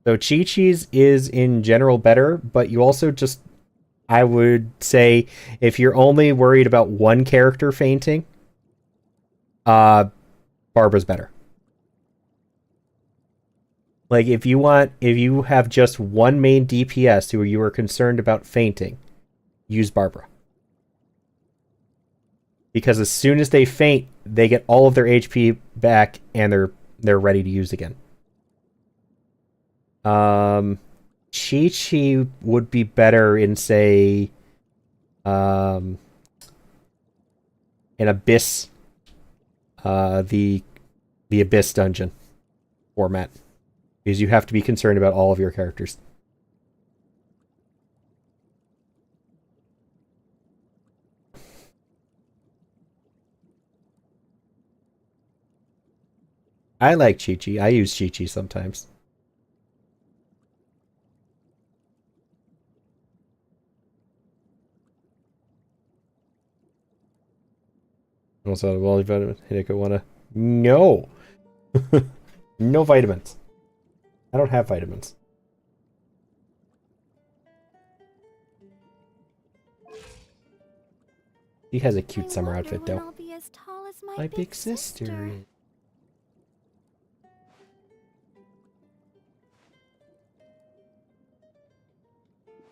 Speaker 1: So Chi-Chi's is in general better, but you also just, I would say, if you're only worried about one character fainting, Barbara's better. Like, if you have just one main DPS who you are concerned about fainting, use Barbara. Because as soon as they faint, they get all of their HP back and they're ready to use again. Chi-Chi would be better in, say, an Abyss, the Abyss dungeon format. Because you have to be concerned about all of your characters. I like Chi-Chi. I use Chi-Chi sometimes. Also, well, Hideko wanna... No! No vitamins. I don't have vitamins. She has a cute summer outfit, though.
Speaker 5: I'll be as tall as
Speaker 1: My big sister.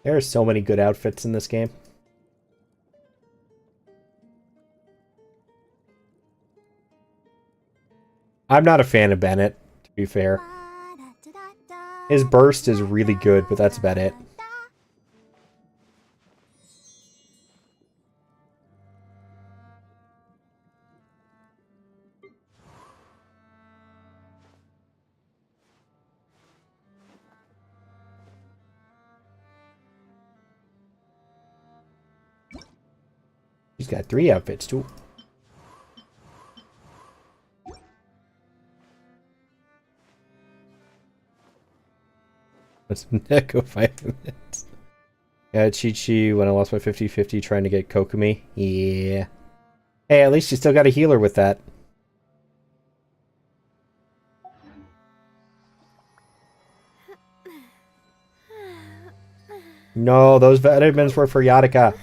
Speaker 1: There are so many good outfits in this game. I'm not a fan of Bennett, to be fair. His burst is really good, but that's about it. He's got 3 outfits, too. That's Neko vitamins. Yeah, Chi-Chi when I lost my 50-50 trying to get Kokomi. Yeah. Hey, at least you still got a healer with that. No, those vitamins were for Yadika.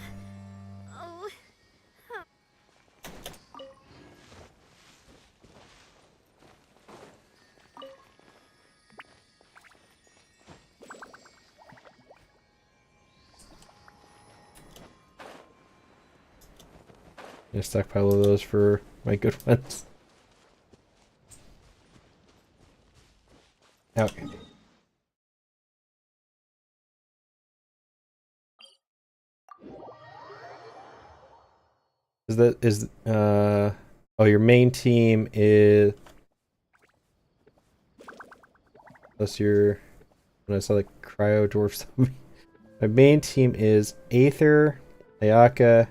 Speaker 1: A stockpile of those for my good ones. Okay. Oh, your main team is plus your when I saw the cryo dwarf zombie. My main team is Aether, Ayaka,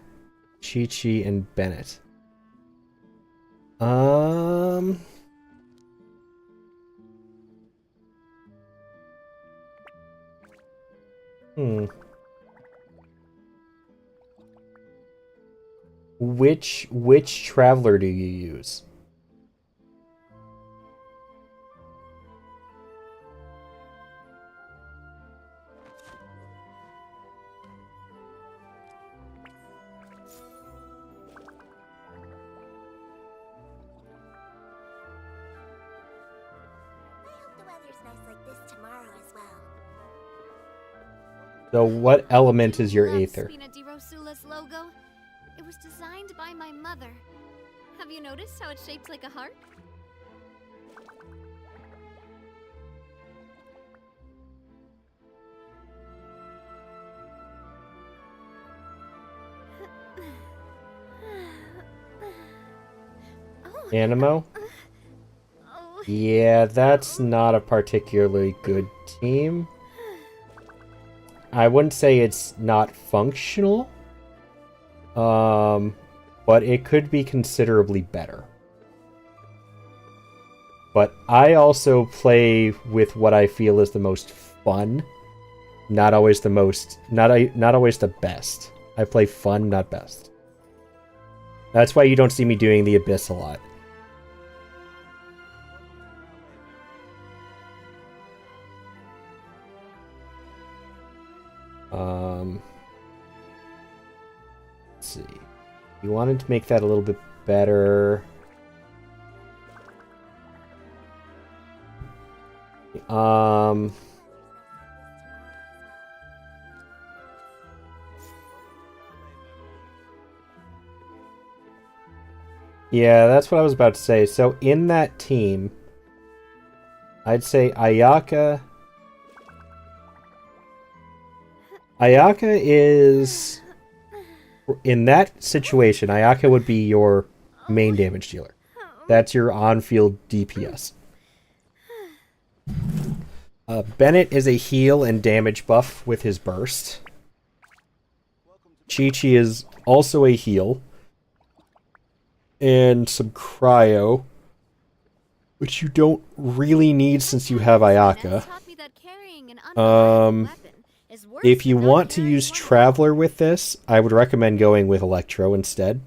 Speaker 1: Chi-Chi, and Bennett. Which traveler do you use? So what element is your Aether?
Speaker 5: Logo. It was designed by my mother. Have you noticed how it's shaped like a heart?
Speaker 1: Animo? Yeah, that's not a particularly good team. I wouldn't say it's not functional. But it could be considerably better. But I also play with what I feel is the most fun. Not always the most, not always the best. I play fun, not best. That's why you don't see me doing the Abyss a lot. Let's see. You wanted to make that a little bit better. Yeah, that's what I was about to say. So in that team, I'd say Ayaka. Ayaka is... In that situation, Ayaka would be your main damage dealer. That's your on-field DPS. Bennett is a heal and damage buff with his burst. Chi-Chi is also a heal. And some cryo. Which you don't really need since you have Ayaka. If you want to use Traveler with this, I would recommend going with Electro instead.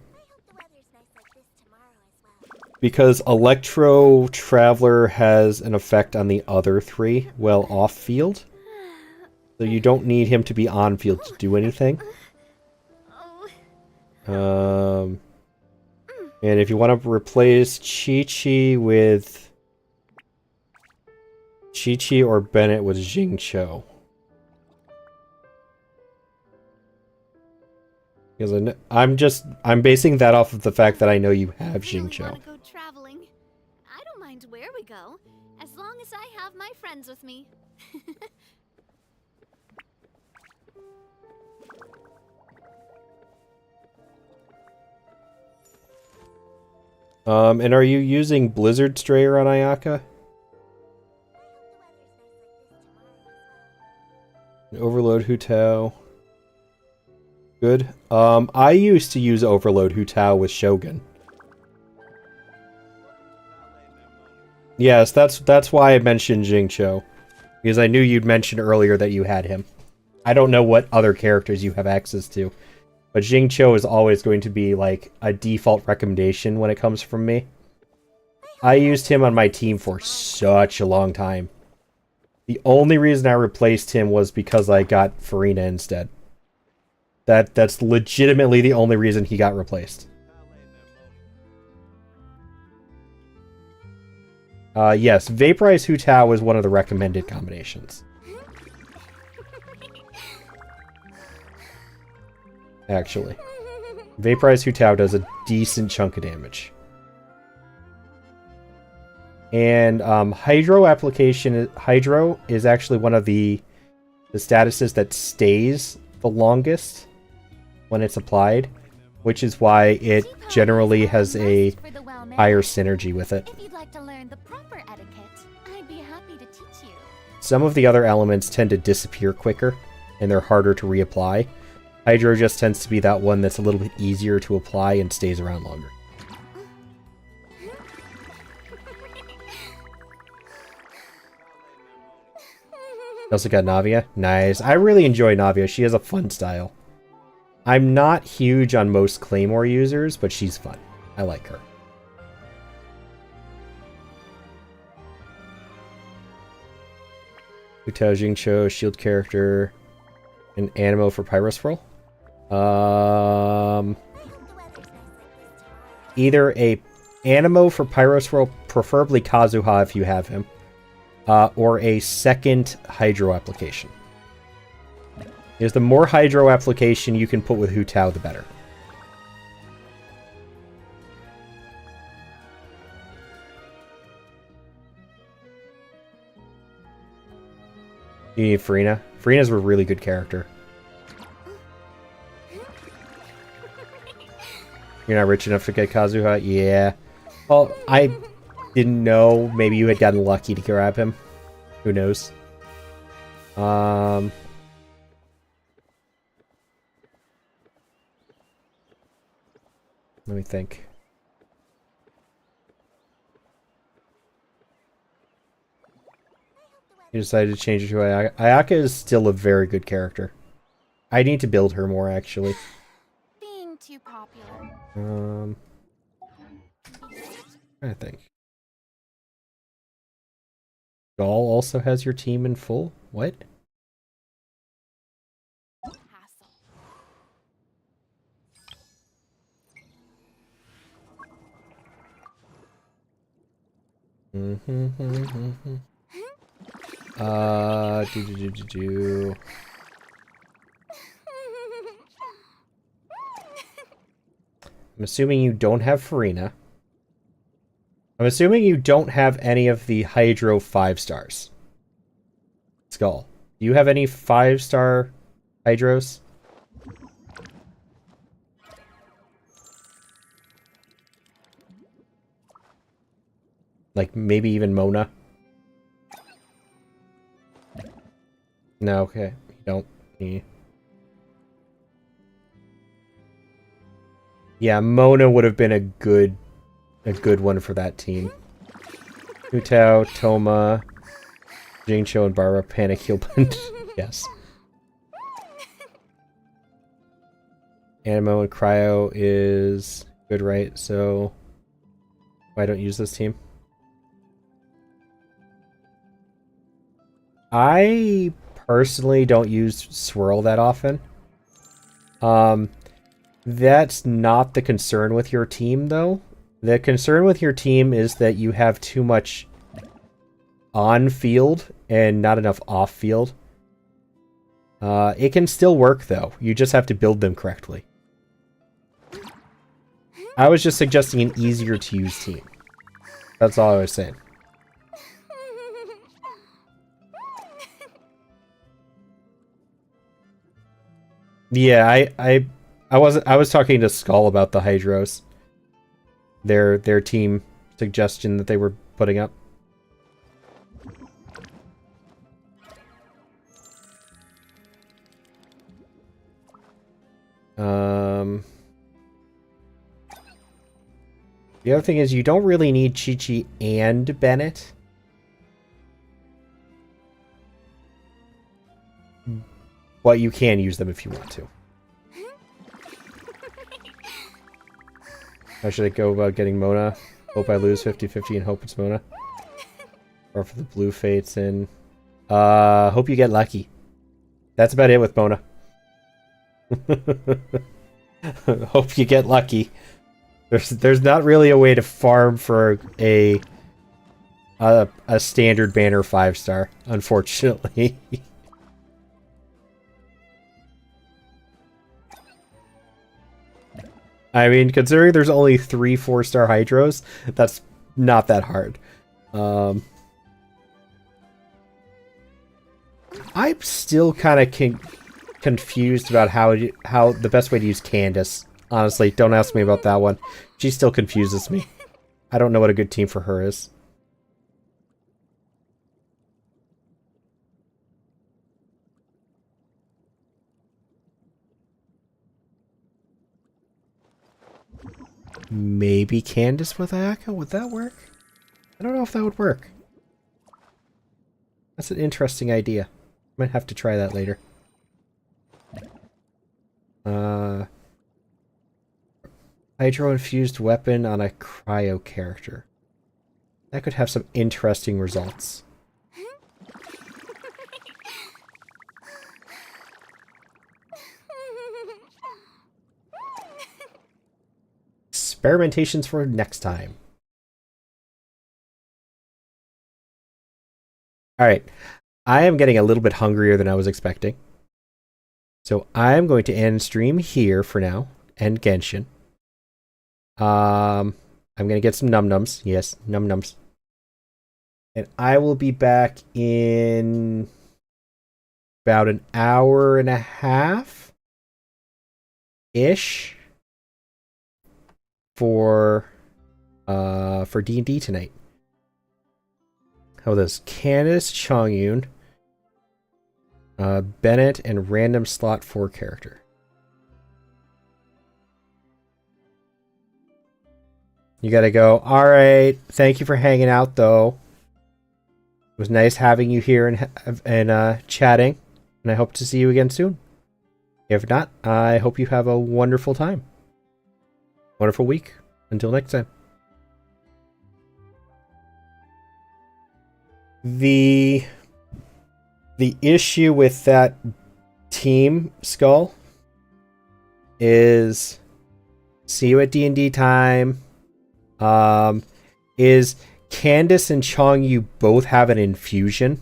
Speaker 1: Because Electro Traveler has an effect on the other three while off-field. So you don't need him to be on-field to do anything. And if you want to replace Chi-Chi with... Chi-Chi or Bennett with Xingqiu. Because I'm basing that off of the fact that I know you have Xingqiu.
Speaker 5: Go traveling. I don't mind where we go, as long as I have my friends with me.
Speaker 1: And are you using Blizzard Strayer on Ayaka? Overload Hu Tao. Good. I used to use Overload Hu Tao with Shogun. Yes, that's why I mentioned Xingqiu. Because I knew you'd mentioned earlier that you had him. I don't know what other characters you have access to. But Xingqiu is always going to be, like, a default recommendation when it comes from me. I used him on my team for such a long time. The only reason I replaced him was because I got Farina instead. That's legitimately the only reason he got replaced. Yes, Vaporize Hu Tao is one of the recommended combinations. Actually. Vaporize Hu Tao does a decent chunk of damage. And Hydro is actually one of the statuses that stays the longest when it's applied, which is why it generally has a higher synergy with it.
Speaker 5: If you'd like to learn the proper etiquette, I'd be happy to teach you.
Speaker 1: Some of the other elements tend to disappear quicker, and they're harder to reapply. Hydro just tends to be that one that's a little bit easier to apply and stays around longer. Also got Navia. Nice. I really enjoy Navia. She has a fun style. I'm not huge on most Claymore users, but she's fun. I like her. Hu Tao Xingqiu, shield character, and Animo for Pyroswirl. Either a Animo for Pyroswirl, preferably Kazuha if you have him, or a second Hydro application. Because the more Hydro application you can put with Hu Tao, the better. You need Farina. Farina's a really good character. You're not rich enough to get Kazuha? Yeah. Well, I didn't know. Maybe you had gotten lucky to grab him. Who knows? Let me think. You decided to change it to Ayaka. Ayaka is still a very good character. I need to build her more, actually.
Speaker 2: Being too popular.
Speaker 1: I think. Gaul also has your team in full? What?
Speaker 2: Hassle.
Speaker 1: Do. I'm assuming you don't have Farina. I'm assuming you don't have any of the Hydro 5 stars. Skull. Do you have any 5-star Hydros? Like, maybe even Mona? No, okay. You don't. Yeah, Mona would have been a good one for that team. Hutao, Toma, Jingcho, and Bara panic heal bund. Yes. Animo and Cryo is good, right? So why don't use this team? I personally don't use Swirl that often. That's not the concern with your team, though. The concern with your team is that you have too much on-field and not enough off-field. It can still work, though. You just have to build them correctly. I was just suggesting an easier-to-use team. That's all I was saying. Yeah, I was talking to Skull about the Hydros. Their team suggestion that they were putting up. The other thing is you don't really need Chi-Chi and Bennett. But you can use them if you want to. How should I go about getting Mona? Hope I lose 50-50 and hope it's Mona. Or for the blue fates and... hope you get lucky. That's about it with Mona. Hope you get lucky. There's not really a way to farm for a standard banner 5-star, unfortunately. I mean, considering there's only 3 4-star Hydros, that's not that hard. I'm still kind of confused about how the best way to use Candace. Honestly, don't ask me about that one. She still confuses me. I don't know what a good team for her is. Maybe Candace with Ayaka? Would that work? I don't know if that would work. That's an interesting idea. Might have to try that later. Hydro-infused weapon on a cryo character. That could have some interesting results. Experimentations for next time. Alright. I am getting a little bit hungrier than I was expecting. So I'm going to end stream here for now. End Genshin. I'm gonna get some num-nums. Yes, num-nums. And I will be back in about an hour and a half ish for D&D tonight. How about this? Candace, Chongyun, Bennett, and random slot 4 character. You gotta go. Alright, thank you for hanging out, though. was nice having you here and chatting, and I hope to see you again soon. If not, I hope you have a wonderful time. Wonderful week. Until next time. The issue with that team, Skull, is see you at D&D time. Is Candace and Chong, you both have an infusion,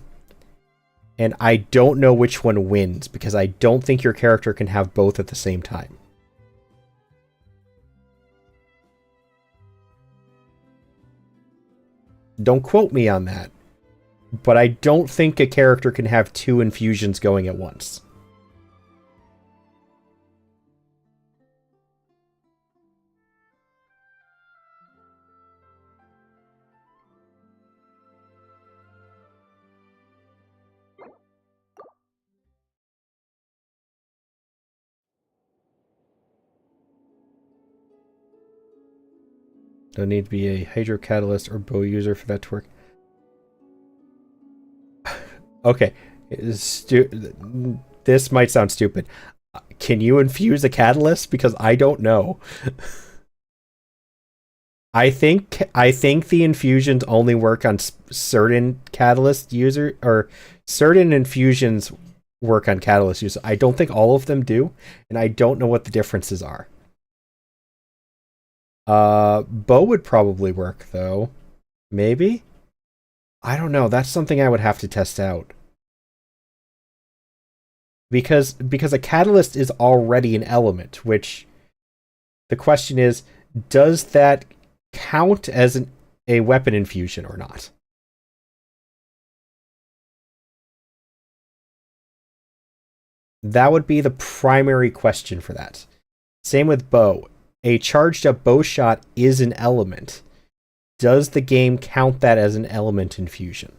Speaker 1: and I don't know which one wins because I don't think your character can have both at the same time. Don't quote me on that, but I don't think a character can have 2 infusions going at once. Don't need to be a hydrocatalyst or bow user for that to work. Okay. This might sound stupid. Can you infuse a catalyst? Because I don't know. I think the infusions only work on certain catalyst user, or certain infusions work on catalyst users. I don't think all of them do, and I don't know what the differences are. Bow would probably work though. Maybe? I don't know. That's something I would have to test out. Because a catalyst is already an element, which the question is, does that count as a weapon infusion or not? That would be the primary question for that. Same with bow. A charged up bow shot is an element. Does the game count that as an element infusion?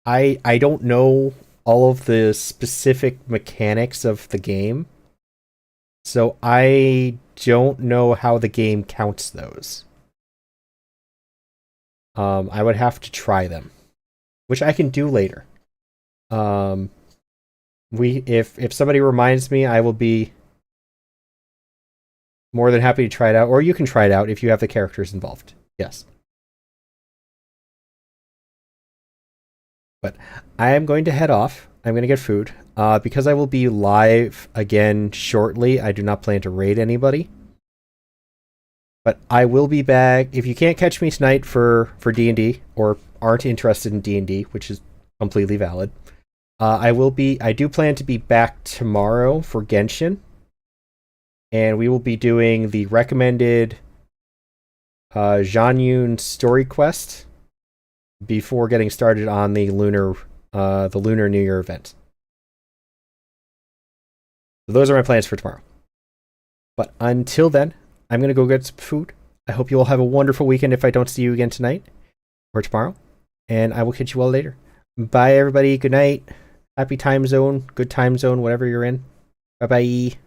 Speaker 1: I don't know all of the specific mechanics of the game, so I don't know how the game counts those. I would have to try them, which I can do later. If somebody reminds me, I will be more than happy to try it out, or you can try it out if you have the characters involved. Yes. But I am going to head off. I'm going to get food. Because I will be live again shortly, I do not plan to raid anybody. But I will be back. If you can't catch me tonight for D&D, or aren't interested in D&D, which is completely valid, I do plan to be back tomorrow for Genshin. And we will be doing the recommended Zhanyun story quest before getting started on the Lunar New Year event. So those are my plans for tomorrow. But until then, I'm going to go get some food. I hope you all have a wonderful weekend if I don't see you again tonight or tomorrow. And I will catch you all later. Bye, everybody. Good night. Happy time zone. Good time zone, whatever you're in. Bye-bye.